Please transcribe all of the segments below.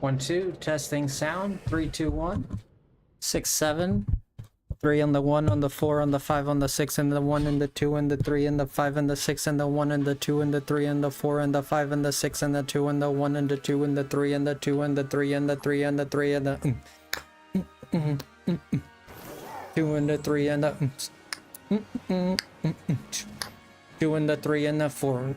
1, 2, testing sound. 3, 2, 1. 6, 7. 3 on the 1, on the 4, on the 5, on the 6, and the 1, and the 2, and the 3, and the 5, and the 6, and the 1, and the 2, and the 3, and the 4, and the 5, and the 6, and the 2, and the 1, and the 2, and the 3, and the 2, and the 3, and the 3, and the 3, and the 2, and the 3, and the 2, and the 3, and the 4.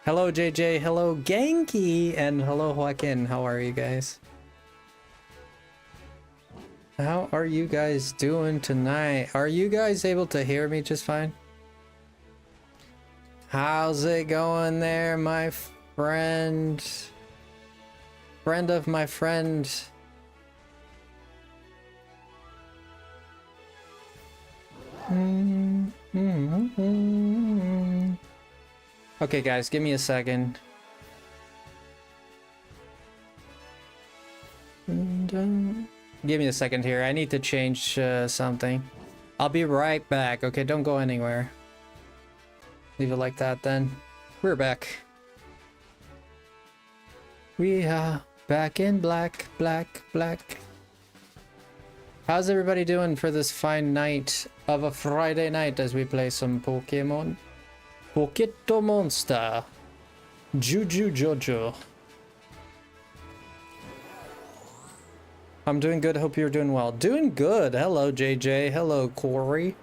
Hello JJ, hello Genki, and hello Joaquin. How are you guys? How are you guys doing tonight? Are you guys able to hear me just fine? How's it going there, my friend? Friend of my friend. Okay guys, give me a second. Give me a second here. I need to change something. I'll be right back. Okay, don't go anywhere. Leave it like that then. We're back. We are back in black, black, black. How's everybody doing for this fine night of a Friday night as we play some Pokemon? Poketo Monster. Juju Jojo. I'm doing good. Hope you're doing well. Doing good. Hello, JJ. Hello, Corey.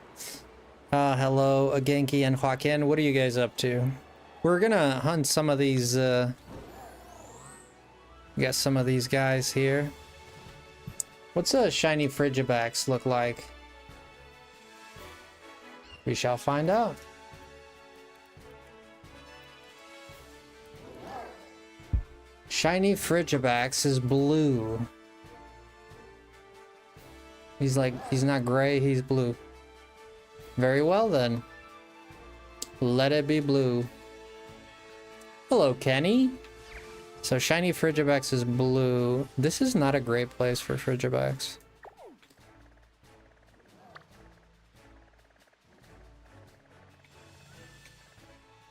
Hello, Genki and Joaquin. What are you guys up to? We're gonna hunt some of these, we got some of these guys here. What's a shiny Frigibax look like? We shall find out. Shiny Frigibax is blue. He's not gray, he's blue. Very well then. Let it be blue. Hello, Kenny. So shiny Frigibax is blue. This is not a great place for Frigibax.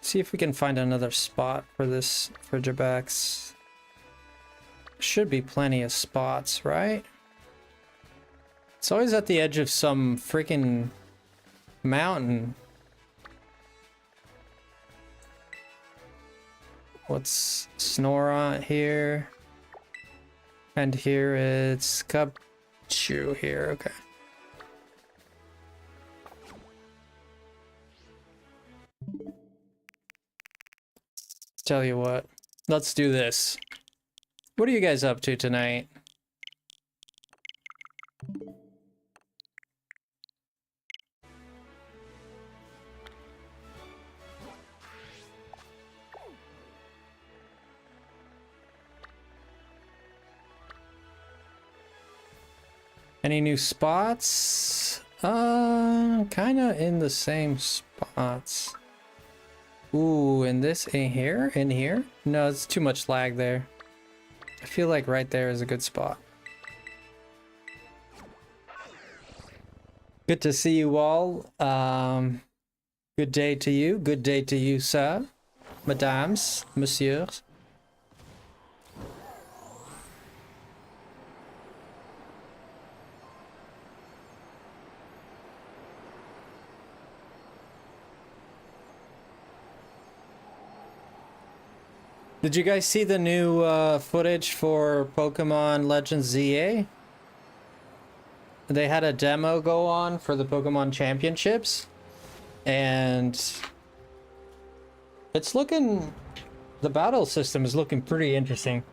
See if we can find another spot for this Frigibax. Should be plenty of spots, right? It's always at the edge of some freaking mountain. What's Snorunt here? And here it's Cubchoo here, okay. Tell you what, let's do this. What are you guys up to tonight? Any new spots? Kinda in the same spots. Ooh, in here? In here? No, it's too much lag there. I feel like right there is a good spot. Good to see you all. Good day to you. Good day to you, sir. Madames, messieurs. Did you guys see the new footage for Pokemon Legends ZA? They had a demo go on for the Pokemon Championships, and it's looking, the battle system is looking pretty interesting.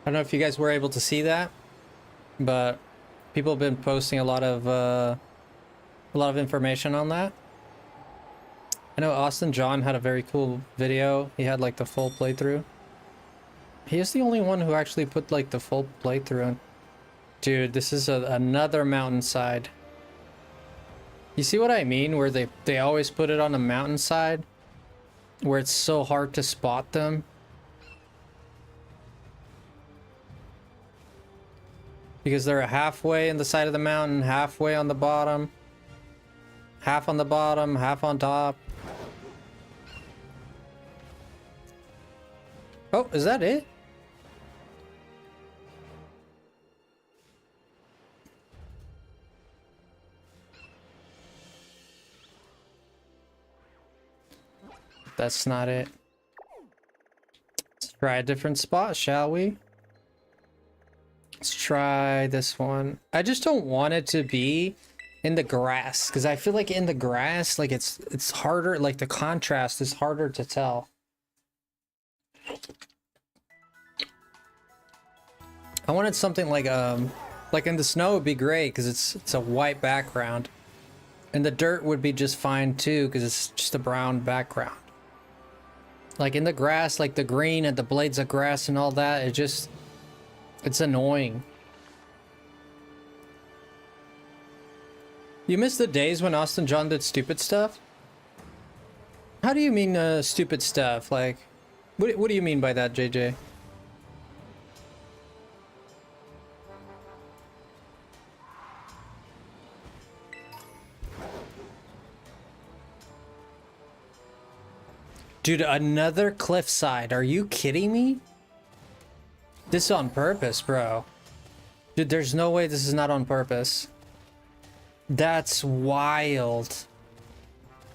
I don't know if you guys were able to see that, but people have been posting a lot of information on that. I know Austin John had a very cool video. He had like the full playthrough. He is the only one who actually put like the full playthrough in. Dude, this is another mountainside. You see what I mean? Where they always put it on a mountainside, where it's so hard to spot them. Because they're halfway in the side of the mountain, halfway on the bottom. Half on the bottom, half on top. Oh, is that it? That's not it. Let's try a different spot, shall we? Let's try this one. I just don't want it to be in the grass, because I feel like in the grass, like it's harder, like the contrast is harder to tell. I wanted something like in the snow would be great because it's a white background, and the dirt would be just fine too because it's just a brown background. Like in the grass, like the green and the blades of grass and all that, it's annoying. You miss the days when Austin John did stupid stuff? How do you mean stupid stuff? Like, what do you mean by that, JJ? Dude, another cliffside. Are you kidding me? This is on purpose, bro. Dude, there's no way this is not on purpose. That's wild.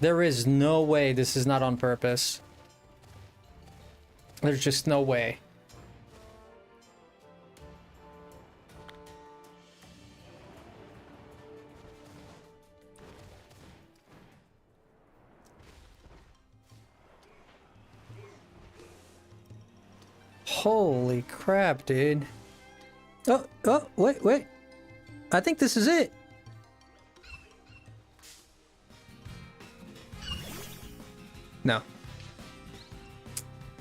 There is no way this is not on purpose. There's just no way. Holy crap, dude. Oh, wait. I think this is it. No.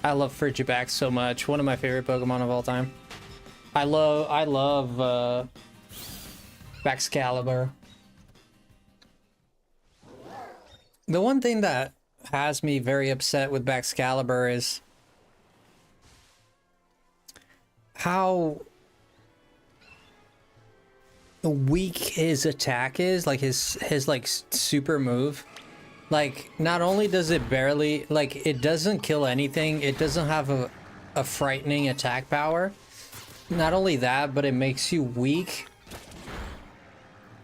I love Frigibax so much. One of my favorite Pokemon of all time. I love Baxcalibur. The one thing that has me very upset with Baxcalibur is how weak his attack is, like his like super move. Like, not only does it barely, like, it doesn't kill anything, it doesn't have a frightening attack power. Not only that, but it makes you weak.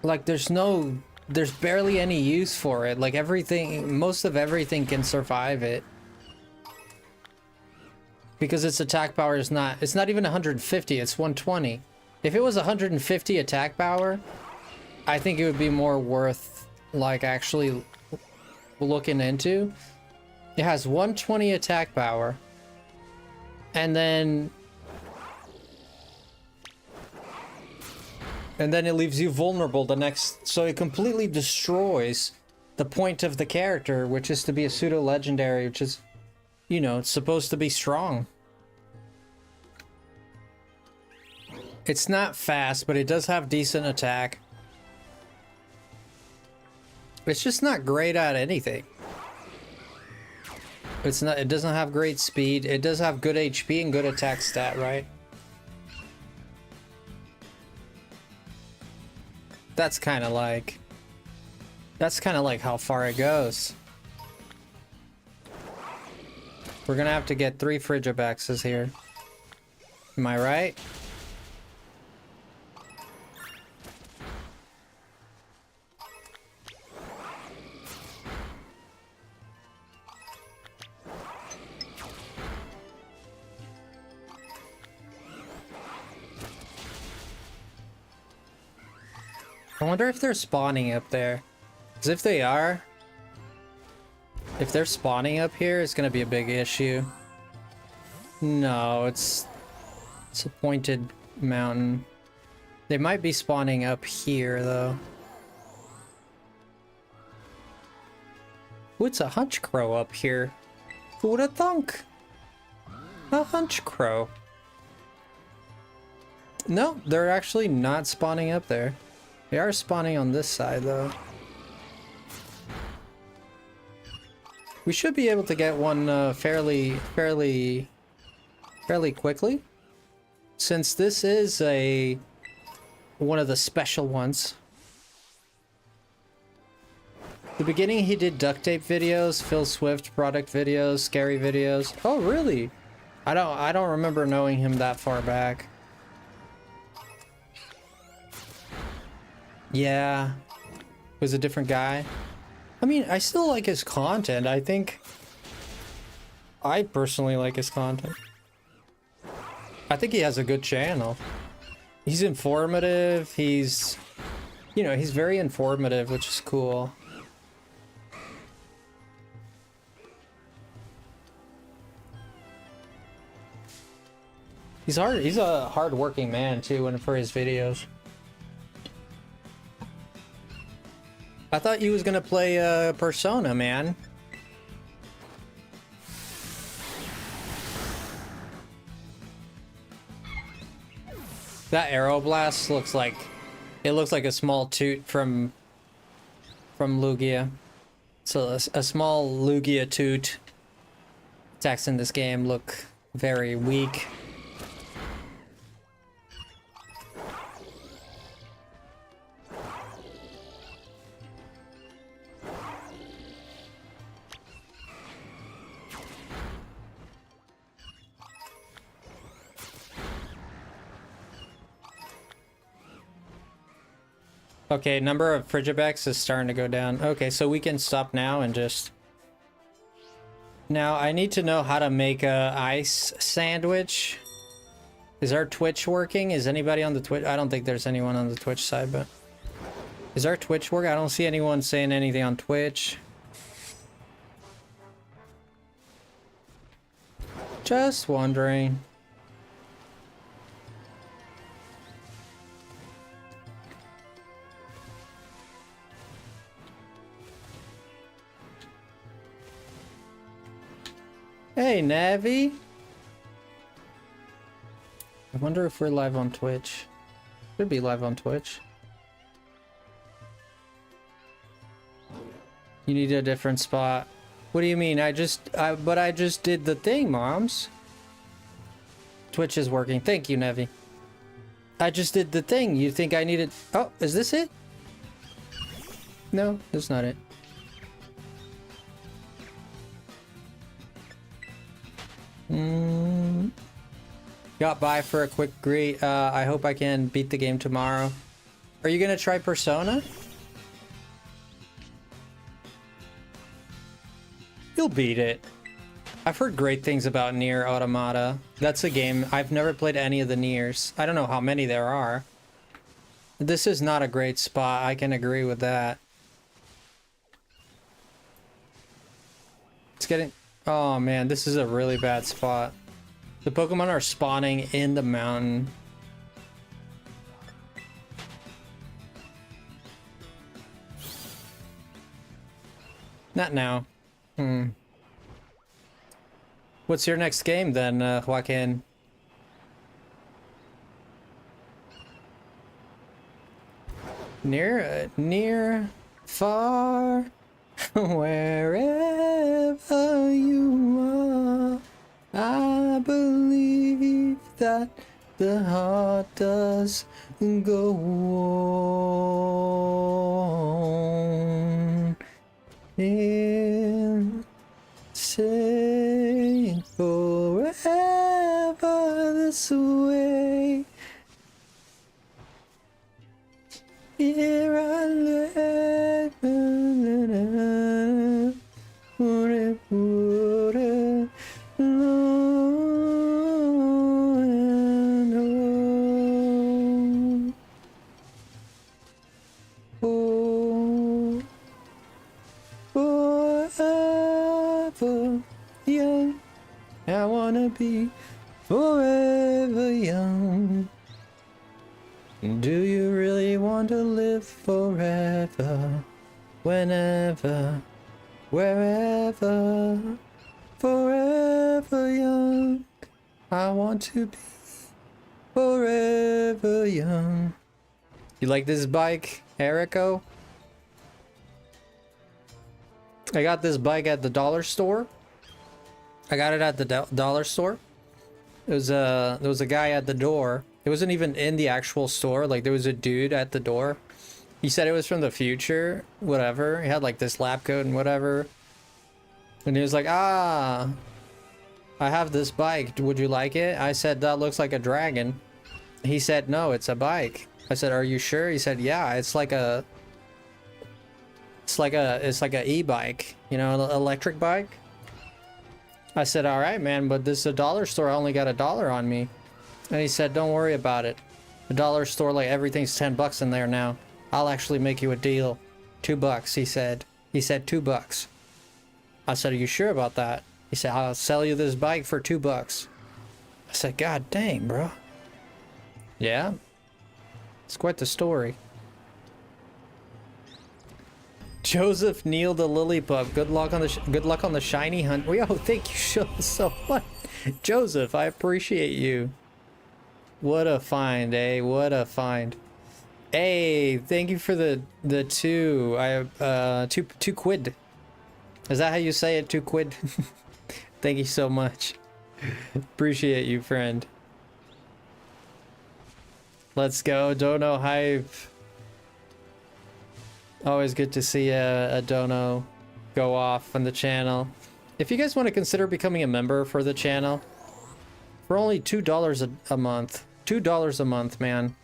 Like, there's barely any use for it. Like, most of everything can survive it. Because its attack power is it's not even 150, it's 120. If it was 150 attack power, I think it would be more worth, like, actually looking into. It has 120 attack power, and then it leaves you vulnerable so it completely destroys the point of the character, which is to be a pseudo legendary, which is, you know, it's supposed to be strong. It's not fast, but it does have decent attack. It's just not great at anything. It doesn't have great speed. It does have good HP and good attack stat, right? That's kind of like how far it goes. We're gonna have to get 3 Frigibaxes here. Am I right? I wonder if they're spawning up there. Because if they're spawning up here, it's gonna be a big issue. No, it's a pointed mountain. They might be spawning up here, though. Ooh, it's a hunch crow up here. Who would have thunk? A hunch crow. No, they're actually not spawning up there. They are spawning on this side, though. We should be able to get one fairly quickly, since this is one of the special ones. The beginning he did duct tape videos, Phil Swift product videos, scary videos. Oh really? I don't remember knowing him that far back. Yeah, was a different guy. I mean, I still like his content. I personally like his content. I think he has a good channel. He's informative. He's very informative, which is cool. He's a hard-working man too, and for his videos. I thought you was gonna play Persona, man. That Aeroblast looks like a small toot from Lugia. So a small Lugia toot. Attacks in this game look very weak. Okay, number of Frigibex is starting to go down. Okay, so we can stop now and just... Now, I need to know how to make a ice sandwich. Is our Twitch working? Is anybody on the Twitch? I don't think there's anyone on the Twitch side, but... Is our Twitch working? I don't see anyone saying anything on Twitch. Just wondering. Hey, Navi. I wonder if we're live on Twitch. Should be live on Twitch. You need a different spot. What do you mean? I just did the thing, moms. Twitch is working. Thank you, Navi. I just did the thing. You think I needed... Oh, is this it? No, that's not it. Got by for a quick greet. I hope I can beat the game tomorrow. Are you gonna try Persona? You'll beat it. I've heard great things about Nier Automata. That's a game. I've never played any of the Niers. I don't know how many there are. This is not a great spot. I can agree with that. It's getting... Oh man, this is a really bad spot. The Pokemon are spawning in the mountain. Not now. What's your next game then, Joaquin? Near, far, wherever you are, I believe that the heart does go on. And saying forever this way. Here I live. Forever young, I wanna be forever young. Do you really want to live forever? Whenever Wherever, forever young. I want to be forever young. You like this bike, Erico? I got this bike at the dollar store. I got it at the dollar store. There was a guy at the door. It wasn't even in the actual store. Like, there was a dude at the door. He said it was from the future, whatever. He had like this lab coat and whatever. And he was like, ah, I have this bike. Would you like it? I said, that looks like a dragon. He said, no, it's a bike. I said, are you sure? He said, yeah, it's like a e-bike, you know, an electric bike. I said, all right, man, but this is a dollar store. I only got $1 on me. And he said, don't worry about it. The dollar store, like, everything's 10 bucks in there now. I'll actually make you a deal. $2, he said. He said $2. I said, are you sure about that? He said, I'll sell you this bike for $2. I said, God dang, bro. Yeah? It's quite the story. Joseph Neal the Lily Pup. Good luck on the shiny hunt. Yo, thank you so much. Joseph, I appreciate you. What a find, eh? What a find. Hey, thank you for the two. Two quid. Is that how you say it? 2 quid? Thank you so much. Appreciate you, friend. Let's go, Dono Hype. Always good to see a Dono go off on the channel. If you guys want to consider becoming a member for the channel, for only $2 a month. $2 a month, man.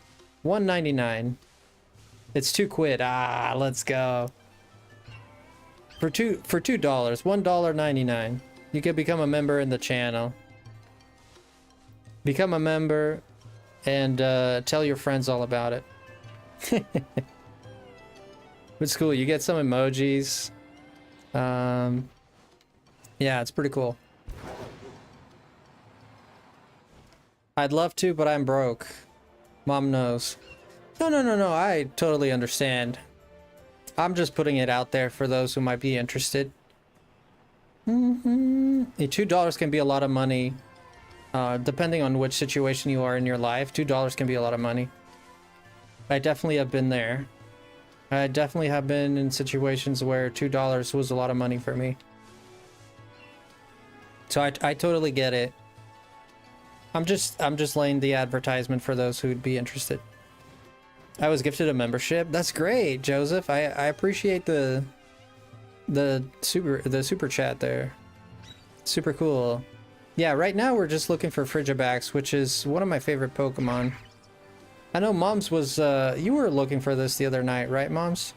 $1.99. It's 2 quid. Ah, let's go. For $2, $1.99. You can become a member in the channel. Become a member and tell your friends all about it. It's cool. You get some emojis. Yeah, it's pretty cool. I'd love to, but I'm broke. Mom knows. No. I totally understand. I'm just putting it out there for those who might be interested. $2 can be a lot of money. Depending on which situation you are in your life, $2 can be a lot of money. I definitely have been there. I definitely have been in situations where $2 was a lot of money for me. So I totally get it. I'm just laying the advertisement for those who'd be interested. I was gifted a membership. That's great, Joseph. I appreciate the super chat there. Super cool. Yeah, right now we're just looking for Frigibax, which is one of my favorite Pokemon. I know Moms was you were looking for this the other night, right, Moms?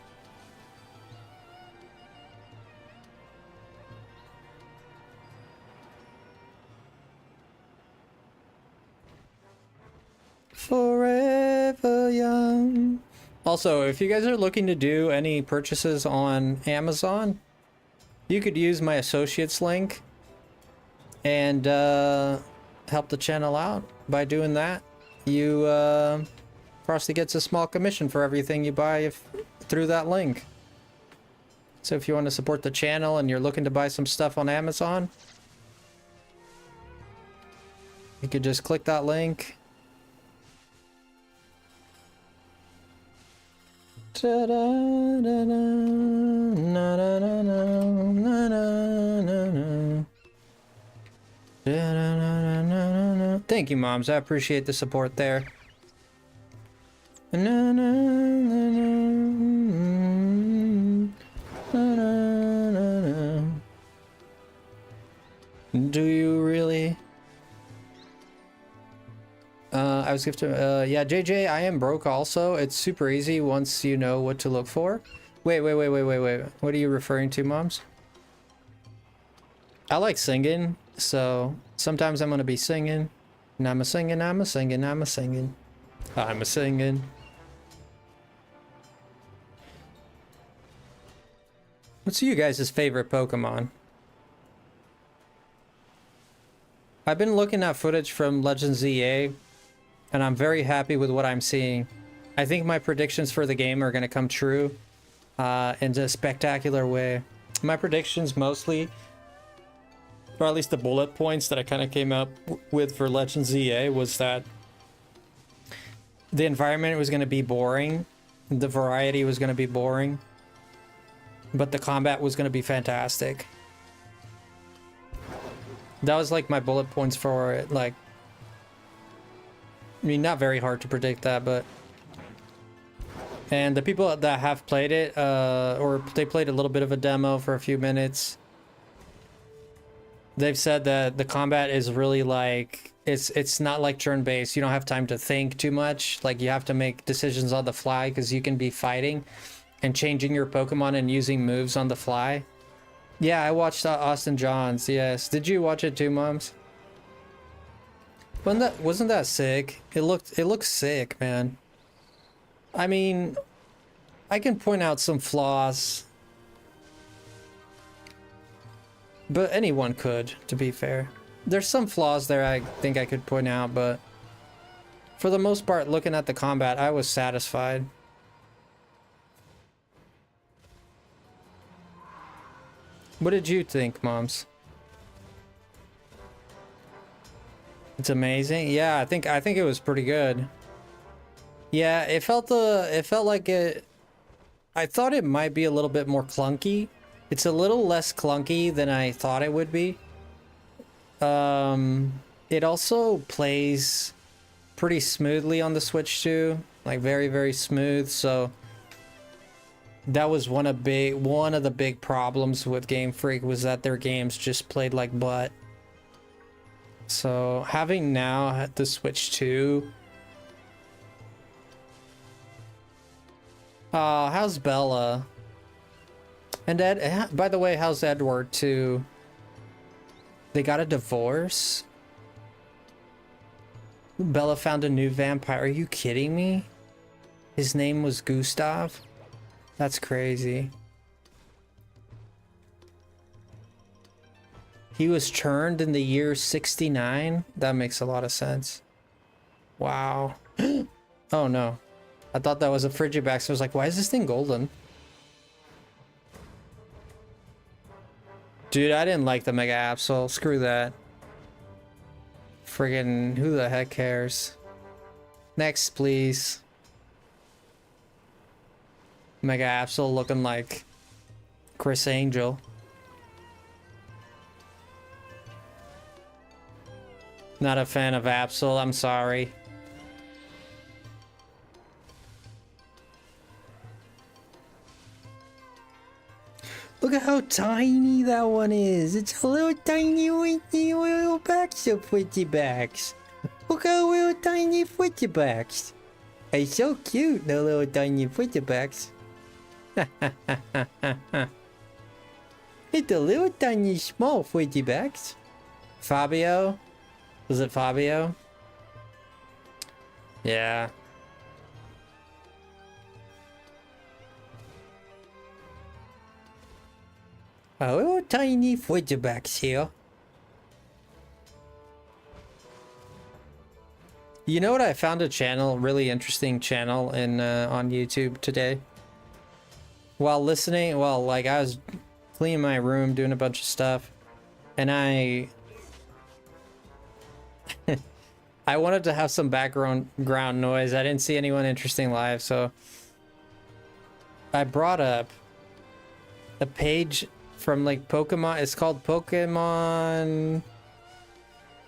Forever young. Also, if you guys are looking to do any purchases on Amazon, you could use my associates link and help the channel out by doing that. You Frosty gets a small commission for everything you buy through that link. So if you want to support the channel and you're looking to buy some stuff on Amazon, you could just click that link. Thank you, Moms. I appreciate the support there. Do you really? I was gifted. Yeah, JJ, I am broke also. It's super easy once you know what to look for. Wait. What are you referring to, Moms? I like singing, so sometimes I'm gonna be singing. And I'm a singing. What's you guys' favorite Pokemon? I've been looking at footage from Legends EA, and I'm very happy with what I'm seeing. I think my predictions for the game are going to come true in a spectacular way. My predictions mostly, or at least the bullet points that I kind of came up with for Legends ZA, was that the environment was going to be boring, the variety was going to be boring, but the combat was going to be fantastic. That was like my bullet points for it. Like, I mean, not very hard to predict that, but... And the people that have played it, or they played a little bit of a demo for a few minutes, they've said that the combat is really like, it's not like turn-based. You don't have time to think too much. Like, you have to make decisions on the fly because you can be fighting and changing your Pokemon and using moves on the fly. Yeah, I watched Austin Johns, yes. Did you watch it too, Moms? Wasn't that sick? It looked sick, man. I mean, I can point out some flaws, but anyone could, to be fair. There's some flaws there I think I could point out, but for the most part, looking at the combat, I was satisfied. What did you think, Moms? It's amazing. Yeah, I think it was pretty good. Yeah, it felt like it. I thought it might be a little bit more clunky. It's a little less clunky than I thought it would be. It also plays pretty smoothly on the Switch too, like very, very smooth. So that was one of the big problems with Game Freak, was that their games just played like butt. So having now the Switch 2. How's Bella? And Ed, by the way, how's Edward too? They got a divorce? Bella found a new vampire. Are you kidding me? His name was Gustav? That's crazy. He was turned in the year 69? That makes a lot of sense. Wow. Oh no. I thought that was a Frigibax. So I was like, why is this thing golden? Dude, I didn't like the Mega Absol. Screw that. Friggin', who the heck cares? Next, please. Mega Absol looking like Chris Angel. Not a fan of Absol, I'm sorry. Look at how tiny that one is. It's a little tiny little box of Frigibax. Look how little tiny Frigibax. It's so cute, the little tiny Frigibax. It's a little tiny small Frigibax. Fabio? Was it Fabio? Yeah. A little tiny Frigibax here. You know what? I found a channel, really interesting channel in on YouTube today. While listening, like I was cleaning my room, doing a bunch of stuff, and I wanted to have some background noise. I didn't see anyone interesting live, so I brought up a page from like Pokemon. It's called Pokemon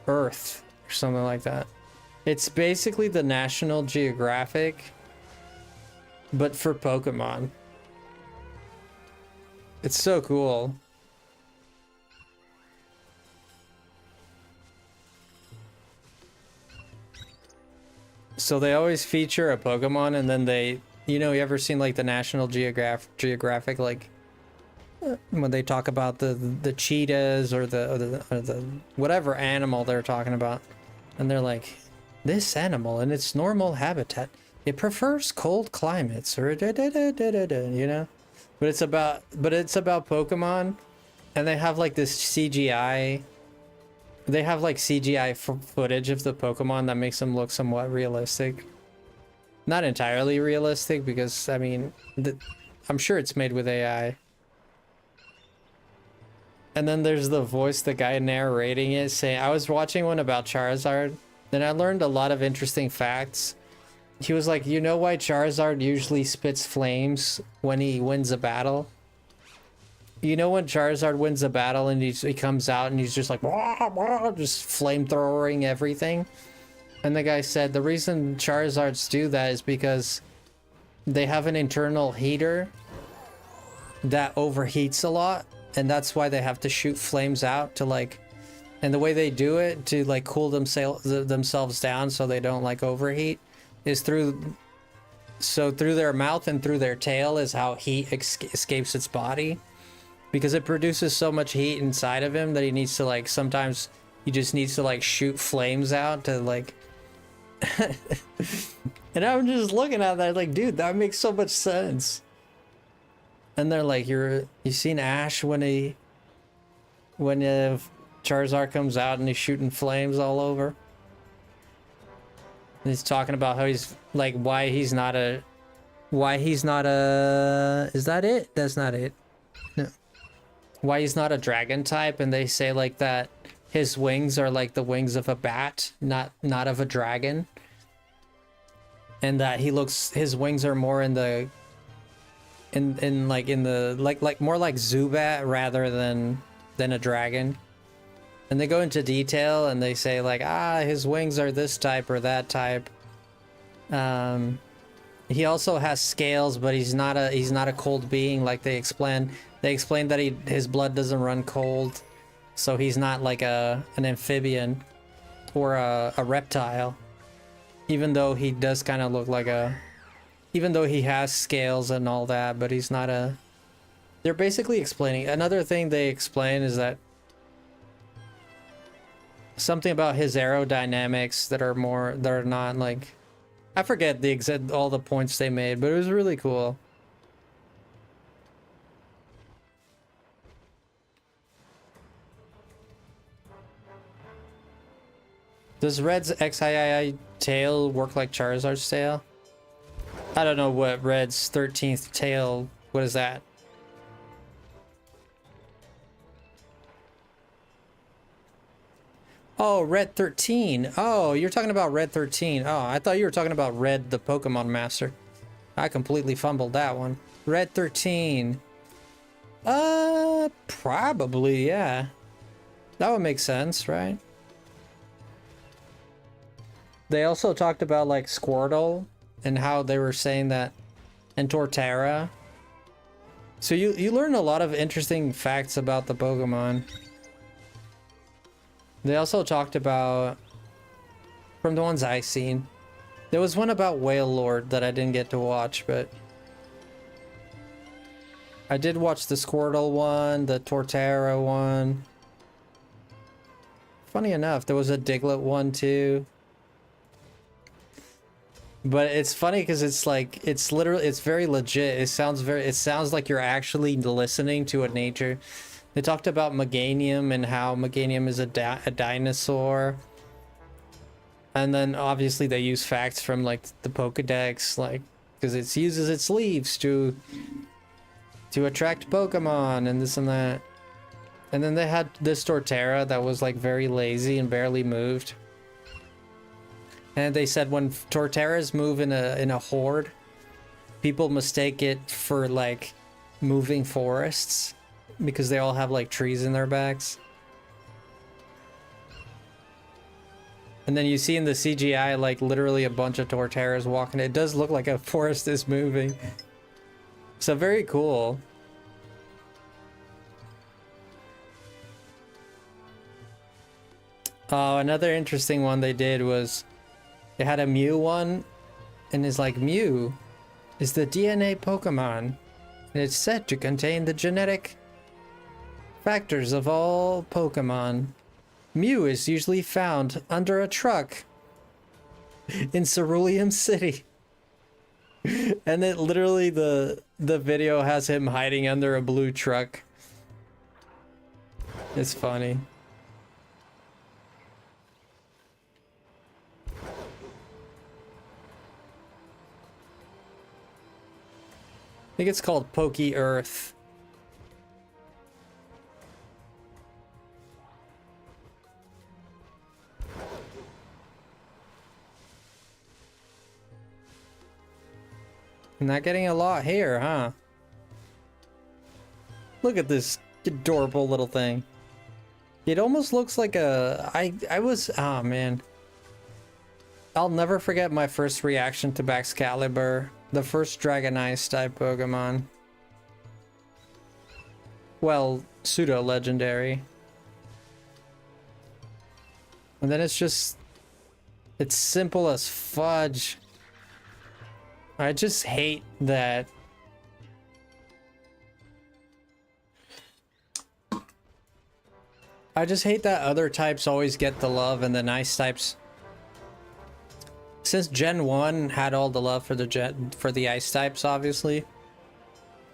Earth or something like that. It's basically the National Geographic, but for Pokemon. It's so cool. So they always feature a Pokemon, and then they, you know, you ever seen like the National Geographic, like when they talk about the cheetahs or the whatever animal they're talking about, and they're like, this animal in its normal habitat, it prefers cold climates, or you know, but it's about Pokemon, and they have like this CGI. They have like CGI footage of the Pokemon that makes them look somewhat realistic. Not entirely realistic, because I mean, I'm sure it's made with AI. And then there's the voice, the guy narrating it, saying, I was watching one about Charizard, then I learned a lot of interesting facts. He was like, you know why Charizard usually spits flames when he wins a battle? You know when Charizard wins a battle and he comes out and he's just like, wah, wah, just flamethrowering everything? And the guy said the reason Charizards do that is because they have an internal heater that overheats a lot, and that's why they have to shoot flames out to like, and the way they do it to like cool themselves down so they don't like overheat is through their mouth and through their tail is how heat escapes its body, because it produces so much heat inside of him that he needs to like, sometimes he just needs to like shoot flames out to like and I'm just looking at that like, dude, that makes so much sense. And they're like, you seen Ash when Charizard comes out and he's shooting flames all over? And he's talking about how he's like, why he's not a is that it? That's not it. No. Why he's not a dragon type, and they say like that his wings are like the wings of a bat, not of a dragon. And that his wings are more in the more like Zubat rather than a dragon. And they go into detail and they say like, his wings are this type or that type. He also has scales, but he's not a cold being like they explain. They explain that his blood doesn't run cold, so he's not like an amphibian or a reptile. Even though he does kind of look like even though he has scales and all that, but he's not a... They're basically explaining... Another thing they explain is that something about his aerodynamics that are not like... I forget all the points they made, but it was really cool. Does Red's XIII tail work like Charizard's tail? I don't know what Red's 13th tail... What is that? Oh, Red 13. Oh, you're talking about Red 13. Oh, I thought you were talking about Red, the Pokemon Master. I completely fumbled that one. Red 13. Probably, yeah. That would make sense, right? They also talked about like Squirtle and how they were saying that, and Torterra. So you learn a lot of interesting facts about the Pokemon. They also talked about, from the ones I've seen, there was one about Whale Lord that I didn't get to watch, but I did watch the Squirtle one, the Torterra one. Funny enough, there was a Diglett one too. But it's funny because it's like, it's very legit. It sounds like you're actually listening to a nature. They talked about Meganium and how Meganium is a dinosaur. And then obviously they use facts from like the Pokedex, like, because it uses its leaves to attract Pokemon and this and that. And then they had this Torterra that was like very lazy and barely moved. And they said when Torterras move in a horde, people mistake it for like moving forests because they all have like trees in their backs. And then you see in the CGI like literally a bunch of Torterras walking. It does look like a forest is moving. So very cool. Oh, another interesting one they did was they had a Mew one, and it's like, Mew is the DNA Pokemon, and it's said to contain the genetic factors of all Pokemon. Mew is usually found under a truck in Cerulean City. And it literally, the video has him hiding under a blue truck. It's funny. I think it's called Poke Earth. Not getting a lot here, huh? Look at this adorable little thing. It almost looks like a... oh man. I'll never forget my first reaction to Baxcalibur, the first Dragonite type Pokemon. Well, pseudo-legendary. And then it's just... it's simple as fudge. I just hate that. I just hate that other types always get the love and the nice types. Since Gen 1 had all the love for the ice types, obviously.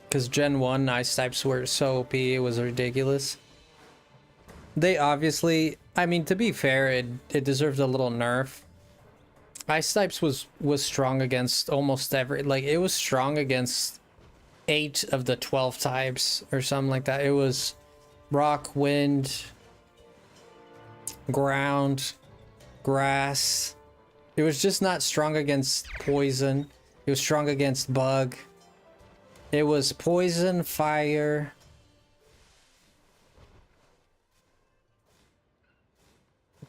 Because Gen 1 ice types were so OP, it was ridiculous. They obviously, I mean, to be fair, it deserved a little nerf. Ice types was strong against almost every, like, it was strong against 8 of the 12 types or something like that. It was rock, wind, ground, grass. It was just not strong against poison. It was strong against bug. It was poison, fire.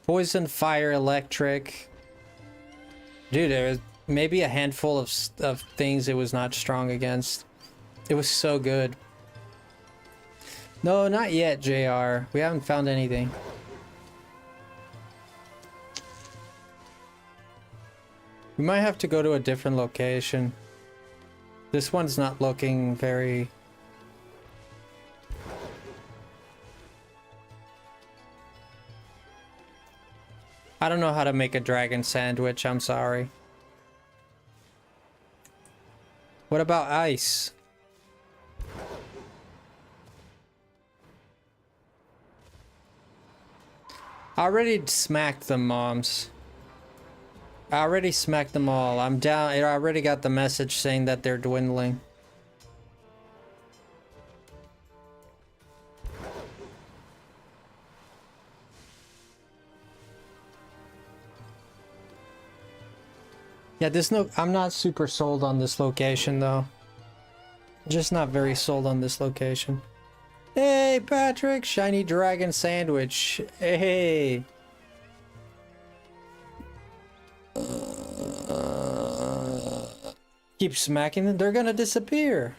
Poison, fire, electric. Dude, there was maybe a handful of things it was not strong against. It was so good. No, not yet, JR. We haven't found anything. We might have to go to a different location. This one's not looking very... I don't know how to make a dragon sandwich, I'm sorry. What about ice? I already smacked them, moms. I already smacked them all. I'm down. I already got the message saying that they're dwindling. Yeah, I'm not super sold on this location though. Just not very sold on this location. Hey, Patrick, shiny dragon sandwich. Hey. Keep smacking them, they're gonna disappear.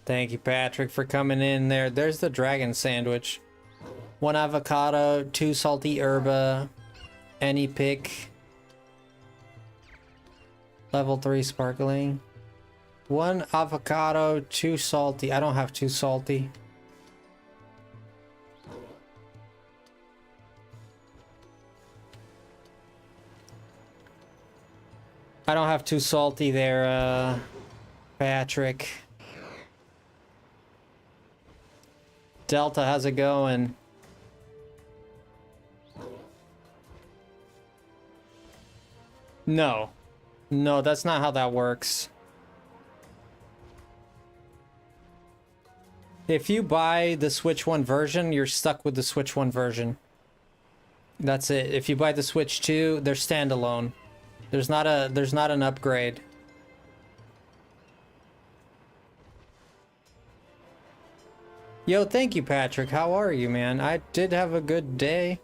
Thank you, Patrick, for coming in there. There's the dragon sandwich. 1 avocado, 2 salty herba, any pick. Level 3 sparkling. 1 avocado, 2 salty. I don't have 2 salty. I don't have 2 salty there, Patrick. Delta, how's it going? No. No, that's not how that works. If you buy the Switch 1 version, you're stuck with the Switch 1 version. That's it. If you buy the Switch 2, they're standalone. There's not an upgrade. Yo, thank you, Patrick. How are you, man? I did have a good day.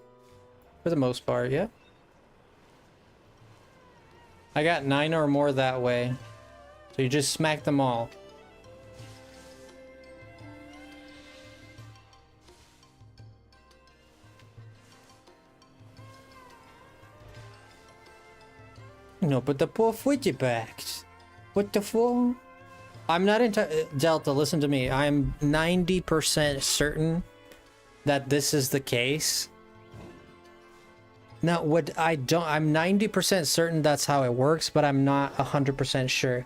For the most part, yeah. I got 9 or more that way. So you just smacked them all. No, but the poor footy backs. What the fuck? I'm not into Delta, listen to me. I'm 90% certain that this is the case. Now, I'm 90% certain that's how it works, but I'm not 100% sure.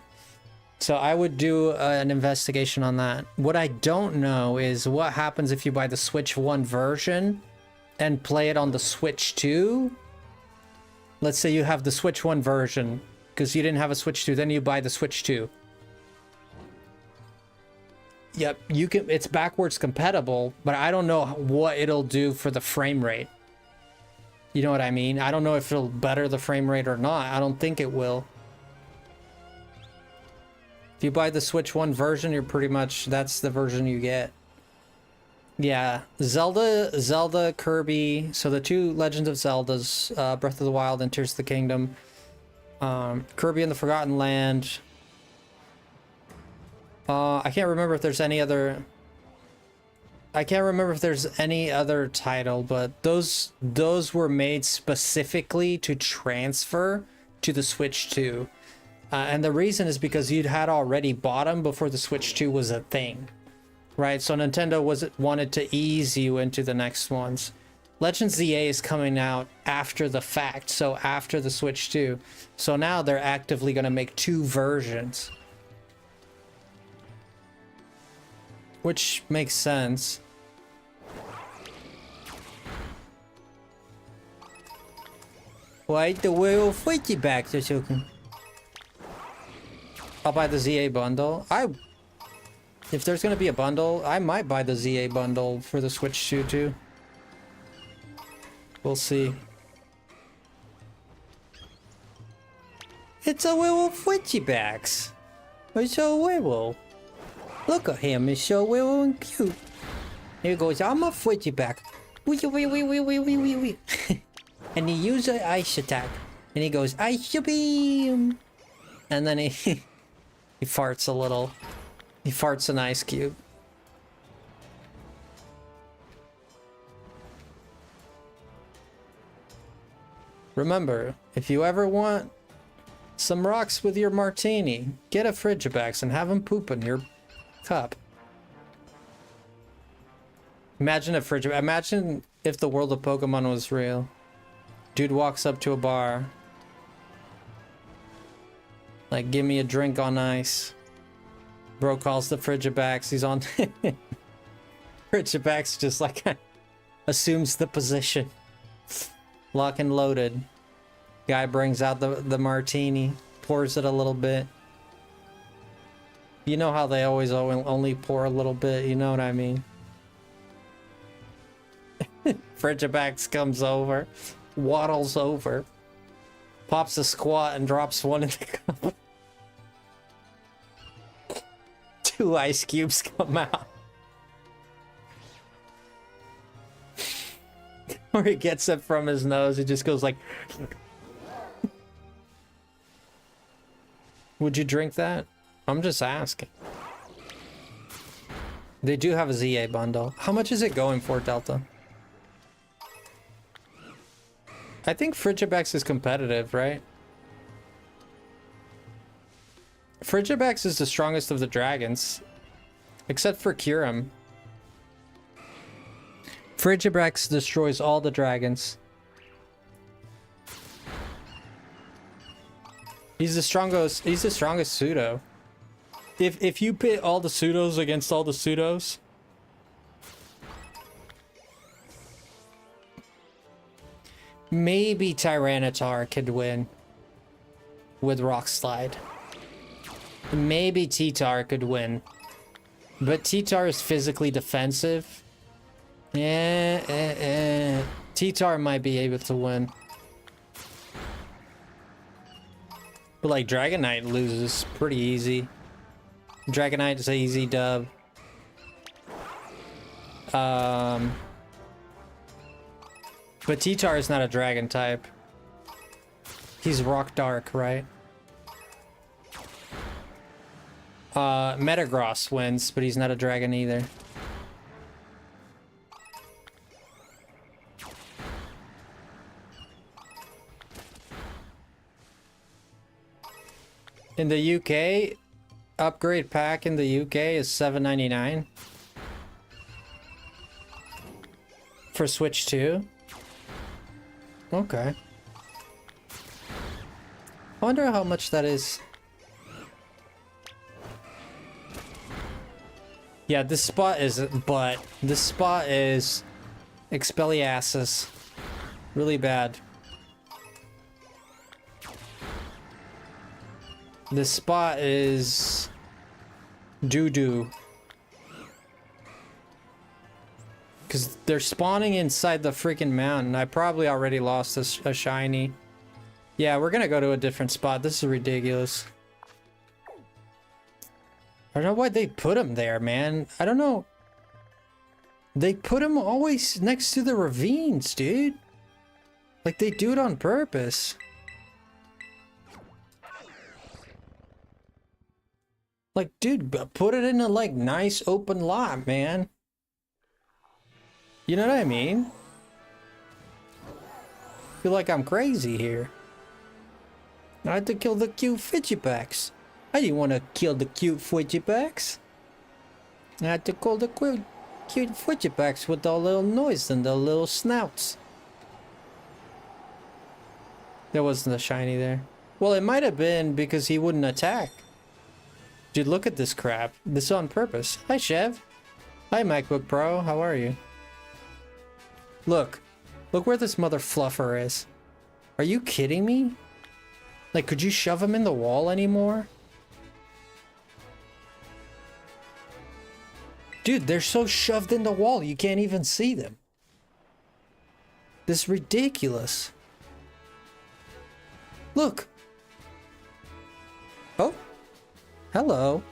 So I would do an investigation on that. What I don't know is what happens if you buy the Switch 1 version and play it on the Switch 2. Let's say you have the Switch 1 version because you didn't have a Switch 2, then you buy the Switch 2. Yep, you can. It's backwards compatible, but I don't know what it'll do for the frame rate. You know what I mean? I don't know if it'll better the frame rate or not. I don't think it will. If you buy the Switch 1 version, you're pretty much, that's the version you get. Yeah, Zelda, Kirby. So the two Legends of Zeldas, Breath of the Wild and Tears of the Kingdom. Kirby and the Forgotten Land. I can't remember if there's any other... I can't remember if there's any other title, but those were made specifically to transfer to the Switch 2. And the reason is because you'd had already bought them before the Switch 2 was a thing. Right? So Nintendo wanted to ease you into the next ones. Legends ZA is coming out after the fact, so after the Switch 2. So now they're actively going to make two versions. Which makes sense. Why the world 50 back or something? I'll buy the ZA bundle. If there's gonna be a bundle, I might buy the ZA bundle for the Switch 2 too. We'll see. It's a werewolf 50 backs. It's a werewolf. Look at him, he's so well and cute. Here goes, I'm a footy back. Wee. And he uses an ice attack. And he goes, Ice beam! And then he farts a little. He farts an ice cube. Remember, if you ever want some rocks with your martini, get a Frigibax and have him poop in your cup. Imagine imagine if the world of Pokemon was real. Dude walks up to a bar. Like, give me a drink on ice. Bro calls the Frigibax. He's on... Frigibax just like assumes the position. Lock and loaded. Guy brings out the martini. Pours it a little bit. You know how they always only pour a little bit, you know what I mean? Frigibax comes over, waddles over, pops a squat and drops one in the cup. Two ice cubes come out. Or he gets it from his nose, it just goes like... Would you drink that? I'm just asking. They do have a ZA bundle. How much is it going for, Delta? I think Frigibax is competitive, right? Frigibax is the strongest of the dragons. Except for Kyurem. Frigibax destroys all the dragons. He's the strongest pseudo. If you pit all the pseudos against all the pseudos, maybe Tyranitar could win with Rock Slide. Maybe T-Tar could win. But T-Tar is physically defensive. T-Tar might be able to win. But like Dragonite loses pretty easy. Dragonite is an easy dub. But T-Tar is not a dragon type. He's rock dark, right? Metagross wins, but he's not a dragon either. In the UK, upgrade pack in the UK is $7.99 for Switch 2. Okay. I wonder how much that is. Yeah, this spot is butt. This spot is Expelliarmus. Really bad. This spot is doo-doo. Because they're spawning inside the freaking mountain. I probably already lost a shiny. Yeah, we're gonna go to a different spot. This is ridiculous. I don't know why they put him there, man. I don't know. They put him always next to the ravines, dude. Like, they do it on purpose. Like, dude, put it in a, like, nice open lot, man. You know what I mean? Feel like I'm crazy here. I had to kill the cute Fidgipacks. I didn't want to kill the cute Fidgipacks. I had to kill the cute Fidgipacks with the little noise and the little snouts. There wasn't a shiny there. Well, it might have been because he wouldn't attack. Dude, look at this crap. This is on purpose. Hi, Chev. Hi, MacBook Pro. How are you? Look. Look where this mother fluffer is. Are you kidding me? Like, could you shove him in the wall anymore? Dude, they're so shoved in the wall, you can't even see them. This is ridiculous. Look. Oh. Hello.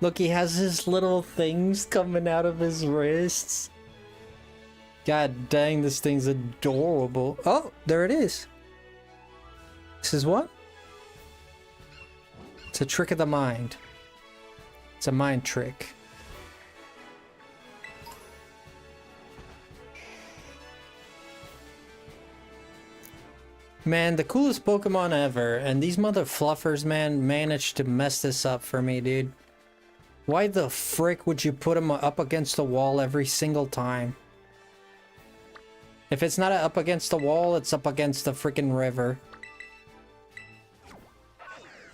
Look, he has his little things coming out of his wrists. God dang, this thing's adorable. Oh, there it is. This is what? It's a trick of the mind. It's a mind trick. Man, the coolest Pokemon ever, and these mother fluffers, man, managed to mess this up for me, dude. Why the frick would you put them up against the wall every single time? If it's not up against the wall, it's up against the freaking river.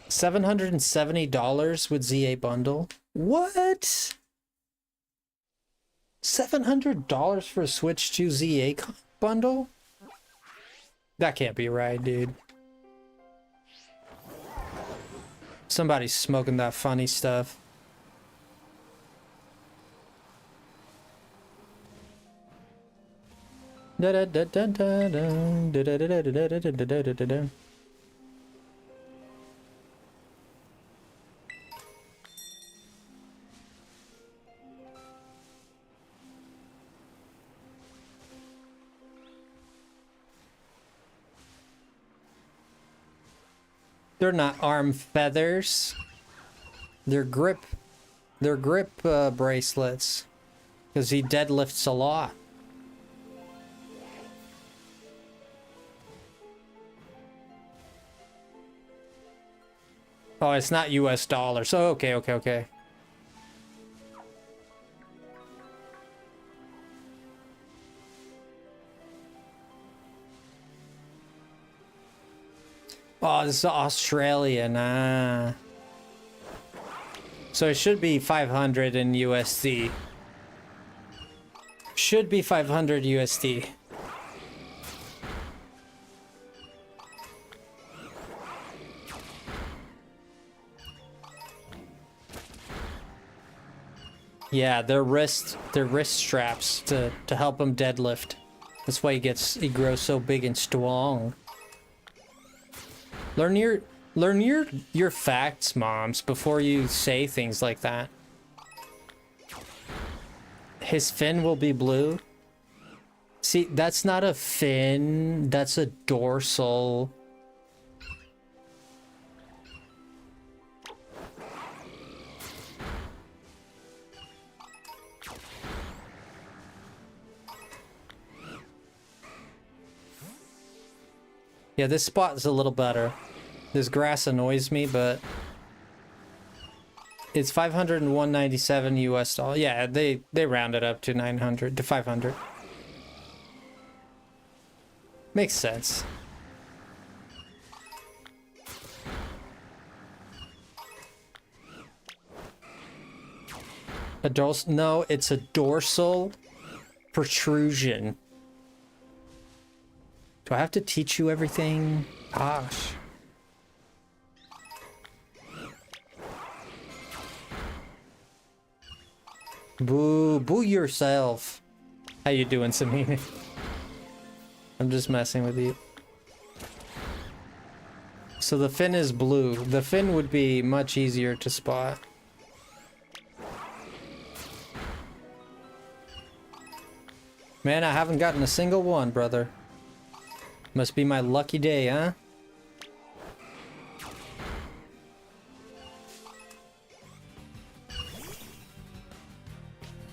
$770 with ZA bundle? What? $700 for a Switch 2 ZA bundle? That can't be right, dude. Somebody's smoking that funny stuff. Da da da da da da da da da da da da da da da. They're not arm feathers. They're grip bracelets. Because he deadlifts a lot. Oh, it's not US dollars. Oh, okay, okay, okay. Oh, this is Australian. Ah. So it should be 500 in USD. Should be 500 USD. Yeah, their wrist straps to help him deadlift. That's why he grows so big and strong. Learn your facts, moms, before you say things like that. His fin will be blue. See, that's not a fin, that's a dorsal. Yeah, this spot is a little better. This grass annoys me, but it's 500 and 197 US dollars. Yeah, they rounded up to 900 to 500. Makes sense. A dorsal? No, it's a dorsal protrusion. Do I have to teach you everything? Gosh. Boo, boo yourself. How you doing, Samina? I'm just messing with you. So the fin is blue. The fin would be much easier to spot. Man, I haven't gotten a single one, brother. Must be my lucky day, huh?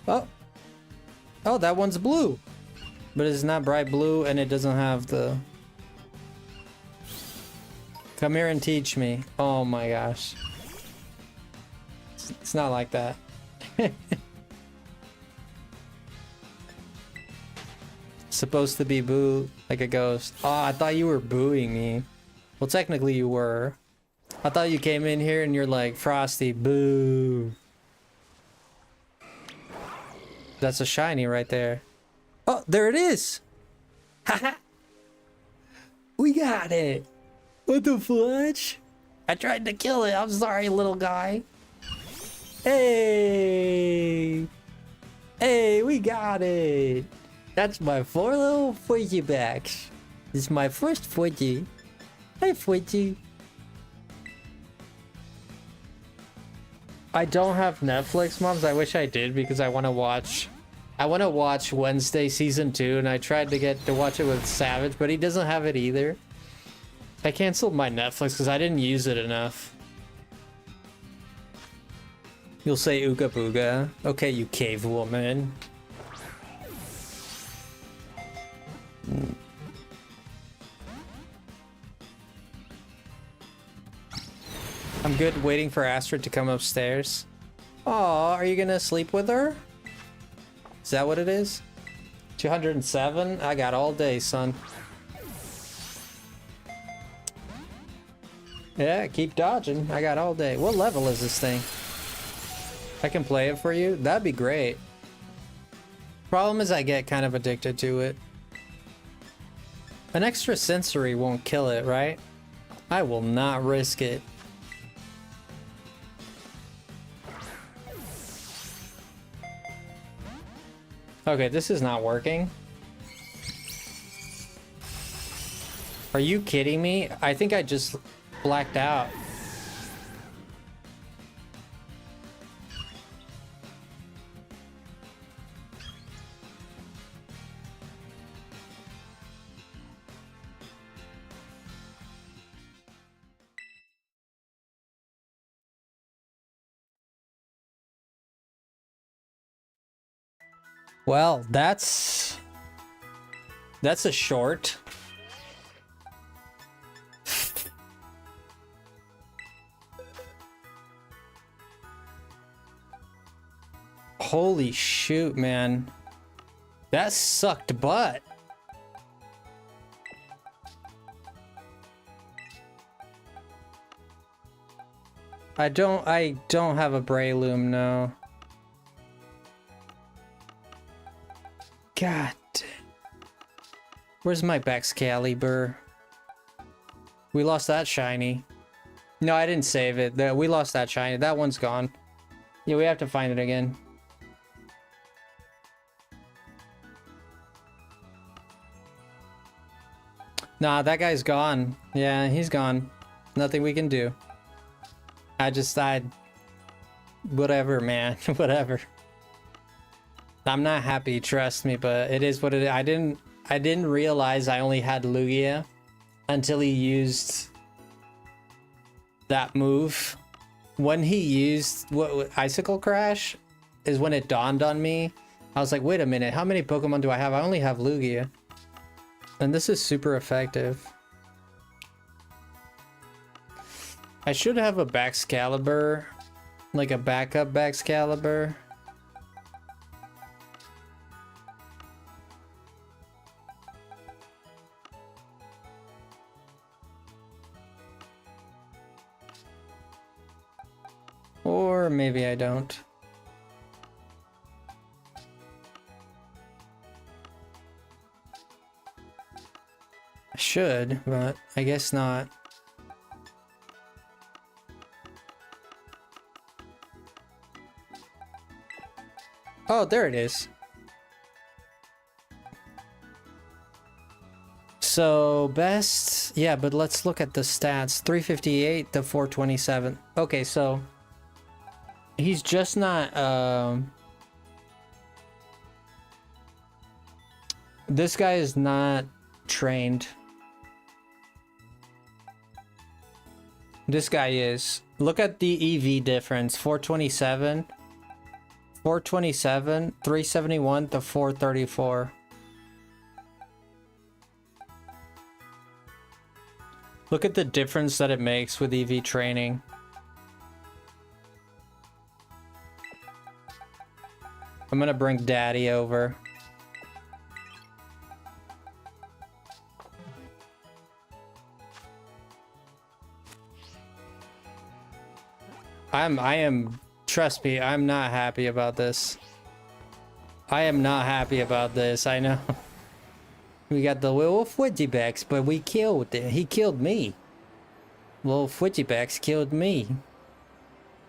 Oh. Oh, that one's blue. But it's not bright blue and it doesn't have the... Come here and teach me. Oh my gosh. It's not like that. Supposed to be boo like a ghost. Oh, I thought you were booing me. Well, technically you were. I thought you came in here and you're like, Frosty, boo. That's a shiny right there. Oh, there it is. Haha. We got it. What the fudge? I tried to kill it. I'm sorry, little guy. Hey. Hey, we got it. That's my 4 little Fudgy backs. This is my first Fudgy. Hey, Fudgy. I don't have Netflix, Moms. I wish I did because I want to watch Wednesday season 2, and I tried to get to watch it with Savage, but he doesn't have it either. I canceled my Netflix because I didn't use it enough. You'll say Ooga Booga. Okay, you cave woman. I'm good waiting for Astrid to come upstairs. Aw, are you gonna sleep with her? Is that what it is? 207? I got all day, son. Yeah, keep dodging. I got all day. What level is this thing? I can play it for you? That'd be great. Problem is I get kind of addicted to it. An extra sensory won't kill it, right? I will not risk it. Okay, this is not working. Are you kidding me? I think I just blacked out. Well, that's a short. Holy shoot, man. That sucked butt. I don't have a Breloom, no. God. Where's my Baxcalibur? We lost that shiny. No, I didn't save it. We lost that shiny. That one's gone. Yeah, we have to find it again. Nah, that guy's gone. Yeah, he's gone. Nothing we can do. Whatever, man. Whatever. I'm not happy, trust me, but it is what it is. I didn't realize I only had Lugia until he used that move. When he used Icicle Crash is when it dawned on me. I was like, wait a minute, how many Pokemon do I have? I only have Lugia. And this is super effective. I should have a Baxcalibur, like a backup Baxcalibur. Or maybe I don't. I should, but I guess not. Oh, there it is. So best, yeah, but let's look at the stats. 358 to 427. Okay, so he's just not this guy is not trained. This guy is. Look at the EV difference. 427, 371 to 434. Look at the difference that it makes with EV training. I'm gonna bring Daddy over. I am, trust me, I'm not happy about this. I am not happy about this, I know. We got the little Fwidgybacks, but we killed it. He killed me. Little Fwidgybacks killed me.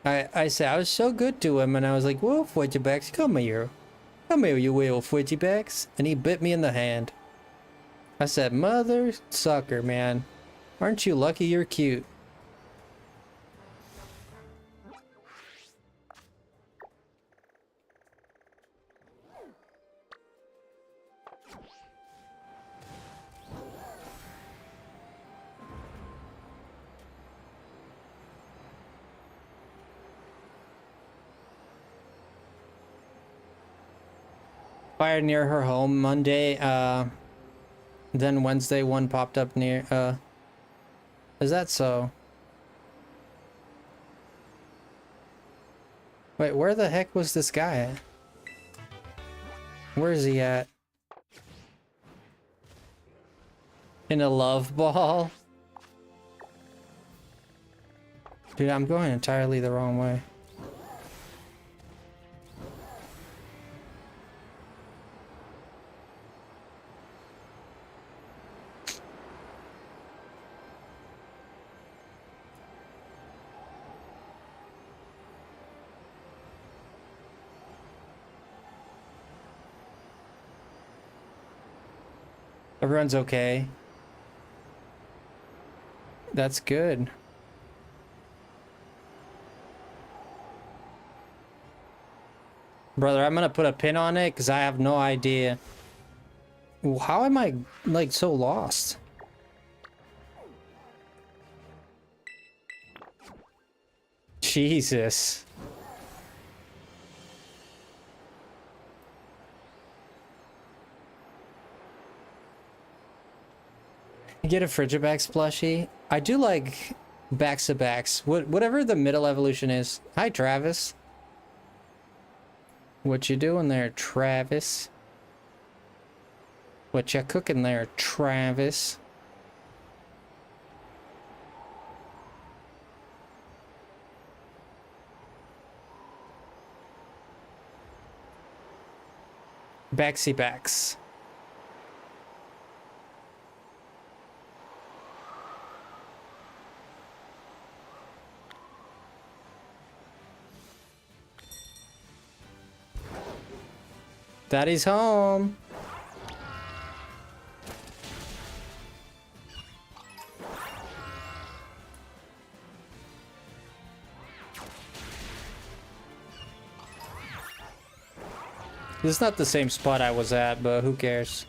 I said I was so good to him, and I was like, "Whoa, Fwidgybacks, come here. Come here, you little Fwidgybacks." And he bit me in the hand. I said, "Mother sucker, man. Aren't you lucky you're cute?" Fire near her home Monday, then Wednesday one popped up near, is that so? Wait, where the heck was this guy at? Where is he at? In a love ball? Dude, I'm going entirely the wrong way. Everyone's okay. That's good. Brother, I'm gonna put a pin on it because I have no idea. How am I, like, so lost? Jesus. Get a Frigibax plushie. I do like backs to backs. Whatever the middle evolution is. Hi, Travis. What you doing there, Travis? What you cooking there, Travis? Backsy backs. Daddy's home. This is not the same spot I was at, but who cares?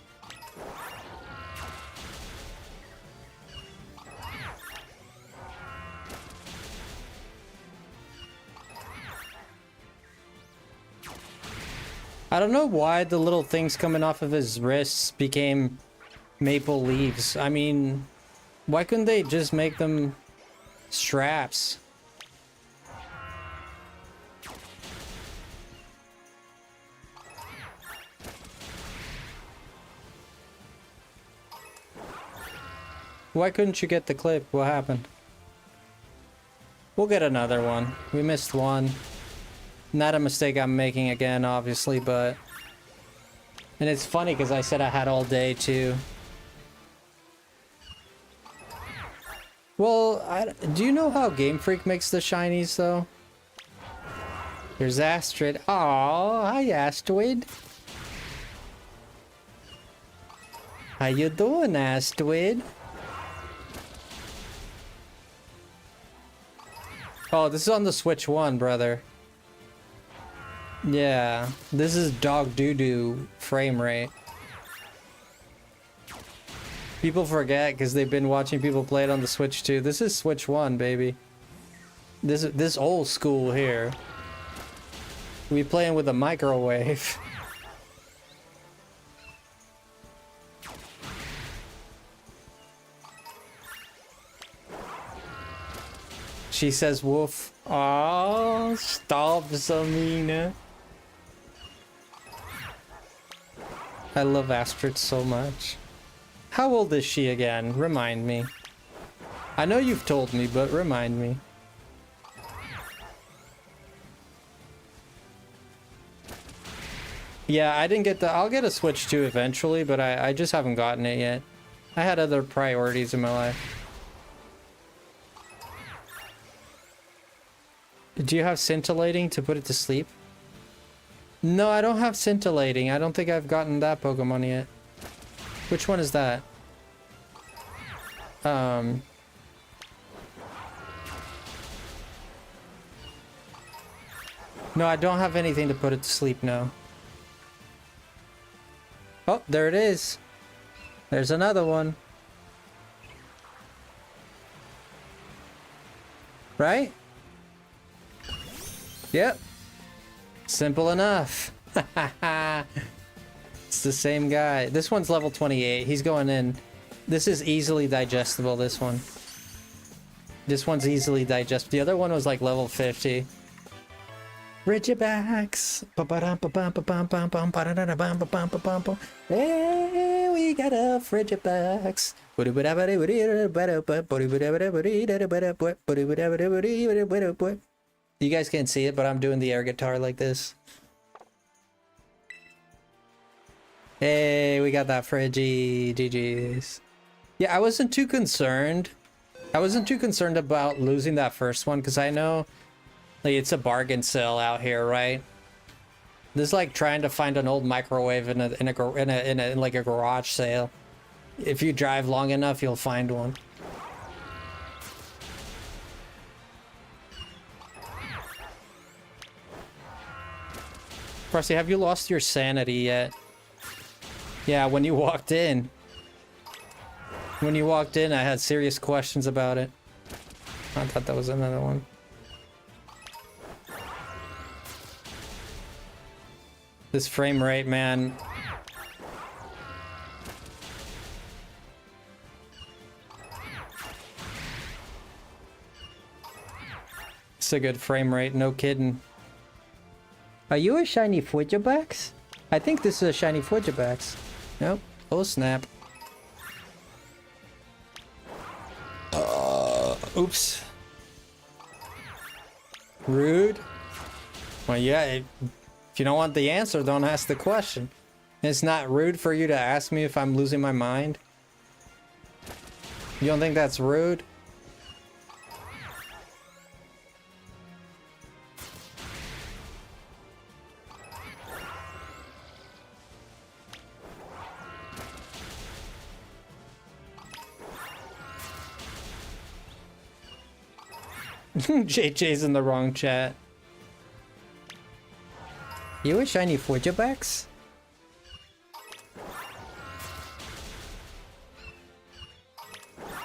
I don't know why the little things coming off of his wrists became maple leaves. I mean, why couldn't they just make them straps? Why couldn't you get the clip? What happened? We'll get another one. We missed one. Not a mistake I'm making again, obviously, but... And it's funny because I said I had all day, too. Well, do you know how Game Freak makes the shinies, though? Here's Astrid. Aw, hi Astrid. How you doing, Astrid? Oh, this is on the Switch 1, brother. Yeah, this is dog doo-doo frame rate. People forget because they've been watching people play it on the Switch 2. This is Switch 1, baby. This old school here. We playing with a microwave. She says woof. Oh, stop, Samina. I love Astrid so much. How old is she again? Remind me. I know you've told me, but remind me. Yeah, I didn't get the... I'll get a Switch 2 eventually, but I just haven't gotten it yet. I had other priorities in my life. Do you have scintillating to put it to sleep? No, I don't have scintillating. I don't think I've gotten that Pokemon yet. Which one is that? No, I don't have anything to put it to sleep now. Oh, there it is. There's another one. Right? Yep. Simple enough. It's the same guy. This one's level 28. He's going in. This is easily digestible, this one. This one's easily digestible. The other one was like level 50. Ridgebacks. Hey, we got a Ridgebacks. You guys can't see it, but I'm doing the air guitar like this. Hey, we got that Friggy. GG's. Yeah, I wasn't too concerned. I wasn't too concerned about losing that first one because I know like it's a bargain sale out here, right? This is like trying to find an old microwave in like a garage sale. If you drive long enough, you'll find one. Frosty, have you lost your sanity yet? Yeah, when you walked in. When you walked in, I had serious questions about it. I thought that was another one. This frame rate, man. It's a good frame rate, no kidding. Are you a shiny Fwidgebax? I think this is a shiny Fwidgebax. Nope. Oh snap. Oops. Rude. Well, yeah, if you don't want the answer, don't ask the question. It's not rude for you to ask me if I'm losing my mind. You don't think that's rude? JJ's in the wrong chat. You a shiny Fwidgebax?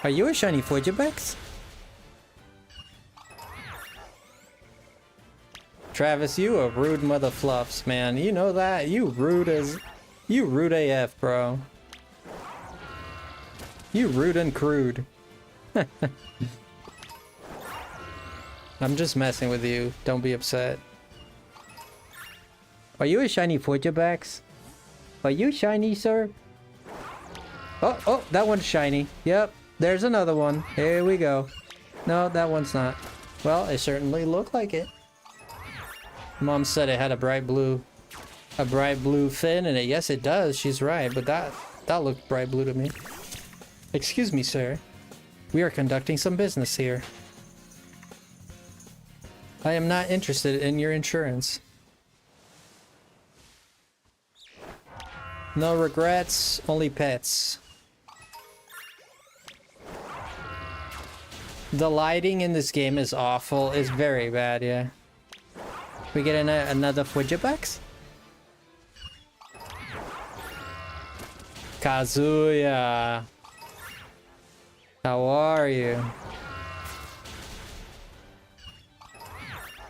Are you a shiny Fwidgebax? Travis, you a rude mother fluffs, man. You know that? You rude AF, bro. You rude and crude. I'm just messing with you. Don't be upset. Are you a shiny Fwidgebax? Are you shiny, sir? Oh, that one's shiny. Yep, there's another one. Here we go. No, that one's not. Well, it certainly looked like it. Mom said it had a bright blue fin in it. Yes, it does. She's right, but that looked bright blue to me. Excuse me, sir. We are conducting some business here. I am not interested in your insurance. No regrets, only pets. The lighting in this game is awful. It's very bad, yeah. We get another Fujibox? Kazuya. How are you?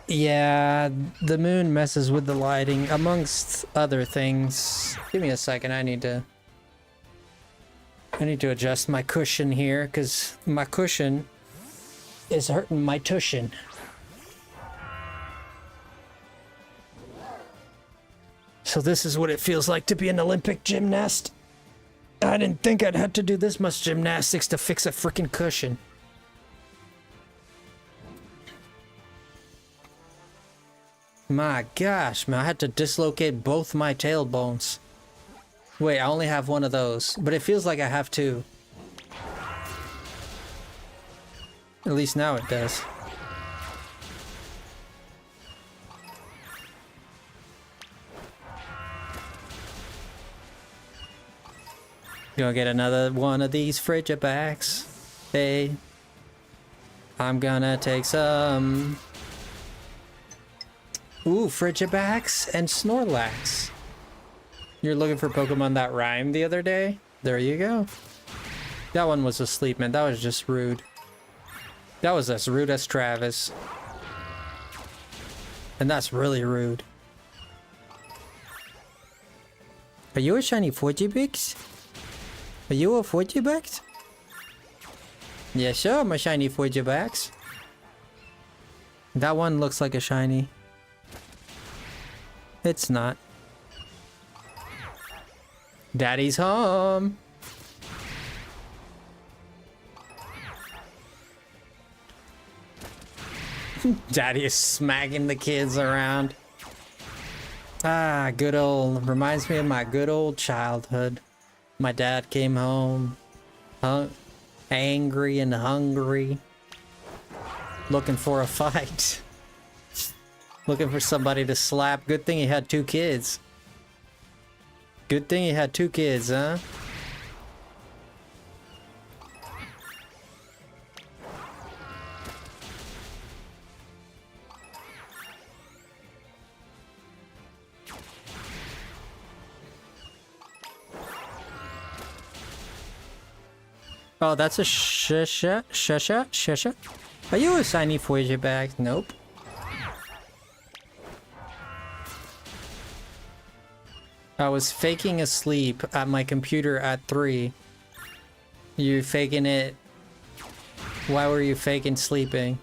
Yeah, the moon messes with the lighting, amongst other things. Give me a second, I need to adjust my cushion here, because my cushion is hurting my tushin. So this is what it feels like to be an Olympic gymnast. I didn't think I'd have to do this much gymnastics to fix a freaking cushion. My gosh, man, I had to dislocate both my tailbones. Wait, I only have one of those, but it feels like I have two. At least now it does. Gonna get another one of these Frigibacks. Hey, I'm gonna take some. Ooh, Frigibacks and Snorlax. You're looking for Pokemon that rhymed the other day? There you go. That one was asleep, man. That was just rude. That was as rude as Travis. And that's really rude. Are you a shiny Fujibex? Are you a Fujibex? Yes, sure, I'm a shiny Fujibex. That one looks like a shiny. It's not. Daddy's home. Daddy is smacking the kids around. Ah, good old, reminds me of my good old childhood. My dad came home, angry and hungry, looking for a fight. Looking for somebody to slap. Good thing he had two kids. Good thing he had two kids, huh? Oh, that's a Shusha. Are you a shiny Fujiback? Nope. I was faking asleep at my computer at 3. You faking it? Why were you faking sleeping?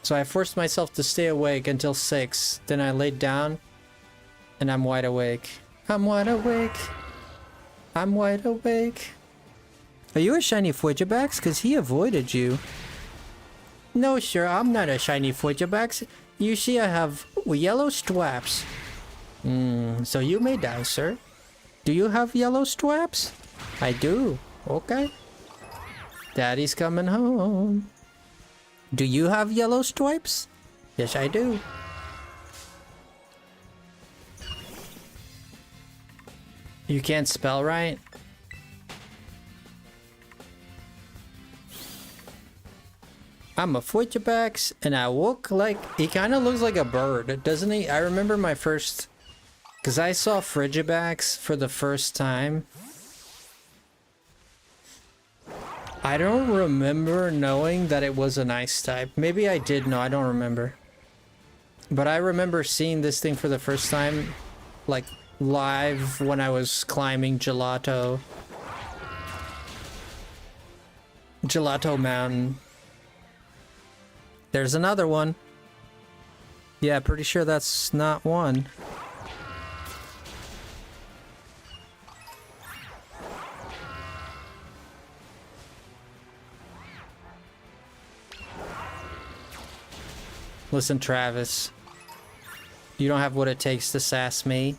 So I forced myself to stay awake until 6. Then I laid down and I'm wide awake. I'm wide awake. I'm wide awake. Are you a shiny Fujibax? Because he avoided you. No, sir, I'm not a shiny Fujibax. You see, I have yellow straps. So you may die, sir. Do you have yellow straps? I do. Okay. Daddy's coming home. Do you have yellow stripes? Yes, I do. You can't spell right? I'm a Fujibax, and I look like... He kind of looks like a bird, doesn't he? I remember my first... Because I saw Frigibax for the first time. I don't remember knowing that it was an ice type. Maybe I did know, I don't remember. But I remember seeing this thing for the first time, like, live when I was climbing Gelato Mountain. There's another one. Yeah, pretty sure that's not one. Listen, Travis. You don't have what it takes to sass me.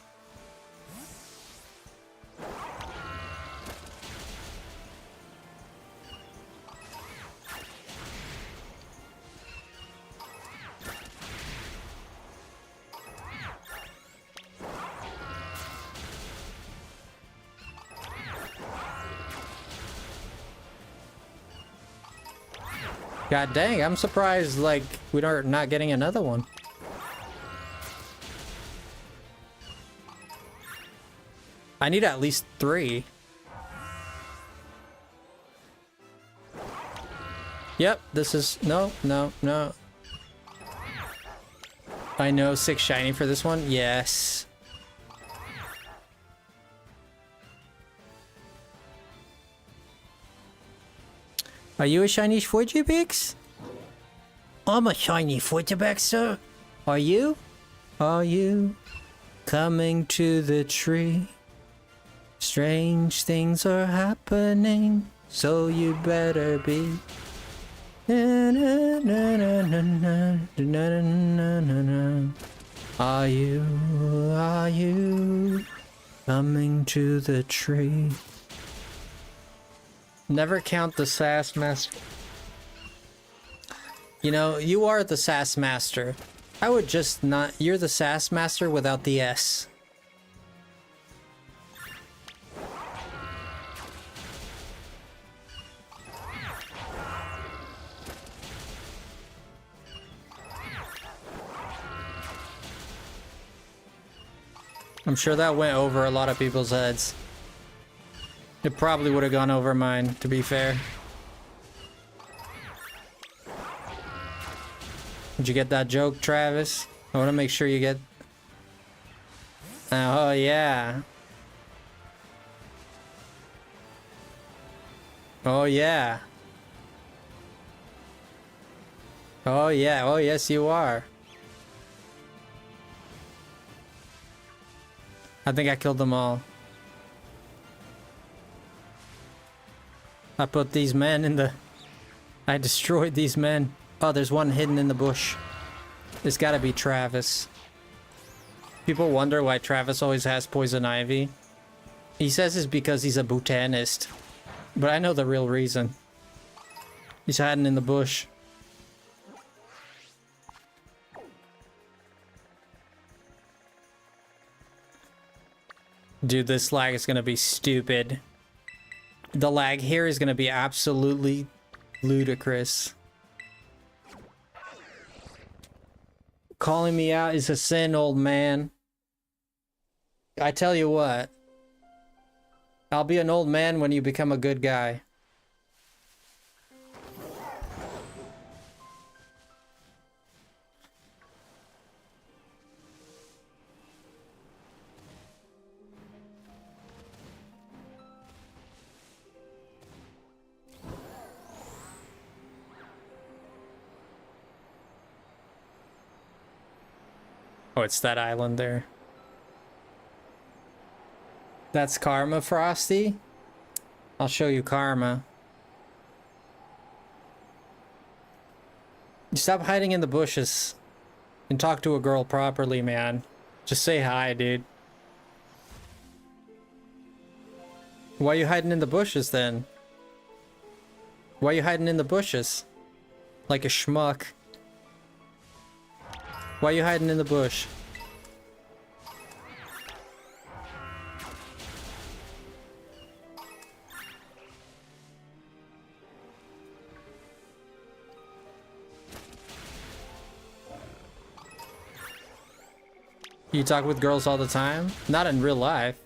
God dang, I'm surprised, like, we are not getting another one. I need at least 3. Yep, this is... No, no, no. I know, 6 shiny for this one. Yes. Are you a shiny Fortubix? I'm a shiny Fortubix, sir. Are you? Are you coming to the tree? Strange things are happening, so you better be. Are you coming to the tree? Never count the sass master. You know, you are the sass master. I would just not... You're the sass master without the S. I'm sure that went over a lot of people's heads. It probably would have gone over mine, to be fair. Did you get that joke, Travis? I want to make sure you get... Oh, yeah. Oh, yeah. Oh, yeah. Oh, yes, you are. I think I killed them all. I put these men in the... I destroyed these men. Oh, there's one hidden in the bush. It's gotta be Travis. People wonder why Travis always has poison ivy. He says it's because he's a botanist. But I know the real reason. He's hiding in the bush. Dude, this lag is gonna be stupid. The lag here is gonna be absolutely ludicrous. Calling me out is a sin, old man. I tell you what. I'll be an old man when you become a good guy. Oh, it's that island there. That's Karma, Frosty? I'll show you Karma. Stop hiding in the bushes and talk to a girl properly, man. Just say hi, dude. Why are you hiding in the bushes, then? Why are you hiding in the bushes? Like a schmuck. Why are you hiding in the bush? You talk with girls all the time? Not in real life.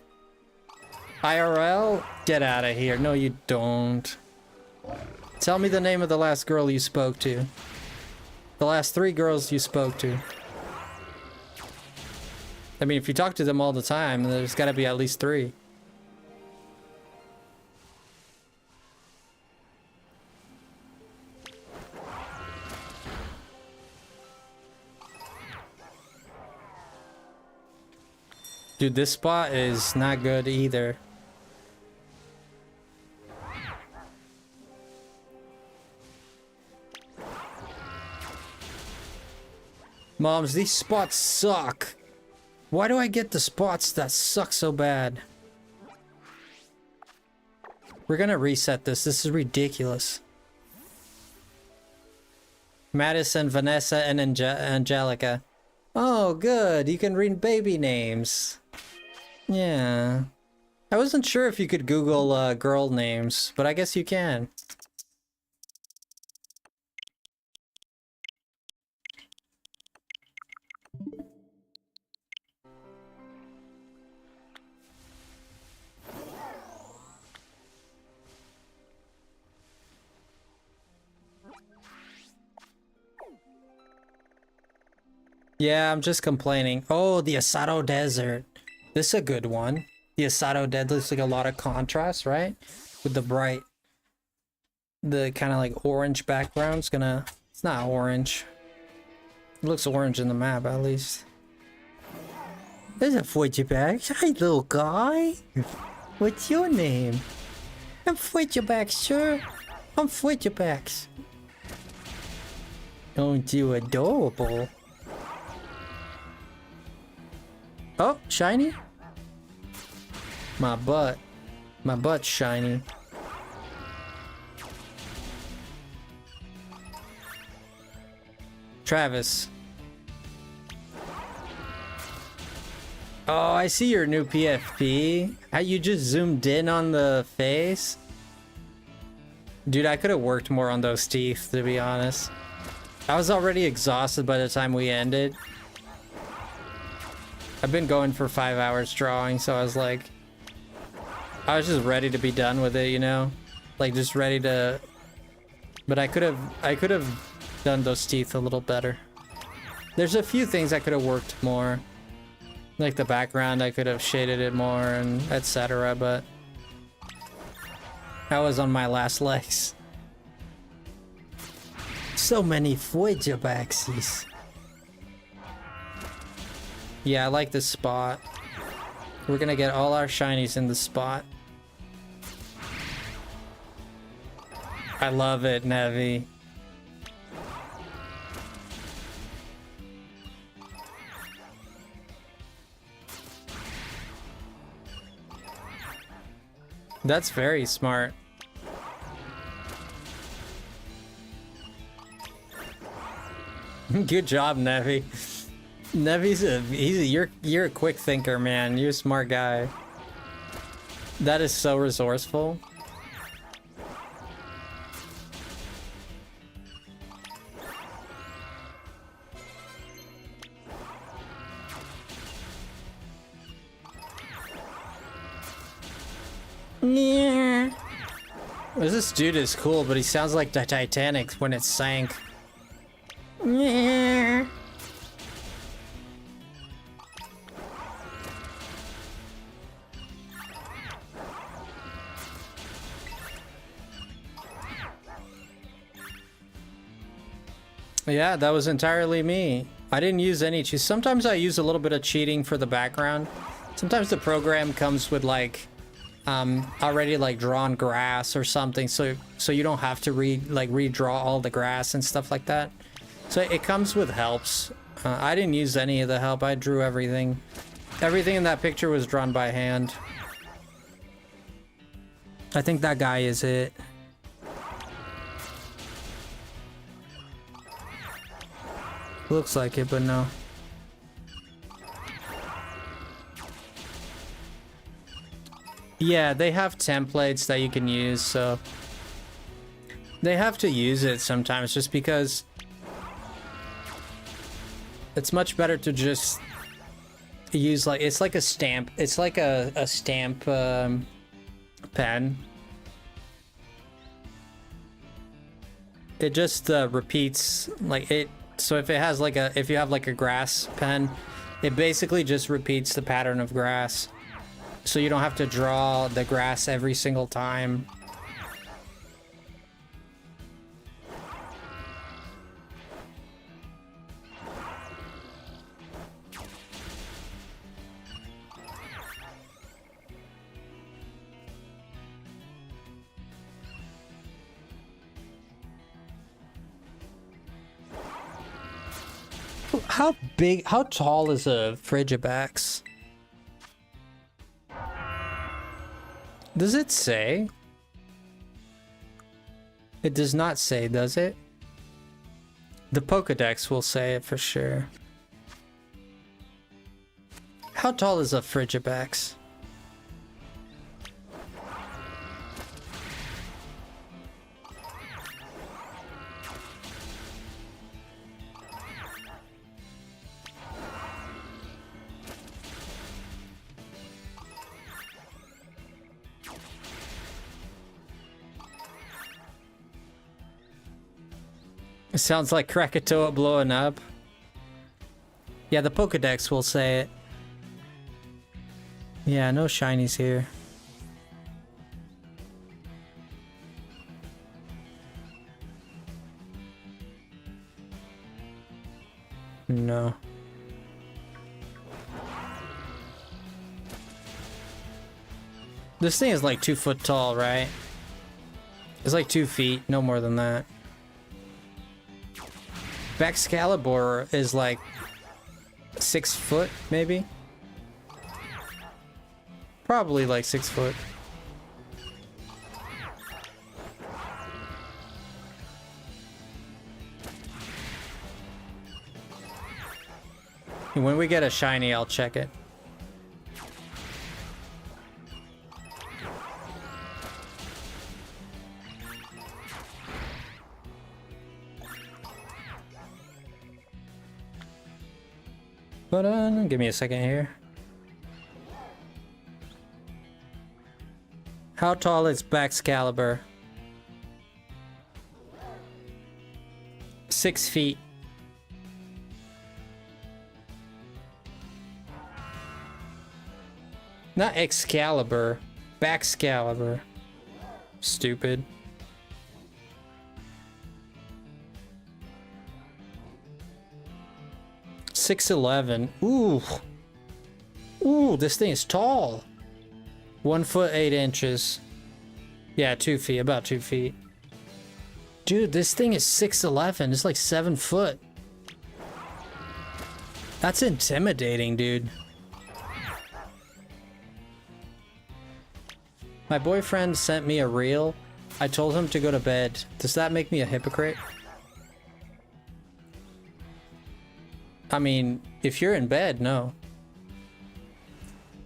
IRL? Get out of here. No, you don't. Tell me the name of the last girl you spoke to. The last 3 girls you spoke to. I mean, if you talk to them all the time, there's gotta be at least 3. Dude, this spot is not good either. Moms, these spots suck. Why do I get the spots that suck so bad? We're gonna reset this. This is ridiculous. Madison, Vanessa, and Angelica. Oh, good. You can read baby names. Yeah. I wasn't sure if you could Google girl names, but I guess you can. Yeah, I'm just complaining. Oh, the Asado Desert. This is a good one. The Asado Desert looks like a lot of contrast, right? With the bright, the kind of like orange background. It's not orange. It looks orange in the map, at least. There's a Fudgeback. Hi, little guy. What's your name? I'm Fudgeback, sir. I'm Fudgebacks. Aren't you adorable? Oh, shiny? My butt. My butt's shiny. Travis. Oh, I see your new PFP. How you just zoomed in on the face? Dude, I could have worked more on those teeth, to be honest. I was already exhausted by the time we ended. I've been going for 5 hours drawing, so I was like... I was just ready to be done with it, you know? Like, just ready to... But I could have done those teeth a little better. There's a few things I could have worked more. Like the background, I could have shaded it more and etc. But I was on my last legs. So many Fudgebaxies. Yeah, I like this spot. We're gonna get all our shinies in the spot. I love it, Nevi. That's very smart. Good job, Nevi. You're a quick thinker, man. You're a smart guy. That is so resourceful. Yeah. This dude is cool, but he sounds like the Titanic when it sank. Yeah. Yeah, that was entirely me. I didn't use any cheat. Sometimes I use a little bit of cheating for the background. Sometimes the program comes with like already like drawn grass or something, so you don't have to redraw all the grass and stuff like that. So it comes with helps. I didn't use any of the help. I drew everything. Everything in that picture was drawn by hand. I think that guy is it. Looks like it, but no. Yeah, they have templates that you can use, so they have to use it sometimes just because it's much better to just use like it's like a stamp. It's like a stamp pen. It just repeats like it. So if it has like if you have like a grass pen, it basically just repeats the pattern of grass. So you don't have to draw the grass every single time. How tall is a Frigibax? Does it say? It does not say, does it? The Pokedex will say it for sure. How tall is a Frigibax? It sounds like Krakatoa blowing up. Yeah, the Pokedex will say it. Yeah, no shinies here. No. This thing is like 2 foot tall, right? It's like 2 feet, no more than that. Baxcalibur is like 6 foot, maybe? Probably like 6 foot. When we get a shiny, I'll check it. But give me a second here. How tall is Baxcalibur? 6 feet. Not Excalibur, Baxcalibur. Stupid. $6'11". Ooh. Ooh, this thing is tall. 1 foot 8 inches. Yeah, 2 feet, about 2 feet. Dude, this thing is 6'11". It's like 7 foot. That's intimidating, dude. My boyfriend sent me a reel. I told him to go to bed. Does that make me a hypocrite? I mean, if you're in bed, no.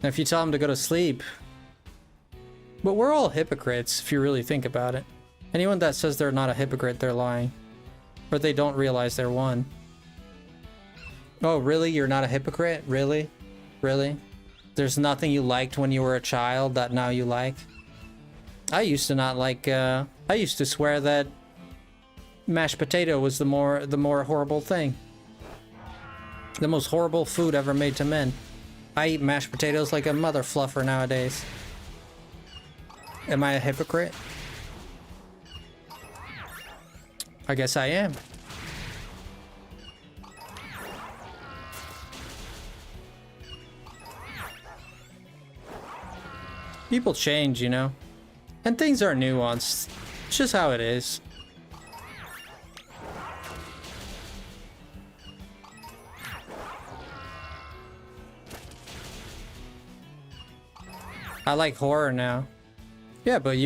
If you tell him to go to sleep. But we're all hypocrites, if you really think about it. Anyone that says they're not a hypocrite, they're lying. Or they don't realize they're one. Oh, really? You're not a hypocrite? Really? Really? There's nothing you liked when you were a child that now you like? I used to not like, I used to swear that mashed potato was the more horrible thing. The most horrible food ever made to men. I eat mashed potatoes like a mother fluffer nowadays. Am I a hypocrite? I guess I am. People change, you know? And things are nuanced. It's just how it is. I like horror now. Yeah, but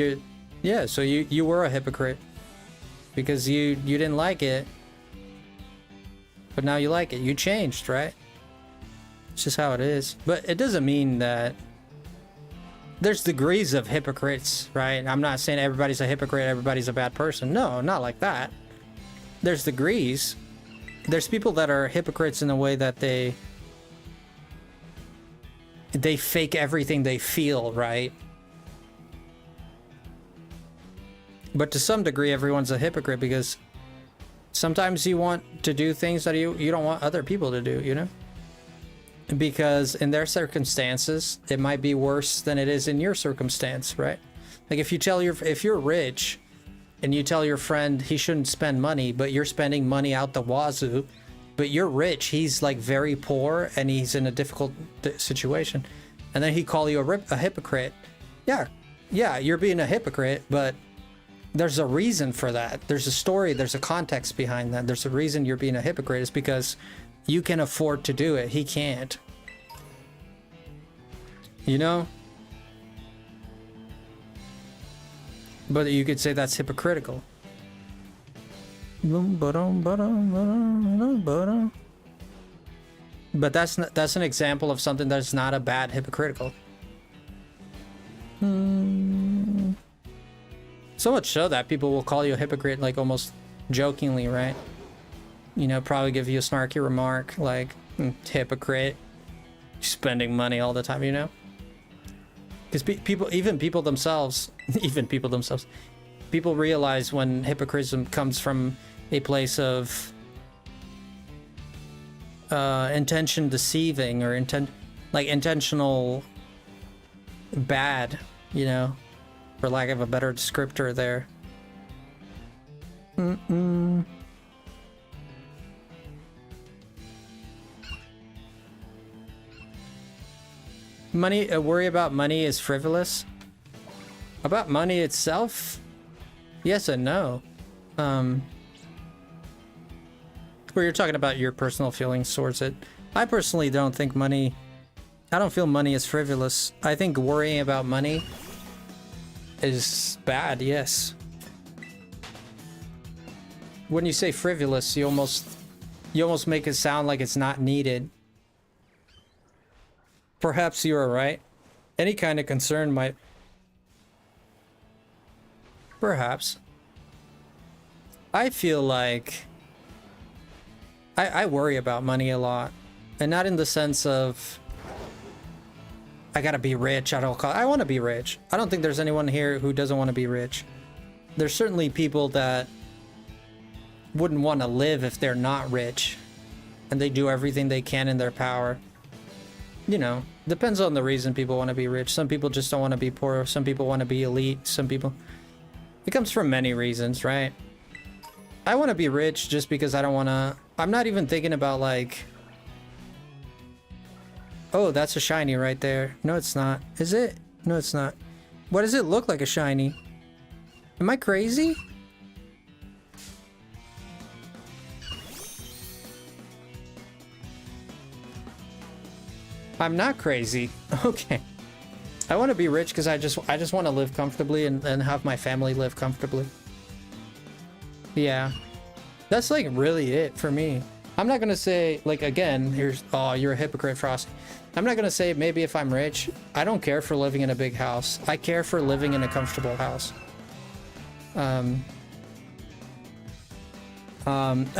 so you were a hypocrite. Because you didn't like it. But now you like it. You changed, right? It's just how it is. But it doesn't mean that there's degrees of hypocrites, right? I'm not saying everybody's a hypocrite, everybody's a bad person. No, not like that. There's degrees. There's people that are hypocrites in the way that they fake everything they feel, right? But to some degree, everyone's a hypocrite because sometimes you want to do things that you don't want other people to do, you know? Because in their circumstances, it might be worse than it is in your circumstance, right? Like if you're rich and you tell your friend he shouldn't spend money, but you're spending money out the wazoo, but you're rich, he's like very poor and he's in a difficult situation. And then he call you a hypocrite. Yeah, you're being a hypocrite, but there's a reason for that. There's a story, there's a context behind that. There's a reason you're being a hypocrite. It's because you can afford to do it. He can't. You know? But you could say that's hypocritical. But that's an example of something that's not a bad hypocritical. So much so that people will call you a hypocrite like almost jokingly, right? You know, probably give you a snarky remark like, hypocrite, spending money all the time, you know? Because people themselves realize when hypocrisy comes from a place of intention deceiving or intentional bad, you know, for lack of a better descriptor there. Money, worry about money is frivolous. About money itself, yes and no. Where you're talking about your personal feelings towards it. I personally don't think money, I don't feel money is frivolous. I think worrying about money is bad, yes. When you say frivolous, you almost make it sound like it's not needed. Perhaps you are right. Any kind of concern might... Perhaps. I feel like... I worry about money a lot. And not in the sense of... I gotta be rich at all costs. I want to be rich. I don't think there's anyone here who doesn't want to be rich. There's certainly people that wouldn't want to live if they're not rich. And they do everything they can in their power. You know, depends on the reason people want to be rich. Some people just don't want to be poor. Some people want to be elite. Some people... It comes from many reasons, right? I want to be rich just because I don't want to... I'm not even thinking about like... Oh, that's a shiny right there. No, it's not. Is it? No, it's not. What does it look like a shiny? Am I crazy? I'm not crazy. Okay. I want to be rich because I just want to live comfortably and have my family live comfortably. Yeah. That's like really it for me. I'm not gonna say, like, again, here's, oh, you're a hypocrite, Frosty. I'm not gonna say maybe if I'm rich. I don't care for living in a big house. I care for living in a comfortable house. I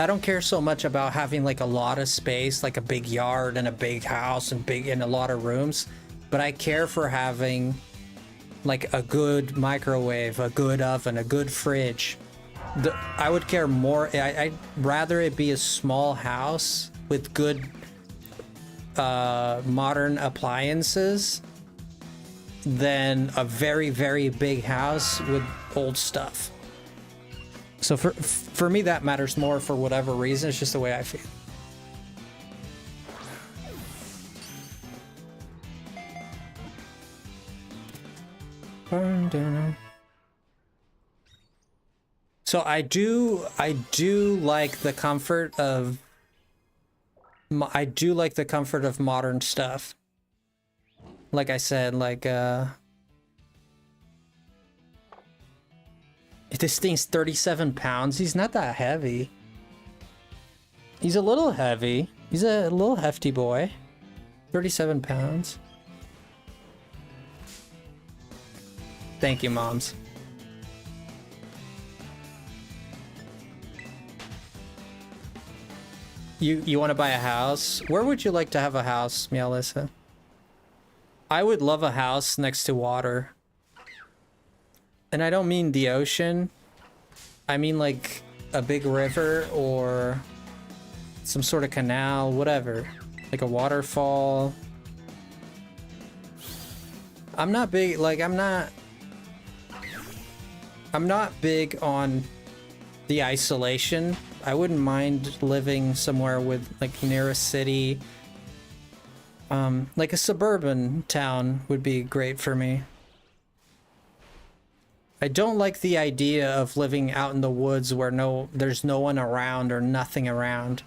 don't care so much about having like a lot of space, like a big yard and a big house and a lot of rooms, but I care for having like a good microwave, a good oven, a good fridge. I would care more. I'd rather it be a small house with good modern appliances than a very, very big house with old stuff. So for me, that matters more for whatever reason. It's just the way I feel. Burn down. So I do like the comfort of modern stuff. Like I said, like this thing's 37 pounds. He's not that heavy. He's a little heavy. He's a little hefty boy. 37 pounds. Thank you, moms. You want to buy a house? Where would you like to have a house, Meowlissa? I would love a house next to water. And I don't mean the ocean. I mean like a big river or some sort of canal, whatever. Like a waterfall. I'm not big, like I'm not big on the isolation. I wouldn't mind living somewhere with like near a city. Like a suburban town would be great for me. I don't like the idea of living out in the woods where there's no one around or nothing around.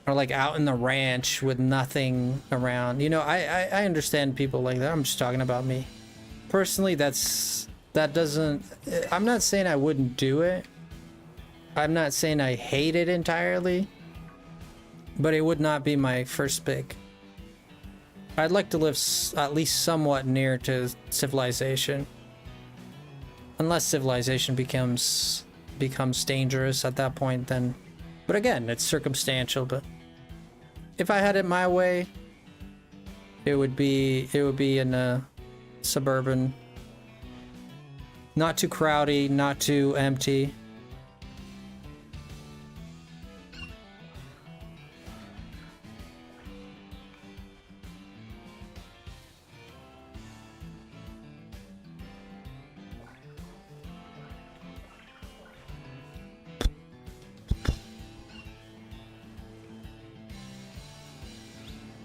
Or like out in the ranch with nothing around. You know, I understand people like that. I'm just talking about me. Personally, I'm not saying I wouldn't do it. I'm not saying I hate it entirely. But it would not be my first pick. I'd like to live at least somewhat near to civilization. Unless civilization becomes dangerous at that point, then... But again, it's circumstantial, but... If I had it my way, it would be in a suburban... Not too crowdy, not too empty.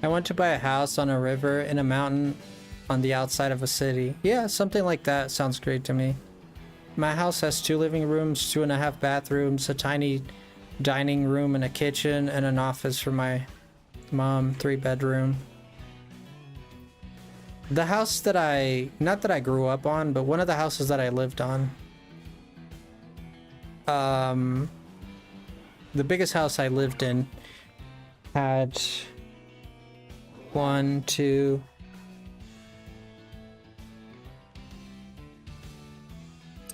I want to buy a house on a river in a mountain on the outside of a city. Yeah, something like that sounds great to me. My house has 2 living rooms, 2.5 bathrooms, a tiny dining room and a kitchen, and an office for my mom, 3-bedroom. The house that not that I grew up on, but one of the houses that I lived on. The biggest house I lived in had 1, 2.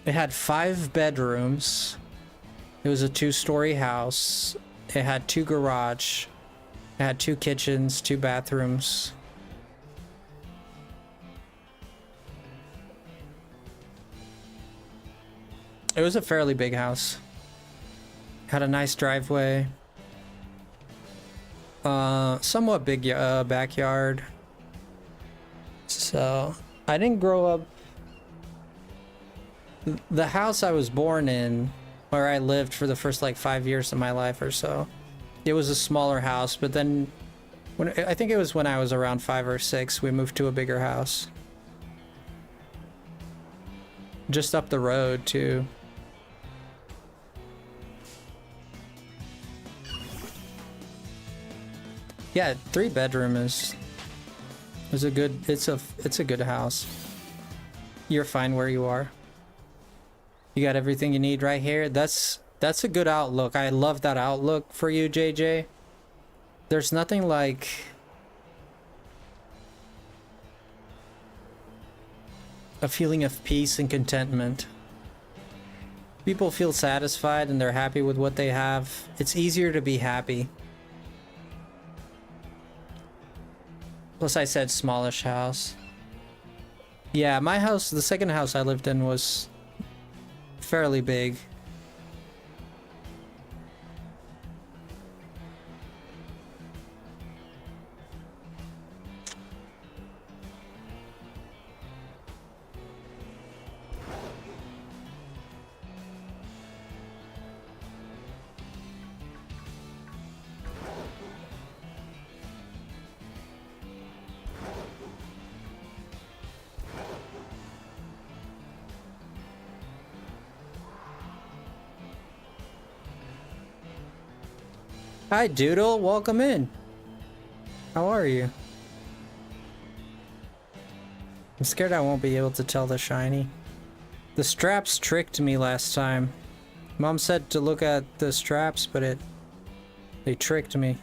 It had 5 bedrooms. It was a 2-story house. It had 2 garage. It had 2 kitchens, 2 bathrooms. It was a fairly big house. Had a nice driveway. Somewhat big backyard. So, I didn't grow up... The house I was born in, where I lived for the first like 5 years of my life or so, it was a smaller house, but then I think it was when I was around 5 or 6, we moved to a bigger house. Just up the road too. Yeah, 3-bedroom is a good, it's a good house. You're fine where you are. You got everything you need right here. That's a good outlook. I love that outlook for you, JJ. There's nothing like a feeling of peace and contentment. People feel satisfied and they're happy with what they have. It's easier to be happy. Plus I said smallish house. Yeah, my house, the second house I lived in was fairly big. Hi, Doodle. Welcome in. How are you? I'm scared I won't be able to tell the shiny. The straps tricked me last time. Mom said to look at the straps, but they tricked me.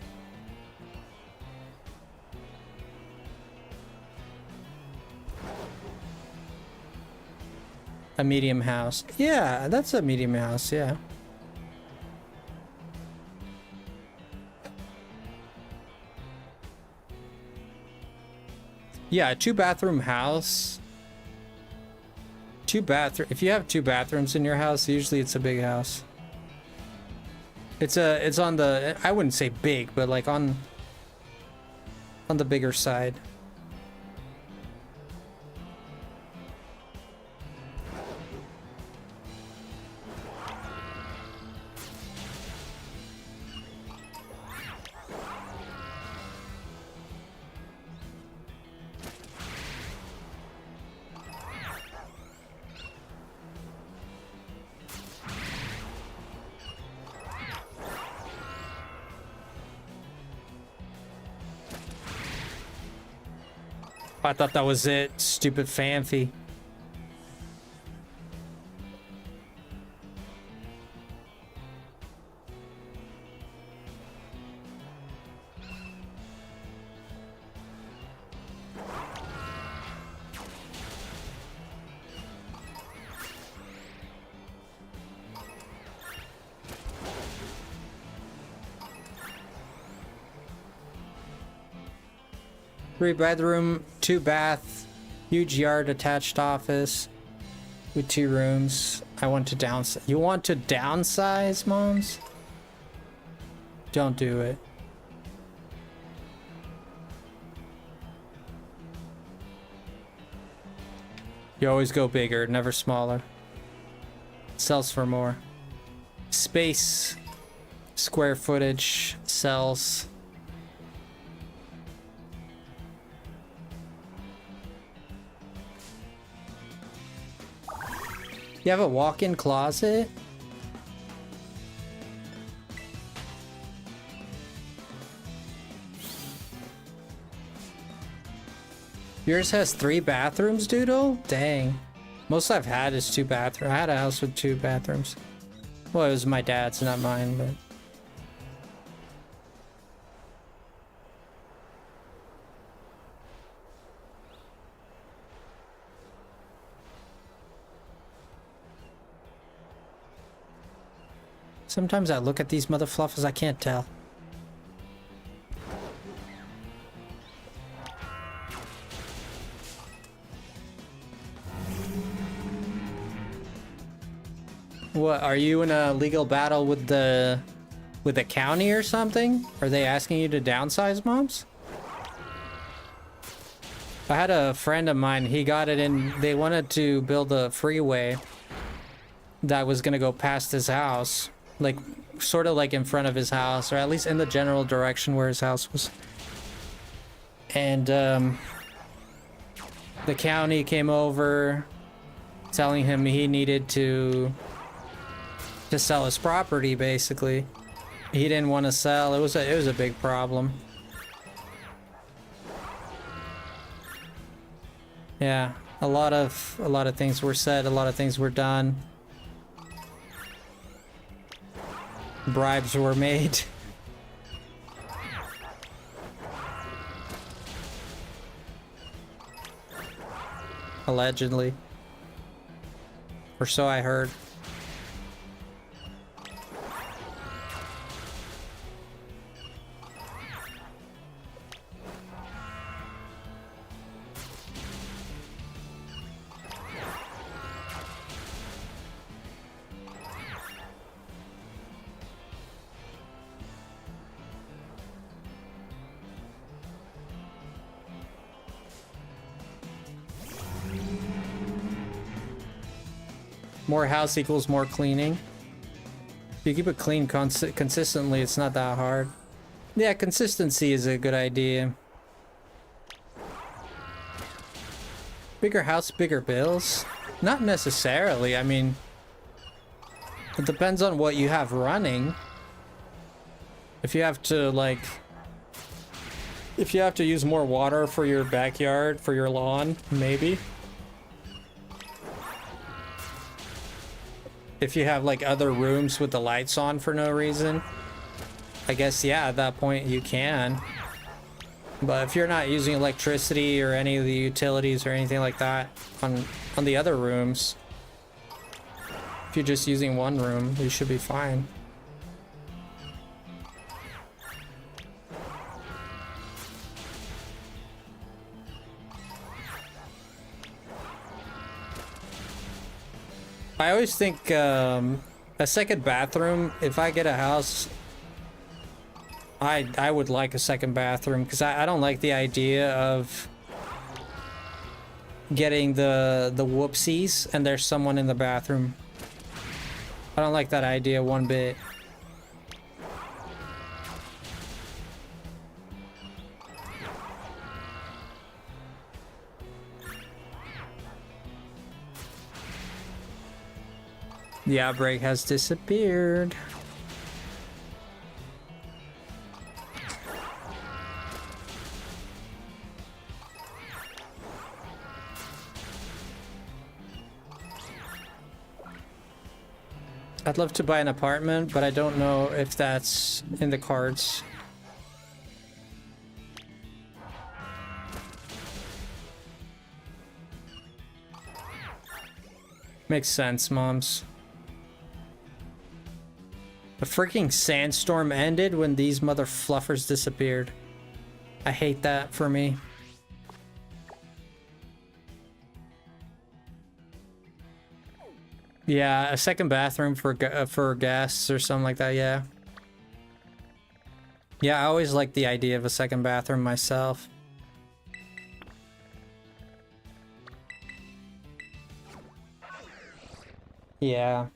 A medium house. Yeah, that's a medium house, yeah. Yeah, a 2-bathroom house. If you have 2 bathrooms in your house, usually it's a big house. It's on the, I wouldn't say big, but like on the bigger side. I thought that was it, stupid fancy. Three-bedroom, 2-bath, huge yard, attached office with 2 rooms. I want to downsize. You want to downsize, moms? Don't do it. You always go bigger, never smaller. Sells for more. Space, square footage, sells. You have a walk-in closet? Yours has 3 bathrooms, Doodle? Dang. Most I've had is 2 bathrooms. I had a house with 2 bathrooms. Well, it was my dad's, not mine, but... Sometimes I look at these mother fluffers, I can't tell. What, are you in a legal battle with the county or something? Are they asking you to downsize, moms? I had a friend of mine, he got it in, they wanted to build a freeway that was gonna go past his house. Like, sort of like in front of his house, or at least in the general direction where his house was. And, the county came over, telling him he needed to sell his property, basically. He didn't want to sell. It was a big problem. Yeah, a lot of things were said, a lot of things were done. Bribes were made. Allegedly. Or so I heard. More house equals more cleaning. If you keep it clean consistently, it's not that hard. Yeah, consistency is a good idea. Bigger house, bigger bills? Not necessarily. I mean, it depends on what you have running. If you have to, like... If you have to use more water for your backyard, for your lawn, maybe. If you have like other rooms with the lights on for no reason, I guess, yeah, at that point you can. But if you're not using electricity or any of the utilities or anything like that on the other rooms, if you're just using one room, you should be fine. I always think a second bathroom, if I get a house, I would like a second bathroom, because I don't like the idea of getting the whoopsies and there's someone in the bathroom. I don't like that idea one bit. The outbreak has disappeared. I'd love to buy an apartment, but I don't know if that's in the cards. Makes sense, moms. The freaking sandstorm ended when these mother fluffers disappeared. I hate that for me. Yeah, a second bathroom for guests or something like that, yeah. Yeah, I always like the idea of a second bathroom myself. Yeah.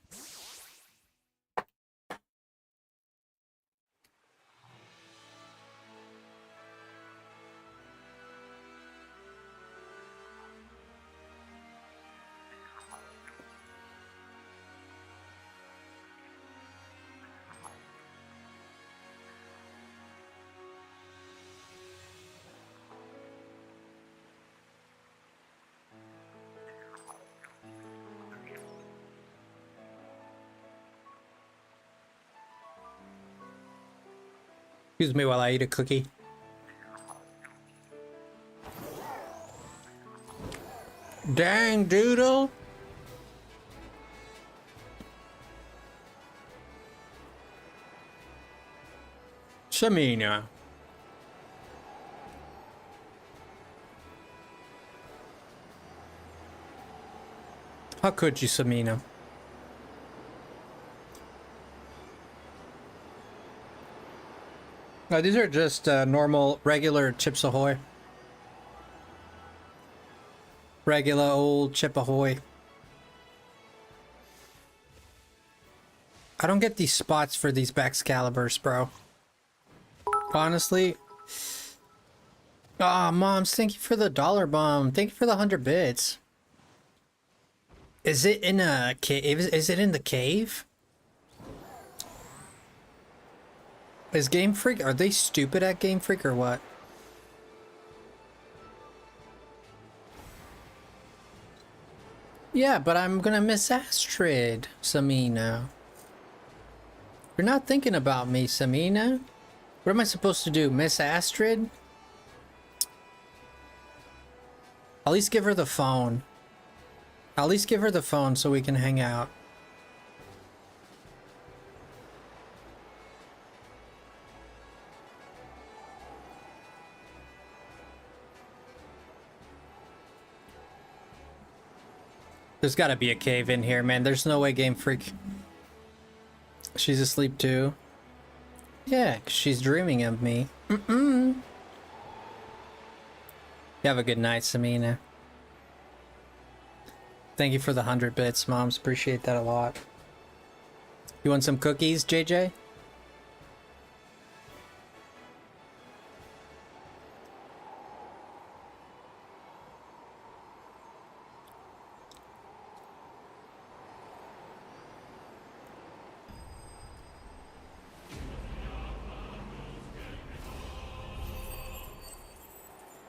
Excuse me while I eat a cookie. Dang, doodle. Shamina. How could you, Samina? No, these are just normal, regular Chips Ahoy. Regular old Chip Ahoy. I don't get these spots for these Baxcaliburs, bro. Honestly. Ah, Moms, thank you for the dollar bomb. Thank you for the 100 bits. Is it in a cave? Is it in the cave? Is Game Freak, are they stupid at Game Freak or what? Yeah, but I'm gonna miss Astrid, Samina. You're not thinking about me, Samina. What am I supposed to do, miss Astrid? At least give her the phone. At least give her the phone so we can hang out. There's gotta be a cave in here, man. There's no way Game Freak. She's asleep too. Yeah, 'cause she's dreaming of me. You have a good night, Samina. Thank you for the 100 bits, Moms. Appreciate that a lot. You want some cookies, JJ?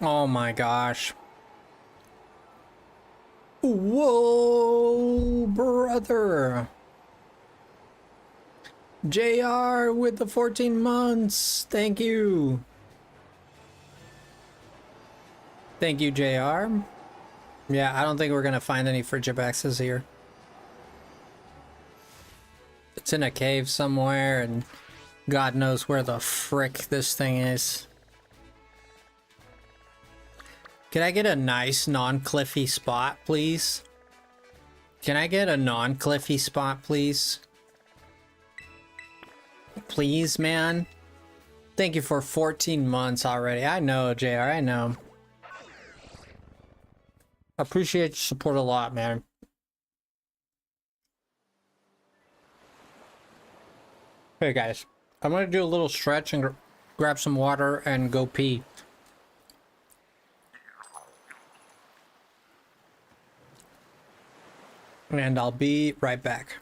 Oh my gosh. Whoa, brother. JR with the 14 months. Thank you. Thank you, JR. Yeah, I don't think we're gonna find any Frigibexes here. It's in a cave somewhere, and God knows where the frick this thing is. Can I get a nice non-cliffy spot, please? Can I get a non-cliffy spot, please? Please, man? Thank you for 14 months already. I know, JR, I know. Appreciate your support a lot, man. Hey, guys. I'm gonna do a little stretch and grab some water and go pee. And I'll be right back.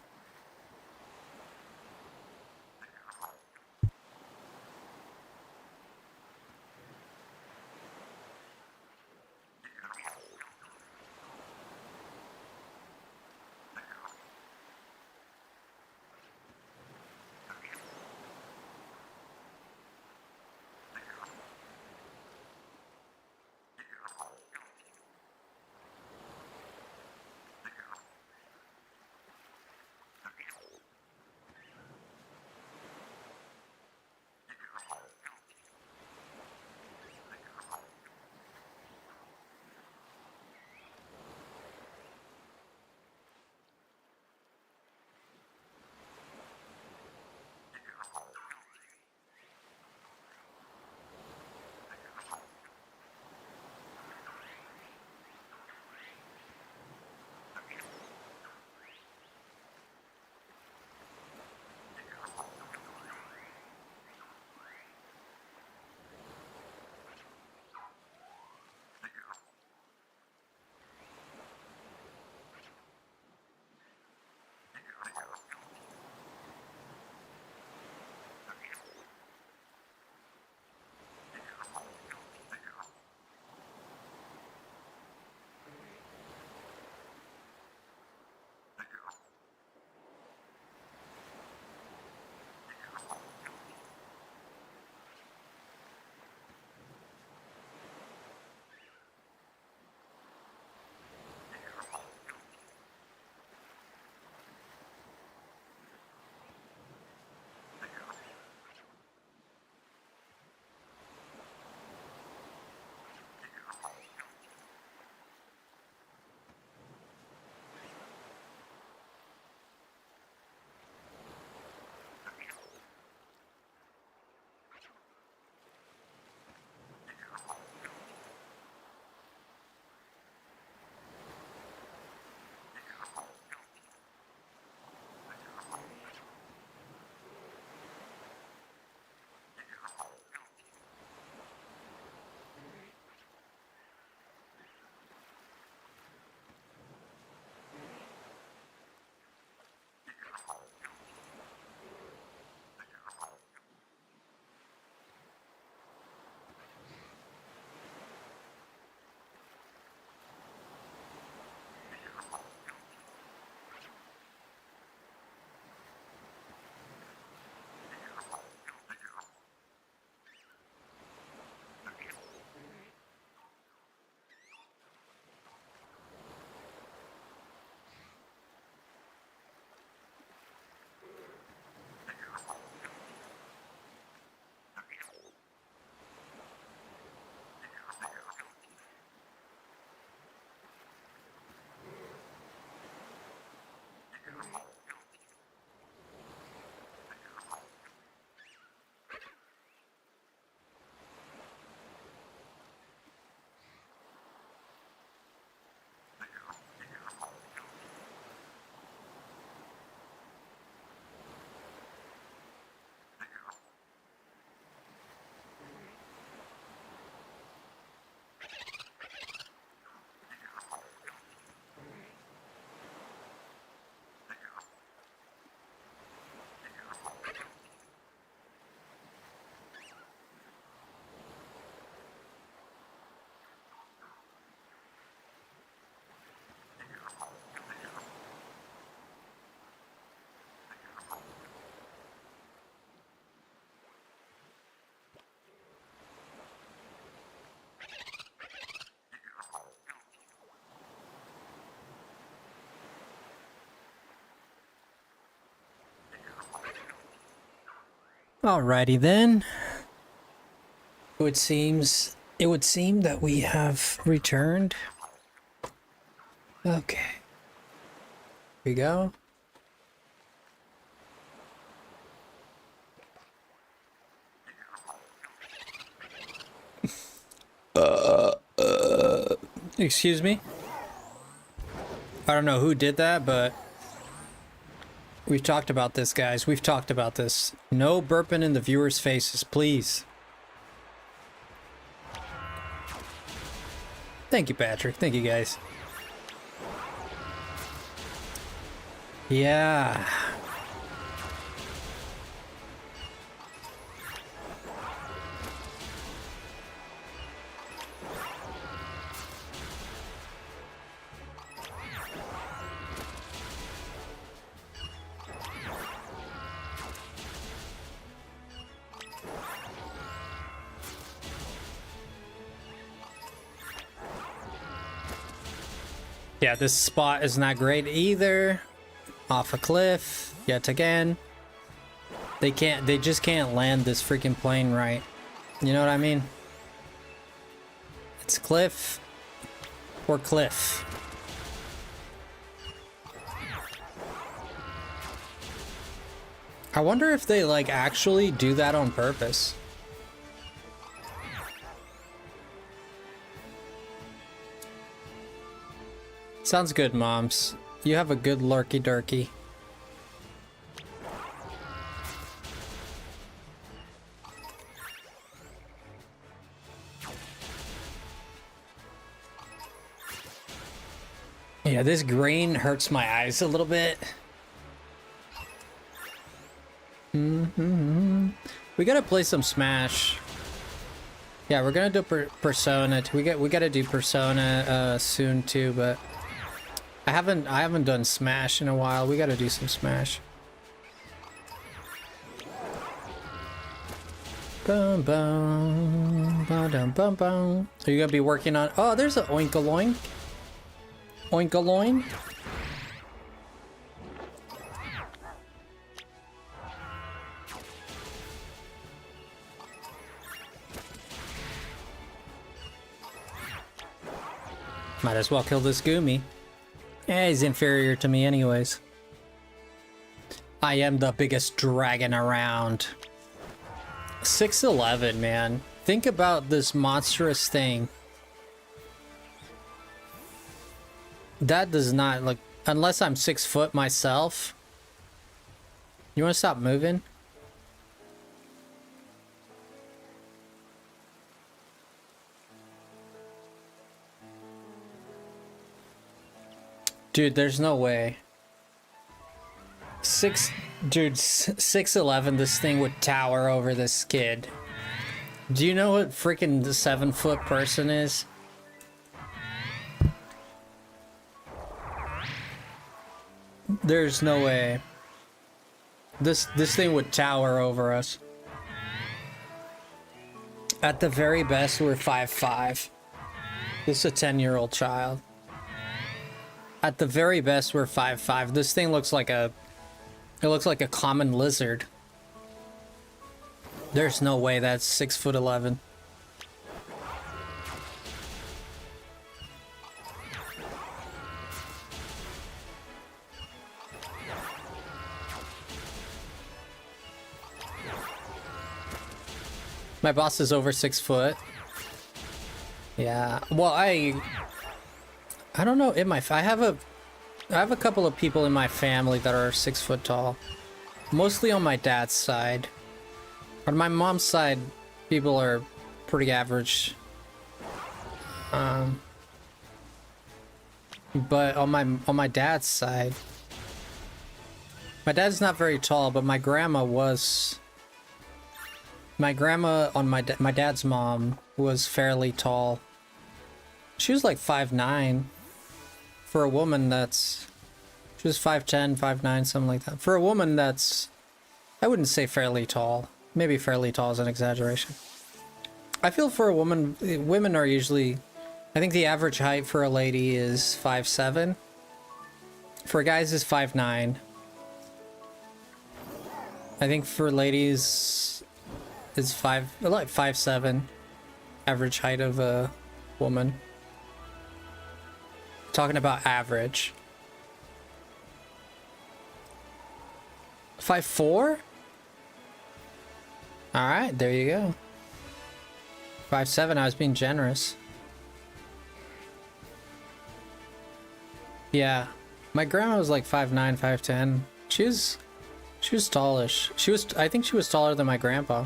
Alrighty then. It would seem that we have returned. Okay. Here we go. Excuse me? I don't know who did that, but we've talked about this, guys. We've talked about this. No burping in the viewers' faces, please. Thank you, Patrick. Thank you, guys. Yeah. Yeah, this spot is not great either. Off a cliff, yet again. They just can't land this freaking plane right. You know what I mean? It's cliff or cliff. I wonder if they like actually do that on purpose. Sounds good, moms. You have a good lurky durky. Yeah, this green hurts my eyes a little bit. We gotta play some Smash. Yeah, we're gonna do Persona. We gotta do Persona soon too, but I haven't done Smash in a while. We gotta do some Smash. Bum bum bum bum bum. So you gonna be working on? Oh, there's a Oinkaloink. Oinkaloin. Might as well kill this Goomy. Yeah, he's inferior to me anyways. I am the biggest dragon around. 6'11", man. Think about this monstrous thing. That does not look... Unless I'm 6 foot myself. You want to stop moving? Dude, there's no way. 6'11", this thing would tower over this kid. Do you know what freaking the 7 foot person is? There's no way. This thing would tower over us. At the very best, we're 5'5". This is a 10-year-old child. At the very best, we're 5'5". This thing looks like a... It looks like a common lizard. There's no way that's 6'11". My boss is over 6 foot. Yeah. Well, I don't know. I have a couple of people in my family that are 6 foot tall. Mostly on my dad's side. On my mom's side, people are pretty average. But on my dad's side, my dad's not very tall, but my grandma was. My grandma on my dad's mom was fairly tall. She was like 5'9". For a woman that's... She was 5'10", 5'9", something like that. For a woman that's... I wouldn't say fairly tall. Maybe fairly tall is an exaggeration. I feel for a woman... Women are usually... I think the average height for a lady is 5'7". For guys is 5'9". I think for ladies, it's like 5'7", average height of a woman. Talking about average. 5'4"? Alright, there you go. 5'7", I was being generous. Yeah. My grandma was like 5'9", 5'10". She was tallish. I think she was taller than my grandpa.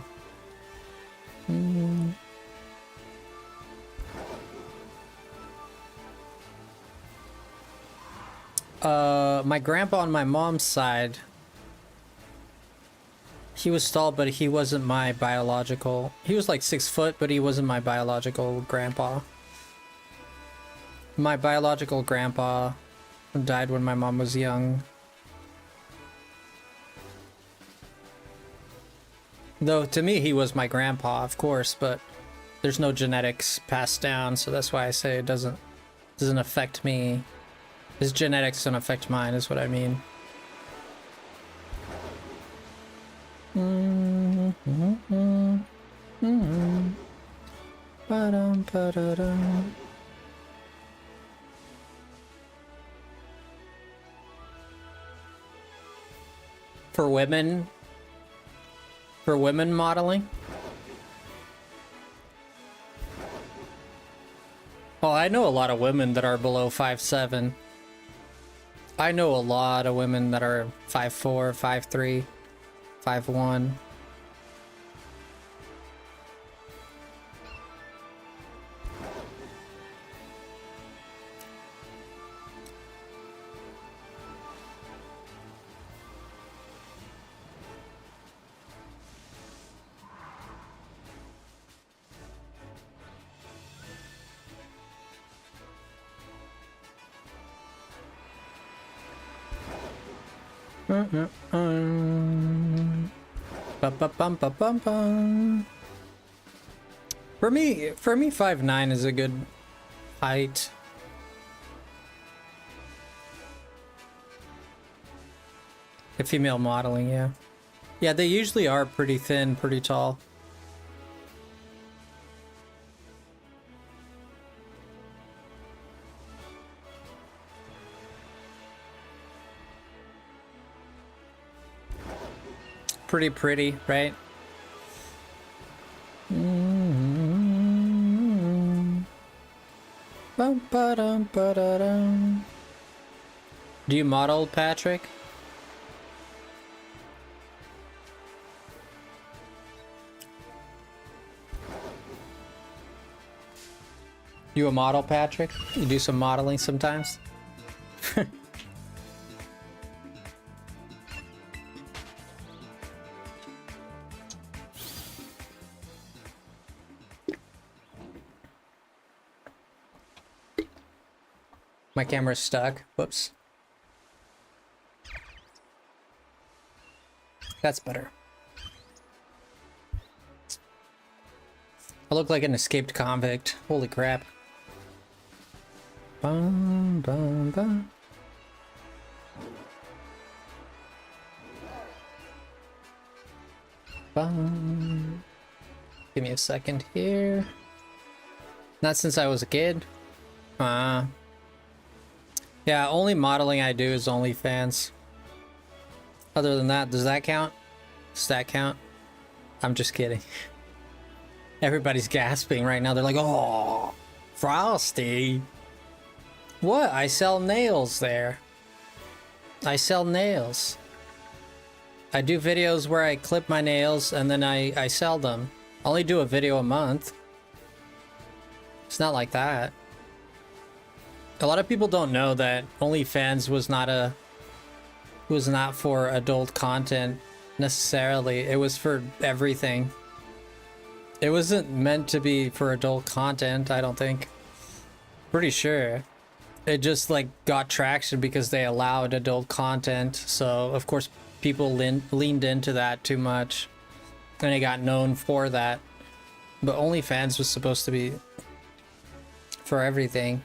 My grandpa on my mom's side, he was tall, but he wasn't my biological. He was like 6 foot, but he wasn't my biological grandpa. My biological grandpa died when my mom was young. Though to me he was my grandpa, of course, but there's no genetics passed down, so that's why I say it doesn't affect me. His genetics don't affect mine, is what I mean. For women modeling? Oh, I know a lot of women that are below 5'7". I know a lot of women that are 5'4", 5'3", 5'1". For me, 5'9" is a good height. The female modeling, yeah. Yeah, they usually are pretty thin, pretty tall. Pretty, right? Do you model, Patrick? You a model, Patrick? You do some modeling sometimes? My camera's stuck. Whoops. That's better. I look like an escaped convict. Holy crap. Bum, bum, bum. Bum. Give me a second here. Not since I was a kid. Yeah, only modeling I do is OnlyFans. Other than that, does that count? Does that count? I'm just kidding. Everybody's gasping right now. They're like, oh, Frosty. What? I sell nails there. I sell nails. I do videos where I clip my nails and then I sell them. I only do a video a month. It's not like that. A lot of people don't know that OnlyFans was not for adult content necessarily. It was for everything. It wasn't meant to be for adult content, I don't think. Pretty sure. It just like got traction because they allowed adult content. So of course people leaned into that too much. And it got known for that. But OnlyFans was supposed to be for everything.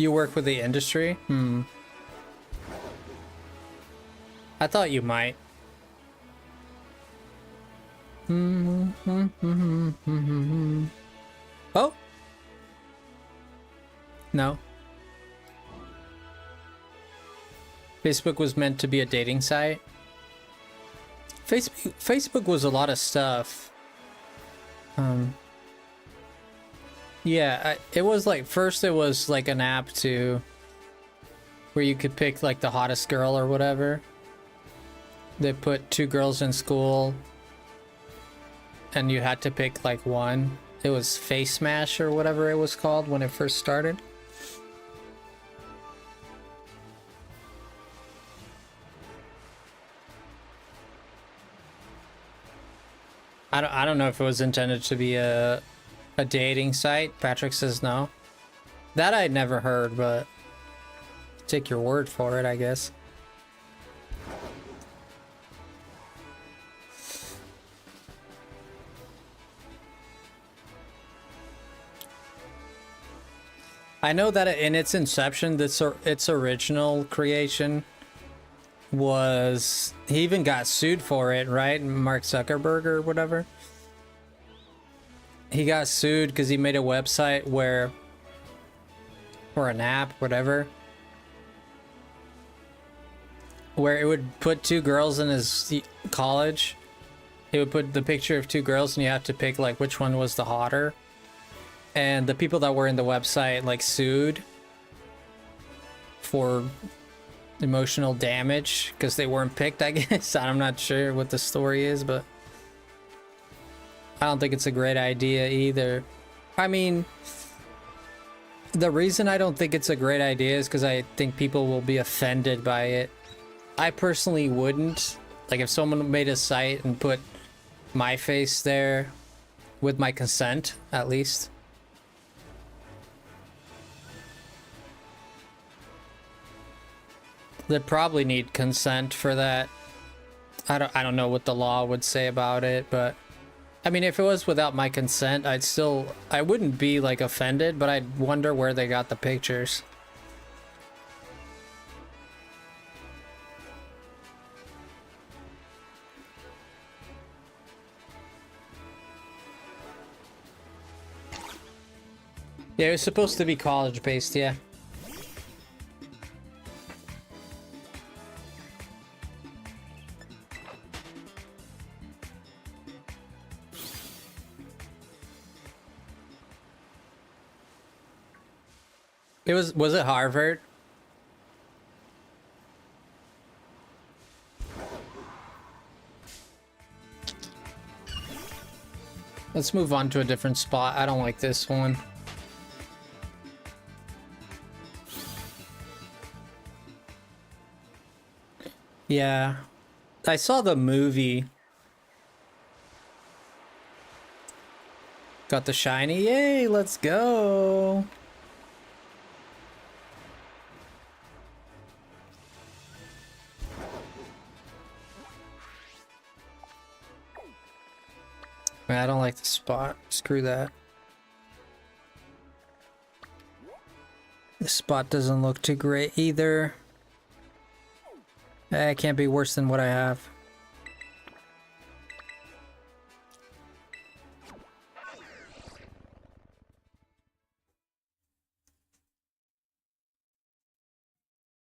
You work with the industry? I thought you might. Oh? No. Facebook was meant to be a dating site. Facebook was a lot of stuff. Yeah, it was like, first it was like an app to where you could pick like the hottest girl or whatever. They put 2 girls in school and you had to pick like one. It was Face Smash or whatever it was called when it first started. I don't know if it was intended to be a dating site. Patrick says no. That I'd never heard, but take your word for it, I guess. I know that in its inception, its original creation was, he even got sued for it, right? Mark Zuckerberg or whatever. He got sued because he made a website where, or an app, whatever, where it would put 2 girls in his college. He would put the picture of 2 girls and you have to pick like which one was the hotter. And the people that were in the website like sued for emotional damage because they weren't picked, I guess. I'm not sure what the story is, but I don't think it's a great idea either. I mean, the reason I don't think it's a great idea is because I think people will be offended by it. I personally wouldn't. Like if someone made a site and put my face there with my consent, at least. They'd probably need consent for that. I don't know what the law would say about it, but I mean, if it was without my consent, I wouldn't be like offended, but I'd wonder where they got the pictures. Yeah, it was supposed to be college based, yeah. Was it Harvard? Let's move on to a different spot. I don't like this one. Yeah. I saw the movie. Got the shiny. Yay, let's go. Man, I don't like the spot. Screw that. The spot doesn't look too great either. It can't be worse than what I have.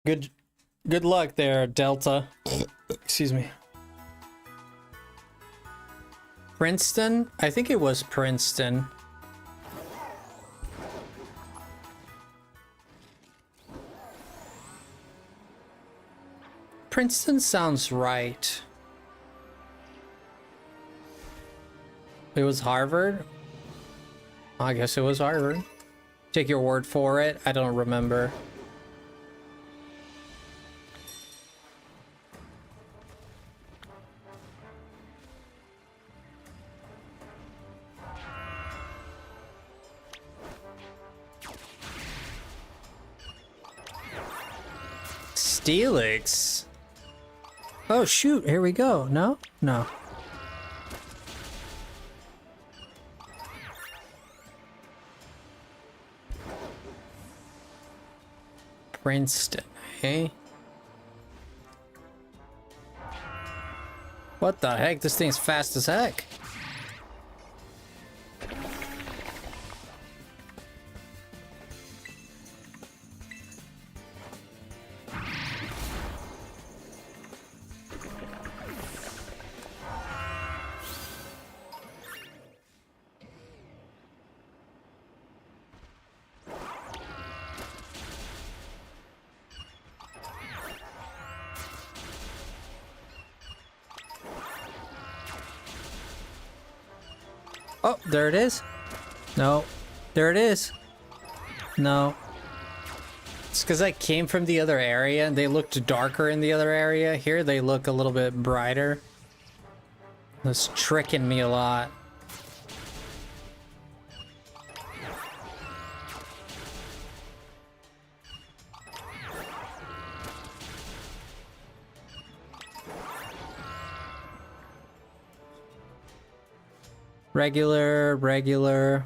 Good luck there, Delta. Excuse me. Princeton? I think it was Princeton. Princeton sounds right. It was Harvard? I guess it was Harvard. Take your word for it. I don't remember. Steelix? Oh shoot, here we go. No? No. Princeton, eh? What the heck? This thing's fast as heck. Oh, there it is. No. There it is. No. It's because I came from the other area and they looked darker in the other area. Here they look a little bit brighter. It's tricking me a lot. Regular.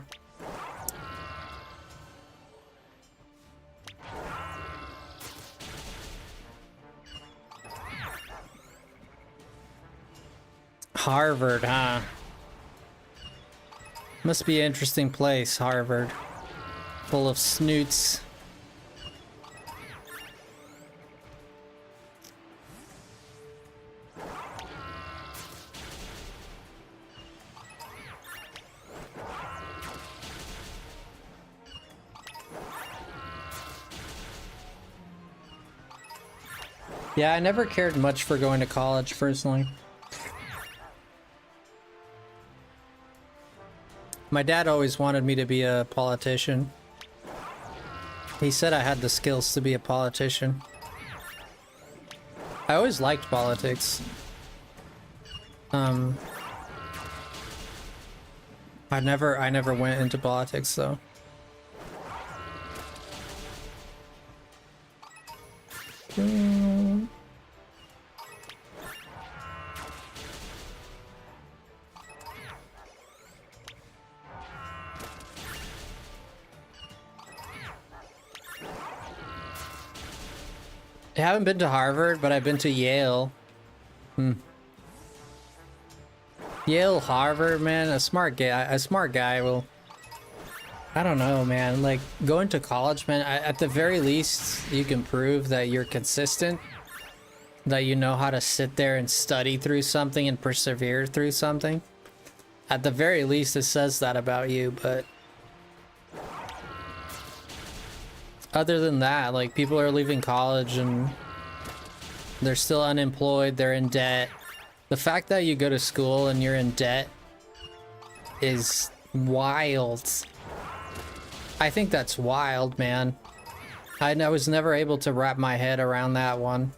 Harvard, huh? Must be an interesting place, Harvard. Full of snoots. Yeah, I never cared much for going to college, personally. My dad always wanted me to be a politician. He said I had the skills to be a politician. I always liked politics. I never went into politics though. I haven't been to Harvard, but I've been to Yale. Yale, Harvard, man, a smart guy will... I don't know, man, like, going to college, man, at the very least, you can prove that you're consistent, that you know how to sit there and study through something and persevere through something. At the very least, it says that about you, but... other than that, like, people are leaving college and they're still unemployed, they're in debt. The fact that you go to school and you're in debt is wild. I think that's wild, man. I was never able to wrap my head around that one.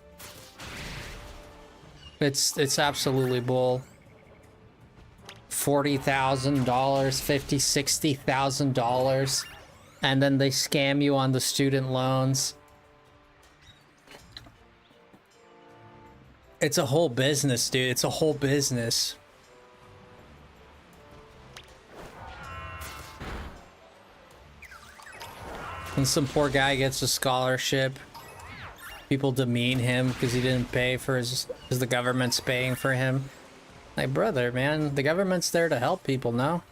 It's absolutely bull. $40,000, $50,000, $60,000. And then they scam you on the student loans. It's a whole business, dude. It's a whole business. And some poor guy gets a scholarship. People demean him because he didn't pay for his... because the government's paying for him. Like, brother, man, the government's there to help people, no?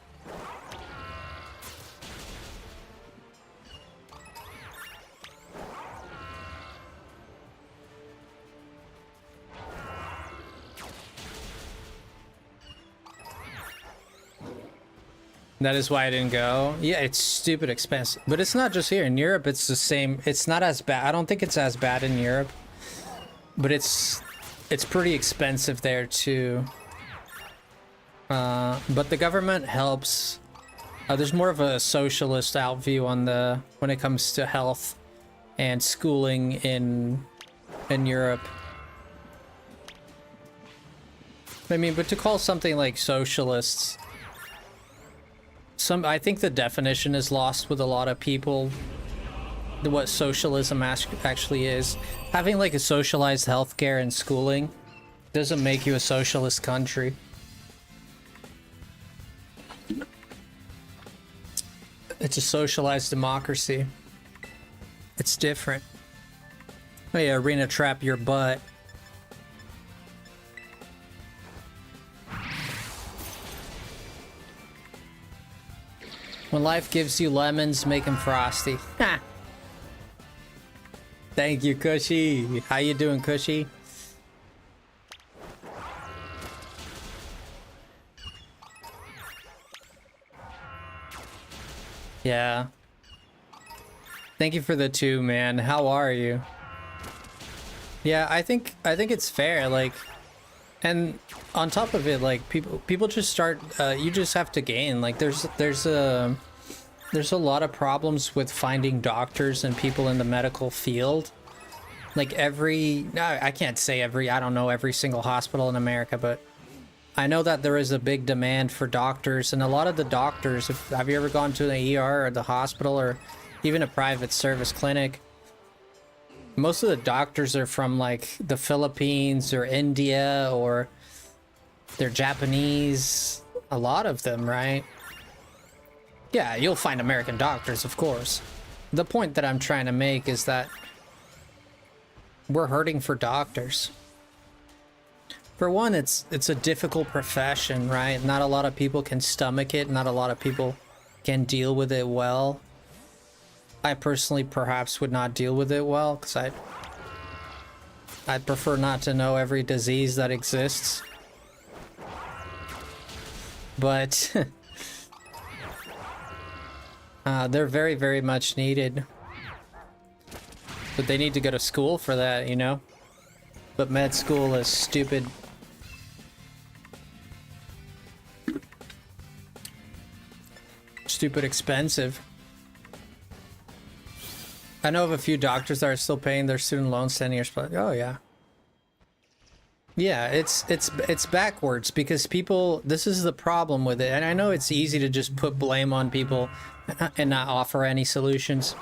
That is why I didn't go. Yeah, it's stupid expensive. But it's not just here. In Europe, it's the same. It's not as bad. I don't think it's as bad in Europe. But it's pretty expensive there too. But the government helps. There's more of a socialist outview on the when it comes to health and schooling in Europe. I mean, but to call something like socialists... I think the definition is lost with a lot of people. What socialism actually is. Having like a socialized healthcare and schooling doesn't make you a socialist country. It's a socialized democracy. It's different. Oh yeah, arena trap your butt. When life gives you lemons, make them frosty. Ha! Thank you, Cushy. How you doing, Cushy? Yeah. Thank you for the 2, man. How are you? Yeah, I think it's fair, like, and on top of it, like, people just start, you just have to gain, like, there's a lot of problems with finding doctors and people in the medical field. Like I can't say I don't know every single hospital in America, but I know that there is a big demand for doctors, and a lot of the doctors, have you ever gone to the ER or the hospital or even a private service clinic? Most of the doctors are from like the Philippines or India, or they're Japanese. A lot of them, right? Yeah, you'll find American doctors, of course. The point that I'm trying to make is that we're hurting for doctors. For one, it's a difficult profession, right? Not a lot of people can stomach it. Not a lot of people can deal with it well. I personally perhaps would not deal with it well, because I'd prefer not to know every disease that exists. But they're very, very much needed. But they need to go to school for that, you know? But med school is stupid. Stupid expensive. I know of a few doctors that are still paying their student loans 10 years, but oh yeah. Yeah, it's backwards, because people, this is the problem with it. And I know it's easy to just put blame on people and not offer any solutions.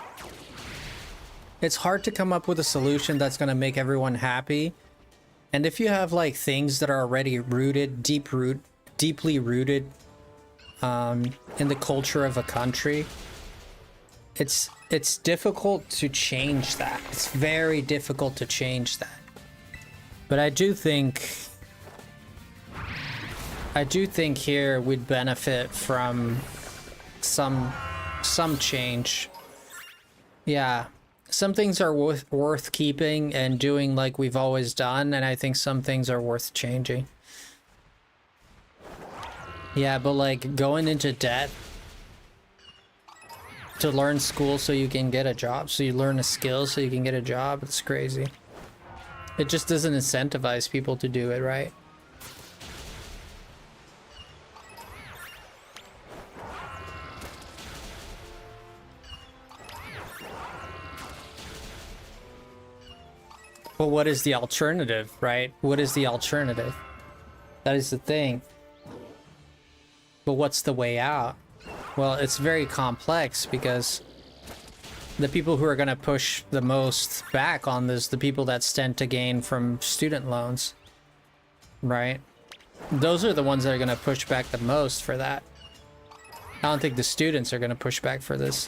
It's hard to come up with a solution that's going to make everyone happy. And if you have like things that are already rooted, deeply rooted in the culture of a country, it's difficult to change that. It's very difficult to change that. But I do think here we'd benefit from some change. Yeah, some things are worth keeping and doing like we've always done, and I think some things are worth changing. Yeah, but like going into debt to learn school so you can get a job, so you learn a skill so you can get a job, it's crazy. It just doesn't incentivize people to do it, right? But what is the alternative, right? What is the alternative? That is the thing. But what's the way out? Well, it's very complex, because the people who are going to push the most back on this, the people that stand to gain from student loans, right? Those are the ones that are going to push back the most for that. I don't think the students are going to push back for this.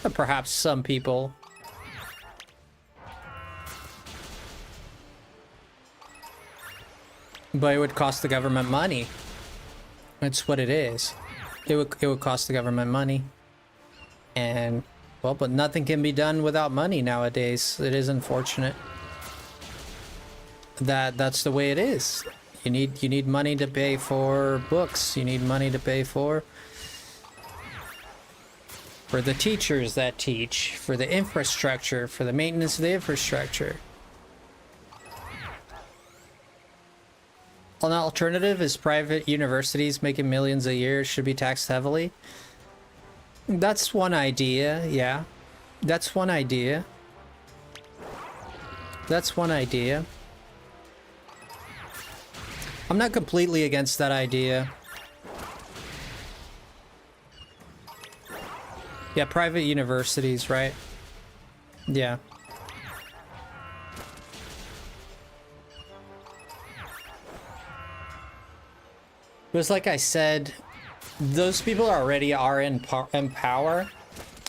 But perhaps some people. But it would cost the government money. That's what it is. It would cost the government money. And, well, but nothing can be done without money nowadays. It is unfortunate. That's the way it is. You need money to pay for books. You need money to pay for the teachers that teach, for the infrastructure, for the maintenance of the infrastructure. An alternative is private universities making millions a year should be taxed heavily. That's one idea, yeah. That's one idea. That's one idea. I'm not completely against that idea. Yeah, private universities, right? Yeah. It was like I said, those people already are in power,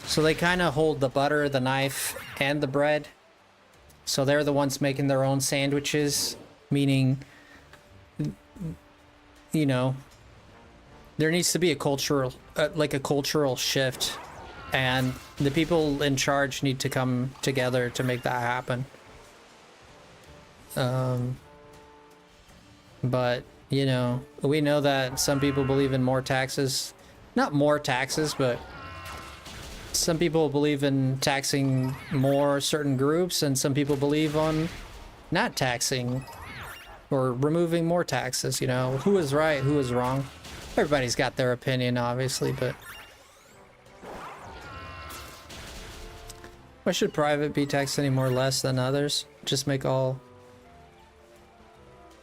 so they kind of hold the butter, the knife, and the bread. So they're the ones making their own sandwiches, meaning, you know, there needs to be a cultural, like a cultural shift, and the people in charge need to come together to make that happen. But, you know, we know that some people believe in more taxes. Not more taxes, but some people believe in taxing more certain groups, and some people believe on not taxing or removing more taxes, you know. Who is right, who is wrong? Everybody's got their opinion, obviously, but... Why should private be taxed any more or less than others? Just make all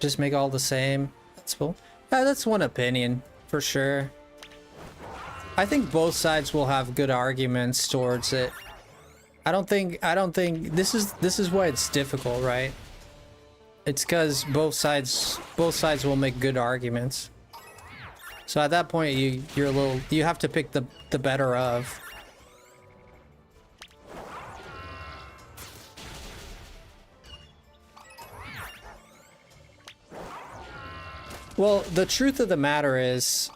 the same. That's cool. That's one opinion, for sure. I think both sides will have good arguments towards it. I don't think this is why it's difficult, right? It's because both sides will make good arguments. So at that point you have to pick the better of. Well, the truth of the matter is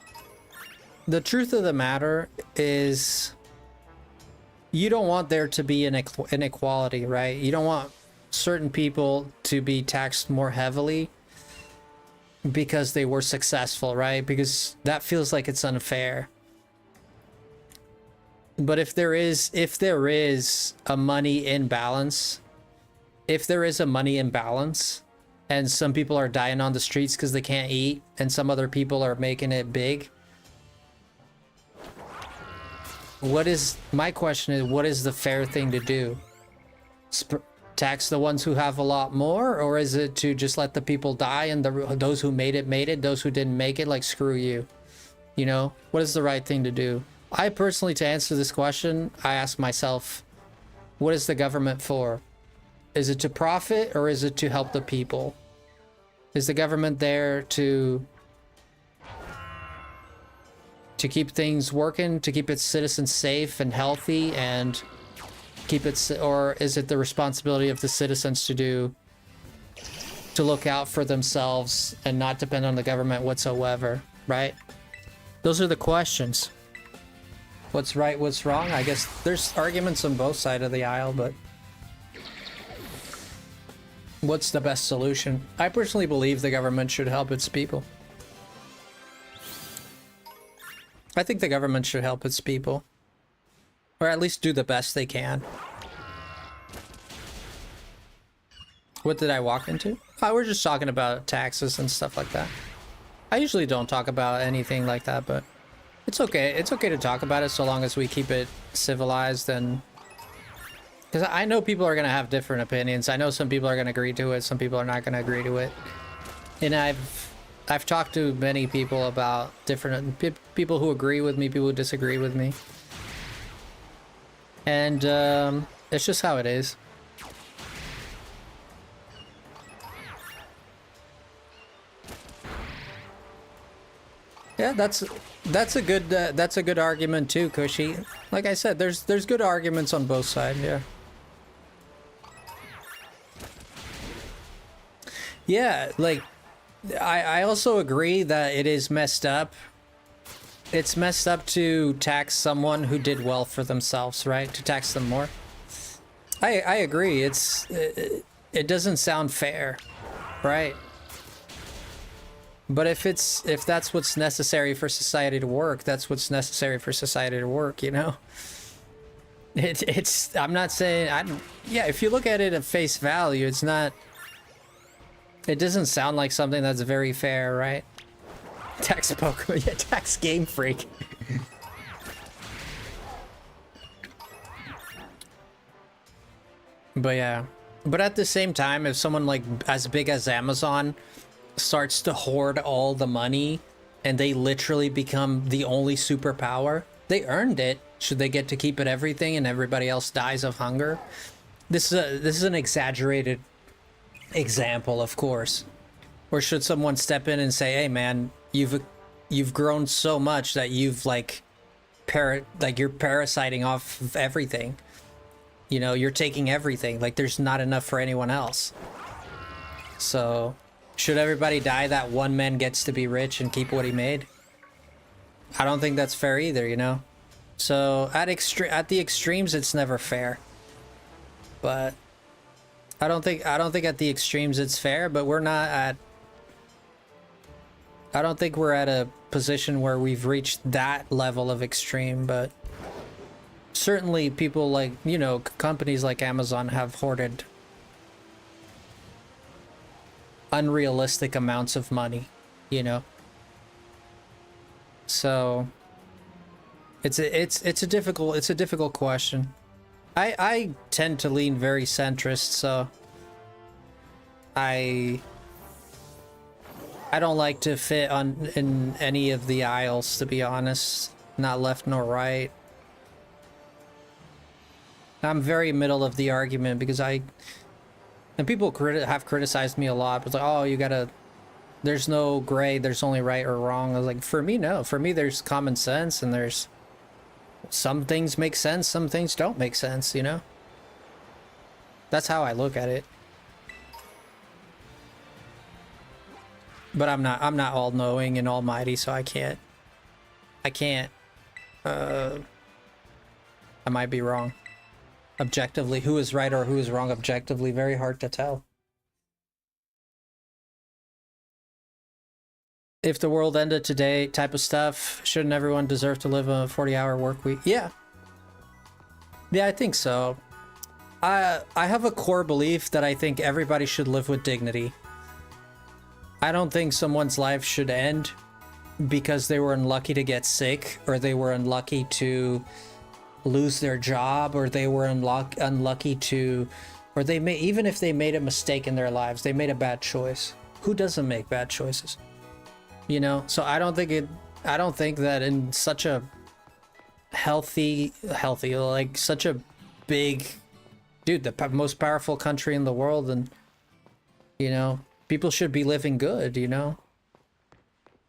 you don't want there to be an inequality, right? You don't want certain people to be taxed more heavily because they were successful, right? Because that feels like it's unfair. But if there is a money imbalance, and some people are dying on the streets because they can't eat, and some other people are making it big, my question is, what is the fair thing to do? Tax the ones who have a lot more, or is it to just let the people die, and those who made it, those who didn't make it, like, screw you? You know, what is the right thing to do? I personally, to answer this question, I ask myself, what is the government for? Is it to profit, or is it to help the people? Is the government there to keep things working, to keep its citizens safe and healthy, and or is it the responsibility of the citizens to look out for themselves and not depend on the government whatsoever, right? Those are the questions. What's right, what's wrong? I guess there's arguments on both sides of the aisle, but what's the best solution? I personally believe the government should help its people. I think the government should help its people. Or at least do the best they can. What did I walk into? Oh, we're just talking about taxes and stuff like that. I usually don't talk about anything like that, but it's okay. It's okay to talk about it so long as we keep it civilized, and... Because I know people are going to have different opinions. I know some people are going to agree to it, some people are not going to agree to it. And I've talked to many people about different people who agree with me, people who disagree with me. And it's just how it is. Yeah, that's a good argument too, Cushy. Like I said, there's good arguments on both sides. Yeah. Yeah, like I also agree that it is messed up. It's messed up to tax someone who did well for themselves, right? To tax them more. I agree. It doesn't sound fair, right? But if that's what's necessary for society to work, that's what's necessary for society to work, you know? I'm not saying, yeah, if you look at it at face value, it's not, it doesn't sound like something that's very fair, right? Tax Pokemon, yeah, tax Game Freak. But yeah, but at the same time, if someone like as big as Amazon starts to hoard all the money and they literally become the only superpower, they earned it. Should they get to keep it everything and everybody else dies of hunger? This is an exaggerated example, of course. Or should someone step in and say, hey man, you've grown so much that you've like you're parasiting off of everything. You know, you're taking everything. Like, there's not enough for anyone else. So, should everybody die that one man gets to be rich and keep what he made? I don't think that's fair either, you know? So, at the extremes, it's never fair. But I don't think at the extremes it's fair, but we're not at... I don't think we're at a position where we've reached that level of extreme, but certainly people like, you know, companies like Amazon have hoarded unrealistic amounts of money, you know? So it's a difficult question. I tend to lean very centrist, so I don't like to fit in any of the aisles, to be honest. Not left nor right. I'm very middle of the argument because and people have criticized me a lot. It's like, oh, you gotta, there's no gray, there's only right or wrong. I was like, for me, no. For me, there's common sense, and there's some things make sense, some things don't make sense, you know? That's how I look at it. But I'm not all-knowing and almighty, so I can't, I might be wrong. Objectively, who is right or who is wrong objectively, very hard to tell. If the world ended today type of stuff, shouldn't everyone deserve to live a 40-hour work week? Yeah. Yeah, I think so. I have a core belief that I think everybody should live with dignity. I don't think someone's life should end because they were unlucky to get sick, or they were unlucky to lose their job, or they were unlucky to, or they may, even if they made a mistake in their lives, they made a bad choice. Who doesn't make bad choices? You know, so I don't think that in such a healthy, like such a big, dude, the most powerful country in the world, and, you know, people should be living good, you know?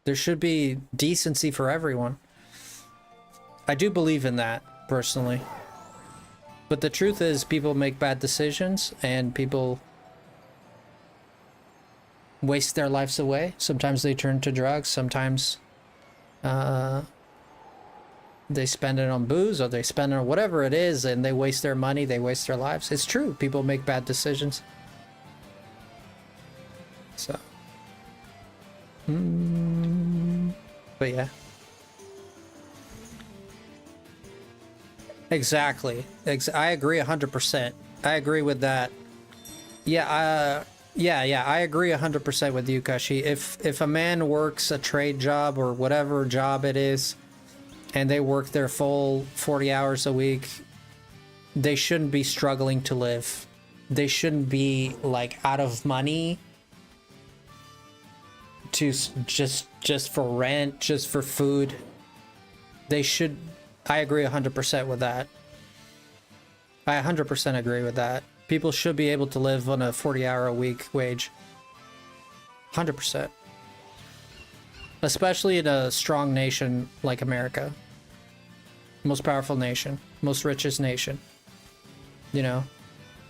There should be decency for everyone. I do believe in that, personally. But the truth is, people make bad decisions, and people waste their lives away. Sometimes they turn to drugs, sometimes they spend it on booze, or they spend it on whatever it is, and they waste their money, they waste their lives. It's true, people make bad decisions. So but yeah, exactly. I agree 100%. I agree with that. Yeah, I agree 100% with you, Kashi. If a man works a trade job or whatever job it is, and they work their full 40 hours a week, they shouldn't be struggling to live. They shouldn't be like out of money to just for rent, just for food. They should. I agree 100% with that. I 100% agree with that. People should be able to live on a 40-hour-a-week wage. 100%. Especially in a strong nation like America. Most powerful nation. Most richest nation. You know?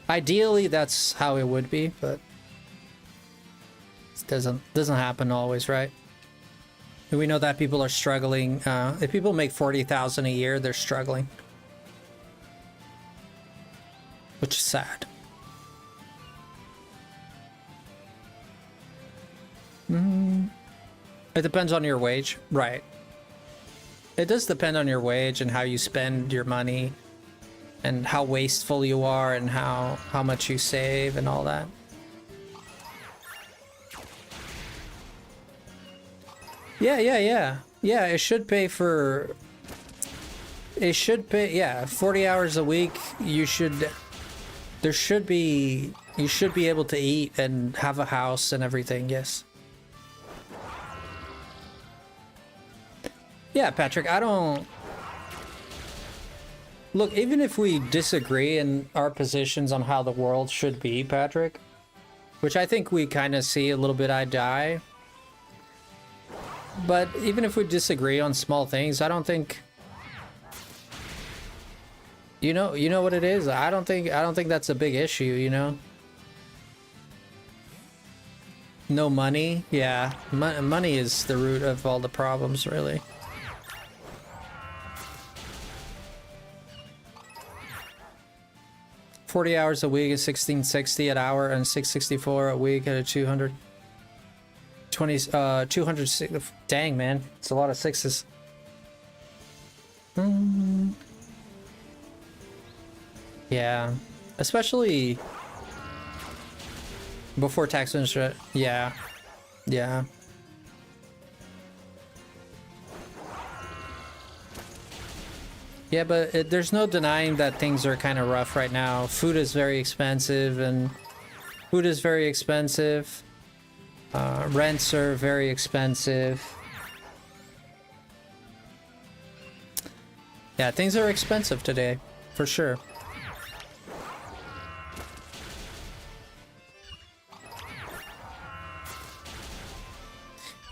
Ideally, that's how it would be, but it doesn't happen always, right? And we know that people are struggling. If people make $40,000 a year, they're struggling. Which is sad. It depends on your wage, right? It does depend on your wage and how you spend your money, and how wasteful you are, and how much you save and all that. Yeah, it should pay for... It should pay, yeah, 40 hours a week. You should... There should be... You should be able to eat and have a house and everything, yes. Yeah, Patrick, I don't... Look, even if we disagree in our positions on how the world should be, Patrick, which I think we kind of see a little bit eye to eye, but even if we disagree on small things, I don't think... You know what it is? I don't think that's a big issue, you know? No money? Yeah. Money is the root of all the problems, really. $40 hours a week is $16.60 an hour and $6.64 a week at a 200. Dang, man. It's a lot of sixes. Yeah. Especially before tax and shit. Yeah. Yeah. Yeah, but there's no denying that things are kind of rough right now. Food is very expensive, and rents are very expensive. Yeah, things are expensive today, for sure.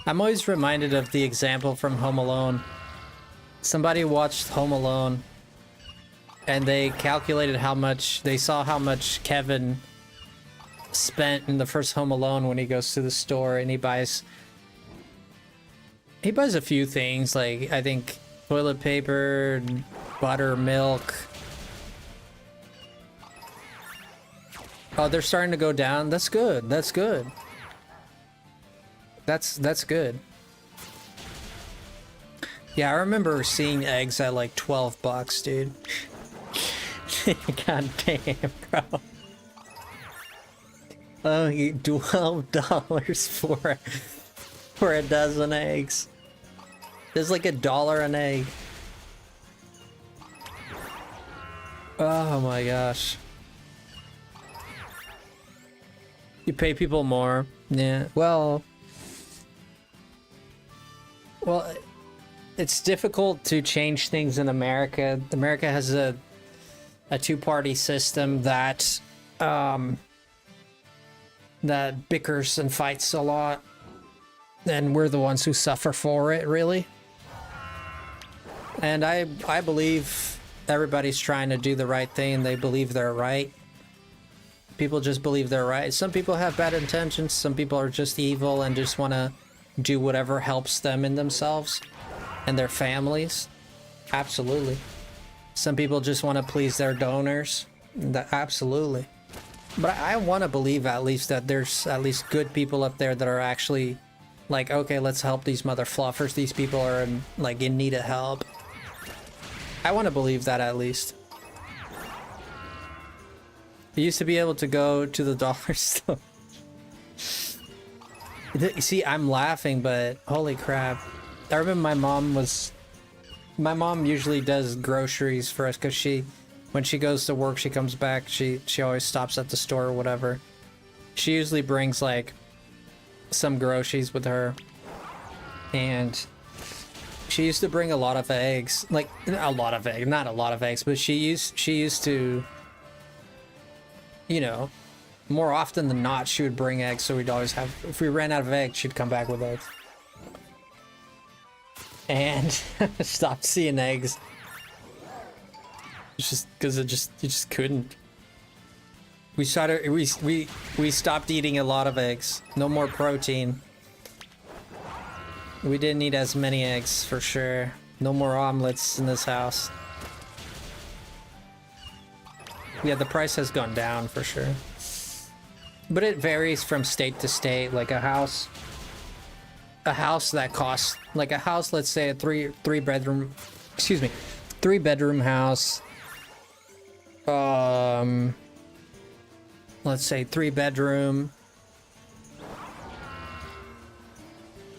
I'm always reminded of the example from Home Alone. Somebody watched Home Alone and they calculated they saw how much Kevin spent in the first Home Alone when he goes to the store and he buys a few things, like I think toilet paper, butter, milk. Oh, they're starting to go down. That's good. That's good. That's good. Yeah, I remember seeing eggs at like $12, dude. God damn, bro. Oh, $12 for a dozen eggs. There's like $1 an egg. Oh my gosh. You pay people more. Yeah. Well, it's difficult to change things in America. America has a two-party system that that bickers and fights a lot, and we're the ones who suffer for it, really. And I believe everybody's trying to do the right thing. They believe they're right. People just believe they're right. Some people have bad intentions. Some people are just evil and just want to do whatever helps them in themselves and their families. Absolutely. Some people just want to please their donors. Absolutely. But I want to believe at least that there's at least good people up there that are actually like, okay, let's help these mother fluffers. These people are in need of help. I want to believe that at least. I used to be able to go to the dollar store. You see, I'm laughing, but holy crap. I remember my mom usually does groceries for us because when she goes to work, she comes back, she always stops at the store or whatever. She usually brings like some groceries with her. And she used to bring a lot of eggs, like a lot of eggs, not a lot of eggs, but she used to, you know, more often than not, she would bring eggs, so we'd always have, if we ran out of eggs, she'd come back with eggs. And stopped seeing eggs. It's just because you just couldn't. We stopped eating a lot of eggs. No more protein. We didn't eat as many eggs for sure. No more omelets in this house. Yeah, the price has gone down for sure. But it varies from state to state. Like a house that costs, like a house, let's say a three bedroom house. Let's say 3-bedroom,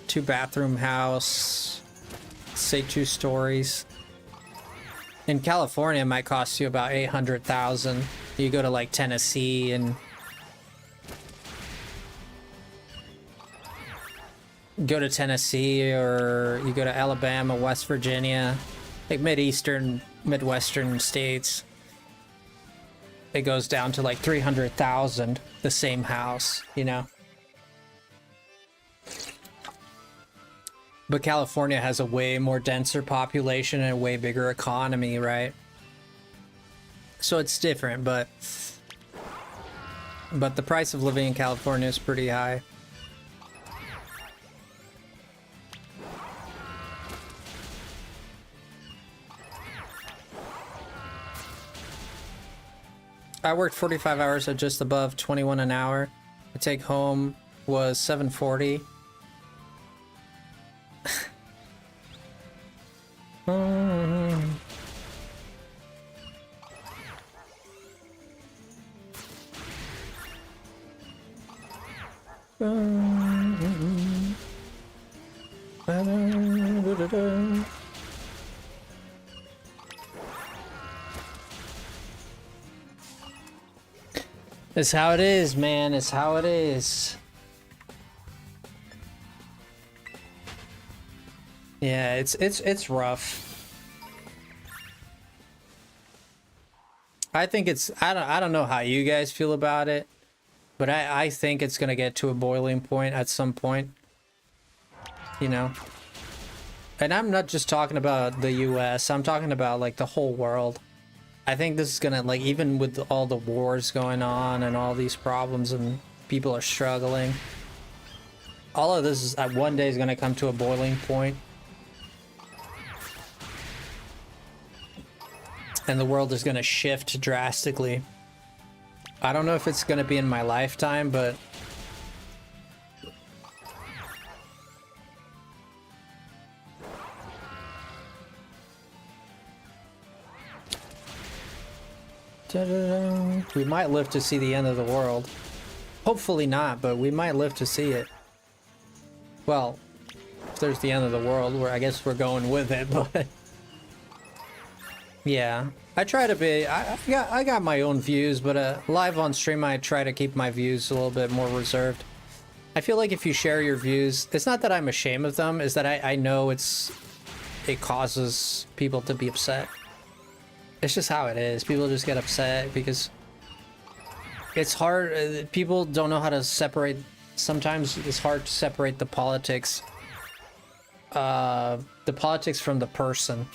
2-bathroom house, say 2 stories. In California, it might cost you about $800,000. You go to like Tennessee and or you go to Alabama, West Virginia, like Midwestern states. It goes down to like 300,000, the same house, you know. But California has a way more denser population and a way bigger economy, right? So it's different, but the price of living in California is pretty high. I worked 45 hours at just above 21 an hour. The take home was $740. It's how it is, man. It's how it is. Yeah, it's rough. I think it's I don't know how you guys feel about it, but I think it's gonna get to a boiling point at some point. You know? And I'm not just talking about the US, I'm talking about like the whole world. I think this is gonna, like, even with all the wars going on and all these problems and people are struggling, all of this is one day is gonna come to a boiling point. And the world is gonna shift drastically. I don't know if it's gonna be in my lifetime, but we might live to see the end of the world. Hopefully not, but we might live to see it. Well, if there's the end of the world, where I guess we're going with it, but yeah. I try to be, I got my own views, but live on stream I try to keep my views a little bit more reserved. I feel like if you share your views, it's not that I'm ashamed of them, it's that I know it causes people to be upset. It's just how it is. People just get upset because it's hard. People don't know how to separate. Sometimes it's hard to separate the politics from the person,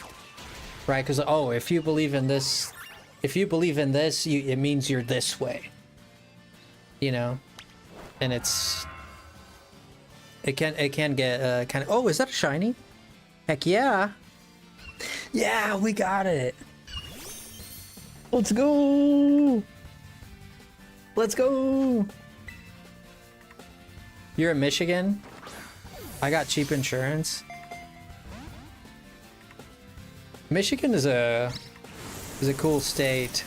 right? Because, oh, if you believe in this, it means you're this way, you know? And it can get kind of, oh, is that a shiny? Heck yeah. Yeah, we got it. Let's go! Let's go! You're in Michigan? I got cheap insurance. Michigan is a cool state.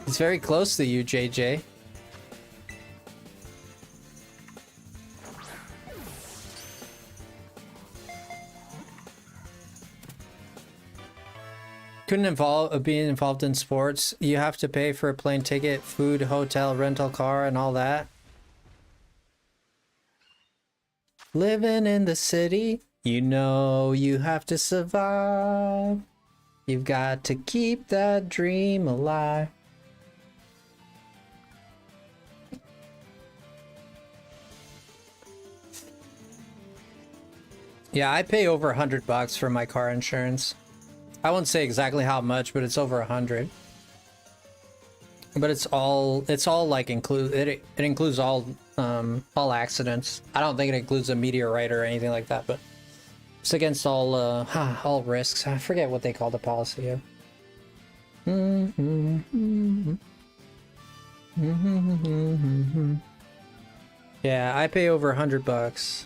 It's very close to you, JJ. Couldn't being involved in sports. You have to pay for a plane ticket, food, hotel, rental car, and all that. Living in the city, you know you have to survive. You've got to keep that dream alive. Yeah, I pay over $100 for my car insurance. I won't say exactly how much, but it's over 100. But it's all like it includes all accidents. I don't think it includes a meteorite or anything like that, but it's against all risks. I forget what they call the policy here. Yeah, I pay over $100.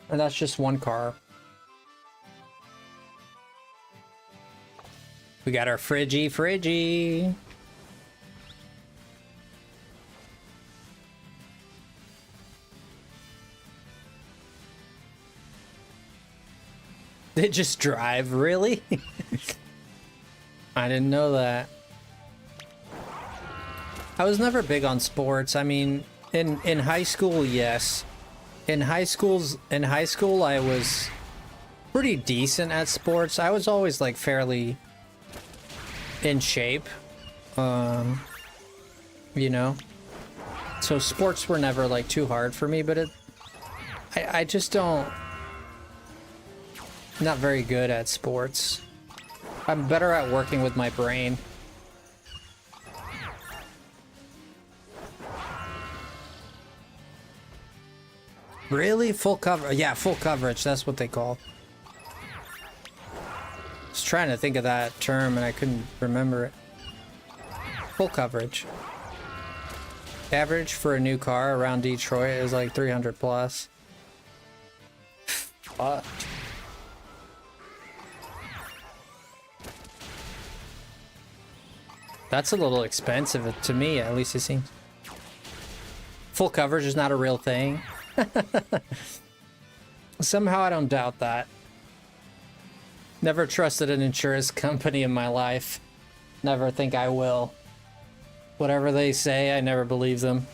And that's just one car. We got our Friggy. They just drive, really? I didn't know that. I was never big on sports. I mean, in high school, yes. In high school, I was pretty decent at sports. I was always like fairly in shape, you know. So sports were never like too hard for me, but I just don't. Not very good at sports. I'm better at working with my brain. Really? Full cover? Yeah, full coverage. That's what they call. I was trying to think of that term and I couldn't remember it. Full coverage. Average for a new car around Detroit is like 300 plus. What? That's a little expensive to me, at least it seems. Full coverage is not a real thing. Somehow I don't doubt that. Never trusted an insurance company in my life. Never think I will. Whatever they say, I never believe them.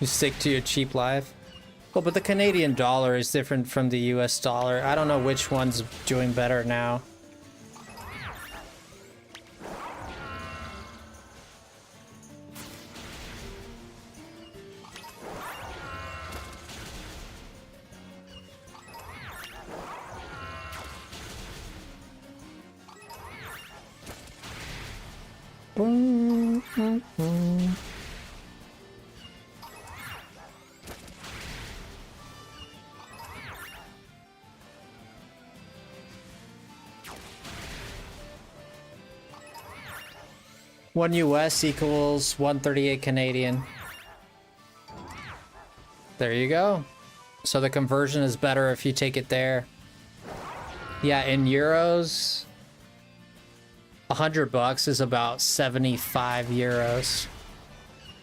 You stick to your cheap life. Well, but the Canadian dollar is different from the US dollar. I don't know which one's doing better now. One US equals 138 Canadian. There you go. So the conversion is better if you take it there. Yeah, in euros, 100 bucks is about 75 euros.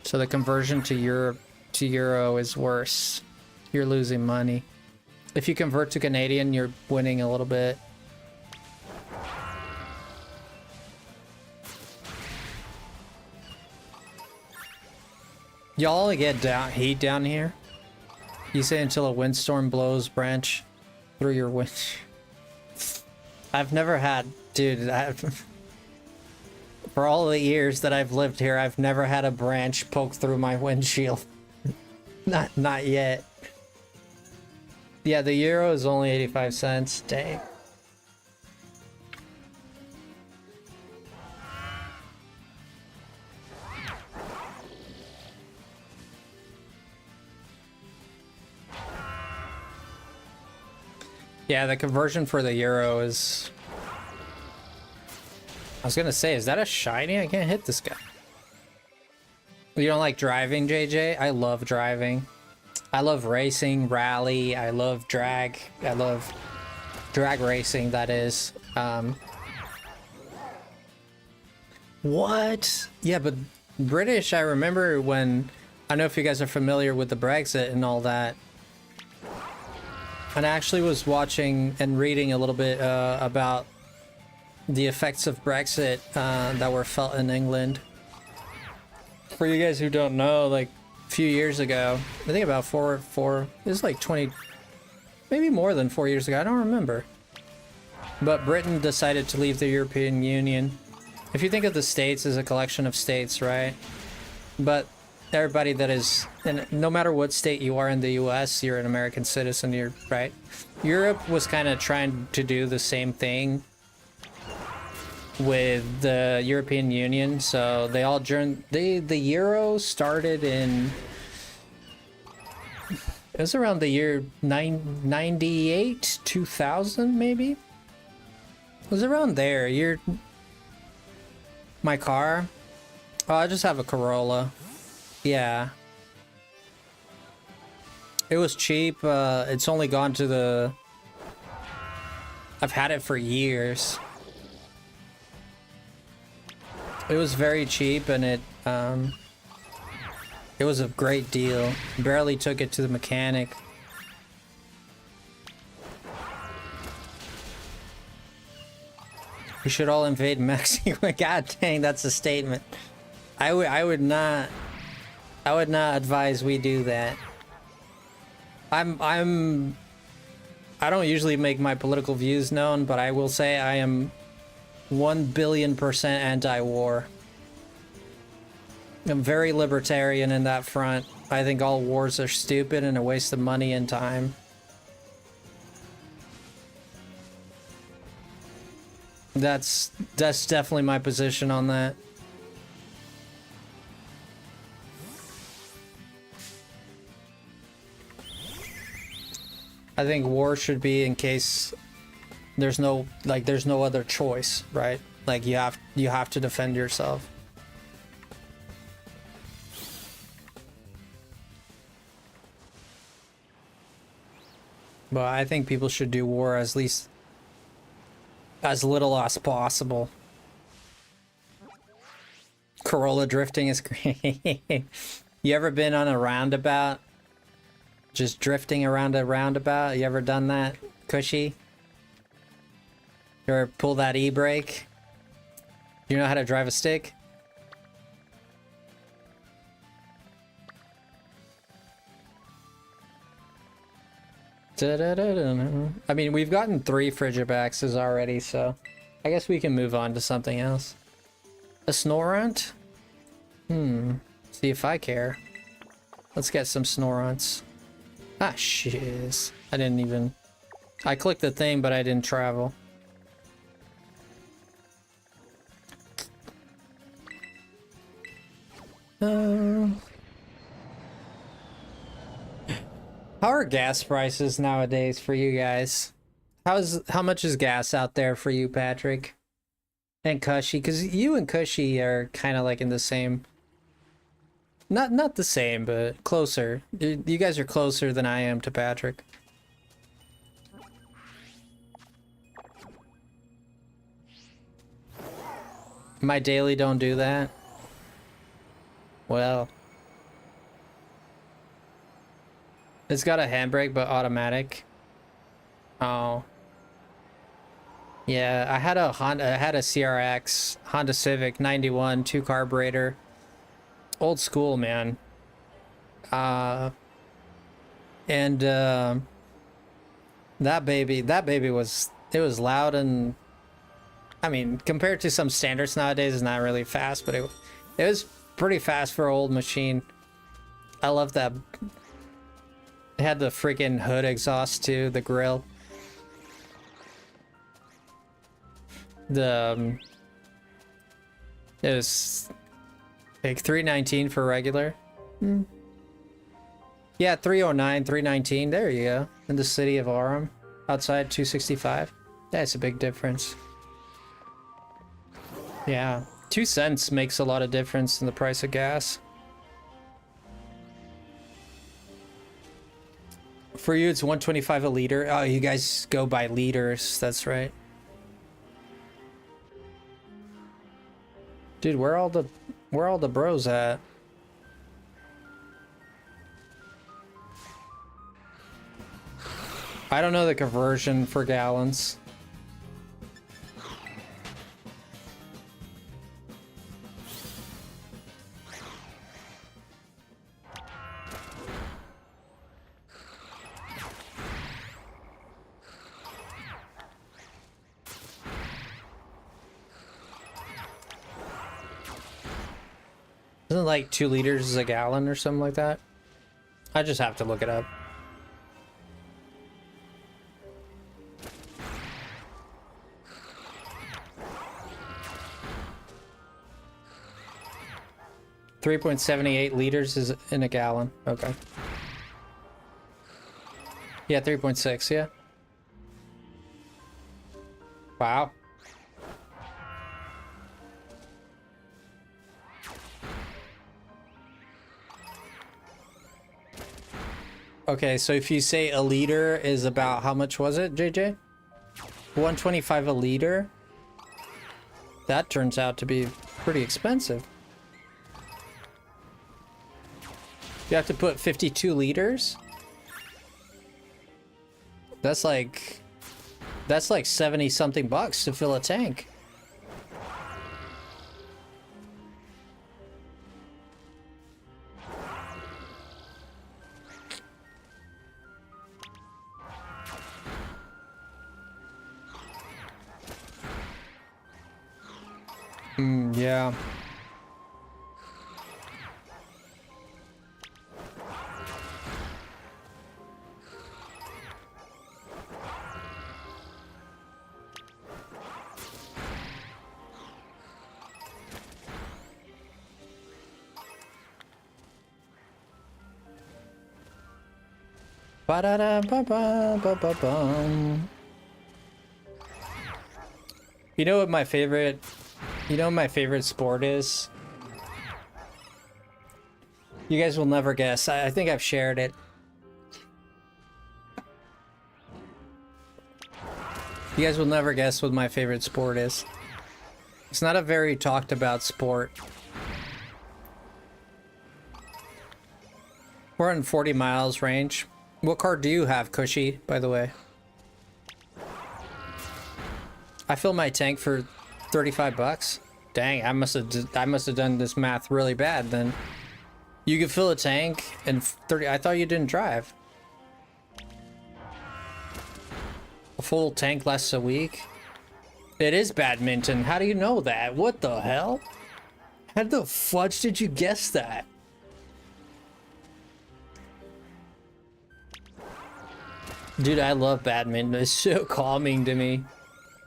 So the conversion to euro is worse. You're losing money. If you convert to Canadian, you're winning a little bit. Y'all only get heat down here? You say until a windstorm blows branch through your wind. I've never had, dude, for all the years that I've lived here, I've never had a branch poke through my windshield. Not yet. Yeah, the euro is only 85 cents. Dang. Yeah, the conversion for the euro is... I was gonna say, is that a shiny? I can't hit this guy. You don't like driving, JJ? I love driving. I love racing, rally, I love drag. I love drag racing, that is. What? Yeah, but British, I remember when... I don't know if you guys are familiar with the Brexit and all that. And I actually was watching and reading a little bit about the effects of Brexit that were felt in England. For you guys who don't know, like a few years ago, I think about it was like 20, maybe more than 4 years ago, I don't remember. But Britain decided to leave the European Union. If you think of the states as a collection of states, right? But everybody that is, and no matter what state you are in the US, you're an American citizen, you're right. Europe was kind of trying to do the same thing with the European Union, so they all joined. The euro started in, it was around the year 98, 2000 maybe. It was around there. My car. Oh, I just have a Corolla. Yeah. It was cheap. It's only gone to the... I've had it for years. It was very cheap and it was a great deal. Barely took it to the mechanic. We should all invade Mexico. God dang, that's a statement. I would not advise we do that. I don't usually make my political views known, but I will say I am 1,000,000,000% anti-war. I'm very libertarian in that front. I think all wars are stupid and a waste of money and time. That's definitely my position on that. I think war should be in case there's no other choice, right? Like you have to defend yourself. But I think people should do war as least as little as possible. Corolla drifting is great. You ever been on a roundabout? Just drifting around a roundabout? You ever done that, Cushy? Or pull that e-brake? You know how to drive a stick? I mean, we've gotten 3 Frigibaxes already, so I guess we can move on to something else. A Snorunt? See if I care. Let's get some Snorunts. Ah, shiz. I didn't even... I clicked the thing, but I didn't travel. How are gas prices nowadays for you guys? How much is gas out there for you, Patrick? And Cushy? Because you and Cushy are kind of like in the same... Not the same, but closer. You guys are closer than I am to Patrick. My daily don't do that? Well... It's got a handbrake, but automatic. Oh. Yeah, I had a CRX, Honda Civic 91, 2 carburetor. Old school, man. That baby was loud, and I mean, compared to some standards nowadays, it's not really fast, but it was pretty fast for an old machine. I love that. It had the freaking hood exhaust too, the grill. It was like $319 for regular. Yeah, 309, 319. There you go. In the city of Aurum, outside 265. That's a big difference. Yeah, 2 cents makes a lot of difference in the price of gas. For you, it's 125 a liter. Oh, you guys go by liters. That's right. Dude, where are all the bros at? I don't know the conversion for gallons. Isn't it like 2 liters a gallon or something like that? I just have to look it up. $3.78 liters is in a gallon. Okay. Yeah, 3.6, yeah. Wow. Okay, so if you say a liter is about, how much was it, JJ? 125 a liter? That turns out to be pretty expensive. You have to put 52 liters? That's like 70 something bucks to fill a tank. Yeah. Ba-da-da-ba-ba-ba-ba-bum. You know what my favorite sport is? You guys will never guess. I think I've shared it. You guys will never guess what my favorite sport is. It's not a very talked about sport. 440 miles range. What car do you have, Cushy, by the way? I fill my tank for 35 bucks. Dang, I must have done this math really bad then. You can fill a tank in 30. I thought you didn't drive. A full tank lasts a week. It is badminton. How do you know that? What the hell? How the fudge did you guess that? Dude, I love badminton. It's so calming to me.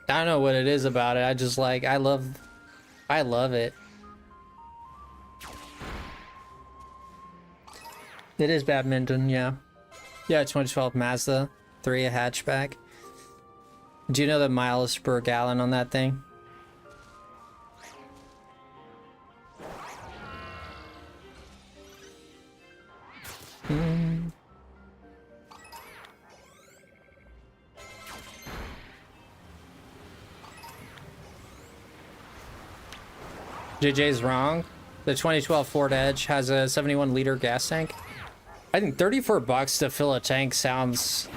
I don't know what it is about it. I just like, I love it. It is badminton, yeah. Yeah, 2012 Mazda 3, a hatchback. Do you know the miles per gallon on that thing? JJ's wrong. The 2012 Ford Edge has a 71-liter gas tank. I think 34 bucks to fill a tank sounds,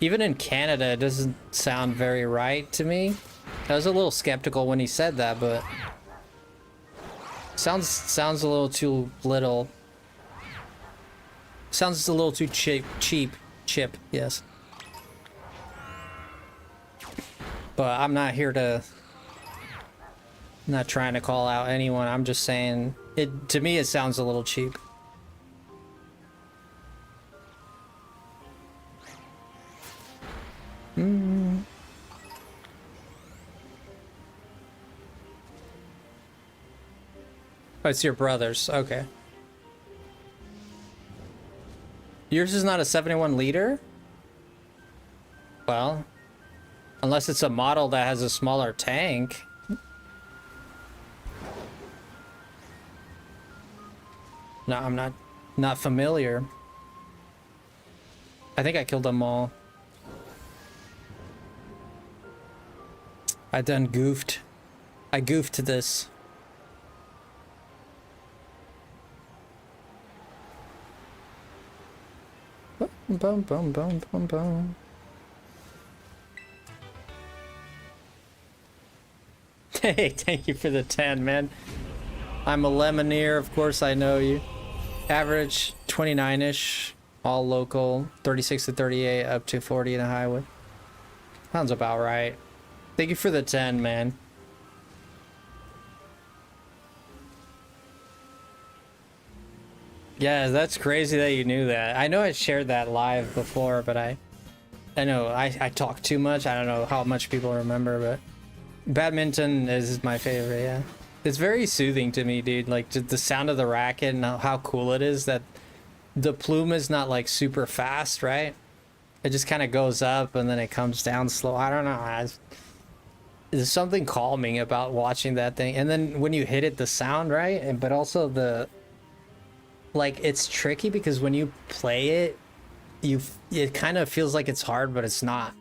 even in Canada, it doesn't sound very right to me. I was a little skeptical when he said that, but sounds a little too little. Sounds a little too cheap, yes. But I'm not here to, I'm not trying to call out anyone. I'm just saying it, to me, it sounds a little cheap. Oh, it's your brother's. Okay. Yours is not a 71 liter? Well, unless it's a model that has a smaller tank. No, I'm not familiar. I think I killed them all. I done goofed. I goofed this. Boom, boom, boom, boom, boom. Hey, thank you for the 10, man. I'm a Lemoneer, of course I know you. Average 29-ish, all local, 36 to 38, up to 40 in a highway. Sounds about right. Thank you for the 10, man. Yeah, that's crazy that you knew that. I know I shared that live before, but I know I talk too much. I don't know how much people remember, but badminton is my favorite, yeah. It's very soothing to me, dude. Like, the sound of the racket and how cool it is that the plume is not, like, super fast, right? It just kind of goes up and then it comes down slow. I don't know. There's something calming about watching that thing. And then when you hit it, the sound, right? But also the... Like, it's tricky because when you play it, it kind of feels like it's hard, but it's not.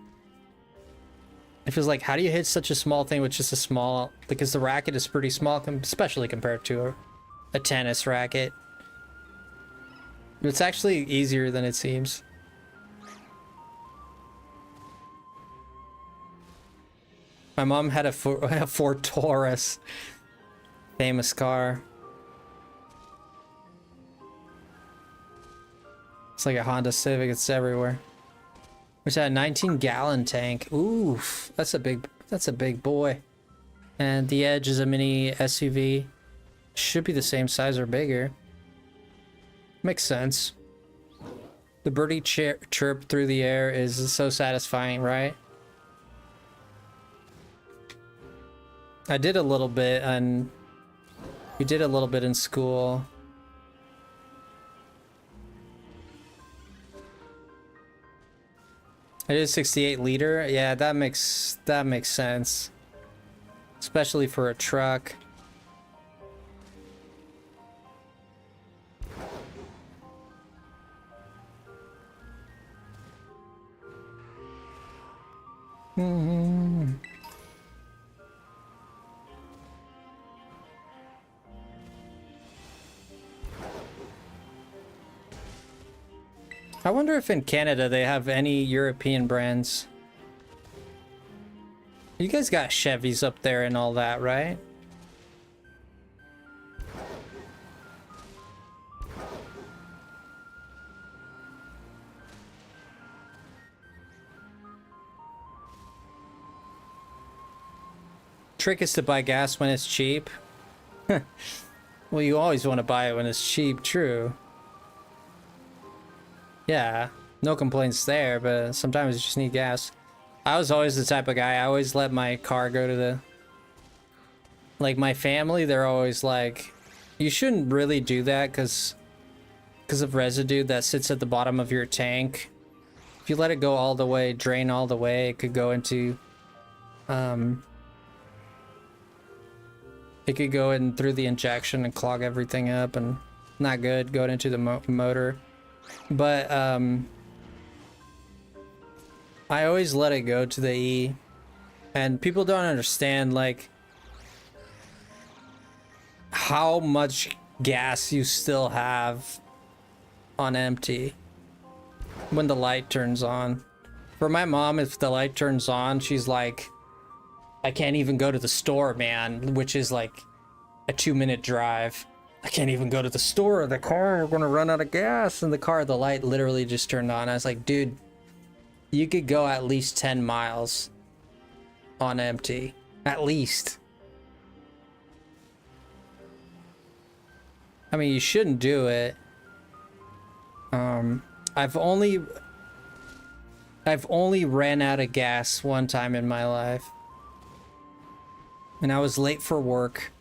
It feels like, how do you hit such a small thing with just a small... Because the racket is pretty small, especially compared to a tennis racket. It's actually easier than it seems. My mom had a Ford Taurus. Famous car. It's like a Honda Civic, it's everywhere. Which had a 19-gallon tank. Oof, that's a big boy. And the Edge is a mini SUV. Should be the same size or bigger. Makes sense. The birdie chirp through the air is so satisfying, right? I did a little bit, and we did a little bit in school. It is 68 liter. Yeah, that makes sense. Especially for a truck. I wonder if in Canada they have any European brands. You guys got Chevys up there and all that, right? Trick is to buy gas when it's cheap. Well, you always want to buy it when it's cheap, true. Yeah, no complaints there, but sometimes you just need gas. I was always the type of guy, I always let my car go to the... Like, my family, they're always like, you shouldn't really do that because of residue that sits at the bottom of your tank. If you let it go all the way, drain all the way, it could go into... It could go in through the injection and clog everything up, and not good, going into the motor. But, I always let it go to the E, and people don't understand, like, how much gas you still have on empty when the light turns on. For my mom, if the light turns on, she's like, I can't even go to the store, man, which is like a 2-minute drive. I can't even go to the store. The car, we're gonna run out of gas in the car. The light literally just turned on. I was like, dude, you could go at least 10 miles on empty. At least. I mean, you shouldn't do it. I've only ran out of gas one time in my life. And I was late for work.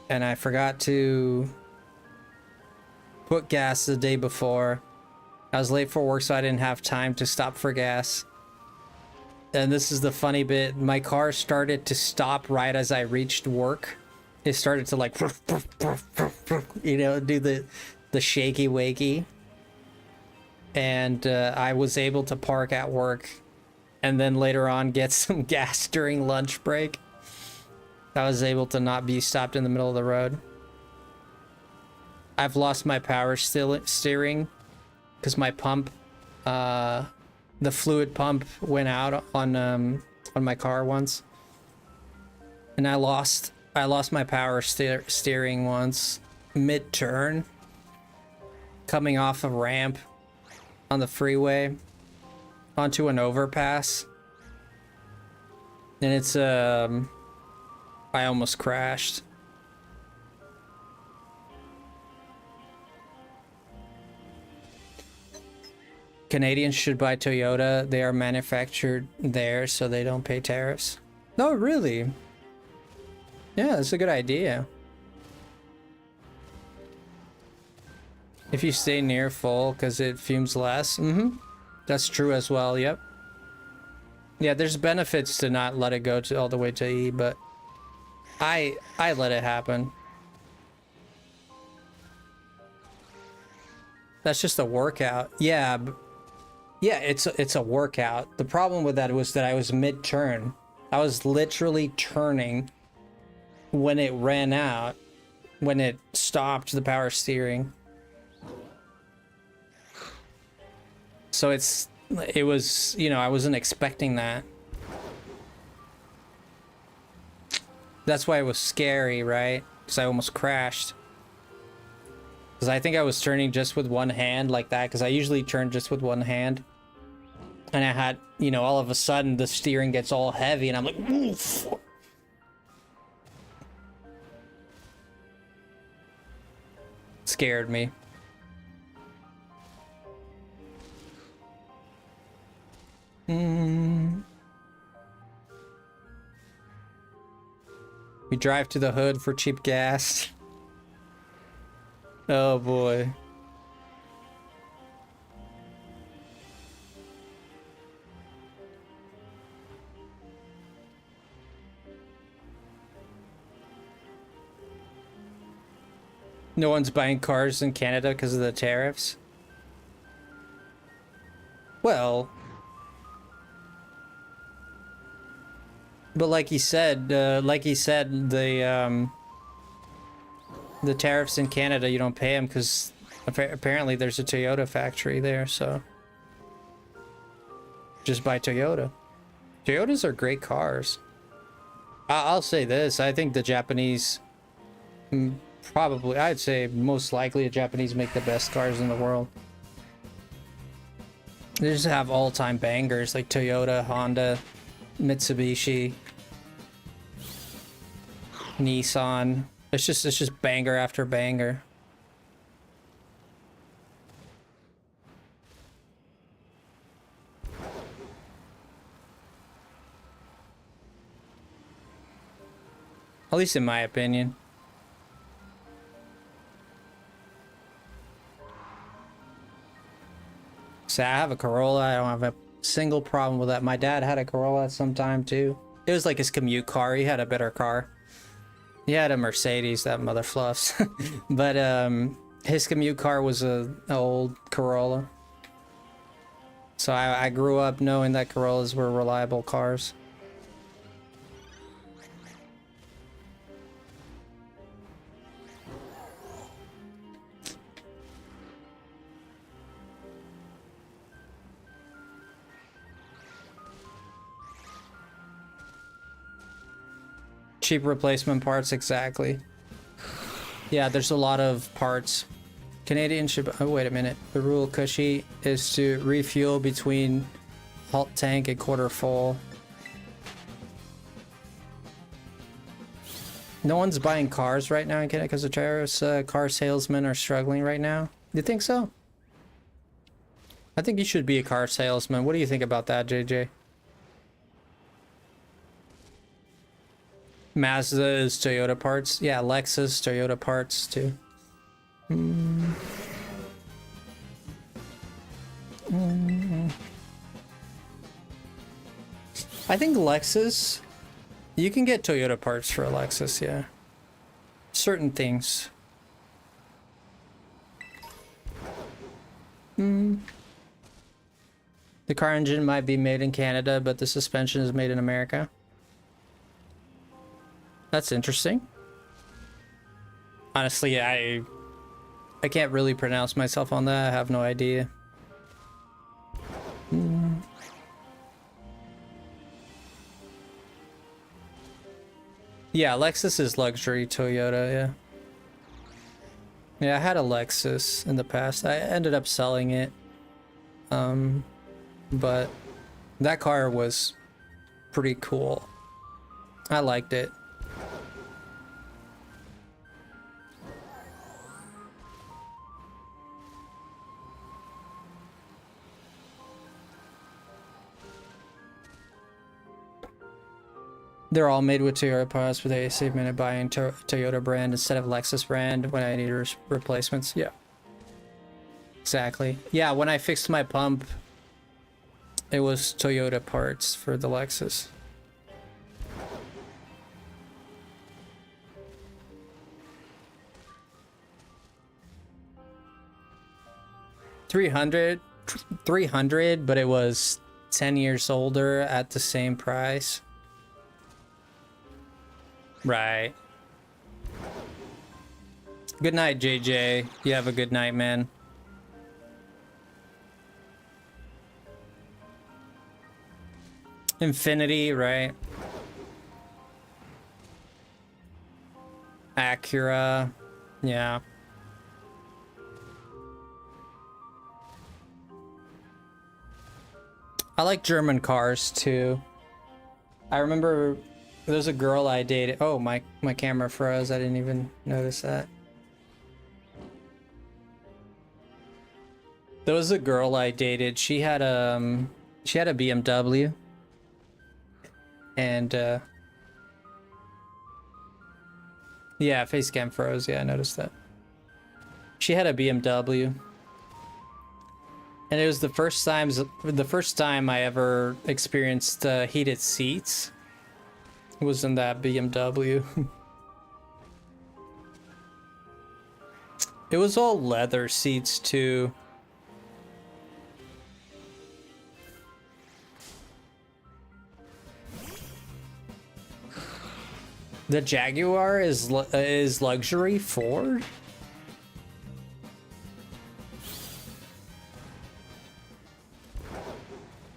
And I forgot to put gas the day before. I was late for work, so I didn't have time to stop for gas. And this is the funny bit. My car started to stop right as I reached work. It started to like, you know, do the shaky wakey. And I was able to park at work and then later on get some gas during lunch break. I was able to not be stopped in the middle of the road. I've lost my power steering because my pump, the fluid pump went out on my car once. And I lost my power steering once mid-turn, coming off a ramp on the freeway onto an overpass. And it's I almost crashed. Canadians should buy Toyota. They are manufactured there, so they don't pay tariffs. No, really? Yeah, that's a good idea. If you stay near full, because it fumes less. That's true as well, yep. Yeah, there's benefits to not let it go to all the way to E, but I let it happen. That's just a workout. Yeah, yeah, it's a workout. The problem with that was that I was mid-turn. I was literally turning when it ran out, when it stopped the power steering. So it was, you know, I wasn't expecting that. That's why it was scary, right? Because I almost crashed. Because I think I was turning just with one hand like that, because I usually turn just with one hand. And I had, you know, all of a sudden the steering gets all heavy and I'm like, oof. Scared me. We drive to the hood for cheap gas. Oh boy. No one's buying cars in Canada because of the tariffs. Well, but like he said, the tariffs in Canada, you don't pay them because apparently there's a Toyota factory there, so just buy Toyota. Toyotas are great cars. I'll say this, I think the Japanese, probably, I'd say most likely the Japanese make the best cars in the world. They just have all-time bangers like Toyota, Honda, Mitsubishi, Nissan. It's just banger after banger. At least in my opinion. So I have a Corolla. I don't have a single problem with that. My dad had a Corolla at some time too. It was like his commute car. He had a better car. He had a Mercedes, that mother fluffs. But his commute car was an old Corolla. So I grew up knowing that Corollas were reliable cars. Cheap replacement parts, exactly. Yeah, there's a lot of parts. Canadian should... Oh, wait a minute. The rule, Cushy, is to refuel between halt tank and quarter full. No one's buying cars right now in Canada because of tariffs. Car salesmen are struggling right now. You think so? I think you should be a car salesman. What do you think about that, JJ? Mazda is Toyota parts. Yeah, Lexus, Toyota parts too. I think Lexus, you can get Toyota parts for a Lexus, yeah. Certain things. The car engine might be made in Canada, but the suspension is made in America. That's interesting. Honestly, I can't really pronounce myself on that. I have no idea. Yeah, Lexus is luxury Toyota, yeah. Yeah, I had a Lexus in the past. I ended up selling it. But that car was pretty cool. I liked it. They're all made with Toyota parts, but they save me buying Toyota brand instead of Lexus brand when I need replacements. Yeah. Exactly. Yeah, when I fixed my pump, it was Toyota parts for the Lexus. $300, but it was 10 years older at the same price. Right. Good night, JJ. You have a good night, man. Infinity, right? Acura. Yeah. I like German cars too. I remember there's a girl I dated. Oh, my camera froze. I didn't even notice that. There was a girl I dated. She had a BMW. And yeah, face cam froze. Yeah, I noticed that. She had a BMW. And it was the first time I ever experienced heated seats. It was in that BMW. It was all leather seats too. The Jaguar is luxury Ford?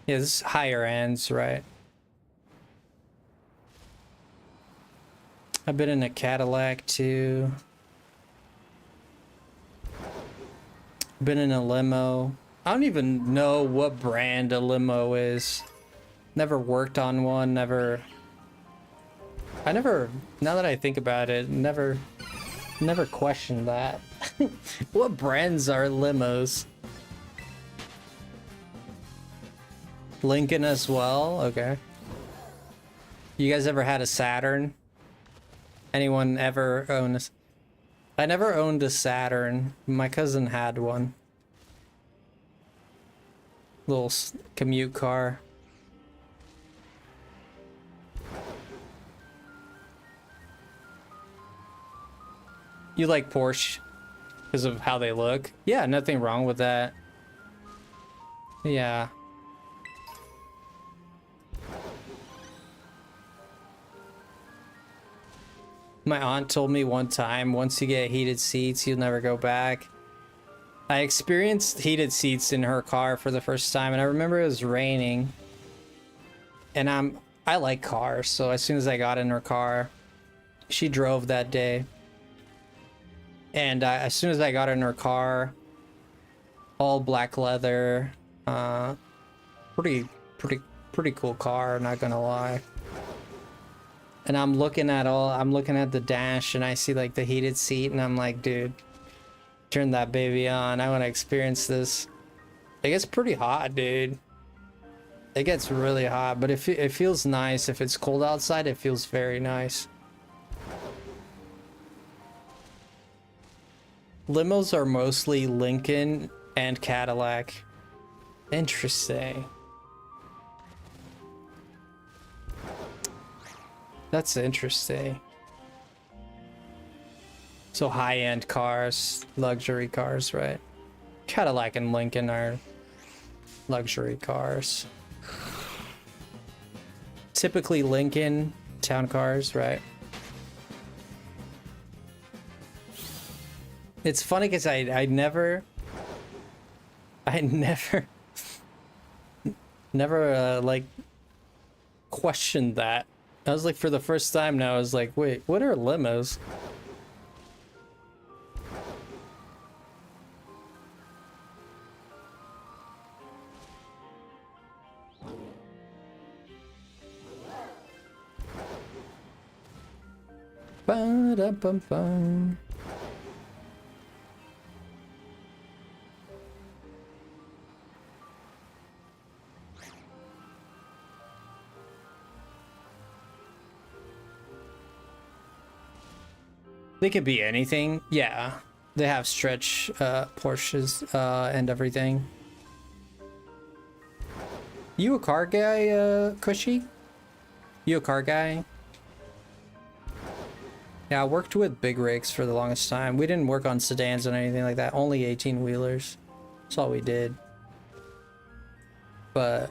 Yeah, this is higher ends, right? I've been in a Cadillac too. Been in a limo. I don't even know what brand a limo is. Never worked on one, never... now that I think about it, never questioned that. What brands are limos? Lincoln as well? Okay. You guys ever had a Saturn? Anyone ever own a... I never owned a Saturn. My cousin had one. Little commute car. You like Porsche because of how they look? Yeah, nothing wrong with that. Yeah. My aunt told me one time, once you get heated seats, you'll never go back. I experienced heated seats in her car for the first time, and I remember it was raining. And I like cars, so as soon as I got in her car, she drove that day. And as soon as I got in her car, all black leather, pretty cool car, not gonna lie. And I'm looking at the dash, and I see like the heated seat, and I'm like, dude, turn that baby on. I want to experience this. It gets pretty hot, dude. It gets really hot, but it feels nice. If it's cold outside, it feels very nice. Limos are mostly Lincoln and Cadillac. Interesting. That's interesting. So high-end cars, luxury cars, right? Cadillac and Lincoln are luxury cars. Typically Lincoln town cars, right? It's funny because I never like questioned that. I was like, for the first time now, I was like, wait, what are limos? Ba-da-bum-bum. They could be anything. Yeah, they have stretch Porsches and everything. You a car guy, Cushy? You a car guy? Yeah, I worked with big rigs for the longest time. We didn't work on sedans or anything like that. Only 18-wheelers. That's all we did. But...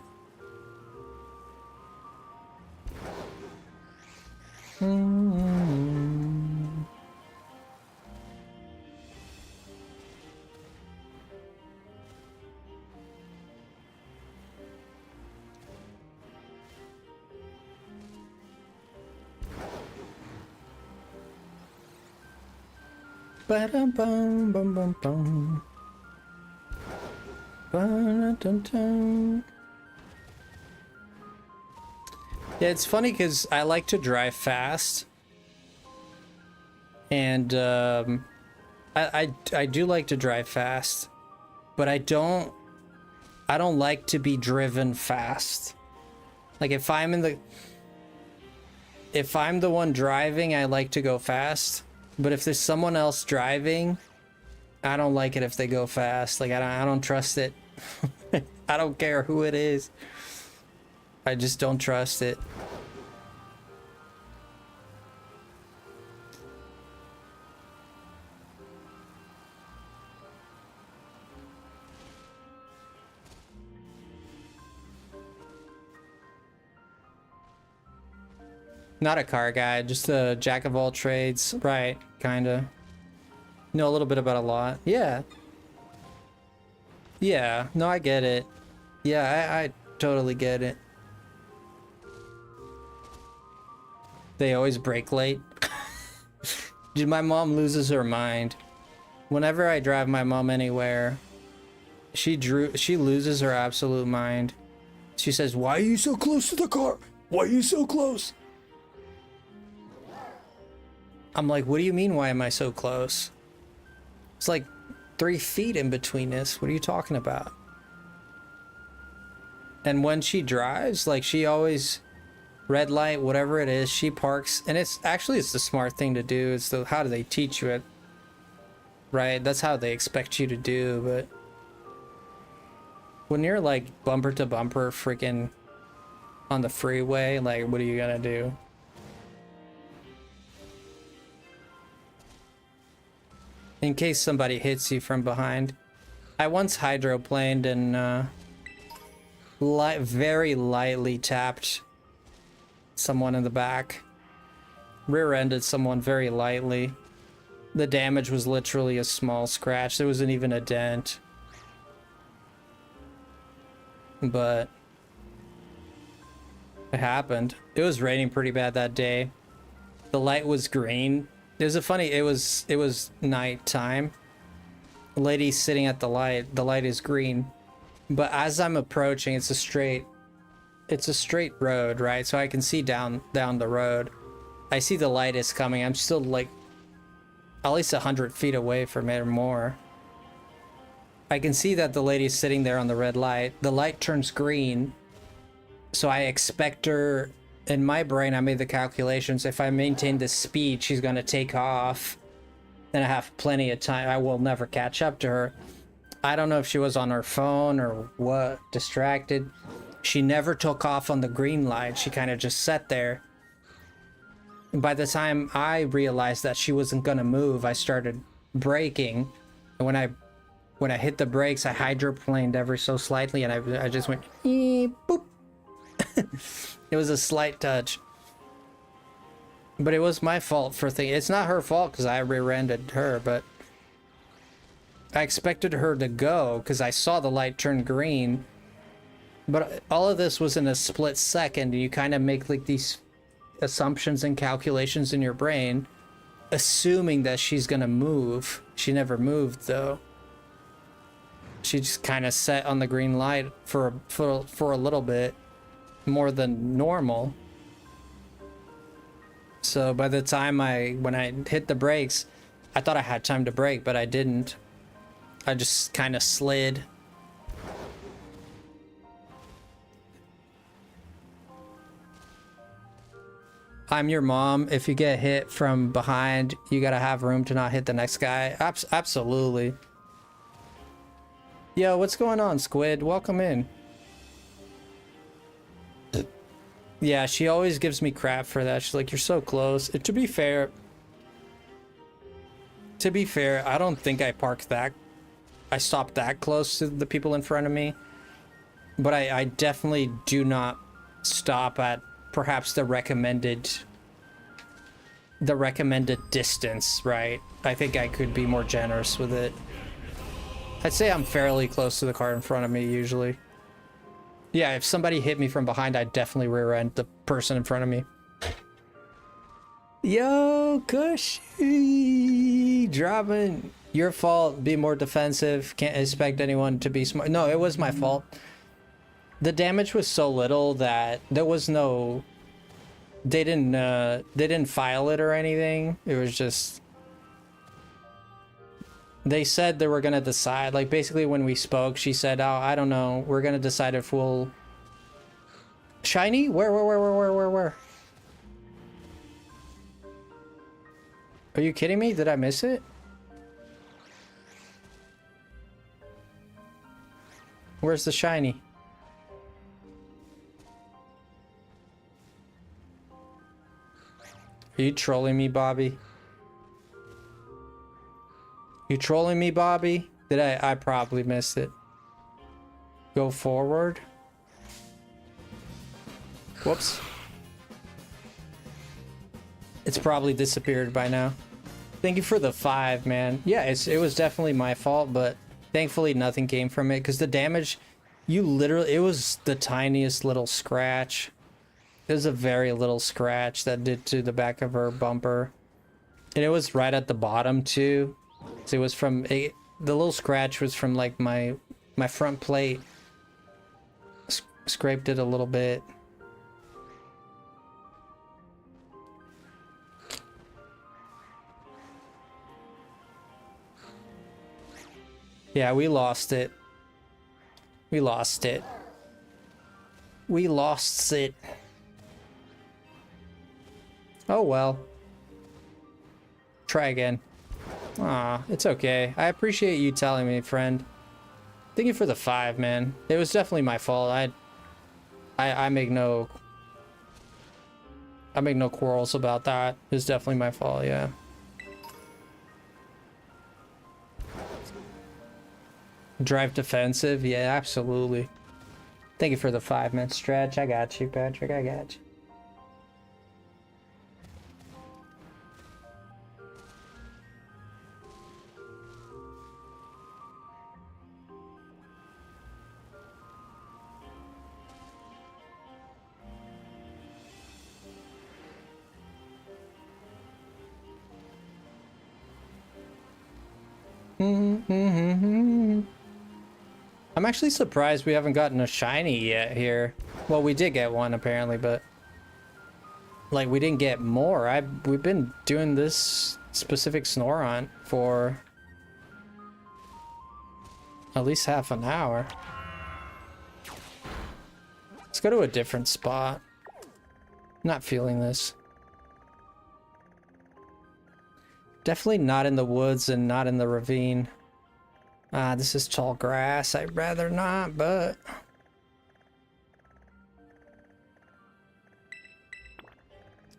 Ba-dum-bum-bum-bum-bum. Ba-dum-dum-dum. Yeah, it's funny because I like to drive fast, and I do like to drive fast, but I don't like to be driven fast. Like if I'm the one driving, I like to go fast. But if there's someone else driving, I don't like it if they go fast. Like I don't trust it. I don't care who it is. I just don't trust it. Not a car guy, just a jack of all trades. Right, kinda. Know a little bit about a lot. Yeah. Yeah, no, I get it. Yeah, I totally get it. They always break late. Dude, my mom loses her mind. Whenever I drive my mom anywhere, she loses her absolute mind. She says, "Why are you so close to the car? Why are you so close?" I'm like, "What do you mean, why am I so close? It's like 3 feet in between us. What are you talking about?" And when she drives, like, she always, red light, whatever it is, she parks. And it's the smart thing to do. It's how do they teach you it? Right? That's how they expect you to do. But when you're like bumper to bumper freaking on the freeway, like, what are you gonna do? In case somebody hits you from behind. I once hydroplaned and very lightly tapped someone in the back. Rear-ended someone very lightly. The damage was literally a small scratch. There wasn't even a dent. But it happened. It was raining pretty bad that day. The light was green. It was nighttime. The lady sitting at the light is green. But as I'm approaching, it's a straight road, right? So I can see down the road. I see the light is coming. I'm still like at least 100 feet away from it or more. I can see that the lady's sitting there on the red light. The light turns green. So I expect her, in my brain, I made the calculations. If I maintain this speed, she's going to take off. Then I have plenty of time. I will never catch up to her. I don't know if she was on her phone or what, distracted. She never took off on the green light. She kind of just sat there. And by the time I realized that she wasn't going to move, I started braking. And when I hit the brakes, I hydroplaned ever so slightly, and I just went, boop. It was a slight touch. But it was my fault for thinking. It's not her fault because I rear-ended her, but I expected her to go because I saw the light turn green. But all of this was in a split second, and you kind of make like these assumptions and calculations in your brain, assuming that she's gonna move. She never moved though. She just kind of sat on the green light for a little bit more than normal. So by the time when I hit the brakes, I thought I had time to brake, but I didn't. I just kind of slid. I'm your mom. If you get hit from behind, you gotta have room to not hit the next guy. Absolutely. Yo, what's going on, Squid? Welcome in. Yeah, she always gives me crap for that. She's like, you're so close. To be fair, I don't think I stopped that close to the people in front of me. But I definitely do not stop at perhaps the recommended distance, right? I think I could be more generous with it. I'd say I'm fairly close to the car in front of me usually. Yeah, if somebody hit me from behind, I'd definitely rear end the person in front of me. Yo, Cushy, dropping. Your fault. Be more defensive. Can't expect anyone to be smart. No, it was my fault. The damage was so little that there was no. They didn't file it or anything. It was just. They said they were gonna decide. Like basically, when we spoke, she said, "Oh, I don't know. We're gonna decide if we'll." Shiny? Where? Are you kidding me? Did I miss it? Where's the shiny? Are you trolling me, Bobby? You trolling me, Bobby? Did I probably missed it. Go forward. Whoops. It's probably disappeared by now. Thank you for the 5, man. Yeah, it was definitely my fault, but thankfully nothing came from it because the damage, it was the tiniest little scratch. It was a very little scratch that did to the back of her bumper. And it was right at the bottom too. So it was from the little scratch was from like my front plate. Scraped it a little bit. Yeah, we lost it. We lost it. We lost it. Oh well. Try again. Aw, it's okay. I appreciate you telling me, friend. Thank you for the 5, man. It was definitely my fault. I make no quarrels about that. It was definitely my fault, yeah. Drive defensive? Yeah, absolutely. Thank you for the 5, man. Stretch, I got you, Patrick. I got you. I'm actually surprised we haven't gotten a shiny yet here. Well, we did get one apparently, but like we didn't get more. We've been doing this specific Snorunt for at least half an hour. Let's go to a different spot. Not feeling this. Definitely not in the woods and not in the ravine. This is tall grass. I'd rather not, but...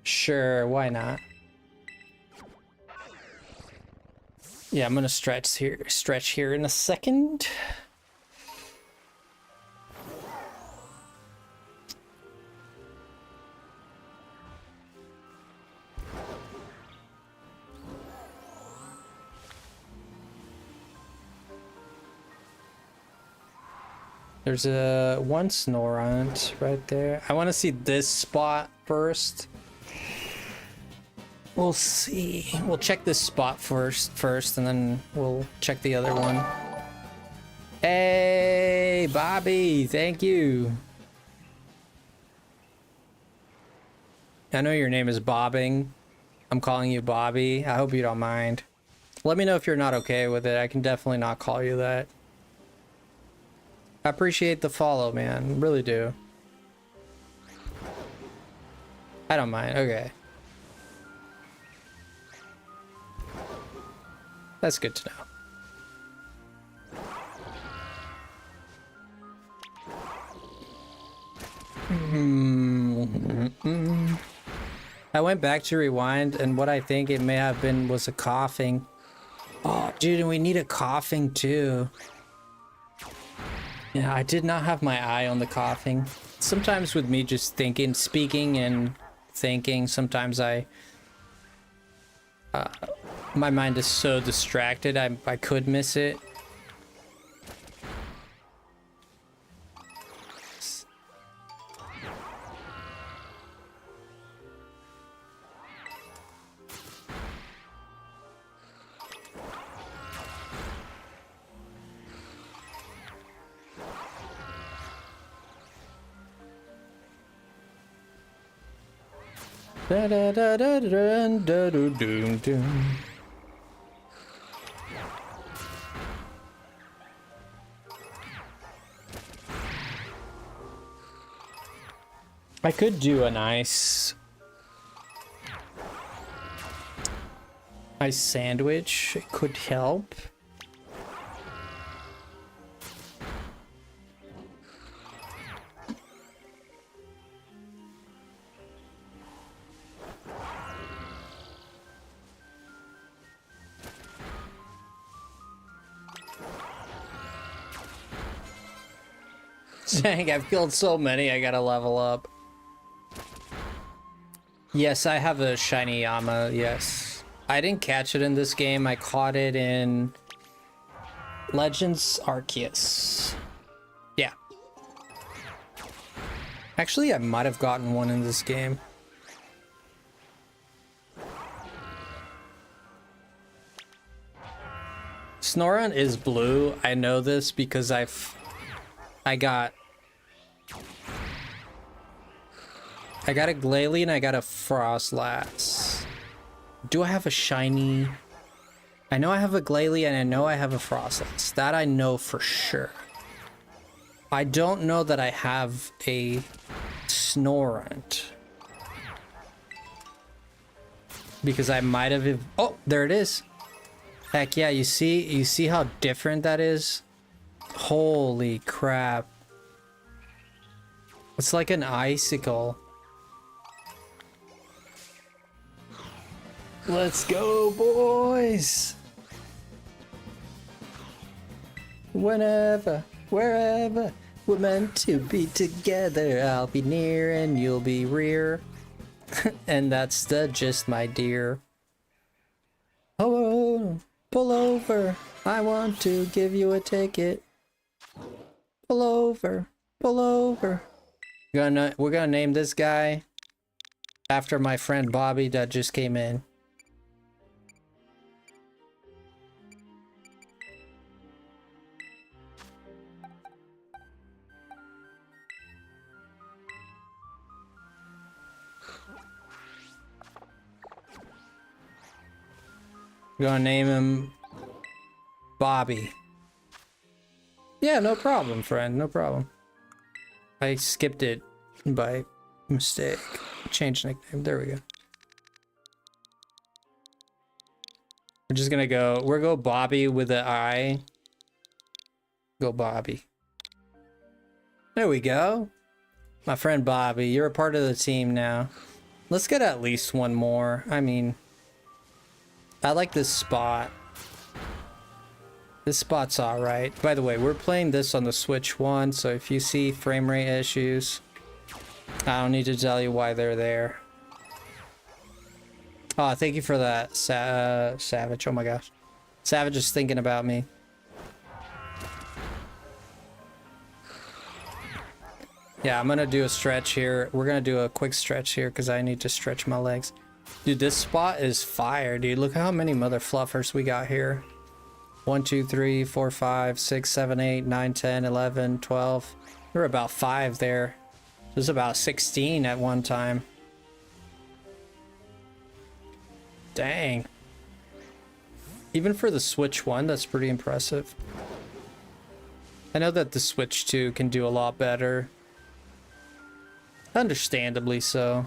Sure, why not? Yeah, I'm gonna stretch here in a second. There's one Snorunt right there. I want to see this spot first. We'll see. We'll check this spot first, and then we'll check the other one. Hey, Bobby, thank you. I know your name is Bobbing. I'm calling you Bobby. I hope you don't mind. Let me know if you're not okay with it. I can definitely not call you that. I appreciate the follow, man. Really do. I don't mind. Okay. That's good to know. I went back to rewind, and what I think it may have been was a coughing. Oh, dude, and we need a coughing too. Yeah, I did not have my eye on the coughing. Sometimes with me just thinking, speaking and thinking, sometimes my mind is so distracted, I could miss it. Da da da da da da da doom doom. I could do a nice sandwich. It could help. Dang, I've killed so many, I gotta level up. Yes, I have a shiny Yama, yes. I didn't catch it in this game. I caught it in Legends Arceus. Yeah. Actually, I might have gotten one in this game. Snorunt is blue. I know this because I got a Glalie and I got a Frostlass. Do I have a shiny? I know I have a Glalie and I know I have a Frostlass. That I know for sure. I don't know that I have a Snorunt. Because I might have... Oh, there it is. Heck yeah, you see how different that is? Holy crap. It's like an icicle. Let's go, boys! Whenever, wherever, we're meant to be together. I'll be near and you'll be rear. And that's the gist, my dear. Oh, pull over. I want to give you a ticket. Pull over, pull over. We're gonna name this guy after my friend Bobby that just came in. We're gonna name him Bobby. Yeah, no problem, friend, no problem. I skipped it by mistake. Change nickname, there we go. We're just gonna go, we'll go Bobby with an I. Go Bobby. There we go. My friend Bobby, you're a part of the team now. Let's get at least one more. I mean, I like this spot. This spot's alright. By the way, we're playing this on the Switch 1, so if you see frame rate issues, I don't need to tell you why they're there. Oh, thank you for that, Savage. Oh my gosh. Savage is thinking about me. Yeah, I'm gonna do a stretch here. We're gonna do a quick stretch here because I need to stretch my legs. Dude, this spot is fire, dude. Look how many mother fluffers we got here. 1, 2, 3, 4, 5, 6, 7, 8, 9, 10, 11, 12. There were about 5 there. There's about 16 at one time. Dang. Even for the Switch 1, that's pretty impressive. I know that the Switch 2 can do a lot better. Understandably so.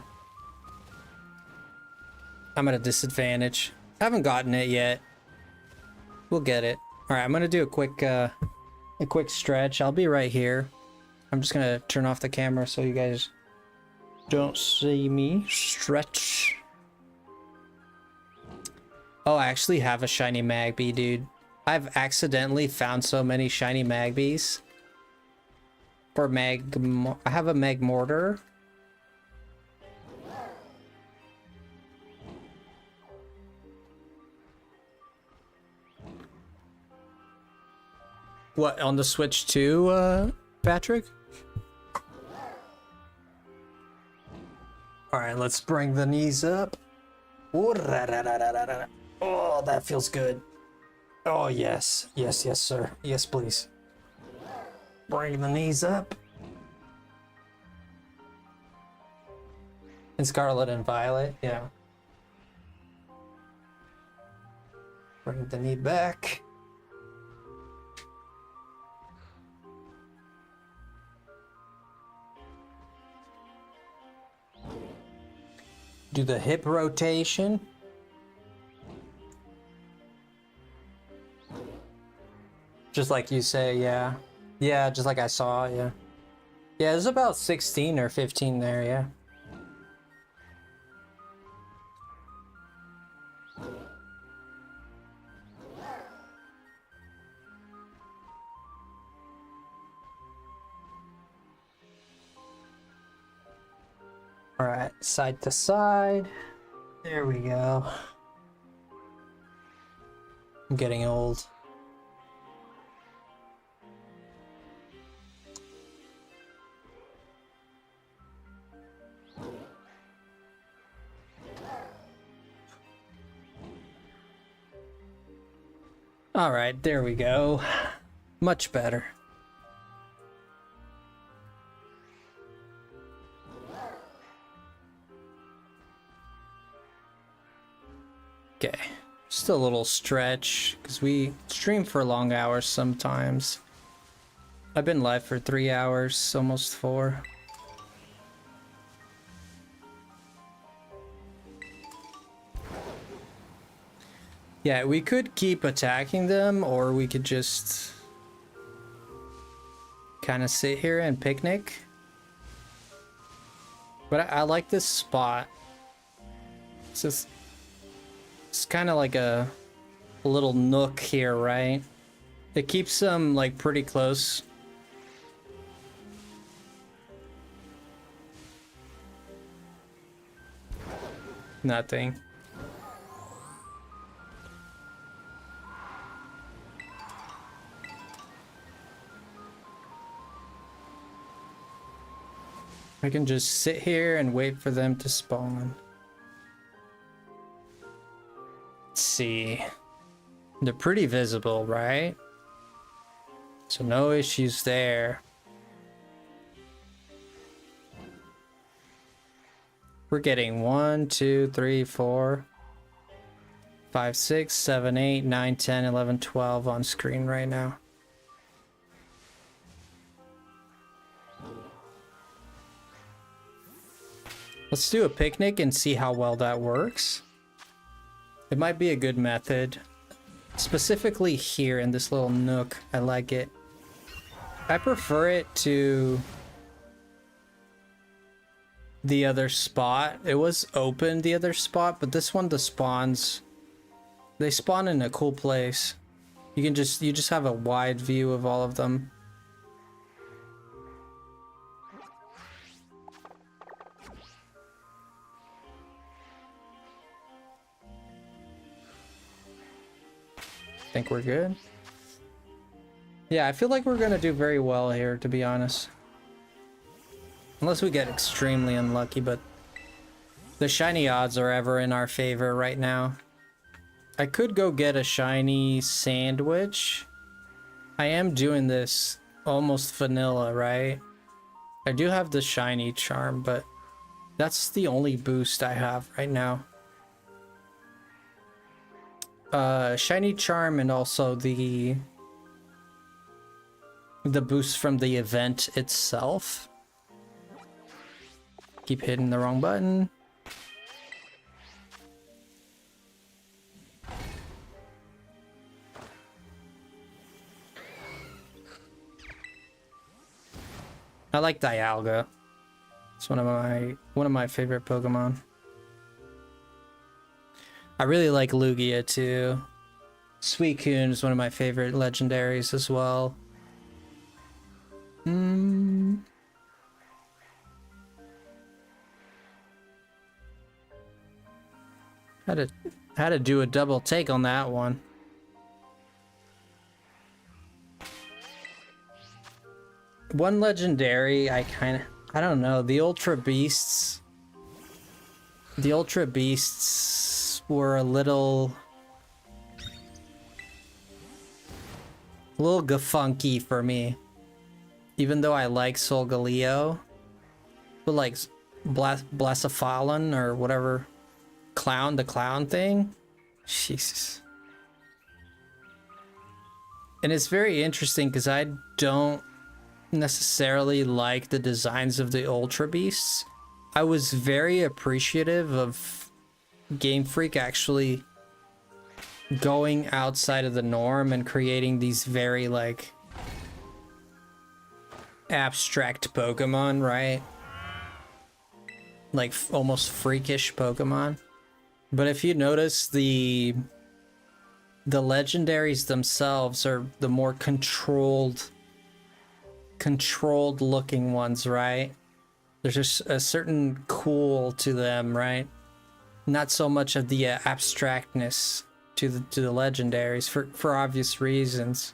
I'm at a disadvantage. I haven't gotten it yet. We'll get it. All right, I'm gonna do a quick stretch. I'll be right here. I'm just gonna turn off the camera so you guys don't see me stretch. Oh, I actually have a shiny Magby, dude. I've accidentally found so many shiny Magbies. Or I have a Magmortar. What, on the Switch 2, Patrick? Alright, let's bring the knees up. Oh, that feels good. Oh, yes. Yes, yes, sir. Yes, please. Bring the knees up. And Scarlet and Violet, yeah. Bring the knee back. Do the hip rotation. Just like you say, yeah. Yeah, just like I saw, yeah. Yeah, there's about 16 or 15 there, yeah. Alright, side to side. There we go. I'm getting old. Alright, there we go. Much better. Okay, just a little stretch, because we stream for long hours sometimes. I've been live for 3 hours, almost 4. Yeah, we could keep attacking them, or we could just kind of sit here and picnic. But I like this spot. It's kind of like a little nook here, right? It keeps them like pretty close. Nothing. I can just sit here and wait for them to spawn. Let's see. They're pretty visible, right? So no issues there. We're getting 1, 2, 3, 4, 5, 6, 7, 8, 9, 10, 11, 12 on screen right now. Let's do a picnic and see how well that works. It might be a good method. Specifically here in this little nook, I like it. I prefer it to the other spot. It was open, the other spot, but this one, the spawns, they spawn in a cool place. You just have a wide view of all of them. Think we're good. Yeah, I feel like we're gonna do very well here, to be honest. Unless we get extremely unlucky, but the shiny odds are ever in our favor right now. I could go get a shiny sandwich. I am doing this almost vanilla, right? I do have the shiny charm, but that's the only boost I have right now. Shiny charm and also the boost from the event itself. Keep hitting the wrong button. I like Dialga. It's one of my favorite Pokemon. I really like Lugia too. Suicune is one of my favorite legendaries as well. Had to do a double take on that one. One legendary, I don't know, the Ultra Beasts were a little gafunky for me. Even though I like Solgaleo, but like Blacephalon or whatever the clown thing, Jesus. And it's very interesting because I don't necessarily like the designs of the Ultra Beasts. I was very appreciative of Game Freak actually going outside of the norm and creating these very like abstract Pokemon, right? Like almost freakish Pokemon. But if you notice, the legendaries themselves are the more controlled looking ones, right? There's just a certain cool to them, right? Not so much of the abstractness to the legendaries for obvious reasons.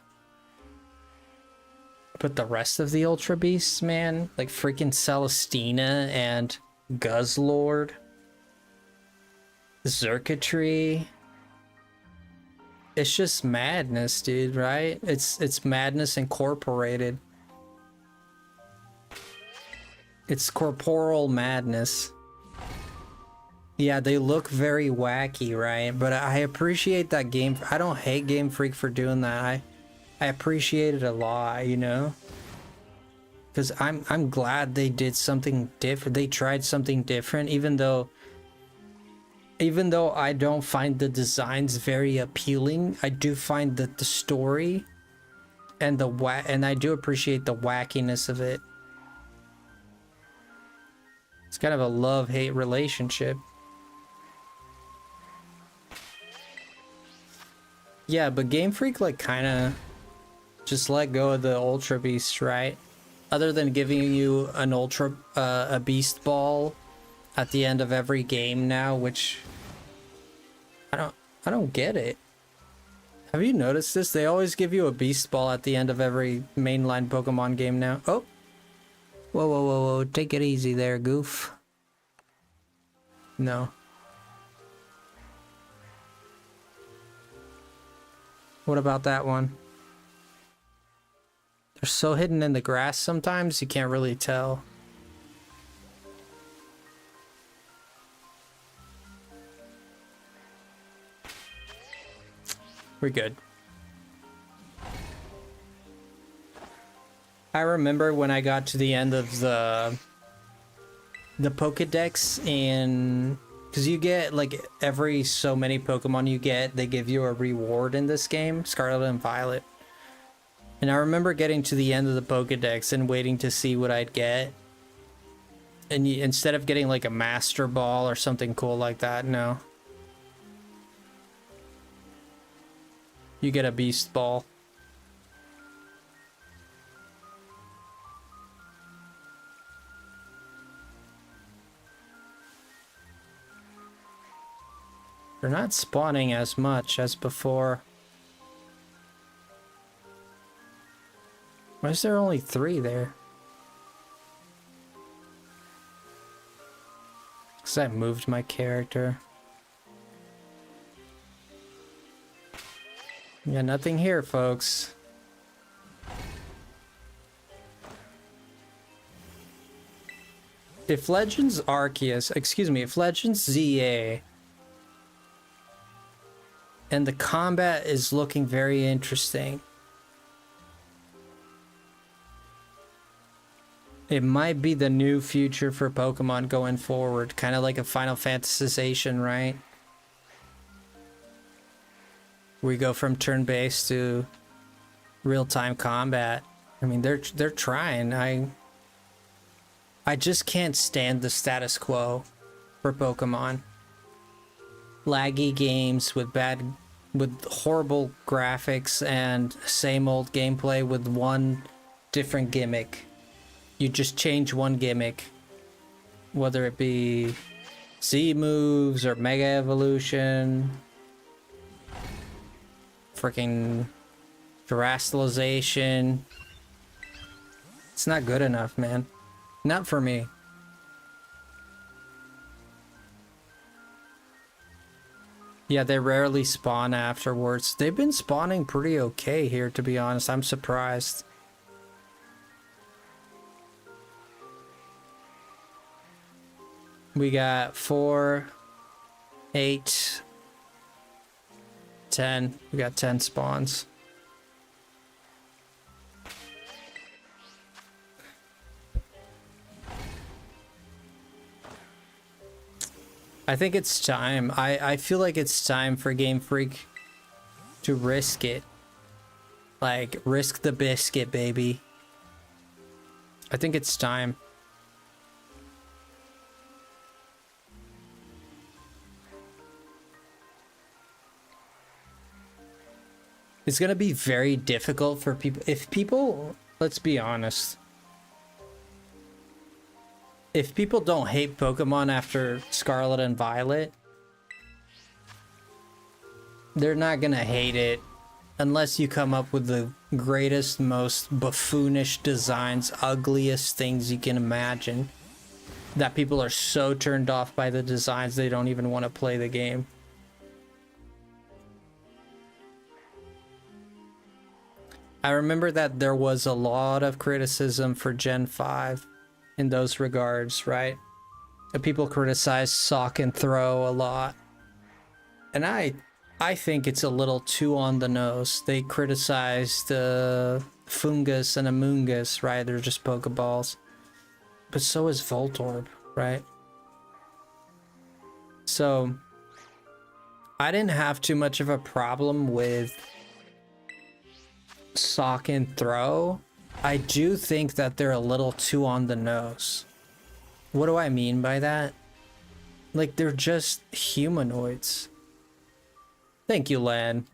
But the rest of the Ultra Beasts, man, like freaking Celestina and Guzzlord, Xurkitree. It's just madness, dude, right? It's madness incorporated. It's corporal madness. Yeah, they look very wacky, right? But I appreciate that game. I don't hate Game Freak for doing that. I appreciate it a lot, you know? Because I'm glad they did something different. They tried something different, even though I don't find the designs very appealing. I do find that the story and and I do appreciate the wackiness of it. It's kind of a love-hate relationship. Yeah, but Game Freak like kind of just let go of the Ultra Beast, right? Other than giving you an a Beast Ball at the end of every game now, which I don't get it. Have you noticed this? They always give you a Beast Ball at the end of every mainline Pokemon game now. Oh. Whoa, whoa, whoa, whoa. Take it easy there, goof. No. What about that one? They're so hidden in the grass sometimes, you can't really tell. We're good. I remember when I got to the end of the Pokédex in... Because you get, like, every so many Pokemon you get, they give you a reward in this game, Scarlet and Violet. And I remember getting to the end of the Pokédex and waiting to see what I'd get. And instead of getting, like, a Master Ball or something cool like that, no. You get a Beast Ball. They're not spawning as much as before. Why is there only 3 there? Because I moved my character. Yeah, nothing here, folks. If Legends Arceus, excuse me, if Legends ZA and the combat is looking very interesting, it might be the new future for Pokemon going forward, kind of like a Final Fantasization, right? We go from turn-based to real-time combat. I mean, they're trying. I just can't stand the status quo for Pokemon. Laggy games with horrible graphics and same old gameplay with one different gimmick. You just change one gimmick, whether it be Z moves or Mega Evolution, freaking Terastallization. It's not good enough, man. Not for me. Yeah, they rarely spawn afterwards. They've been spawning pretty okay here, to be honest. I'm surprised. We got 4, 8, 10. We got 10 spawns. I think it's time. I feel like it's time for Game Freak to risk it. Like, risk the biscuit, baby. I think it's time. It's gonna be very difficult for people. If people, let's be honest. if people don't hate Pokemon after Scarlet and Violet, they're not gonna hate it unless you come up with the greatest, most buffoonish designs, ugliest things you can imagine, that people are so turned off by the designs they don't even want to play the game. I remember that there was a lot of criticism for Gen 5 in those regards, right? And people criticize Sock and Throw a lot. And I think it's a little too on the nose. They criticized Fungus and Amoongus, right? They're just Pokeballs. But so is Voltorb, right? So I didn't have too much of a problem with Sock and Throw. I do think that they're a little too on the nose. What do I mean by that? Like, they're just humanoids. Thank you, Lan.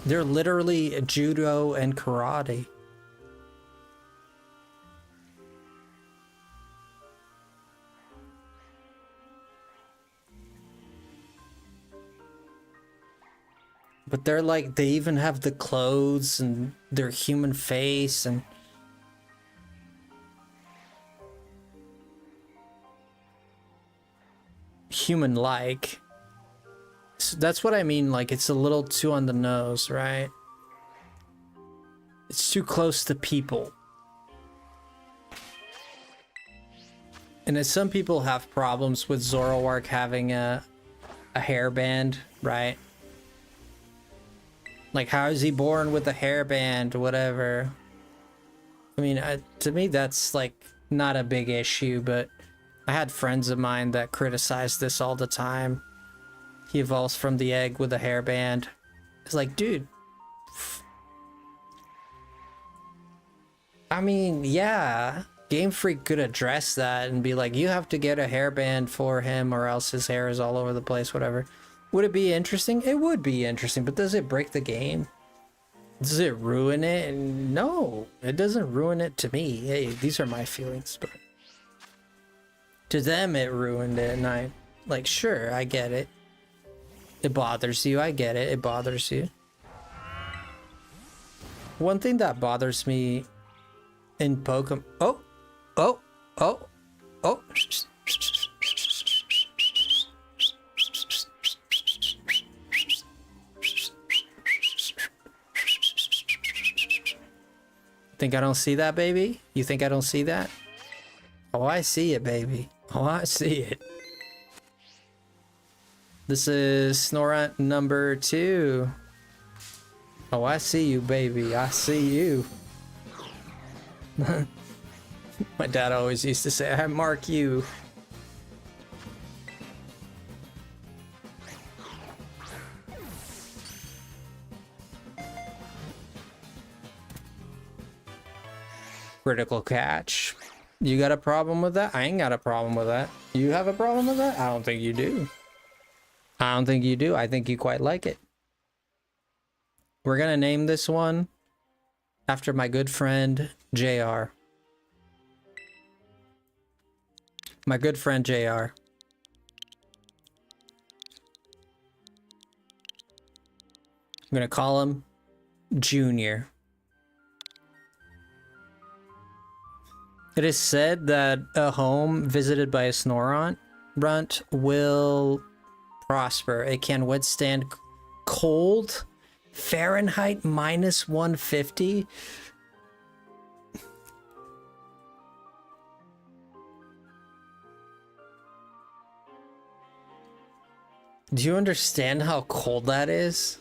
They're literally judo and karate. But they're like, they even have the clothes and their human face and human-like. So that's what I mean, like, it's a little too on the nose, right? It's too close to people. And as some people have problems with Zoroark having a hairband, right? Like, how is he born with a hairband, whatever. I mean, to me, that's, like, not a big issue, but I had friends of mine that criticized this all the time. He evolves from the egg with a hairband. It's like, dude. I mean, yeah. Game Freak could address that and be like, you have to get a hairband for him or else his hair is all over the place, whatever. Would it be interesting? It would be interesting, but does it break the game? Does it ruin it? No, it doesn't ruin it to me. Hey, these are my feelings, but to them it ruined it, and I, like, sure, I get it. It bothers you, I get it, it bothers you. One thing that bothers me in Pokemon... Oh! Think I don't see that, baby? You think I don't see that? Oh, I see it, baby. Oh, I see it. This is Snorunt number 2. Oh, I see you, baby. I see you. My dad always used to say, I mark you. Critical catch. You got a problem with that? I ain't got a problem with that. You have a problem with that? I don't think you do. I don't think you do. I think you quite like it. We're gonna name this one after my good friend JR. My good friend JR. I'm gonna call him Junior. It is said that a home visited by a Snorunt will prosper. It can withstand cold, Fahrenheit minus 150. Do you understand how cold that is?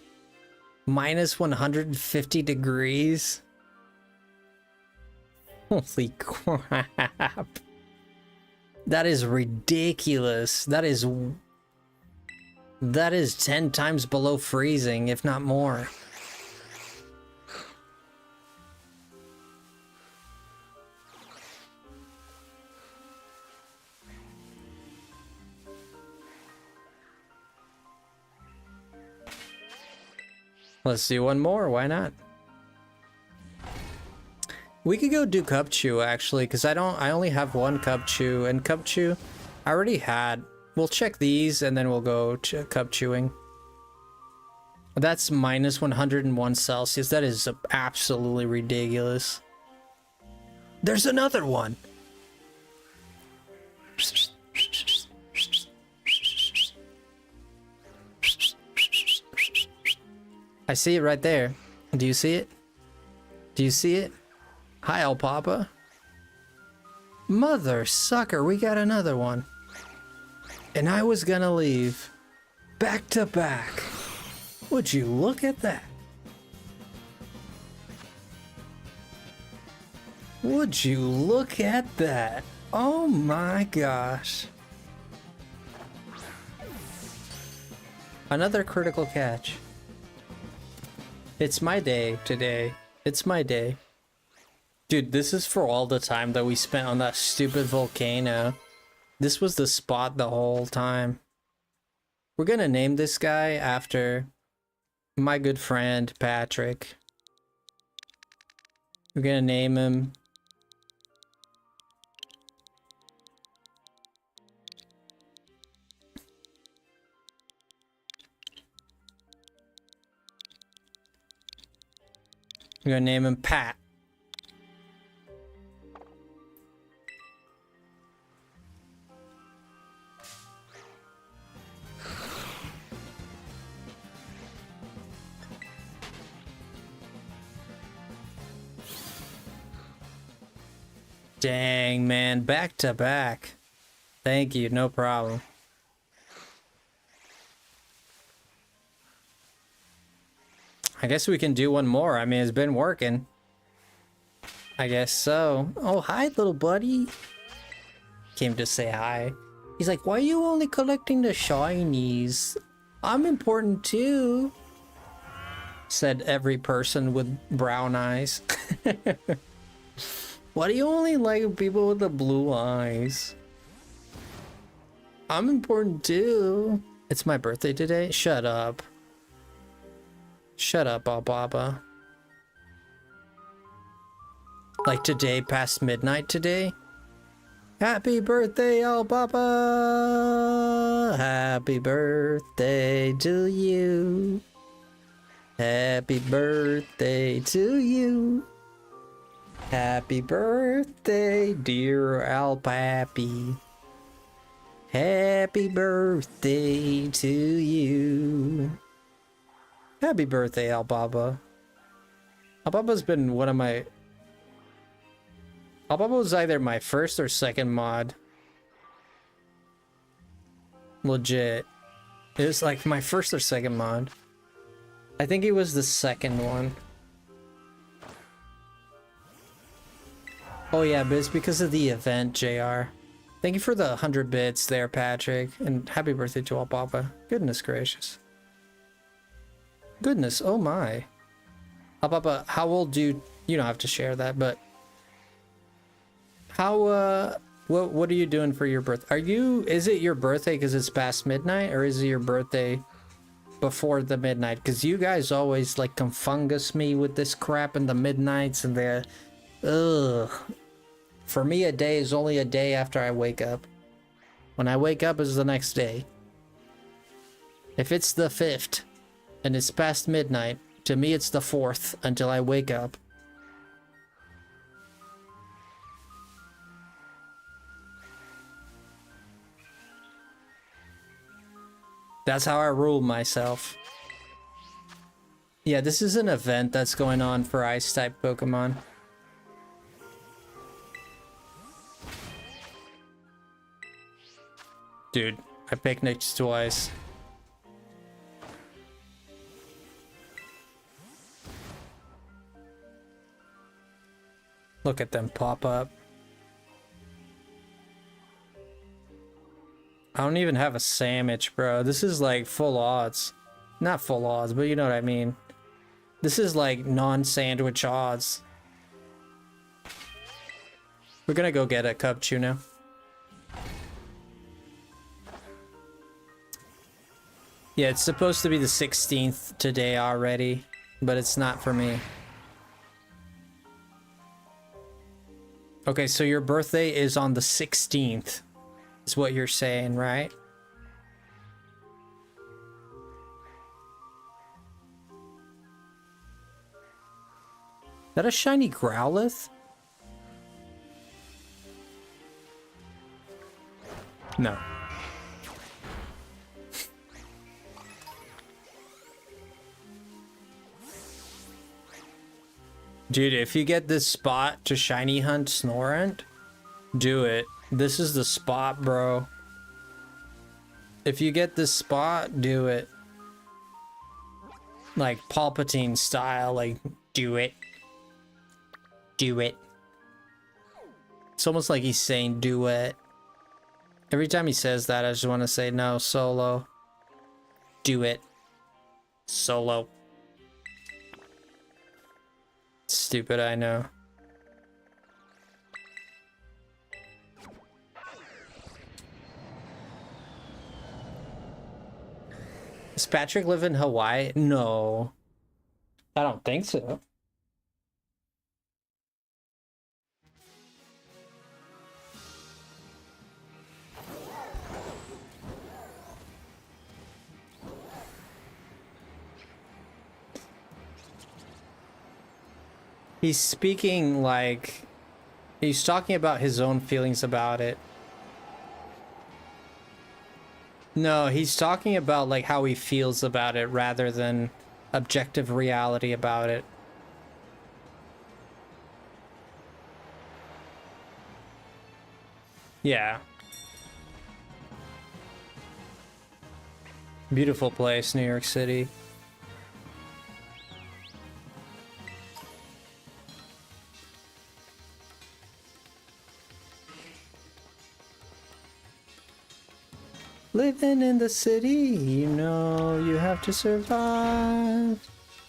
Minus 150 degrees? Holy crap. That is ridiculous. That is 10 times below freezing, if not more. Let's do one more, why not? We could go do cup chew actually, because I only have one cup chew, and cup chew I already had. We'll check these and then we'll go to cup chewing. That's minus 101 Celsius. That is absolutely ridiculous. There's another one. I see it right there. Do you see it? Do you see it? Hi, El Papa. Mother sucker, we got another one. And I was gonna leave. Back to back. Would you look at that? Would you look at that? Oh my gosh. Another critical catch. It's my day today. It's my day. Dude, this is for all the time that we spent on that stupid volcano. This was the spot the whole time. We're gonna name this guy after my good friend Patrick. We're gonna name him Pat. Dang, man, back to back. Thank you, no problem. I guess we can do one more. I mean, it's been working. I guess so. Oh, hi, little buddy. Came to say hi. He's like, why are you only collecting the shinies? I'm important too. Said every person with brown eyes. Why do you only like people with the blue eyes? I'm important too. It's my birthday today? Shut up. Shut up, Baba. Like today, past midnight today? Happy birthday, Baba! Happy birthday to you. Happy birthday to you. Happy birthday, dear Al Pappy. Happy birthday to you. Happy birthday, Albaba. Albaba's been one of my... Albaba was either my first or second mod. Legit. It was like my first or second mod. I think it was the second one. Oh yeah, but it's because of the event, JR. Thank you for the 100 bits there, Patrick. And happy birthday to Albaba. Goodness gracious. Goodness, oh my. Albaba, how old do you... You don't have to share that, but... How, what are you doing for your birthday? Are you... Is it your birthday because it's past midnight? Or is it your birthday before the midnight? Because you guys always, like, confungus me with this crap in the midnights and the... Ugh. For me, a day is only a day after I wake up. When I wake up is the next day. If it's the 5th and it's past midnight, to me it's the 4th until I wake up. That's how I rule myself. Yeah, this is an event that's going on for Ice-type Pokemon. Dude, I picnicked twice. Look at them pop up. I don't even have a sandwich, bro. This is like full odds. Not full odds, but you know what I mean. This is like non-sandwich odds. We're gonna go get a cup chew now. Yeah, it's supposed to be the 16th today already, but it's not for me. Okay, so your birthday is on the 16th, is what you're saying, right? Is that a shiny Growlithe? No. Dude, if you get this spot to shiny hunt Snorunt, do it. This is the spot, bro. If you get this spot, do it. Like Palpatine style, like, do it. Do it. It's almost like he's saying do it. Every time he says that, I just want to say no, Solo. Do it. Solo. Stupid, I know. Does Patrick live in Hawaii? No. I don't think so. He's speaking like... He's talking about his own feelings about it. No, he's talking about like how he feels about it rather than objective reality about it. Yeah. Beautiful place, New York City. Living in the city, you know you have to survive.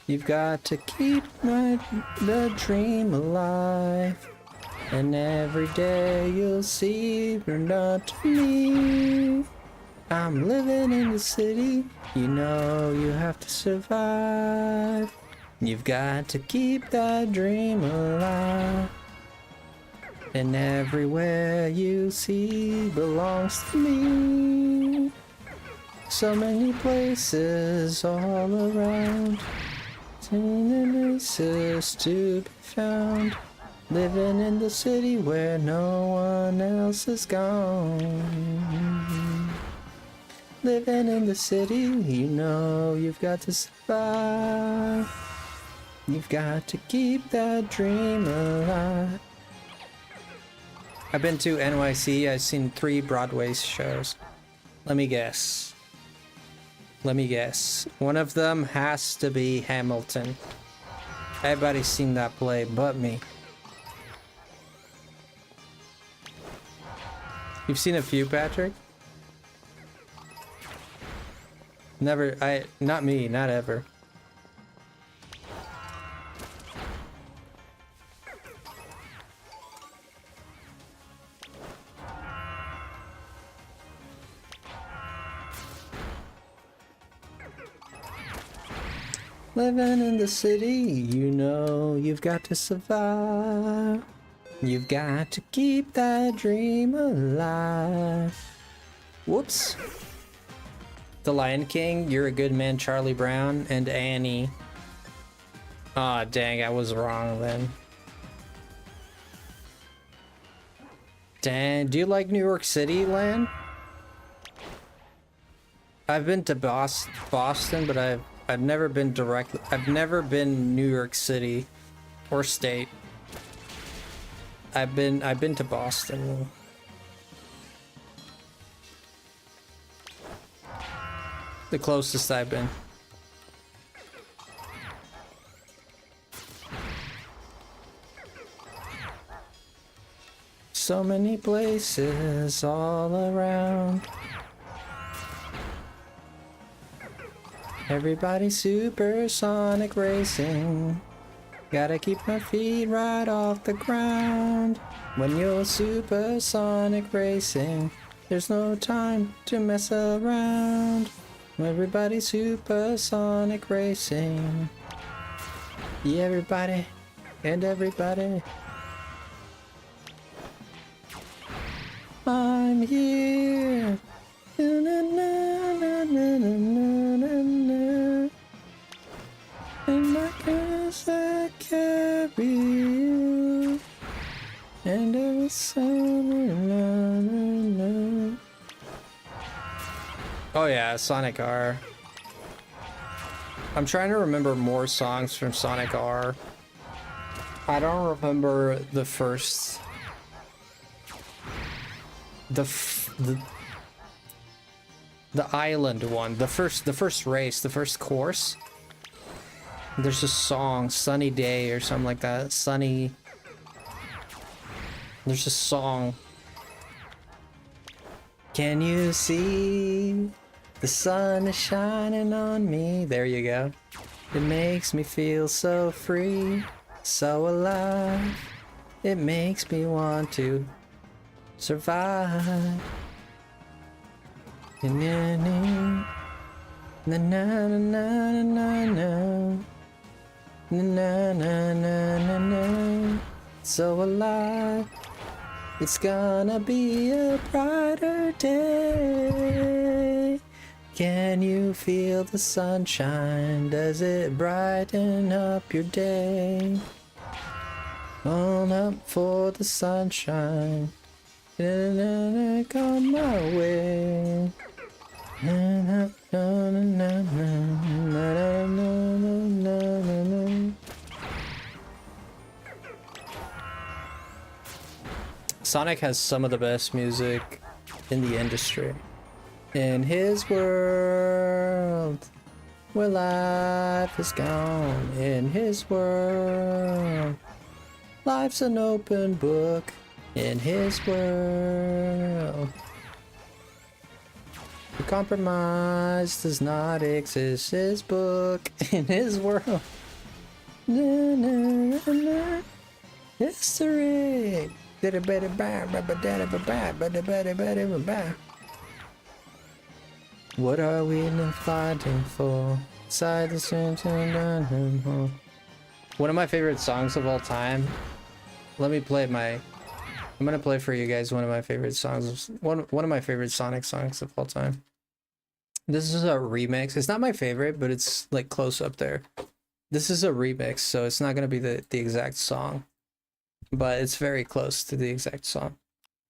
You've got to keep the dream alive. And every day you'll see you're not me. I'm living in the city, you know you have to survive. You've got to keep that dream alive. And everywhere you see belongs to me. So many places all around, places to be found. Living in the city where no one else is gone. Living in the city, you know you've got to survive. You've got to keep that dream alive. I've been to NYC, I've seen 3 Broadway shows. Let me guess. Let me guess. One of them has to be Hamilton. Everybody's seen that play but me. You've seen a few, Patrick? Never, not me, not ever. Living in the city, you know you've got to survive. You've got to keep that dream alive. Whoops. The Lion King, You're a Good Man, Charlie Brown, and Annie. Aw, dang, I was wrong then. Dang, do you like New York City, Lan? I've been to Boston, but I've never been directly. I've never been New York City or state. I've been to Boston. The closest I've been. So many places all around. Everybody supersonic racing. Gotta keep my feet right off the ground. When you're supersonic racing, there's no time to mess around. Everybody supersonic racing. Yeah, everybody and everybody. I'm here. Na, na, na, na, na, na, na. And my guess I carry you. And it was summer. Na, na, na. Oh yeah, Sonic R. I'm trying to remember more songs from Sonic R. I don't remember the first... The island one, the first race, the first course. There's a song, Sunny Day or something like that. Sunny. There's a song. Can you see the sun is shining on me? There you go. It makes me feel so free, so alive. It makes me want to survive. Na na na na na na na na na na. So alive. It's gonna be a brighter day. Can you feel the sunshine? Does it brighten up your day? On up for the sunshine. Come my way. Sonic has some of the best music in the industry. In his world, where life is gone. In his world, life's an open book. In his world, the compromise does not exist. His book, in his world, history. What are we fighting for? Inside the center. One of my favorite songs of all time. Let me play my. I'm gonna play for you guys one of my favorite songs. One of my favorite Sonic songs of all time. This is a remix. It's not my favorite, but it's like close up there. This is a remix, so it's not gonna be the exact song, but it's very close to the exact song.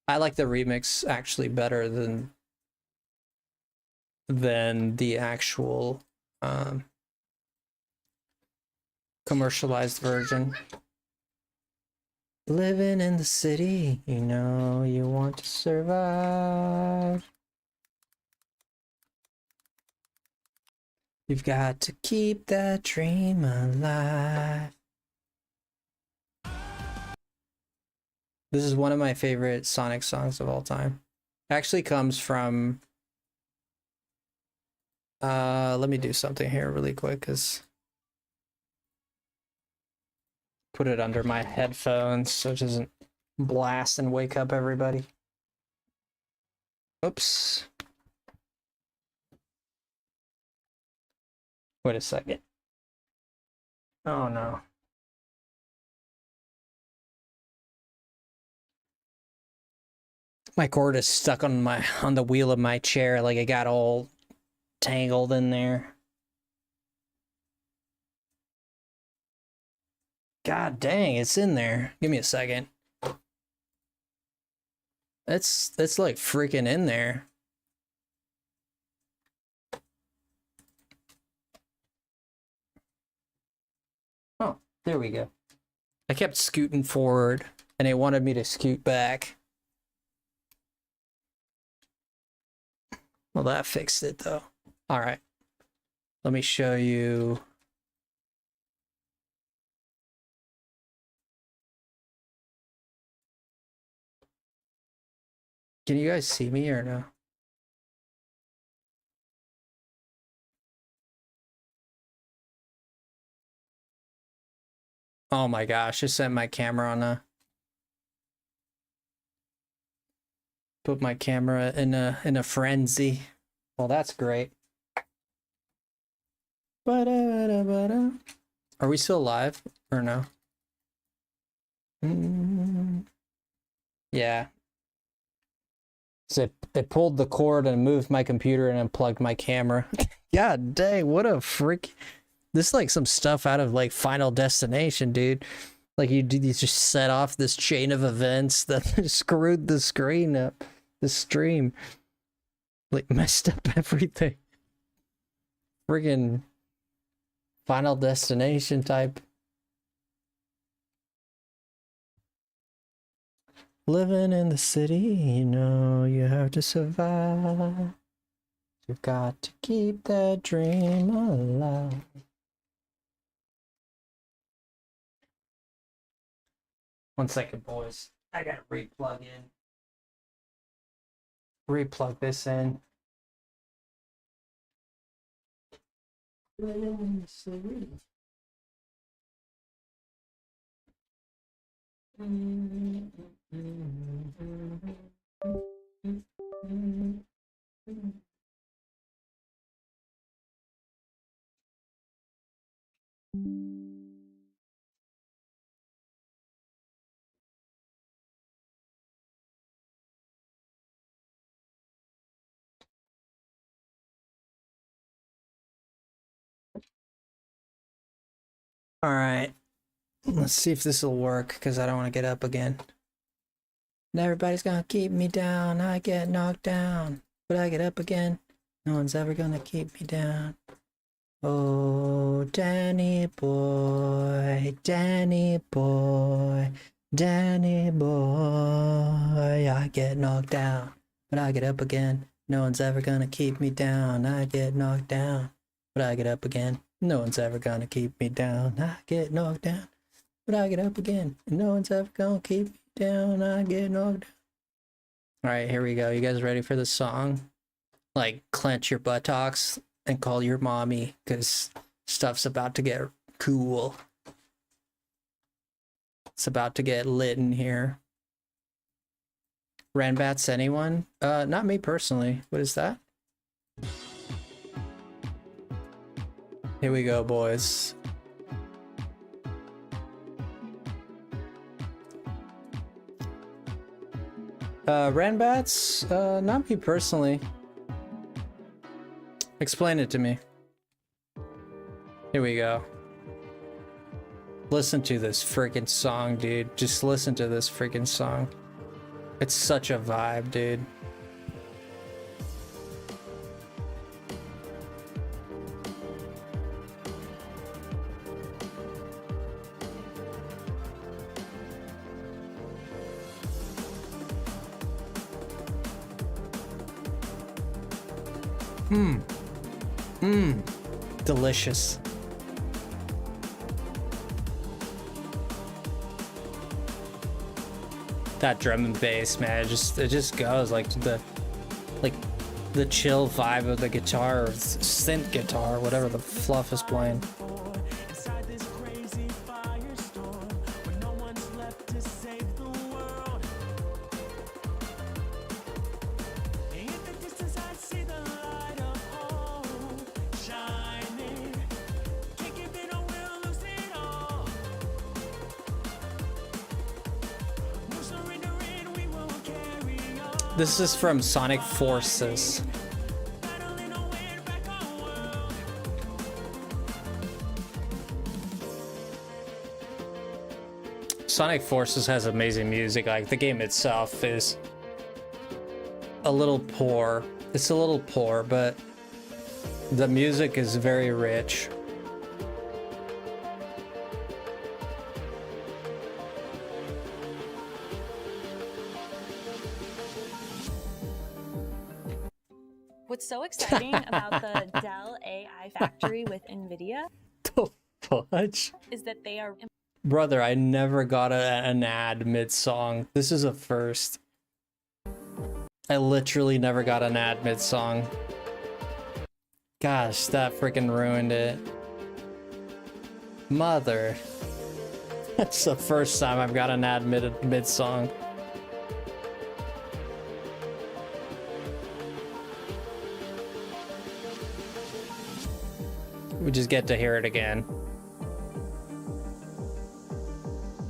I like the remix actually better than the actual commercialized version. Living in the city, you know you want to survive. You've got to keep that dream alive. This is one of my favorite Sonic songs of all time. It actually comes from... let me do something here really quick, because... Put it under my headphones so it doesn't blast and wake up everybody. Oops. Wait a second. Oh no. My cord is stuck on the wheel of my chair, like it got all tangled in there. God dang, it's in there. Give me a second. It's like freaking in there. Oh, there we go. I kept scooting forward and it wanted me to scoot back. Well, that fixed it though. All right. Let me show you. Can you guys see me or no? Oh my gosh, I set my camera on a... Put my camera in a frenzy. Well, that's great. Are we still live or no? Yeah. So it pulled the cord and moved my computer and unplugged my camera. God dang, what a freak. This is like some stuff out of like Final Destination, dude. Like you just set off this chain of events that screwed the screen up. The stream. Like messed up everything. Friggin' Final Destination type. Living in the city, you know you have to survive. You've got to keep that dream alive. One second, boys. I gotta replug in. Replug this in. Living in the city. All right, let's see if this will work because I don't want to get up again. And everybody's gonna keep me down. I get knocked down, but I get up again. No one's ever gonna keep me down. Oh, Danny boy, Danny boy, Danny boy. I get knocked down, but I get up again. No one's ever gonna keep me down. I get knocked down, but I get up again. No one's ever gonna keep me down. I get knocked down, but I get up again. No one's ever gonna keep me down. I get knocked down. All right, here we go. You guys ready for the song? Like, clench your buttocks and call your mommy, because stuff's about to get cool. It's about to get lit in here. Ranbats, anyone? Not me personally. What is that? Here we go, boys. Ranbats? Not me personally. Explain it to me. Here we go. Listen to this freaking song, dude. Just listen to this freaking song. It's such a vibe, dude. Delicious. That drum and bass, man, it just goes like the chill vibe of the guitar, or synth guitar, whatever the fluff is playing. This is from Sonic Forces. Sonic Forces has amazing music. Like, the game itself is a little poor. It's a little poor, but the music is very rich. What's so exciting about the Dell AI factory with NVIDIA The fudge? is that they are... Brother, I never got an ad mid-song. This is a first. I literally never got an ad mid-song. Gosh, that freaking ruined it. Mother. That's the first time I've got an ad mid-song. We just get to hear it again.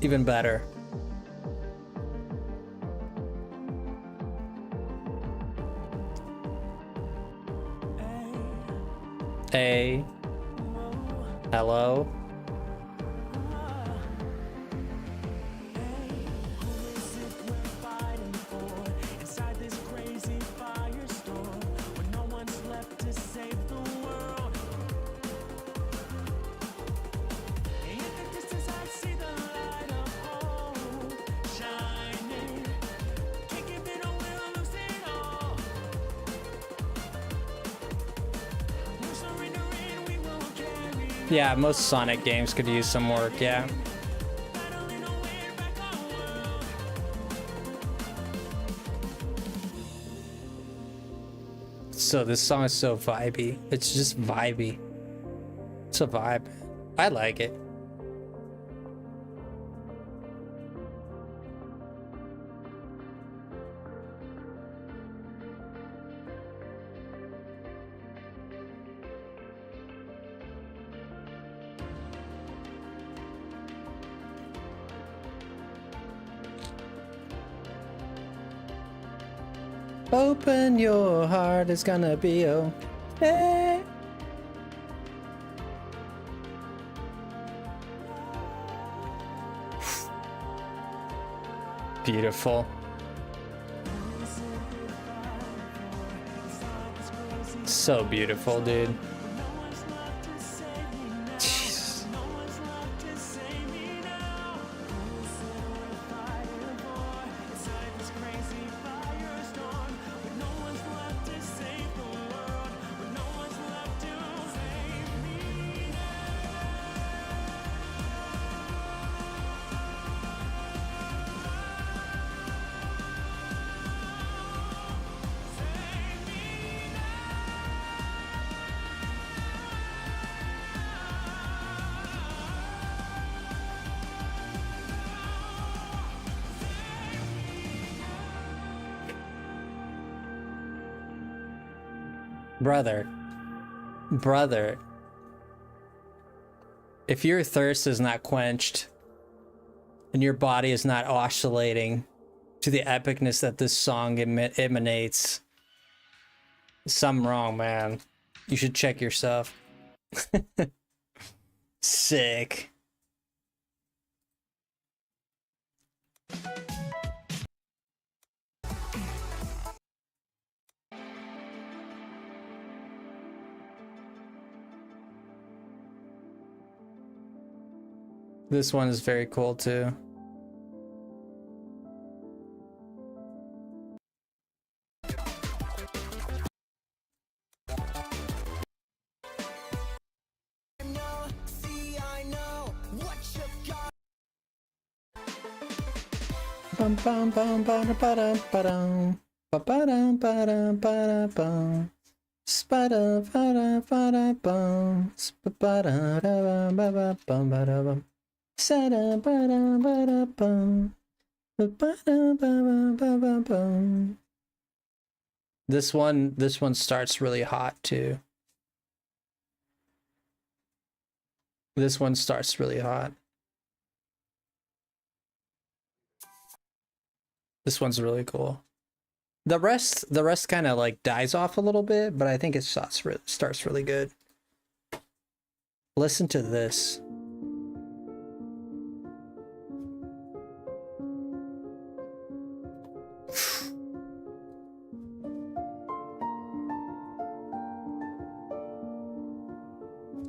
Even better. A. Hello. Yeah, most Sonic games could use some work, yeah. So this song is so vibey. It's just vibey. It's a vibe. I like it. Open your heart, it's gonna be okay. Beautiful. So beautiful, dude. Jeez. Brother, if your thirst is not quenched and your body is not oscillating to the epicness that this song emanates, something wrong, man. You should check yourself. Sick. This one is very cool too. Bum bum bum bum ba ba-dum ba-ba-dum ba-dum ba-da-bum. Spada ba ba bum spada ba ba bum ba-da-bum. Sada ba ba bum ba-ba ba bum. This one starts really hot too. This one starts really hot. This one's really cool. The rest kind of like dies off a little bit, but I think it starts really good. Listen to this.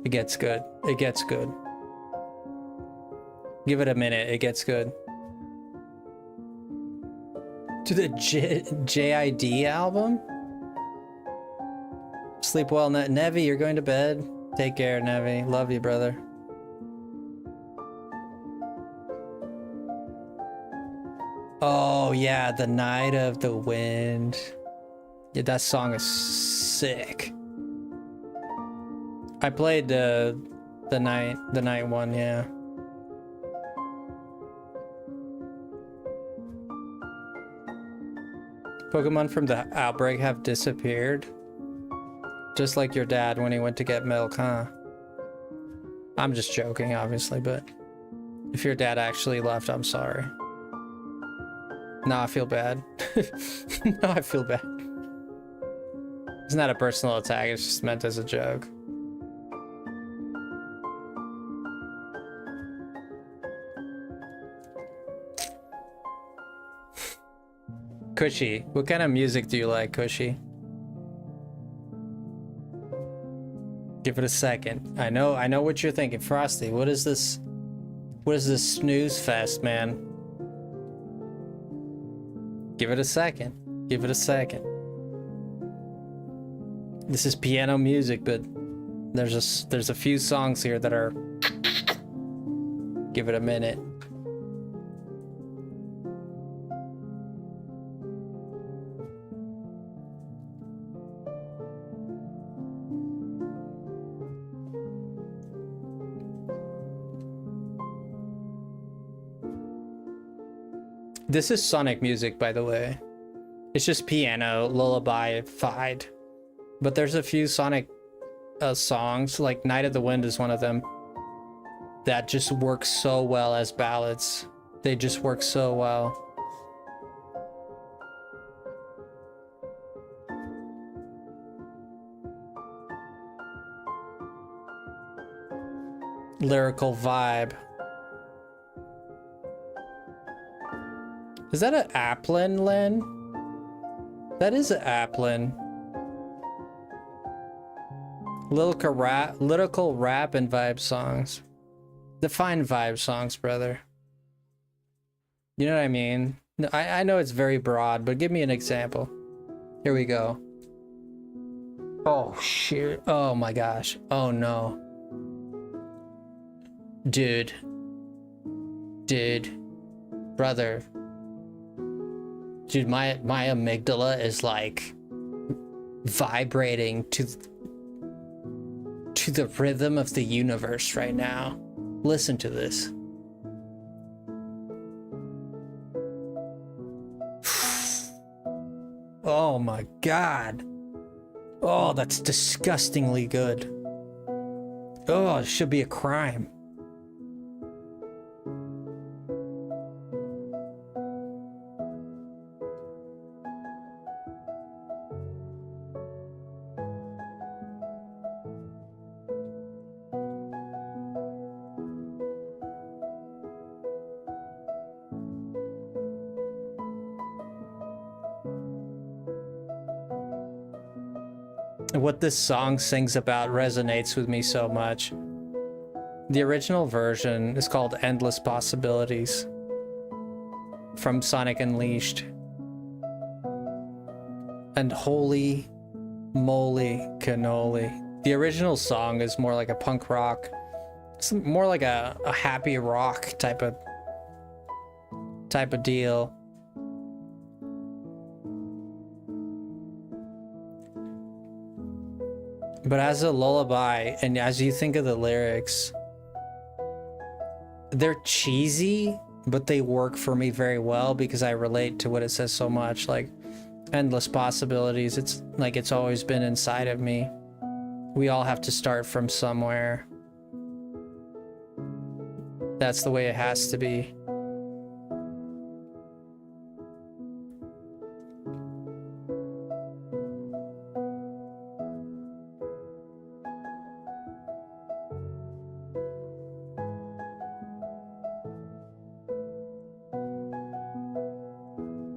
It gets good. It gets good. Give it a minute. It gets good. To the JID album? Sleep well, Nevi. You're going to bed. Take care, Nevi. Love you, brother. Oh, yeah. The Night of the Wind. Yeah, that song is sick. I played the night one, yeah. Pokemon from the outbreak have disappeared. Just like your dad when he went to get milk, huh? I'm just joking, obviously, but if your dad actually left, I'm sorry. No, I feel bad. No, I feel bad. It's not a personal attack, it's just meant as a joke. Cushy, what kind of music do you like, Cushy? Give it a second. I know what you're thinking. Frosty, what is this? What is this snooze fest, man? Give it a second. Give it a second. This is piano music, but there's a few songs here that are... Give it a minute. This is Sonic music, by the way. It's just piano, lullaby-fied. But there's a few Sonic songs, like Night of the Wind is one of them, that just work so well as ballads. They just work so well. Lyrical vibe. Is that an Applin, Len? That is an Applin. Lyrical rap and vibe songs. Define vibe songs, brother. You know what I mean? I know it's very broad, but give me an example. Here we go. Oh, shit. Oh, my gosh. Oh, no. Dude. Brother. Dude, my amygdala is like vibrating to the rhythm of the universe right now. Listen to this. Oh my god. Oh, that's disgustingly good. Oh, it should be a crime. What this song sings about resonates with me so much. The original version is called Endless Possibilities from Sonic Unleashed. And holy moly cannoli. The original song is more like a punk rock. It's more like a happy rock type of deal. But as a lullaby, and as you think of the lyrics, they're cheesy, but they work for me very well because I relate to what it says so much. Like, endless possibilities. It's like it's always been inside of me. We all have to start from somewhere. That's the way it has to be.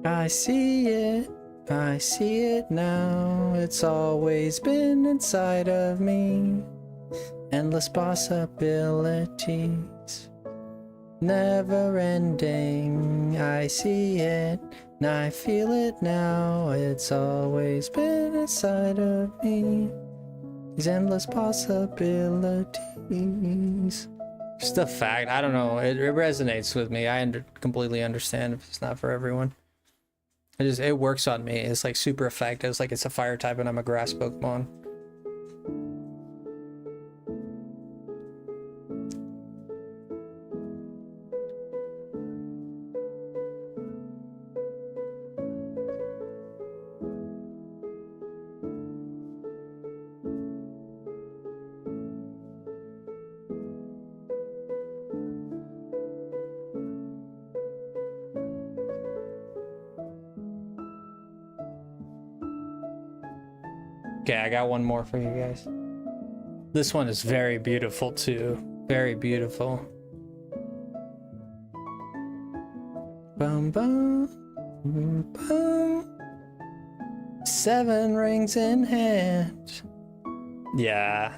I see it now, it's always been inside of me. Endless possibilities, never ending. I see it, and I feel it now, it's always been inside of me. These endless possibilities. Just a fact, I don't know, it resonates with me. I completely understand if it's not for everyone. It works on me. It's like super effective. It's like it's a fire type and I'm a grass Pokemon. Okay, I got one more for you guys. This one is very beautiful too. Very beautiful. Bum bum. 7 rings in hand. Yeah.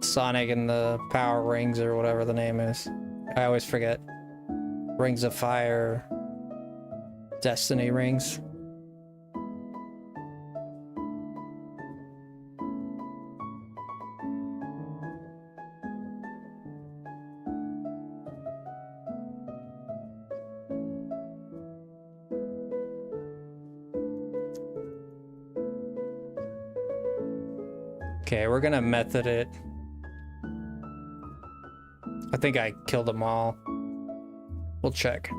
Sonic and the Power Rings or whatever the name is. I always forget. Rings of Fire. Destiny Rings. Okay, we're gonna method it. I think I killed them all. We'll check.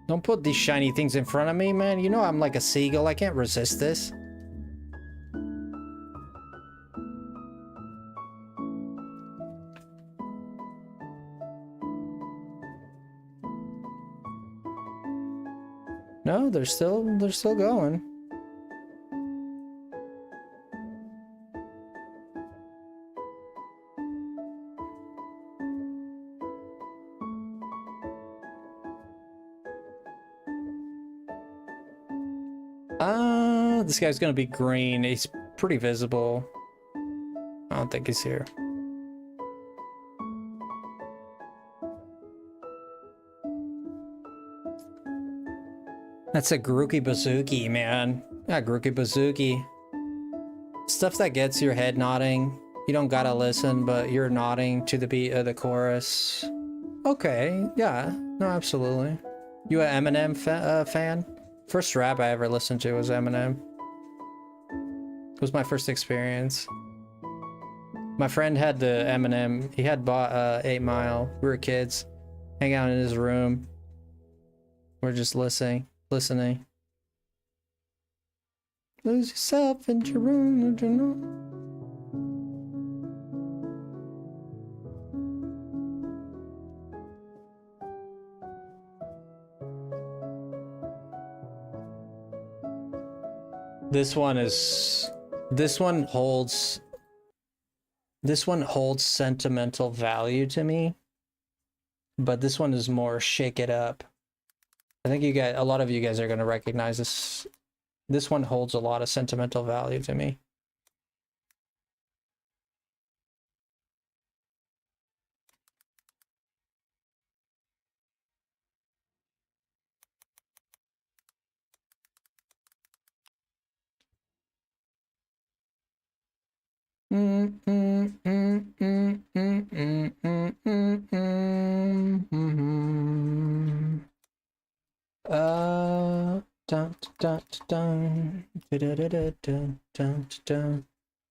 Don't put these shiny things in front of me, man. You know I'm like a seagull. I can't resist this. No, they're still going. This guy's gonna be green. He's pretty visible. I don't think he's here. That's a Grookey Bazooki, man. Yeah, Grookey Bazooki. Stuff that gets your head nodding. You don't gotta listen, but you're nodding to the beat of the chorus. Okay, yeah, no, absolutely. You a Eminem fan? First rap I ever listened to was Eminem. It was my first experience. My friend had the Eminem. He had bought 8 Mile. We were kids, hang out in his room. We're just listening. Lose yourself in your room. This one holds sentimental value to me, but this one is more shake it up. I think a lot of you guys are going to recognize this. This one holds a lot of sentimental value to me.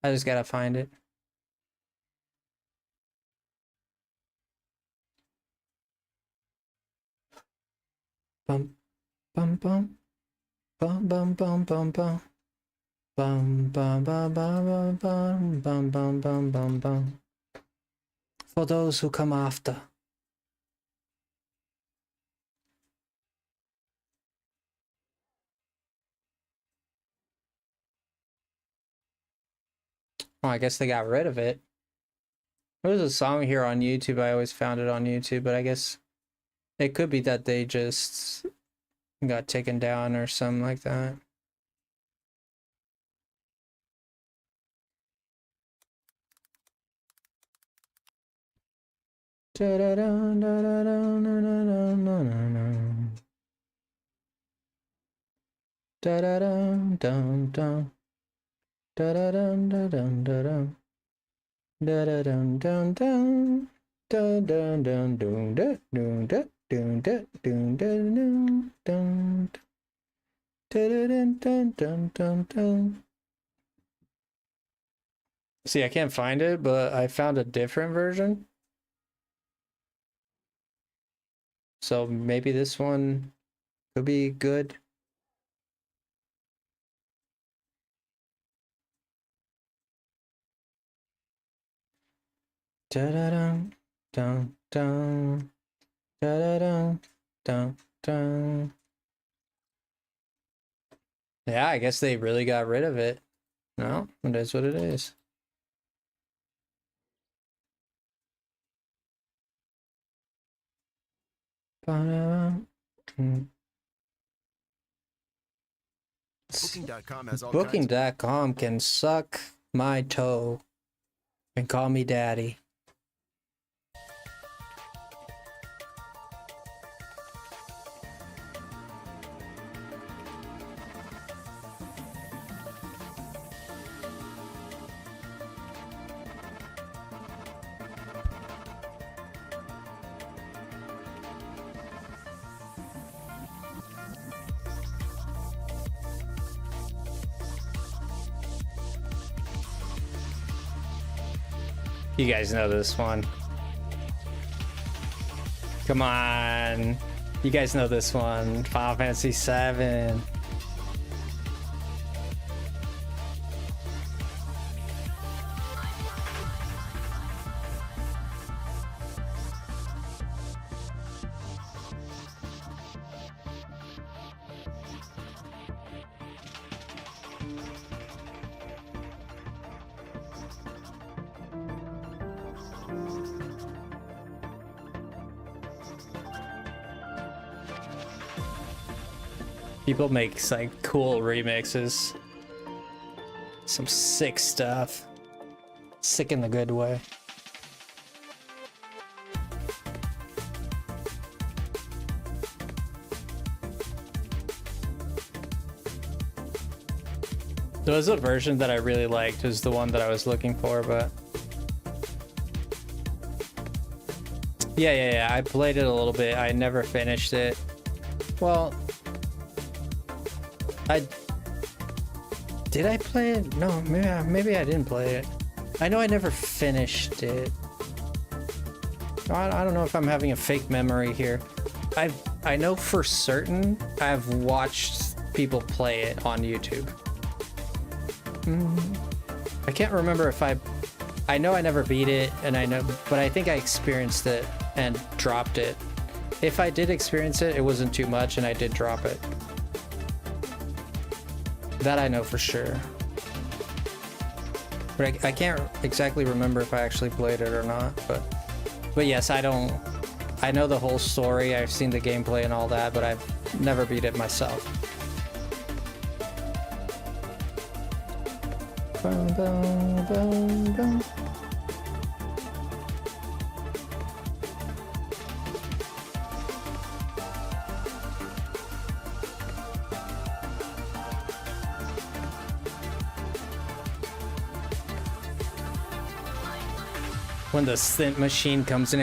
I just gotta find it. Bum bum bum bum bum bum bum bum. Bum bum bum bum bum bum bum bum bum bum. For those who come after. Oh, I guess they got rid of it. There was a song here on YouTube. I always found it on YouTube, but I guess it could be that they just got taken down or something like that. See, I can't find it, but I found a different version. So maybe this one could be good. Da-da-dum, dum, dum. Da-da-dum, dum, dum. Yeah, I guess they really got rid of it. No, it is what it is. Booking.com has all Booking.com can suck my toe and call me daddy. You guys know this one. Come on. You guys know this one. Final Fantasy VII. People make like cool remixes. Some sick stuff. Sick in the good way. There was a version that I really liked, is the one that I was looking for, but yeah, I played it a little bit. I never finished it. Well, did I play it? No, maybe I didn't play it. I know I never finished it. I don't know if I'm having a fake memory here. I know for certain I've watched people play it on YouTube. I can't remember if I know I never beat it, and I know, but I think I experienced it and dropped it. If I did experience it, it wasn't too much, and I did drop it. That I know for sure. But I can't exactly remember if I actually played it or not, but yes, I know the whole story. I've seen the gameplay and all that, but I've never beat it myself. Bum, bum, bum, bum. When the synth machine comes in,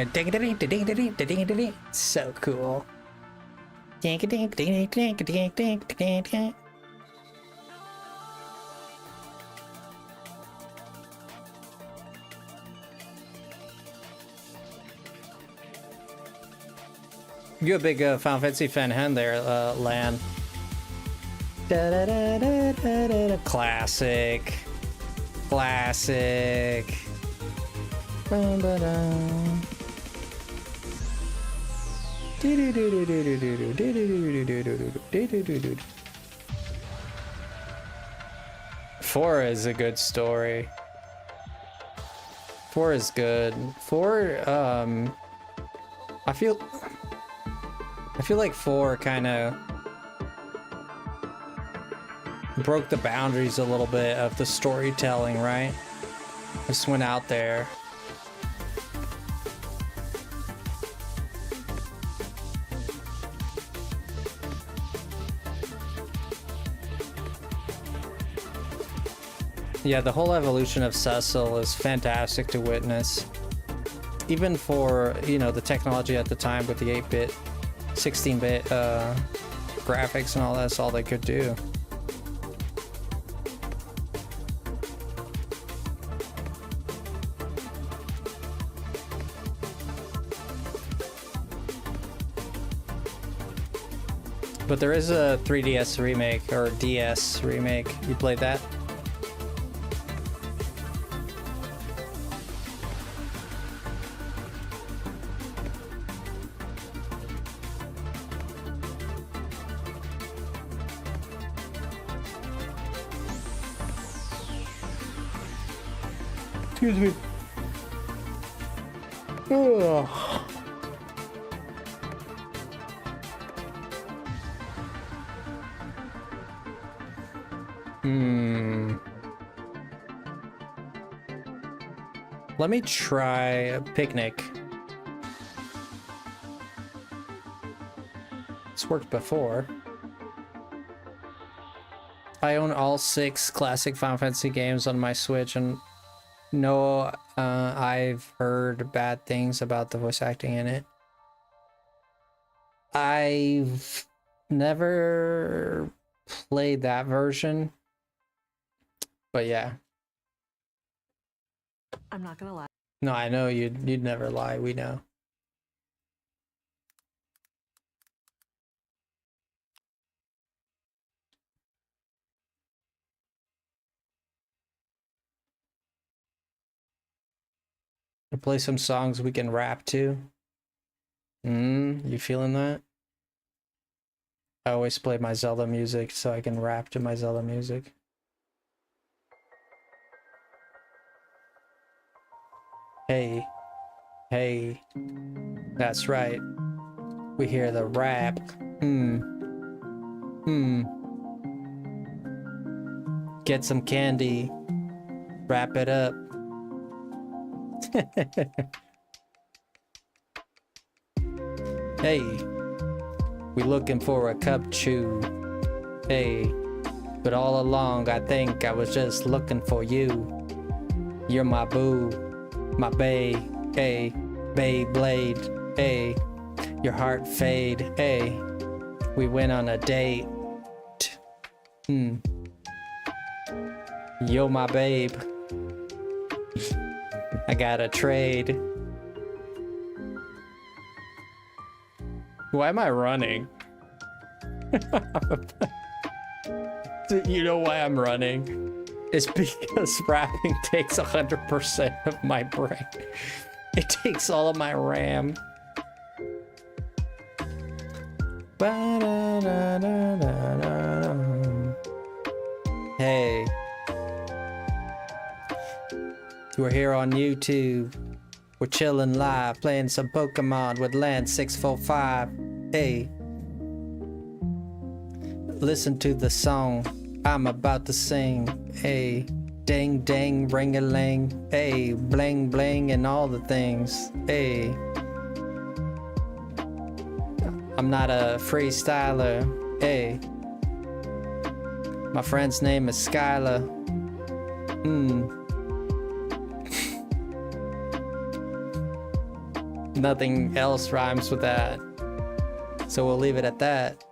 so cool. You're a big Final Fantasy fan there, Lan. Classic. Classic. Four is a good story. Four is good. Four, I feel like four kind of broke the boundaries a little bit of the storytelling, right? Just went out there. Yeah, the whole evolution of Cecil is fantastic to witness. Even for, you know, the technology at the time with the 8-bit, 16-bit graphics and all that's all they could do. But there is a 3DS remake, or DS remake. You played that? Excuse me. Let me try a picnic. It's worked before. I own all 6 classic Final Fantasy games on my Switch, and no, I've heard bad things about the voice acting in it. I've never played that version, but yeah. I'm not gonna lie. No, I know you'd never lie. We know. We'll play some songs we can rap to. You feeling that? I always play my Zelda music so I can rap to my Zelda music. Hey, hey, that's right. We hear the rap. Get some candy. Wrap it up. Hey, we looking for a cup chew. Hey, but all along I think I was just looking for you. You're my boo, my bae, hey, Beyblade, hey, your heart fade, hey, we went on a date. Yo, my babe, I got a trade. Why am I running? You know why I'm running? It's because rapping takes 100% of my brain. It takes all of my RAM. Hey. We're here on YouTube. We're chilling live, playing some Pokemon with Land 645. Hey. Listen to the song I'm about to sing. Hey. Ding ding, ring-a-ling. Hey. Bling bling and all the things. Hey. I'm not a freestyler. Hey. My friend's name is Skylar. Nothing else rhymes with that. So we'll leave it at that.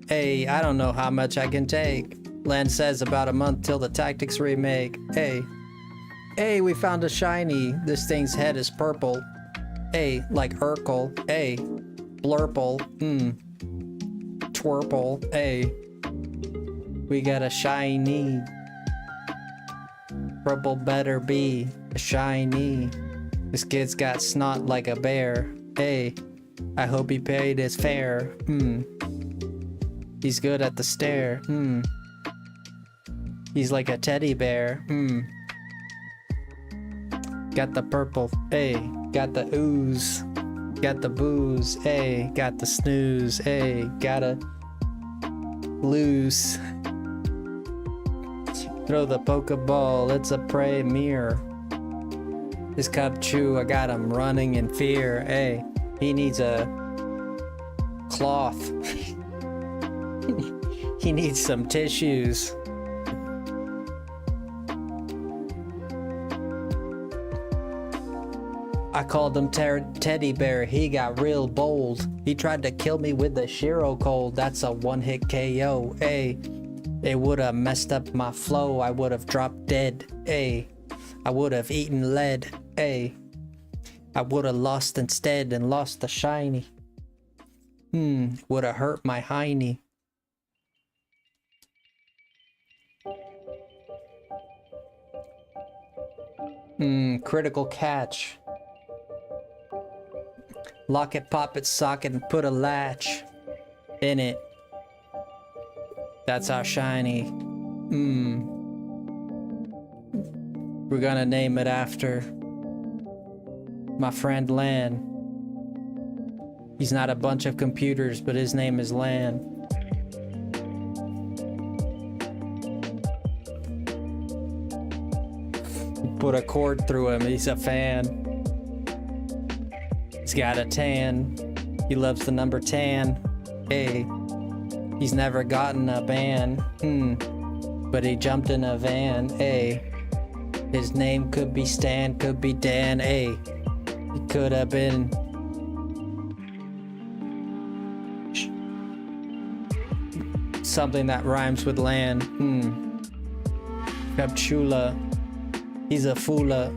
Hey, I don't know how much I can take. Land says about a month till the Tactics remake. Hey. Hey, we found a shiny. This thing's head is purple. Hey, like Urkel. Hey. Blurple. Twerple. Hey. We got a shiny. Purple better be a shiny. This kid's got snot like a bear. Hey, I hope he paid his fare. He's good at the stare. He's like a teddy bear. Got the purple. Hey, got the ooze. Got the booze. Hey, got the snooze. Hey, gotta lose. Throw the Pokeball, it's a prey mirror. This Cubchoo, I got him running in fear. Hey, he needs a cloth. He needs some tissues. I called him Teddy Bear, he got real bold. He tried to kill me with the Shiro Cold, that's a one-hit KO. Hey. It would have messed up my flow. I would have dropped dead. Ay. I would have eaten lead. Ay. I would have lost instead and lost the shiny. Would have hurt my hiney. Critical catch. Lock it, pop it, socket, and put a latch in it. That's our shiny. We're gonna name it after my friend Lan. He's not a bunch of computers, but his name is Lan. Put a cord through him. He's a fan. He's got a tan. He loves the number 10. Hey. He's never gotten a ban. But he jumped in a van. Hey. His name could be Stan, could be Dan. Hey. He could have been something that rhymes with land. Capchula. He's a foola.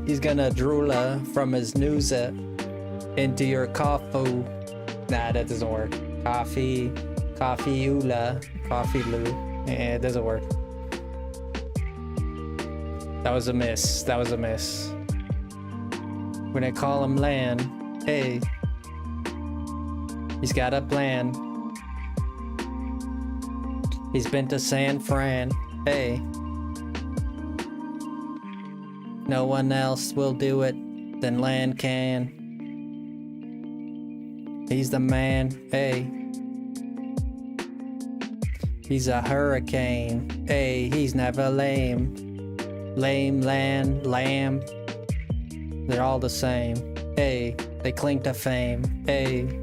He's gonna droola from his nooza into your coffee. Nah, that doesn't work. Coffee oola. Coffee loo. It doesn't work. That was a miss. That was a miss. When I call him land, hey. He's got a plan. He's been to San Fran, hey. No one else will do it than Land can. He's the man, hey. He's a hurricane, hey. He's never lame. Lame, land, lamb. They're all the same, hey. They cling to fame, hey.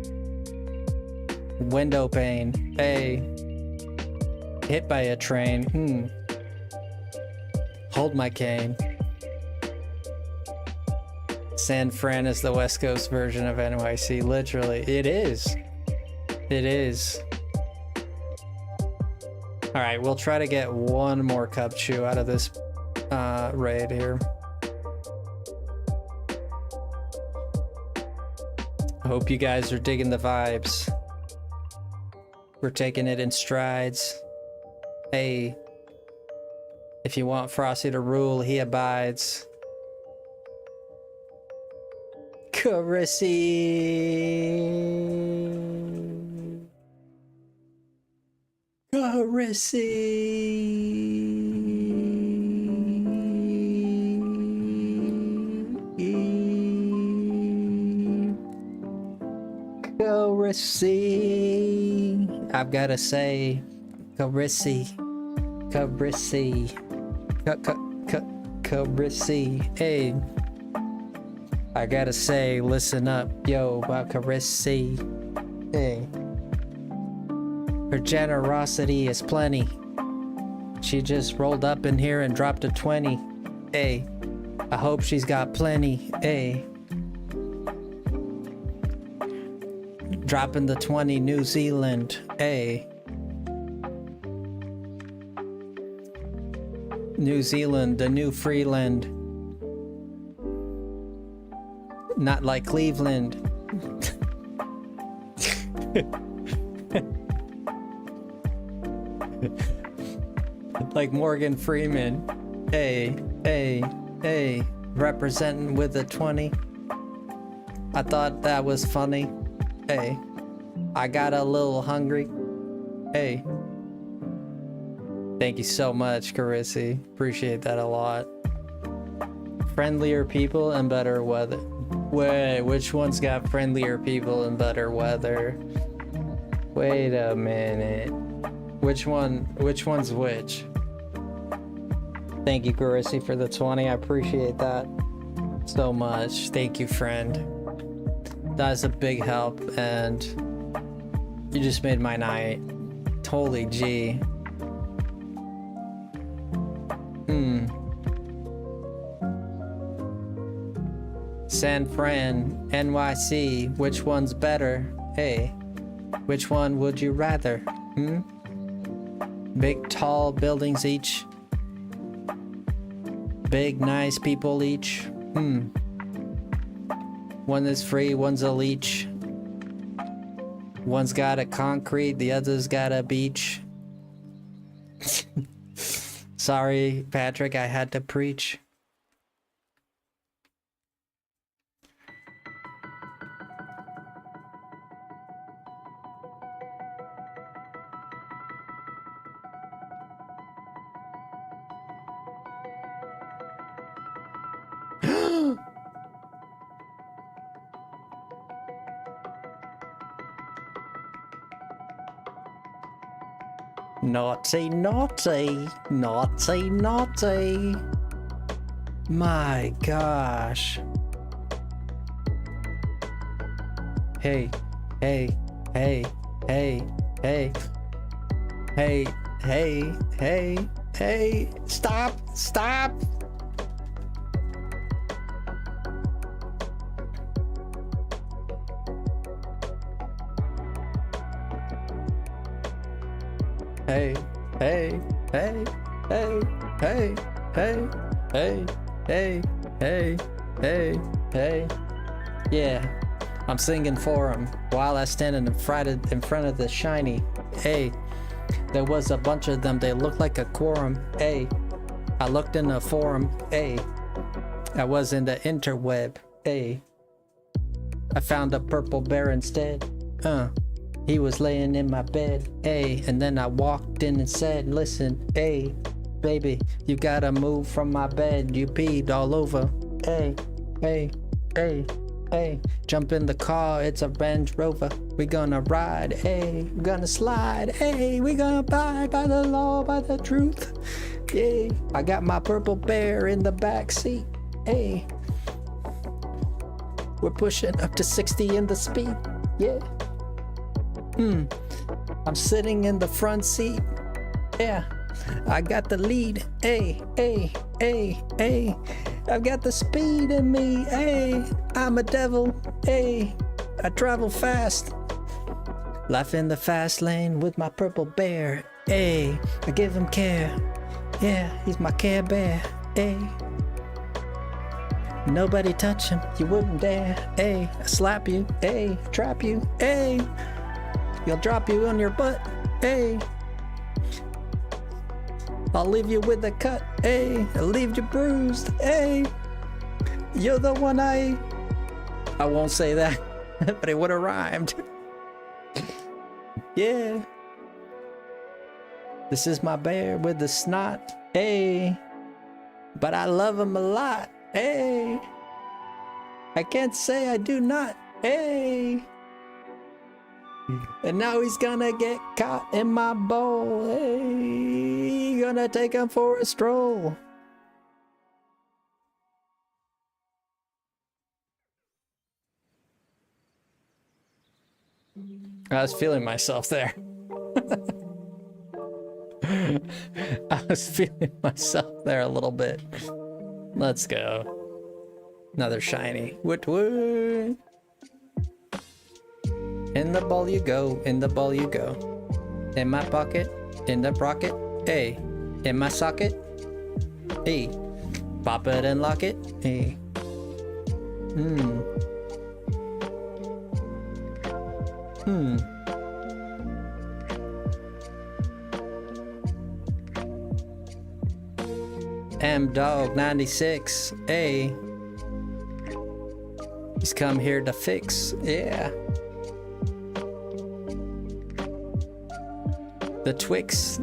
Window pane, hey. Hit by a train, Hold my cane. San Fran is the West Coast version of NYC, literally. It is. It is. Alright, we'll try to get one more cup chew out of this raid here. I hope you guys are digging the vibes. We're taking it in strides. Hey, if you want Frosty to rule, he abides. Caressy. Caressy. I've gotta say, Caressy. Caressy. Caressy. Hey. I gotta say, listen up, yo, about Caressy. Hey. Her generosity is plenty. She just rolled up in here and dropped a 20. Hey. I hope she's got plenty. Hey. Dropping the 20, New Zealand. Hey. New Zealand, the new Freeland. Not like Cleveland. Like Morgan Freeman. Hey, hey, hey. Representing with a 20. I thought that was funny. Hey. I got a little hungry. Hey. Thank you so much, Carissy. Appreciate that a lot. Friendlier people and better weather. Wait, which one's got friendlier people and better weather? Wait a minute. Which one's which? Thank you, Carissy, for the 20. I appreciate that so much. Thank you, friend. That's a big help, and you just made my night. Holy gee. San Fran, NYC, which one's better? Hey, which one would you rather? Big tall buildings each. Big nice people each. One is free, one's a leech. One's got a concrete, the other's got a beach. Sorry, Patrick, I had to preach. Naughty, naughty, naughty, naughty. My gosh. Hey, hey, hey, hey, hey. Hey, hey, hey, hey. Stop, stop. Hey, hey, hey, hey, hey, hey, hey, hey, hey, hey, hey. Yeah, I'm singing for him while I stand in front of the shiny. Hey, there was a bunch of them. They looked like a quorum. Hey, I looked in the forum. Hey, I was in the interweb. Hey, I found a purple bear instead. He was laying in my bed, hey, and then I walked in and said, listen, hey, baby, you gotta move from my bed, you peed all over, hey, hey, hey, hey, jump in the car, it's a Range Rover, we gonna ride, hey, we gonna slide, hey, we gonna abide by the law, by the truth, yeah, I got my purple bear in the back seat, hey, we're pushing up to 60 in the speed, yeah. I'm sitting in the front seat. Yeah, I got the lead. Hey, hey, hey, hey. I've got the speed in me. Hey, I'm a devil. Hey, I travel fast. Life in the fast lane with my purple bear. Hey, I give him care. Yeah, he's my Care Bear. Hey. Nobody touch him, you wouldn't dare. Hey, I slap you. Hey, trap you. Hey. He'll drop you on your butt, hey. I'll leave you with a cut, hey. I'll leave you bruised, hey. You're the one I won't say that, but it would have rhymed. Yeah. This is my bear with the snot, hey. But I love him a lot, hey. I can't say I do not, hey. And now he's gonna get caught in my bowl. Hey, gonna take him for a stroll. I was feeling myself there. I was feeling myself there a little bit. Let's go. Another shiny. Woot woot. In the ball you go, in the ball you go. In my pocket, in the rocket, hey. In my socket, hey. Pop it and lock it, hey. M Dog 96, hey. He's come here to fix, yeah. The Twix.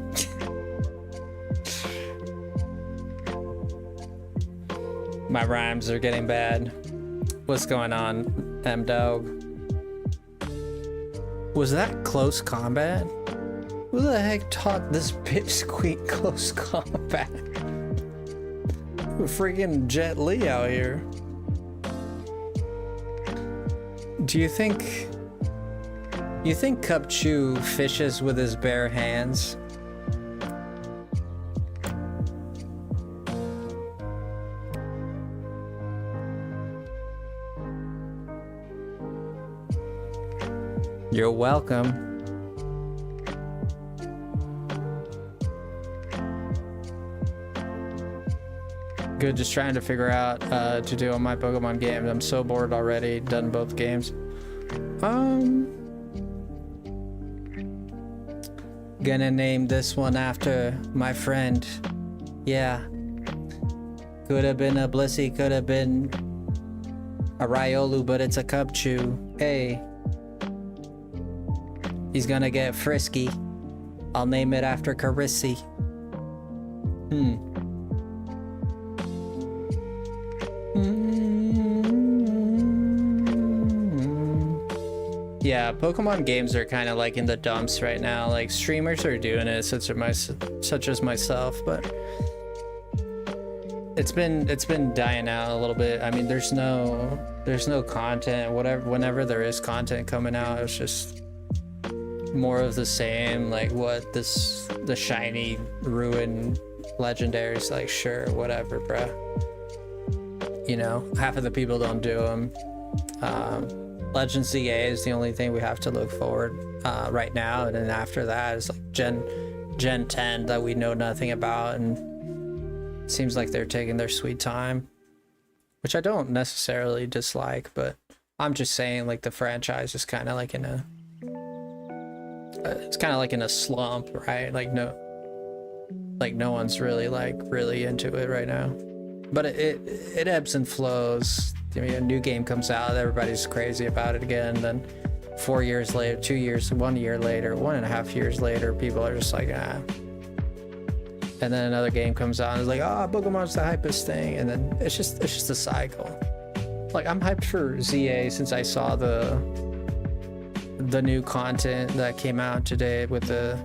My rhymes are getting bad. What's going on, M-Dog? Was that close combat? Who the heck taught this pipsqueak close combat? Freaking Jet Li out here. Do you think Cupchew fishes with his bare hands? You're welcome. Good, just trying to figure out to do on my Pokemon games. I'm so bored already, done both games. Gonna name this one after my friend. Yeah. Could have been a Blissey, could have been a Riolu, but it's a Cubchoo. Hey. He's gonna get frisky. I'll name it after Carissy. Yeah, Pokemon games are kind of like in the dumps right now. Like streamers are doing it, such as myself, but it's been dying out a little bit. I mean, there's no content. Whenever there is content coming out, it's just more of the same. Like what the shiny ruin legendaries. Like sure, whatever, bruh. You know, half of the people don't do them. Legend ZA is the only thing we have to look forward right now, and then after that is like Gen 10 that we know nothing about, and it seems like they're taking their sweet time, which I don't necessarily dislike, but I'm just saying like the franchise is kind of like in a it's kind of like in a slump, right? Like no one's really into it right now, but it ebbs and flows. I mean, a new game comes out, everybody's crazy about it again, then 4 years later, 2 years, 1 year later, 1.5 years later, people are just like, ah. And then another game comes out and it's like, oh, Pokemon's the hypest thing, and then it's just a cycle. Like, I'm hyped for ZA since I saw the new content that came out today with the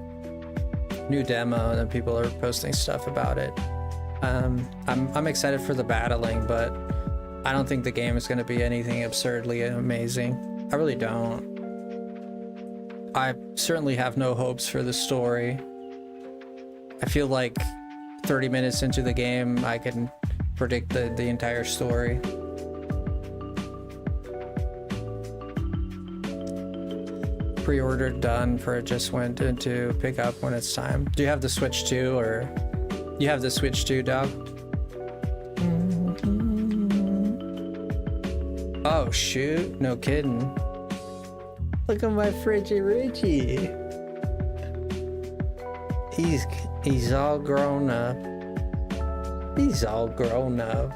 new demo, and then people are posting stuff about it. I'm excited for the battling, but I don't think the game is going to be anything absurdly amazing. I really don't. I certainly have no hopes for the story. I feel like 30 minutes into the game, I can predict the entire story. Pre-order done for it, just went into pick up when it's time. Do you have the Switch 2, or you have the Switch 2, dog? Oh shoot, no kidding. Look at my Fridgy Richie. He's all grown up. He's all grown up.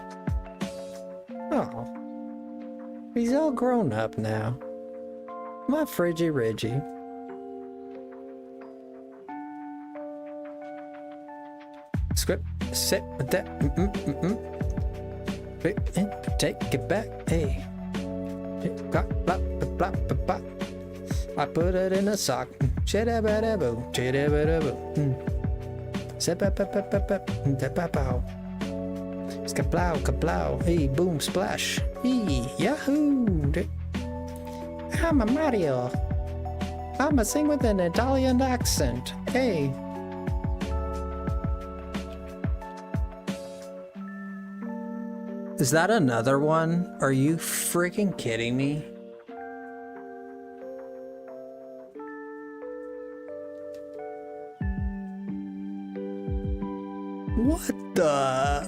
Oh. He's all grown up now. My Fridgy Reggie. Script, sit with that. Take it back, hey. I put it in a sock. Chidabadaboo, chidabadaboo. Zap-a-pa-pa-pa-pa-pa-pa-pow. Skaplow, kaplow, hey, boom, splash. Hey, yahoo! I'm a Mario. I'm a sing with an Italian accent. Hey. Is that another one? Are you freaking kidding me? What the?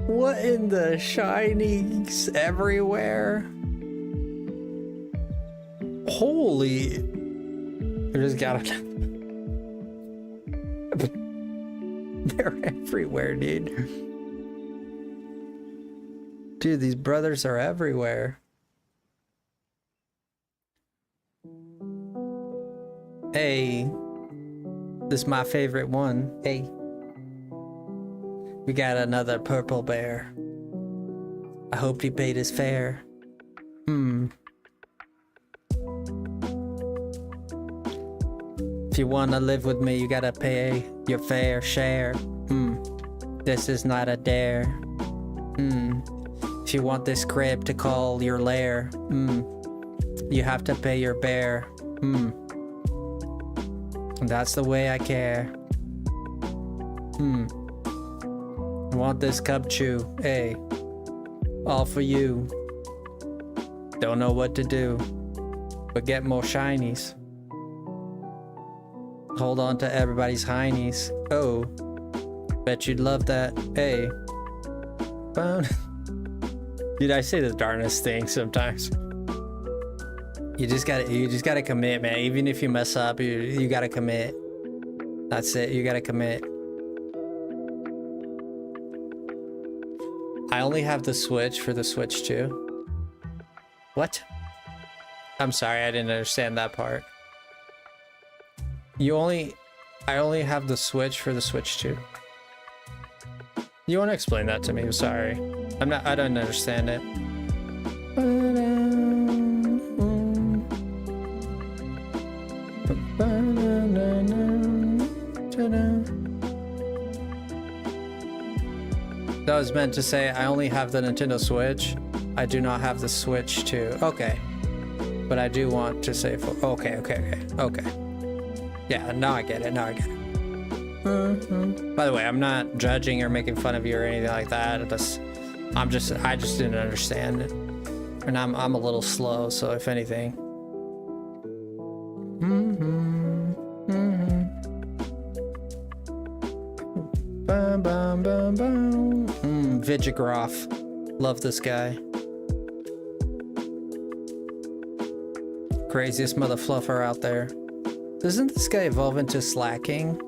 What in the shinies everywhere? Holy. I just got it. They're everywhere, dude. Dude, these brothers are everywhere. Hey. This is my favorite one. Hey. We got another purple bear. I hope he paid his fare. If you wanna live with me, you gotta pay your fair share. This is not a dare. If you want this crib to call your lair, you have to pay your bear. And that's the way I care. Want this cub chew, hey, all for you. Don't know what to do, but get more shinies. Hold on to everybody's heinies. Oh, bet you'd love that, hey. Dude, I say the darnest thing sometimes. You just gotta commit, man. Even if you mess up, you gotta commit. That's it, you gotta commit. I only have the Switch for the Switch 2. What? I'm sorry, I didn't understand that part. I only have the Switch for the Switch 2. You want to explain that to me? I'm sorry. I don't understand it. That was meant to say I only have the Nintendo Switch. I do not have the Switch 2. Okay. But I do want to say okay. Yeah, now I get it. By the way, I'm not judging or making fun of you or anything like that. I just didn't understand it. And I'm a little slow, so if anything. Bum, bum, bum, bum. Vigigroff. Love this guy. Craziest mother fluffer out there. Doesn't this guy evolve into slacking?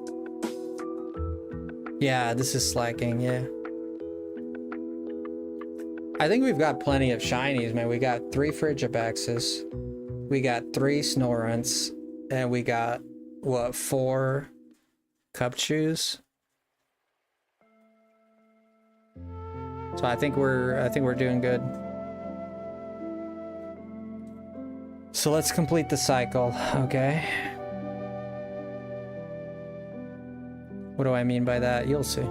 Yeah, this is slacking, yeah. I think we've got plenty of shinies, man. We got 3 Frigibaxes. We got 3 Snorunts. And we got, what, 4 Cupchews? So I think we're doing good. So let's complete the cycle, okay? What do I mean by that? You'll see.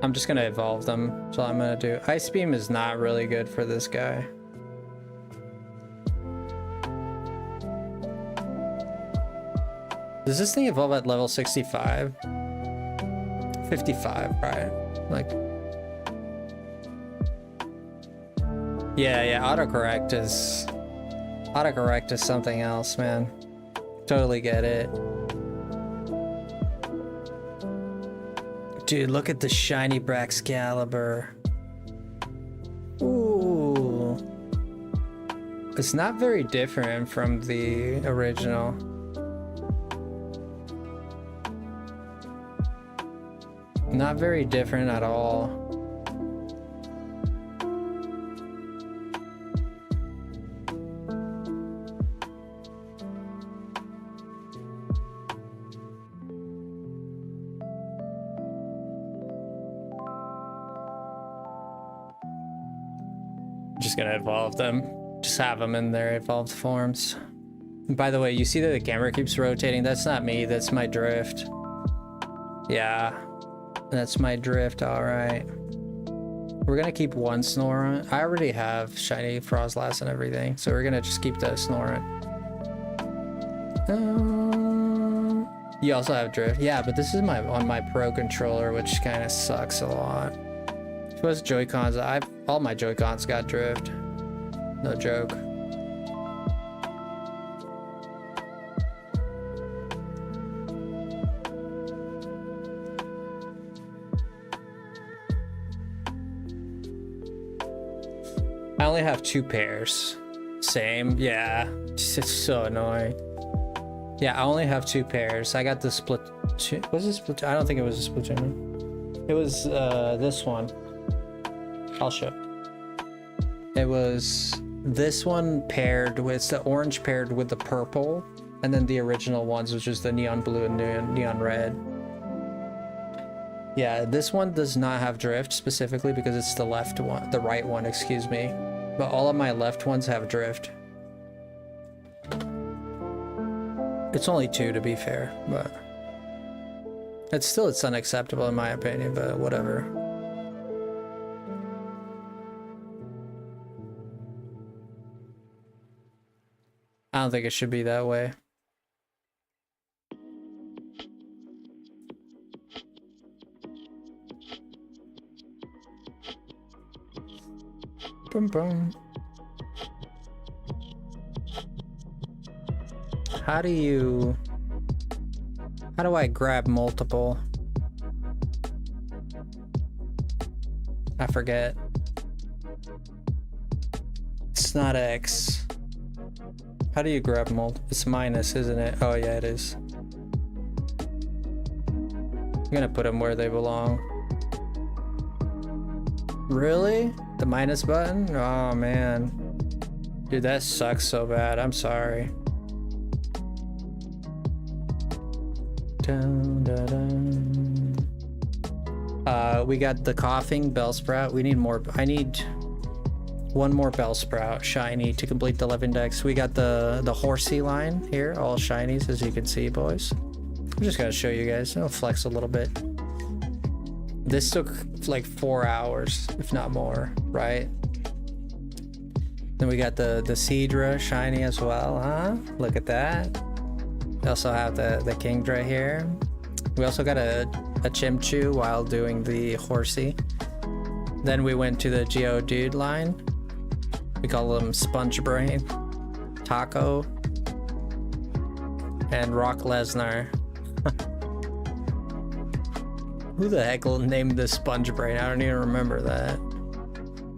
I'm just gonna evolve them. So I'm gonna do Ice Beam is not really good for this guy. Does this thing evolve at level 65? 55, right? Like, yeah, autocorrect is something else, man. Totally get it. Dude, look at the shiny Braxcalibur. Ooh. It's not very different from the original. Not very different at all. Just gonna evolve them. Just have them in their evolved forms. And by the way, you see that the camera keeps rotating? That's not me, that's my drift. Yeah. That's my drift, alright. We're gonna keep 1 Snorunt. I already have shiny Frostlass and everything, so we're gonna just keep the Snorunt. You also have drift. Yeah, but this is on my Pro controller, which kind of sucks a lot. If it was Joy-Cons, all my Joy-Cons got drift. No joke. I only have 2 pairs. Same, yeah. It's so annoying. Yeah, I only have 2 pairs. I got the Splatoon. Was it Splatoon? I don't think it was a Splatoon. It was this one. I'll show. It was this one paired with the orange paired with the purple, and then the original ones, which is the neon blue and neon red. Yeah, this one does not have drift specifically because it's the right one, excuse me. But all of my left ones have drift. It's only 2 to be fair, but it's unacceptable in my opinion, but whatever. I don't think it should be that way. Boom, boom. How do I grab multiple? I forget. It's not X. How do you grab multiple? It's minus, isn't it? Oh yeah, it is. I'm gonna put them where they belong. Really? The minus button? Oh man. Dude, that sucks so bad. I'm sorry. Dun, dun, dun. We got the coughing Bellsprout. We need more. I need 1 more Bellsprout shiny to complete the 11 decks. We got the horsey line here, all shinies, as you can see, boys. I'm just gonna show you guys. I'll flex a little bit. This took like 4 hours, if not more, right? Then we got the Cedra shiny as well, huh? Look at that. We also have the Kingdra here. We also got a Chimchu while doing the Horsey. Then we went to the Geodude line. We call them Sponge Brain, Taco, and Rock Lesnar. Who the heck named this Sponge Brain? I don't even remember that.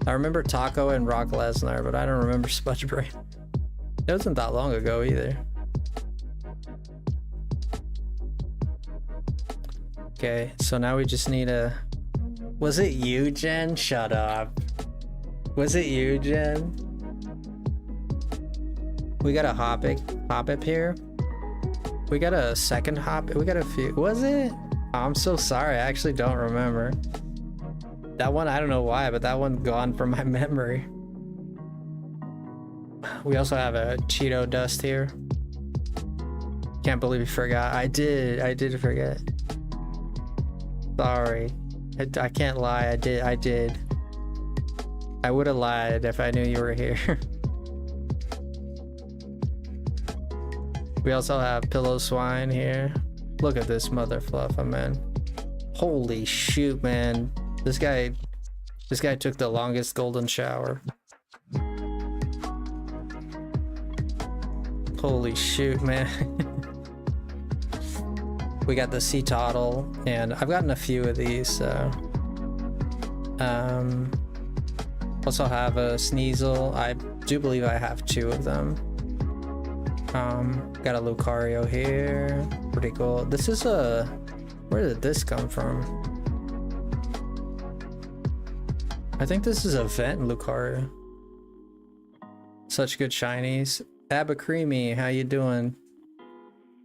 I remember Taco and Rock Lesnar, but I don't remember Sponge Brain. It wasn't that long ago either. Okay, so now we just need a... Was it you, Jen? Shut up. Was it you, Jen? We got a Hoppip here. We got a second Hoppip. We got a few. Was it? Oh, I'm so sorry. I actually don't remember. That one, I don't know why, but that one gone from my memory. We also have a Cheeto Dust here. Can't believe you forgot. I did forget. Sorry. I can't lie. I did. I would have lied if I knew you were here. We also have Pillow Swine here. Look at this mother fluffer, man. Holy shoot, man. This guy took the longest golden shower. Holy shoot, man. We got the Sea Toddle, and I've gotten a few of these, so. Also have a Sneasel. I do believe I have 2 of them. Got a Lucario here. Pretty cool. This is a... Where did this come from? I think this is a Vent Lucario. Such good shinies. Abacreamy, how you doing?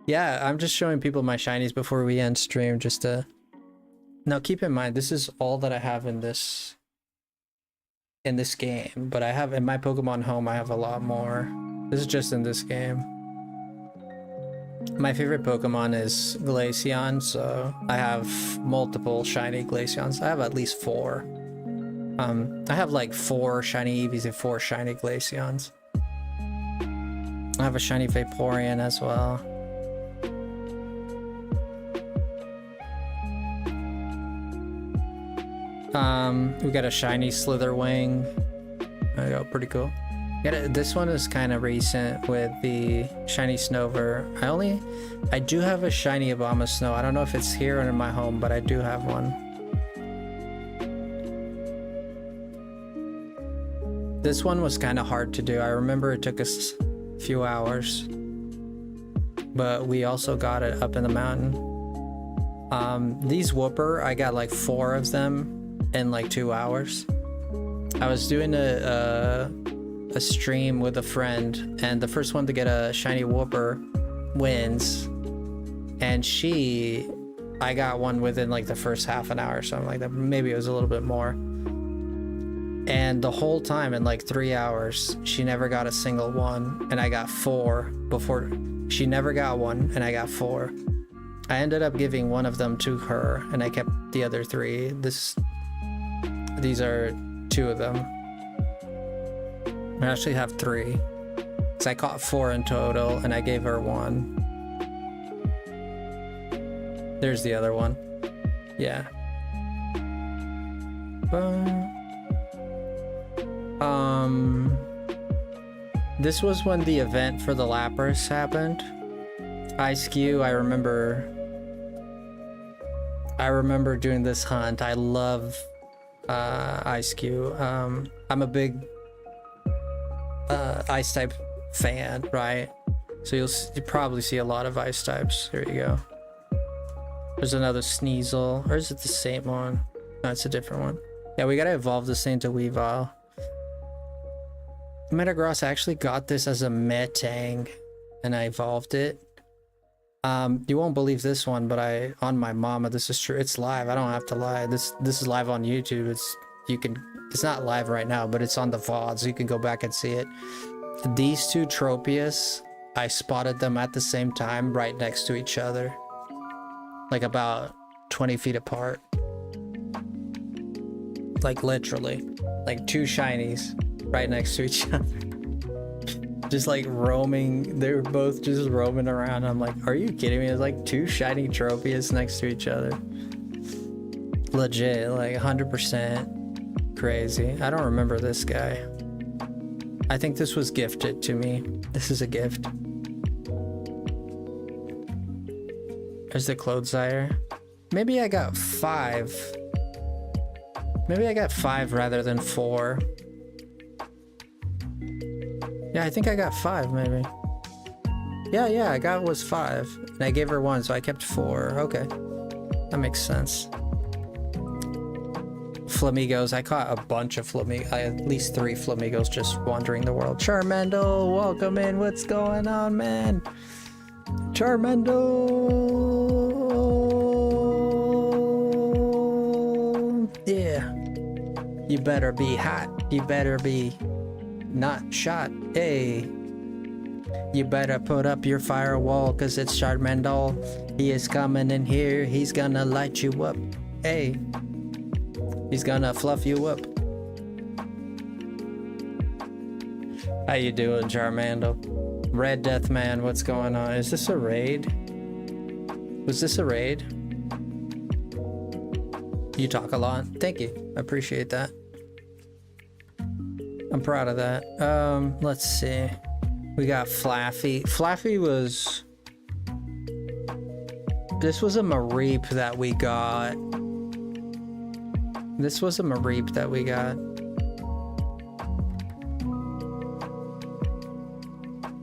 Yeah, I'm just showing people my shinies before we end stream, just to... Now keep in mind, this is all that I have in this game, but I have in my Pokemon home, I have a lot more. This is just in this game. My favorite Pokemon is Glaceon, so I have multiple shiny Glaceons. I have at least 4. I have like 4 shiny Eevees and 4 shiny Glaceons. I have a shiny Vaporeon as well. We got a shiny Slitherwing. There you go, pretty cool. This one is kind of recent with the shiny Snover. I do have a shiny Abomasnow. I don't know if it's here or in my home, but I do have one. This one was kind of hard to do. I remember it took us a few hours, but we also got it up in the mountain. These Whooper, I got like 4 of them in like 2 hours. I was doing a stream with a friend, and the first one to get a shiny Whooper wins, and I got one within like the first half an hour or something like that. Maybe it was a little bit more. And the whole time in like 3 hours, she never got a single one, and I got 4 before. She never got one, and I got 4. I ended up giving one of them to her, and I kept the other 3. These are 2 of them. I actually have 3. So I caught 4 in total, and I gave her 1. There's the other one. Yeah. This was when the event for the Lapras happened. Ice Cube, I remember doing this hunt. I love Ice Cube. I'm a big ice type fan, right? So you'll probably see a lot of ice types. Here you go. There's another Sneasel, or is it the same one? No, it's a different one. Yeah, we gotta evolve this thing to Weavile. Metagross, I actually got this as a Metang, and I evolved it. You won't believe this one, but on my mama, this is true. It's live. I don't have to lie. This is live on YouTube. It's not live right now, but it's on the VOD, so you can go back and see it. These 2 Tropius, I spotted them at the same time, right next to each other. Like about 20 feet apart. Like literally. Like two shinies right next to each other. Just like roaming. They were both just roaming around. I'm like, are you kidding me? It's like two shiny Tropius next to each other. Legit, like 100% crazy. I don't remember this guy. I think this was gifted to me. This is a gift. There's the Clodsire. Maybe I got 5. Maybe I got 5 rather than 4. Yeah, I think I got 5 maybe. Yeah, I got was 5. And I gave her 1, so I kept 4. Okay. That makes sense. Flamigos. I caught a bunch of flamigos. At least 3 flamigos just wandering the world. Charmander, welcome in. What's going on, man? Charmander. Yeah. You better be hot. You better be not shot. Hey. You better put up your firewall, cause it's Charmander. He is coming in here. He's gonna light you up. Hey. He's gonna fluff you up. How you doing, Charmander? Red Death Man, what's going on? Is this a raid? Was this a raid? You talk a lot. Thank you. I appreciate that. I'm proud of that. Let's see. We got Flaffy. Flaffy was... This was a Mareep that we got. This was a Mareep that we got.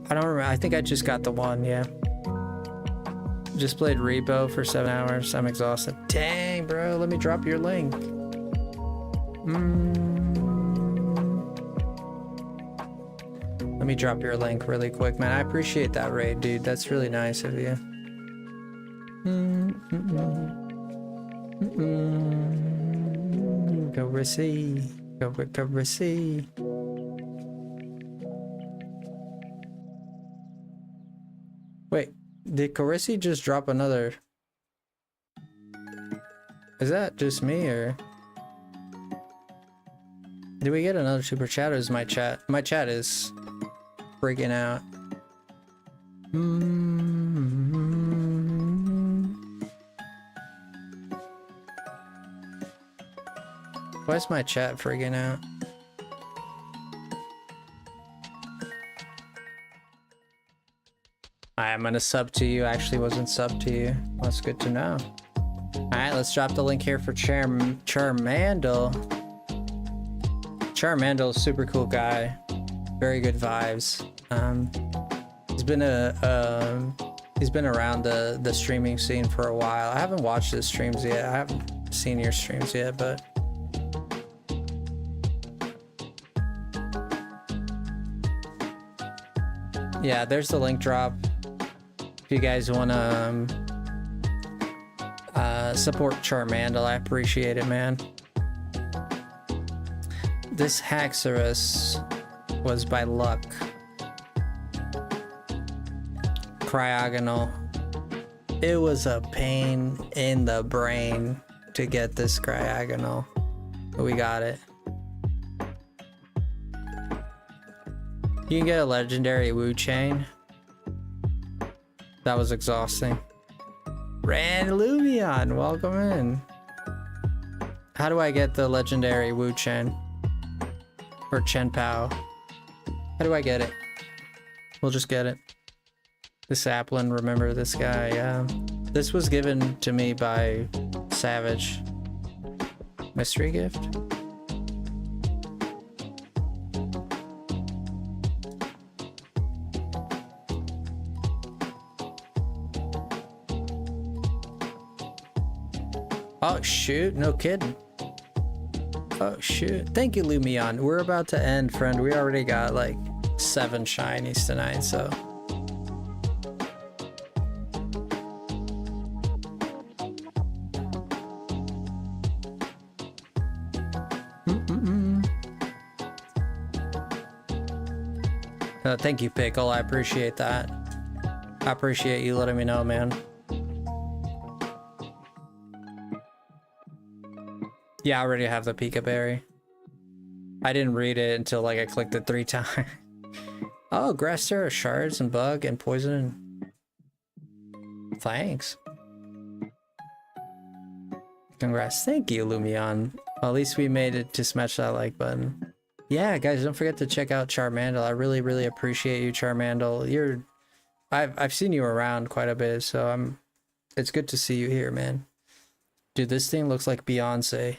I don't remember. I think I just got the one, yeah. Just played Repo for 7 hours. I'm exhausted. Dang, bro. Let me drop your link. Let me drop your link really quick, man. I appreciate that raid, dude. That's really nice of you. Go receive. Go receive. Wait, did Carisi just drop another? Is that just me, or did we get another super chat, or is my chat? My chat is freaking out. Why is my chat freaking out? I'm gonna sub to you. Actually wasn't sub to you. That's good to know. Alright, let's drop the link here for Charmander. Charmander's a super cool guy. Very good vibes. He's been around the streaming scene for a while. I haven't watched his streams yet. I haven't seen your streams yet, but yeah, there's the link drop. If you guys want to support Charmander, I appreciate it, man. This Haxorus was by luck. Cryogonal. It was a pain in the brain to get this Cryogonal, but we got it. You can get a legendary Wu Chain. That was exhausting. Ran Lumion, welcome in. How do I get the legendary Wu Chain? Or Chen Pao? How do I get it? We'll just get it. The Sapling, remember this guy, yeah. This was given to me by Savage. Mystery gift? Oh shoot, no kidding. Oh shoot. Thank you, Lumion. We're about to end, friend. We already got like 7 shinies tonight, so. Thank you, Pickle. I appreciate that. I appreciate you letting me know, man. Yeah, I already have the Pika Berry. I didn't read it until like I clicked it 3 times. Oh, grass terror, shards and bug and poison. Thanks. Congrats. Thank you, Lumion. Well, at least we made it to smash that like button. Yeah, guys, don't forget to check out Charmandel. I really, really appreciate you, Charmandel. I've seen you around quite a bit, so it's good to see you here, man. Dude, this thing looks like Beyonce.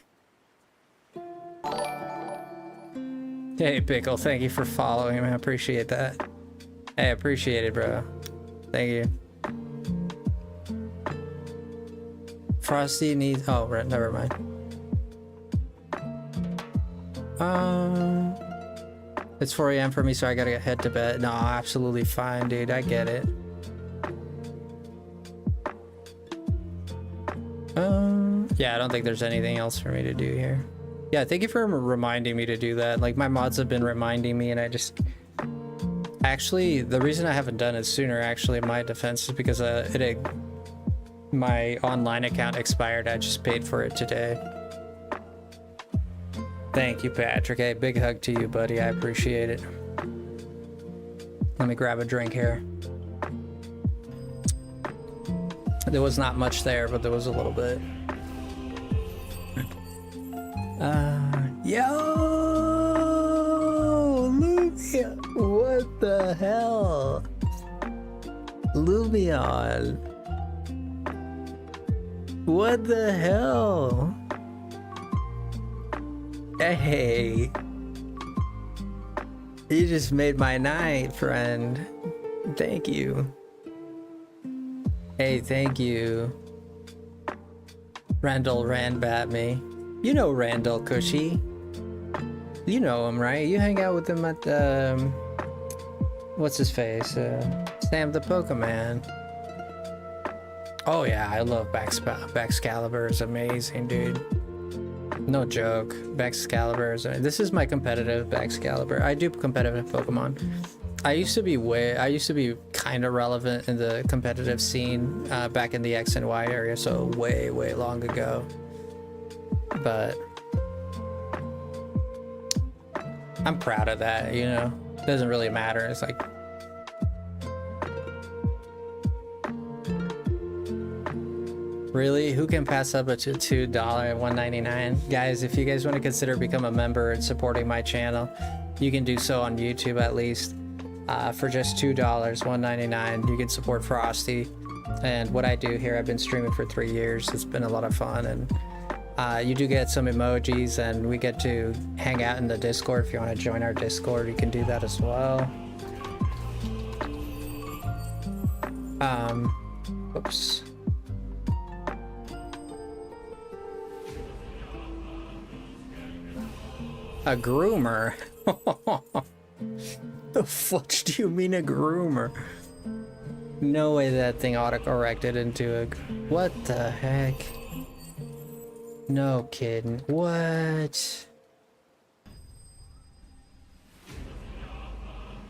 Hey, Pickle, thank you for following, man. I appreciate that. Hey, I appreciate it, bro. Thank you. Frosty needs... Oh, right, never mind. It's 4 a.m. for me, so I gotta head to bed. No, absolutely fine, dude. I get it. Yeah, I don't think there's anything else for me to do here. Yeah, thank you for reminding me to do that. Like, my mods have been reminding me, and I just... Actually, the reason I haven't done it sooner, actually, in my defense, is because my online account expired. I just paid for it today. Thank you, Patrick. Hey, big hug to you, buddy. I appreciate it. Let me grab a drink here. There was not much there, but there was a little bit. Yo! Lumion! What the hell? Lumion! What the hell? Hey! You just made my night, friend. Thank you. Hey, thank you. Randall ran-bat me. You know Randall Cushy. You know him, right? You hang out with him at the... what's his face? Sam the Pokemon. Oh yeah, I love Baxcalibur. It's amazing, dude. No joke. Baxcalibur is... This is my competitive Baxcalibur. I do competitive Pokemon. I used to be kind of relevant in the competitive scene back in the X and Y area, so way long ago. But I'm proud of that, you know. It doesn't really matter. It's like really, who can pass up a $2 $1.99? Guys, if you guys want to consider become a member and supporting my channel, you can do so on YouTube at least. For just $2 $1.99 you can support Frosty and what I do here. I've been streaming for 3 years. It's been a lot of fun, and you do get some emojis, and we get to hang out in the Discord. If you want to join our Discord, you can do that as well. Oops. A groomer? The fudge do you mean, a groomer? No way that thing autocorrected into a... What the heck? No kidding. What?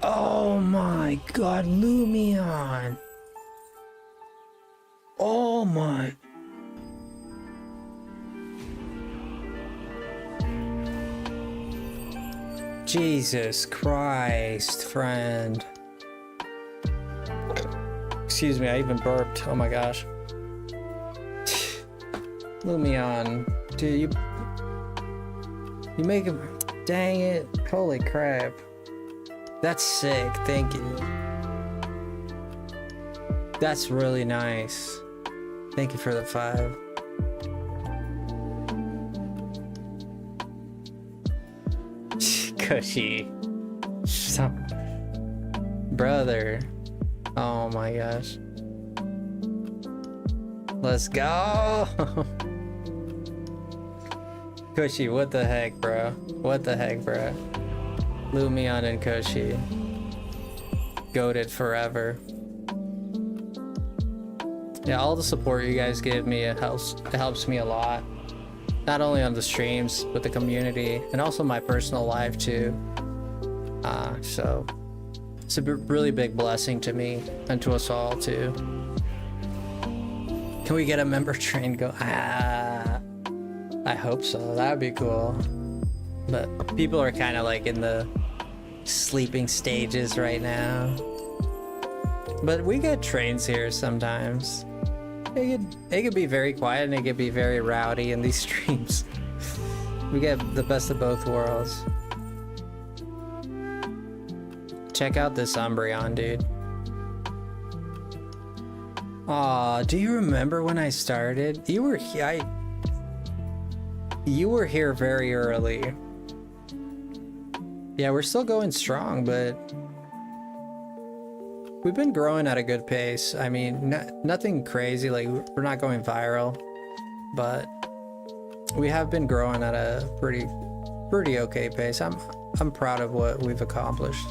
Oh my god, Lumion! Oh my... Jesus Christ, friend. Excuse me, I even burped. Oh my gosh. Lumion, dude, you make him... Dang it. Holy crap. That's sick, thank you. That's really nice. Thank you for the 5. Cushy. Brother. Oh my gosh. Let's go. Cushy, what the heck, bro? What the heck, bro? Lumion and Cushy. Goated forever. Yeah, all the support you guys give me, it helps me a lot. Not only on the streams, but the community, and also my personal life too. So it's a really big blessing to me and to us all too. Can we get a member train go? I hope so. That would be cool. But people are kind of like in the sleeping stages right now. But we get trains here sometimes. It could be very quiet and it could be very rowdy in these streams. We get the best of both worlds. Check out this Umbreon, dude. Aw, do you remember when I started? You were here very early. Yeah, we're still going strong, but we've been growing at a good pace. I mean, nothing crazy, like we're not going viral, but we have been growing at a pretty okay pace. I'm proud of what we've accomplished.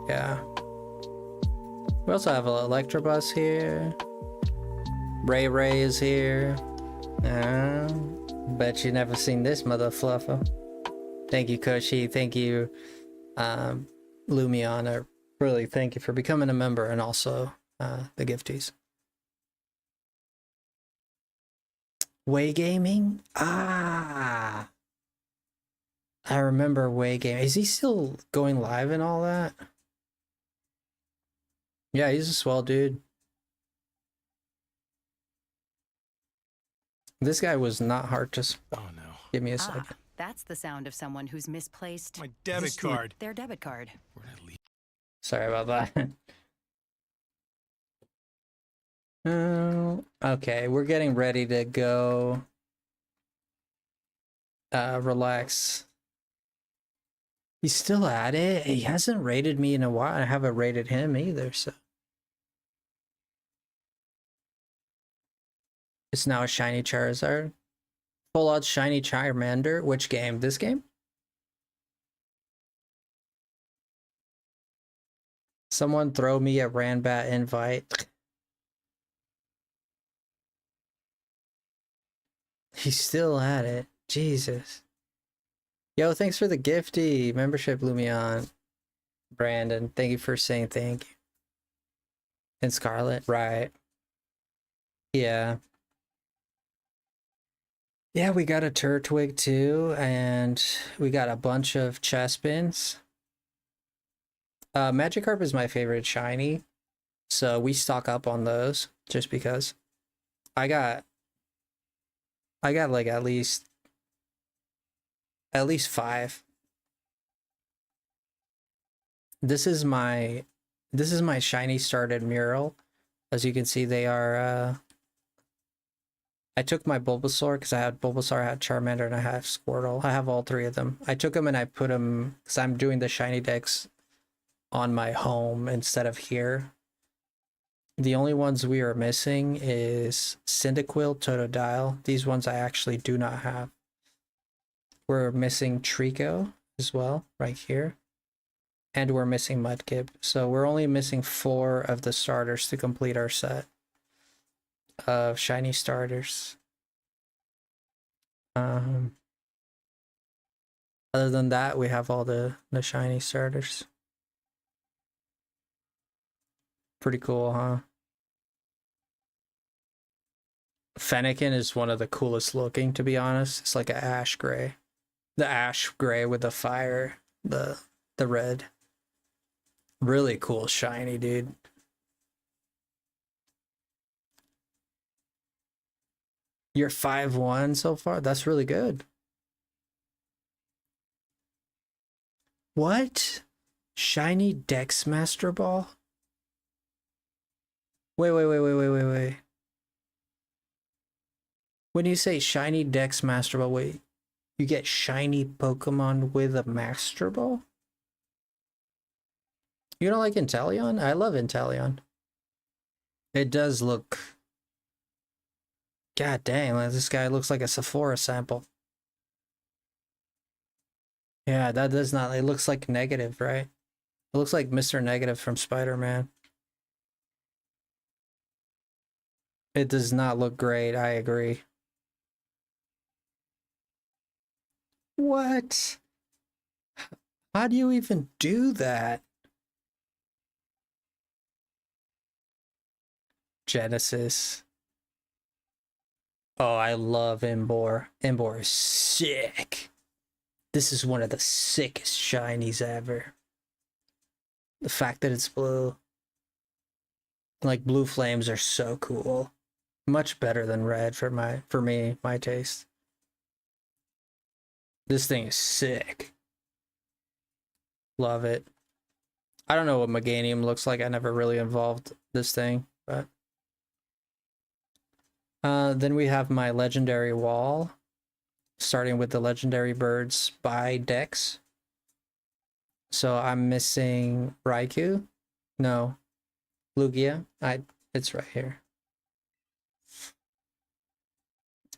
Yeah. We also have an Electrobus here. Ray is here. Bet you never seen this mother fluffer. Thank you, Koshi. Thank you, Lumion. Really, thank you for becoming a member and also the gifties. Way Gaming? Ah! I remember Way Gaming. Is he still going live and all that? Yeah, he's a swell dude. This guy was not hard to spell. Oh no. Give me a second. That's the sound of someone who's misplaced My debit card. their debit card. Where'd I leave? Sorry about that. Okay, we're getting ready to go. Relax. He's still at it. He hasn't rated me in a while. I haven't rated him either, so. It's now a shiny Charizard. Full out shiny Charmander. Which game? This game? Someone throw me a Ranbat invite. He's still at it. Jesus. Yo, thanks for the gifty membership, Lumion. Brandon, thank you for saying thank you. And Scarlet, right. Yeah. Yeah, we got a Turtwig too, and we got a bunch of Chespins. Magikarp is my favorite shiny, so we stock up on those just because. I got like at least 5. This is my shiny started mural. As you can see, they are I took my Bulbasaur because I had Bulbasaur, I had Charmander, and I have Squirtle. I have all 3 of them. I took them and I put them because I'm doing the shiny decks on my home instead of here. The only ones we are missing is Cyndaquil, Totodile. These ones I actually do not have. We're missing Trico as well, right here. And we're missing Mudkip. So we're only missing 4 of the starters to complete our set of shiny starters. Other than that, we have all the shiny starters. Pretty cool, huh? Fennekin is one of the coolest looking, to be honest. It's like an ash gray. The ash gray with the fire, the red. Really cool shiny, dude. You're 5-1 so far? That's really good. What? Shiny Dex Master Ball? Wait. When you say shiny Dex Master Ball, wait, you get shiny Pokemon with a Master Ball? You don't like Inteleon? I love Inteleon. It does look... God dang, this guy looks like a Sephora sample. Yeah, that does not... It looks like Negative, right? It looks like Mr. Negative from Spider-Man. It does not look great, I agree. What? How do you even do that? Genesis. Oh, I love Embor. Embor is sick. This is one of the sickest shinies ever. The fact that it's blue. Like, blue flames are so cool. Much better than red for me, my taste. This thing is sick. Love it. I don't know what Meganium looks like. I never really involved this thing, but then we have my legendary wall, starting with the legendary birds by Dex. So I'm missing Raikou. No, Lugia. It's right here.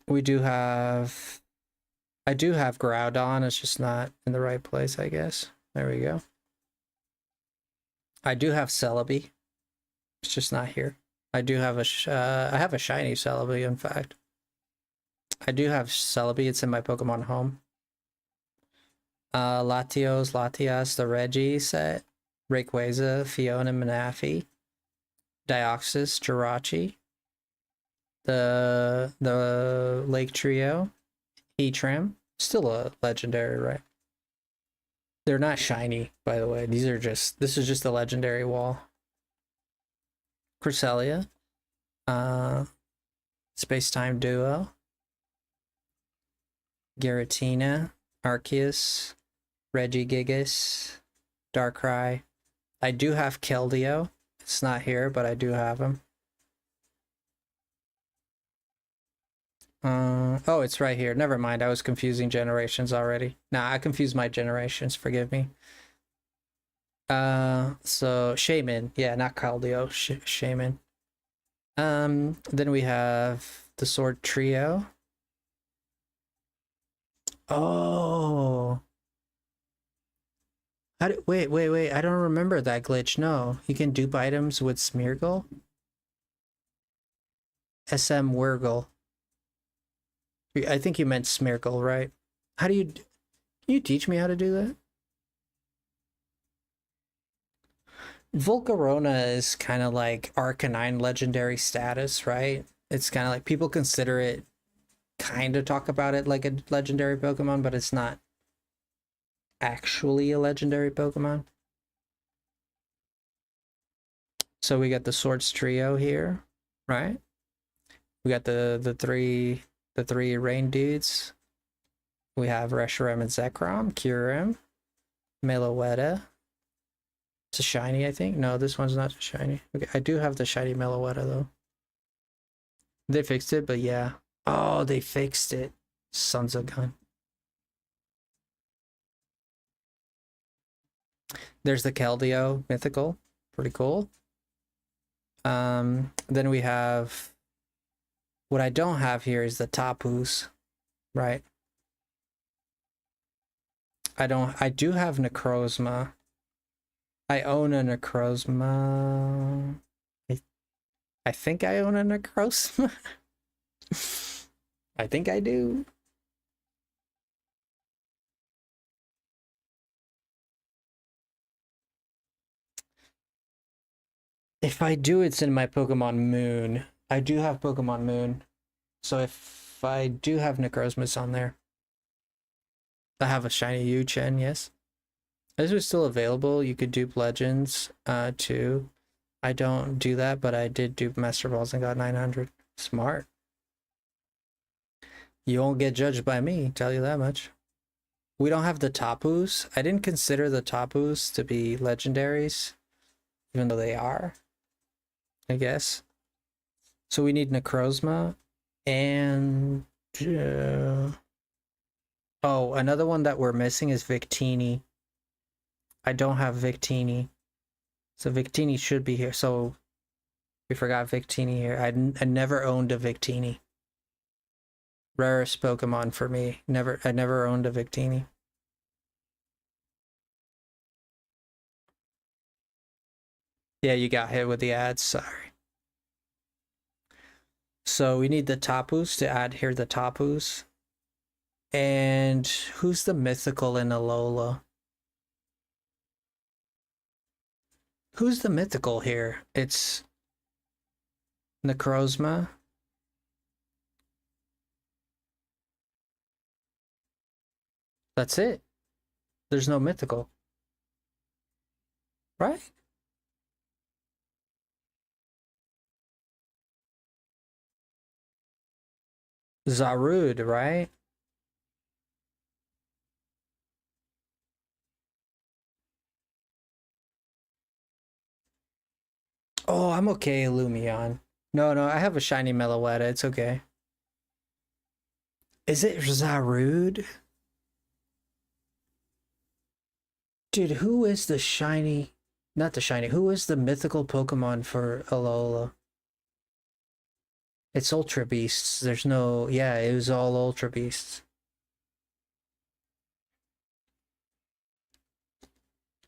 I do have Groudon. It's just not in the right place, I guess. There we go. I do have Celebi. It's just not here. I do have I have a shiny Celebi, in fact. I do have Celebi. It's in my Pokemon home. Latias, the Reggie set, Rayquaza, Fiona, Manaphy, Deoxys, Jirachi, the Lake Trio, Heatran, still a legendary, right? They're not shiny, by the way. This is just a legendary wall. Cresselia, Space-Time Duo, Giratina, Arceus, Regigigas, Darkrai. I do have Keldeo. It's not here, but I do have him. Oh, it's right here. Never mind. I was confusing generations already. Nah, I confused my generations. Forgive me. So Shaman. Yeah, not Keldeo. Shaman. Then we have the Sword Trio. Oh. Wait. I don't remember that glitch. No. You can dupe items with Smeargle? SM Wurgle. I think you meant Smeargle, right? How do you... Can you teach me how to do that? Volcarona is kind of like Arcanine legendary status, right? It's kind of like people consider it, kind of talk about it like a legendary Pokemon, but it's not actually a legendary Pokemon. So we got the Swords Trio here, right? We got the three rain dudes. We have Reshiram and Zekrom, Kyurem, Meloetta. It's a shiny, I think. No, this one's not a shiny. Okay, I do have the shiny Meloetta though. They fixed it, but yeah. Oh, they fixed it. Sons of gun. There's the Keldeo mythical. Pretty cool. Then we have... What I don't have here is the Tapus, right? I do have Necrozma. I own a Necrozma. I think I own a Necrozma. I think I do. If I do, it's in my Pokemon Moon. I do have Pokemon Moon. So if I do have Necrozmas on there. I have a shiny Uchen, yes. This was still available. You could dupe Legends too. I don't do that, but I did dupe Master Balls and got 900. Smart. You won't get judged by me, tell you that much. We don't have the Tapus. I didn't consider the Tapus to be legendaries, even though they are, I guess. So we need Necrozma and... oh, another one that we're missing is Victini. I don't have Victini. So Victini should be here. So we forgot Victini here. I never owned a Victini. Rarest Pokemon for me. I never owned a Victini. Yeah, you got hit with the ads. Sorry. So we need the Tapus to add here the Tapus. And who's the mythical in Alola? Who's the mythical here? It's Necrozma. That's it. There's no mythical. Right? Zarud, right? Oh, I'm okay, Lumion. No, no, I have a shiny Meloetta. It's okay. Is it Zarud? Dude, who is the shiny... Not the shiny. Who is the mythical Pokemon for Alola? It's Ultra Beasts. There's no... Yeah, it was all Ultra Beasts.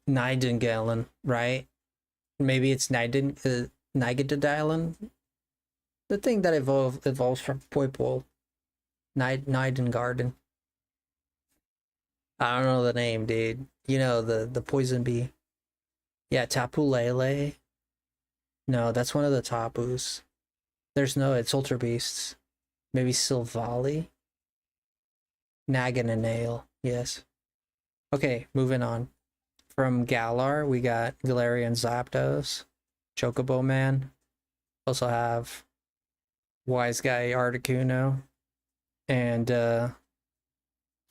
Nightingale, right? Maybe it's Nightingale. The thing that evolves from Poipole. Nightingale. I don't know the name, dude. You know, the poison bee. Yeah, Tapu Lele. No, that's one of the Tapus. There's no, it's Ultra Beasts. Maybe Silvally? Nagan and Nail, yes. Okay, moving on. From Galar, we got Galarian Zapdos, Chocobo Man. Also have Wise Guy Articuno. And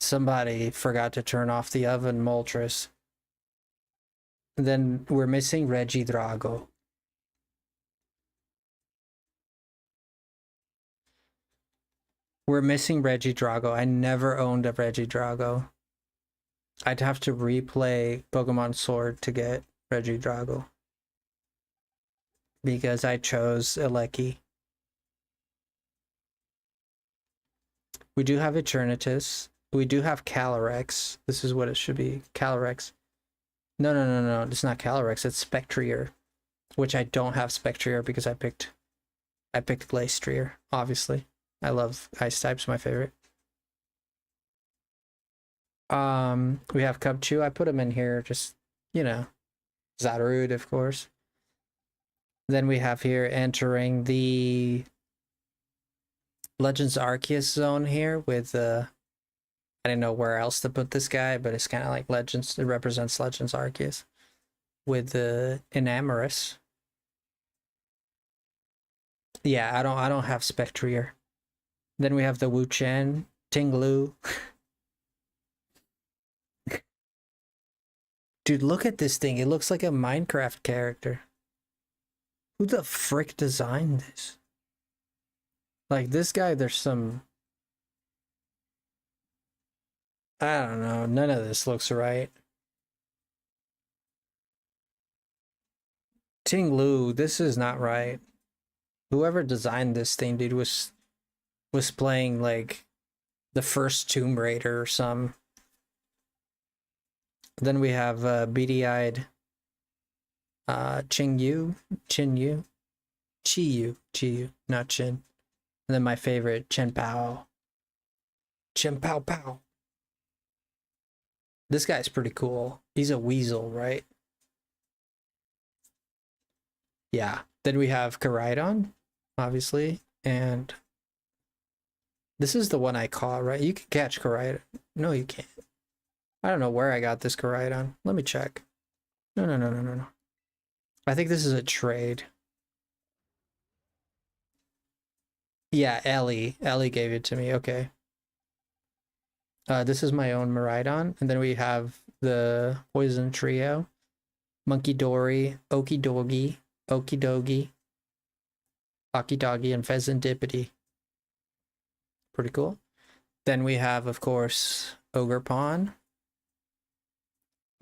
somebody forgot to turn off the oven, Moltres. And then we're missing Regidrago. We're missing Regidrago. I never owned a Regidrago. I'd have to replay Pokemon Sword to get Regidrago. Because I chose Eleki. We do have Eternatus. We do have Calyrex. This is what it should be. Calyrex. No. It's not Calyrex. It's Spectrier. Which I don't have Spectrier because I picked Glastrier, obviously. I love ice types, my favorite. We have Cubchoo. I put him in here, just, you know, Zarude, of course. Then we have here entering the Legends Arceus zone here with I didn't know where else to put this guy, but it's kind of like Legends. It represents Legends Arceus with the Enamorus. Yeah, I don't have Spectrier. Then we have the Wu-Chen, Tinglu. Dude, look at this thing. It looks like a Minecraft character. Who the frick designed this? Like, this guy, there's some... I don't know. None of this looks right. Tinglu, this is not right. Whoever designed this thing, dude, was playing, like, the first Tomb Raider or some. Then we have beady-eyed Chinyu, not Chin. And then my favorite, Chenpao. Chenpao. This guy's pretty cool. He's a weasel, right? Yeah. Then we have Koraidon, obviously, and this is the one I caught, right? You can catch Koraidon. No, you can't. I don't know where I got this Koraidon. Let me check. No. I think this is a trade. Yeah, Ellie. Ellie gave it to me. Okay. This is my own Miraidon. And then we have the Poison Trio. Monkey Dory, Okidogi, Okidogi, Okidoggy, and Pheasantipity. Pretty cool. Then we have, of course, Ogerpon.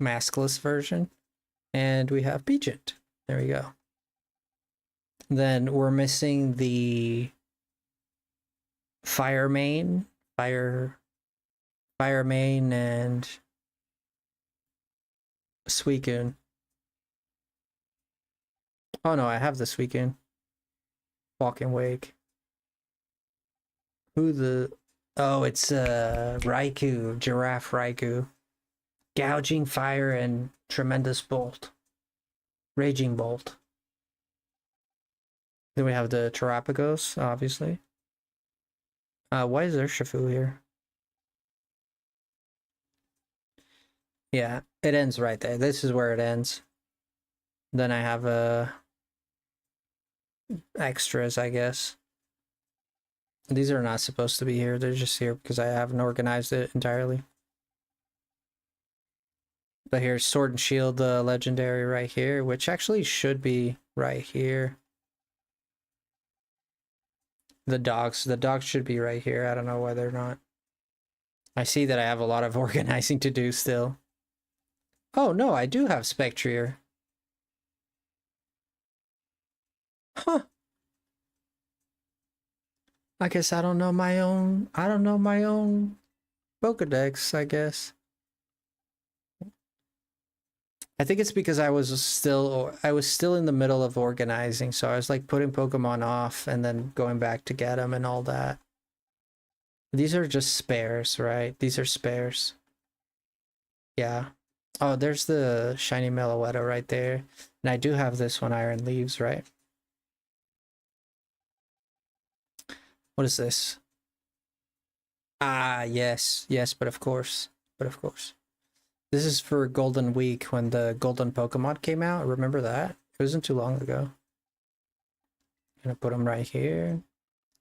Maskless version. And we have Peachant. There we go. Then we're missing the Fire Mane and Suicune. Oh no, I have the Suicune. Walking Wake. Oh, it's Raikou, Giraffe Raikou. Gouging Fire and Tremendous Bolt. Raging Bolt. Then we have the Terapagos, obviously. Why is there Shifu here? Yeah, it ends right there. This is where it ends. Then I have extras, I guess. These are not supposed to be here. They're just here because I haven't organized it entirely. But here's Sword and Shield, the legendary right here, which actually should be right here. The dogs should be right here. I don't know why they're not. I see that I have a lot of organizing to do still. Oh no, I do have Spectrier. Huh. I guess I don't know my own Pokedex, I guess. I think it's because I was still in the middle of organizing, so I was like putting Pokemon off and then going back to get them and all that. These are just spares, right? These are spares. Yeah. Oh, there's the shiny Meloetta right there. And I do have this one, Iron Leaves, right? What is this? Ah, yes. Yes, but of course. But of course. This is for Golden Week when the Golden Pokemon came out. Remember that? It wasn't too long ago. Gonna put them right here.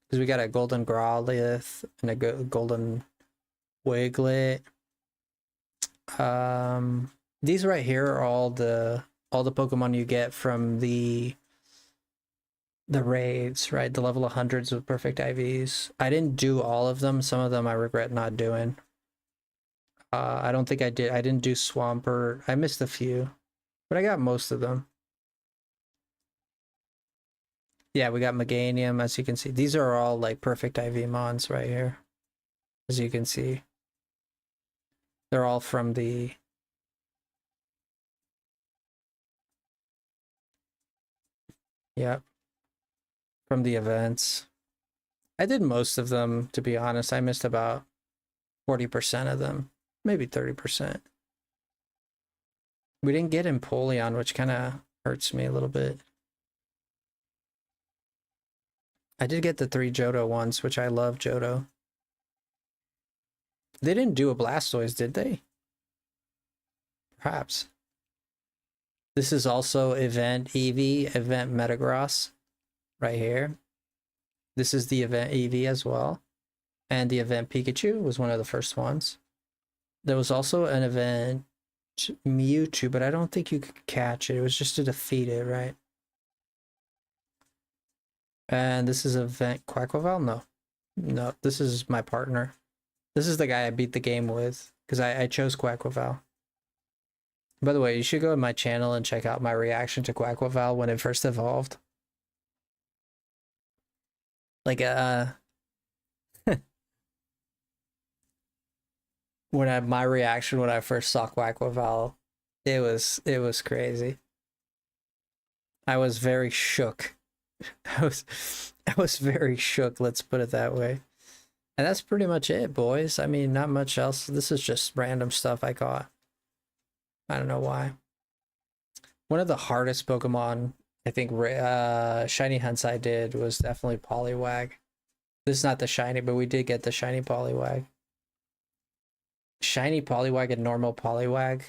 Because we got a Golden Growlithe and a Golden Wiglet. These right here are all the Pokemon you get from the raids, right? The level 100s with perfect IVs. I didn't do all of them. Some of them I regret not doing. I don't think I did. I didn't do Swampert. I missed a few, but I got most of them. Yeah, we got Meganium, as you can see. These are all like perfect IV mons right here, as you can see. They're all from the... Yep. From the events. I did most of them, to be honest. I missed about 40% of them. Maybe 30%. We didn't get Empoleon, which kind of hurts me a little bit. I did get the 3 Johto ones, which I love Johto. They didn't do a Blastoise, did they? Perhaps. This is also event Eevee, event Metagross, right here. This is the event Eevee as well. And the event Pikachu was one of the first ones. There was also an event Mewtwo, but I don't think you could catch it. It was just to defeat it, right? And this is event Quaquaval? No, this is my partner. This is the guy I beat the game with, because I chose Quaquaval. By the way, you should go to my channel and check out my reaction to Quaquaval when it first evolved. Like, my reaction when I first saw Quaquaval, it was crazy. I was very shook. I was very shook, let's put it that way. And that's pretty much it, boys. I mean, not much else. This is just random stuff I caught. I don't know why. One of the hardest Pokemon, I think, shiny hunts I did was definitely Poliwag. This is not the shiny, but we did get the shiny Poliwag. Shiny Poliwag and normal Poliwag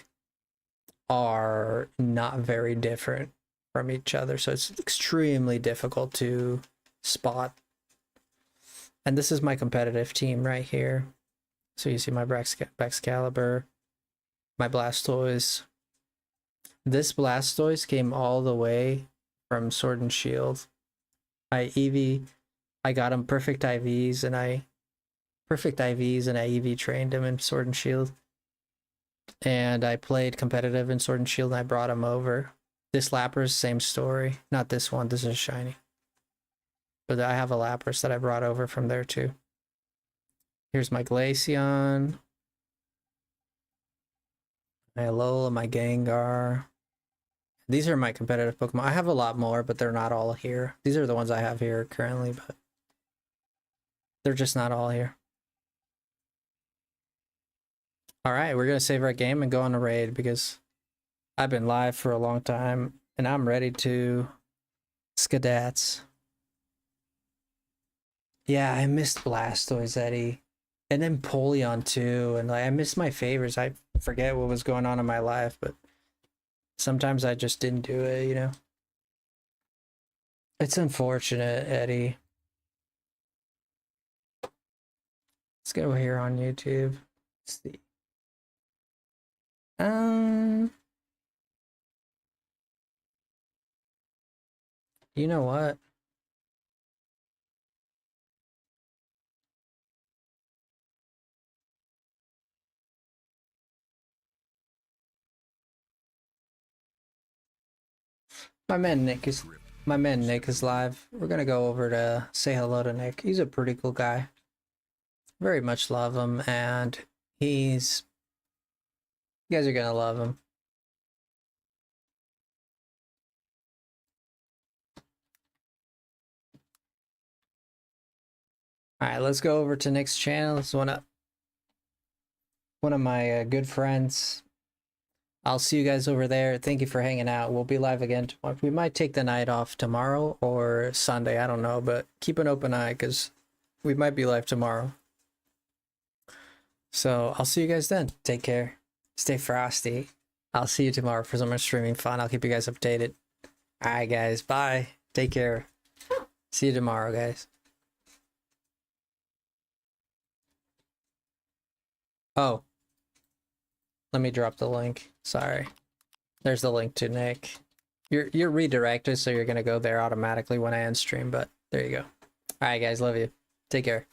are not very different from each other, so it's extremely difficult to spot. And this is my competitive team right here. So you see my Baxcalibur, my Blastoise. This Blastoise came all the way from Sword and Shield. I got him perfect IVs and I EV trained him in Sword and Shield. And I played competitive in Sword and Shield and I brought him over. This Lapras, same story. Not this one, this is shiny. But I have a Lapras that I brought over from there too. Here's my Glaceon. My Alola, my Gengar. These are my competitive Pokemon. I have a lot more, but they're not all here. These are the ones I have here currently, but they're just not all here. Alright, we're going to save our game and go on a raid because I've been live for a long time and I'm ready to skadats. Yeah, I missed Blastoise, Eddie. And then Polion too, and like I miss my favors. I forget what was going on in my life, but sometimes I just didn't do it, you know. It's unfortunate, Eddie. Let's go here on YouTube. Let's see. You know what? My man Nick is live. We're gonna go over to say hello to Nick. He's a pretty cool guy. Very much love him, and you guys are gonna love him. All right, let's go over to Nick's channel. It's one of my good friends. I'll see you guys over there. Thank you for hanging out. We'll be live again tomorrow. We might take the night off tomorrow or Sunday. I don't know, but keep an open eye because we might be live tomorrow. So I'll see you guys then. Take care. Stay frosty. I'll see you tomorrow for some more streaming fun. I'll keep you guys updated. All right, guys. Bye. Take care. See you tomorrow, guys. Oh. Let me drop the link. Sorry. There's the link to Nick. You're redirected, so you're gonna go there automatically when I end stream, but there you go. Alright guys, love you. Take care.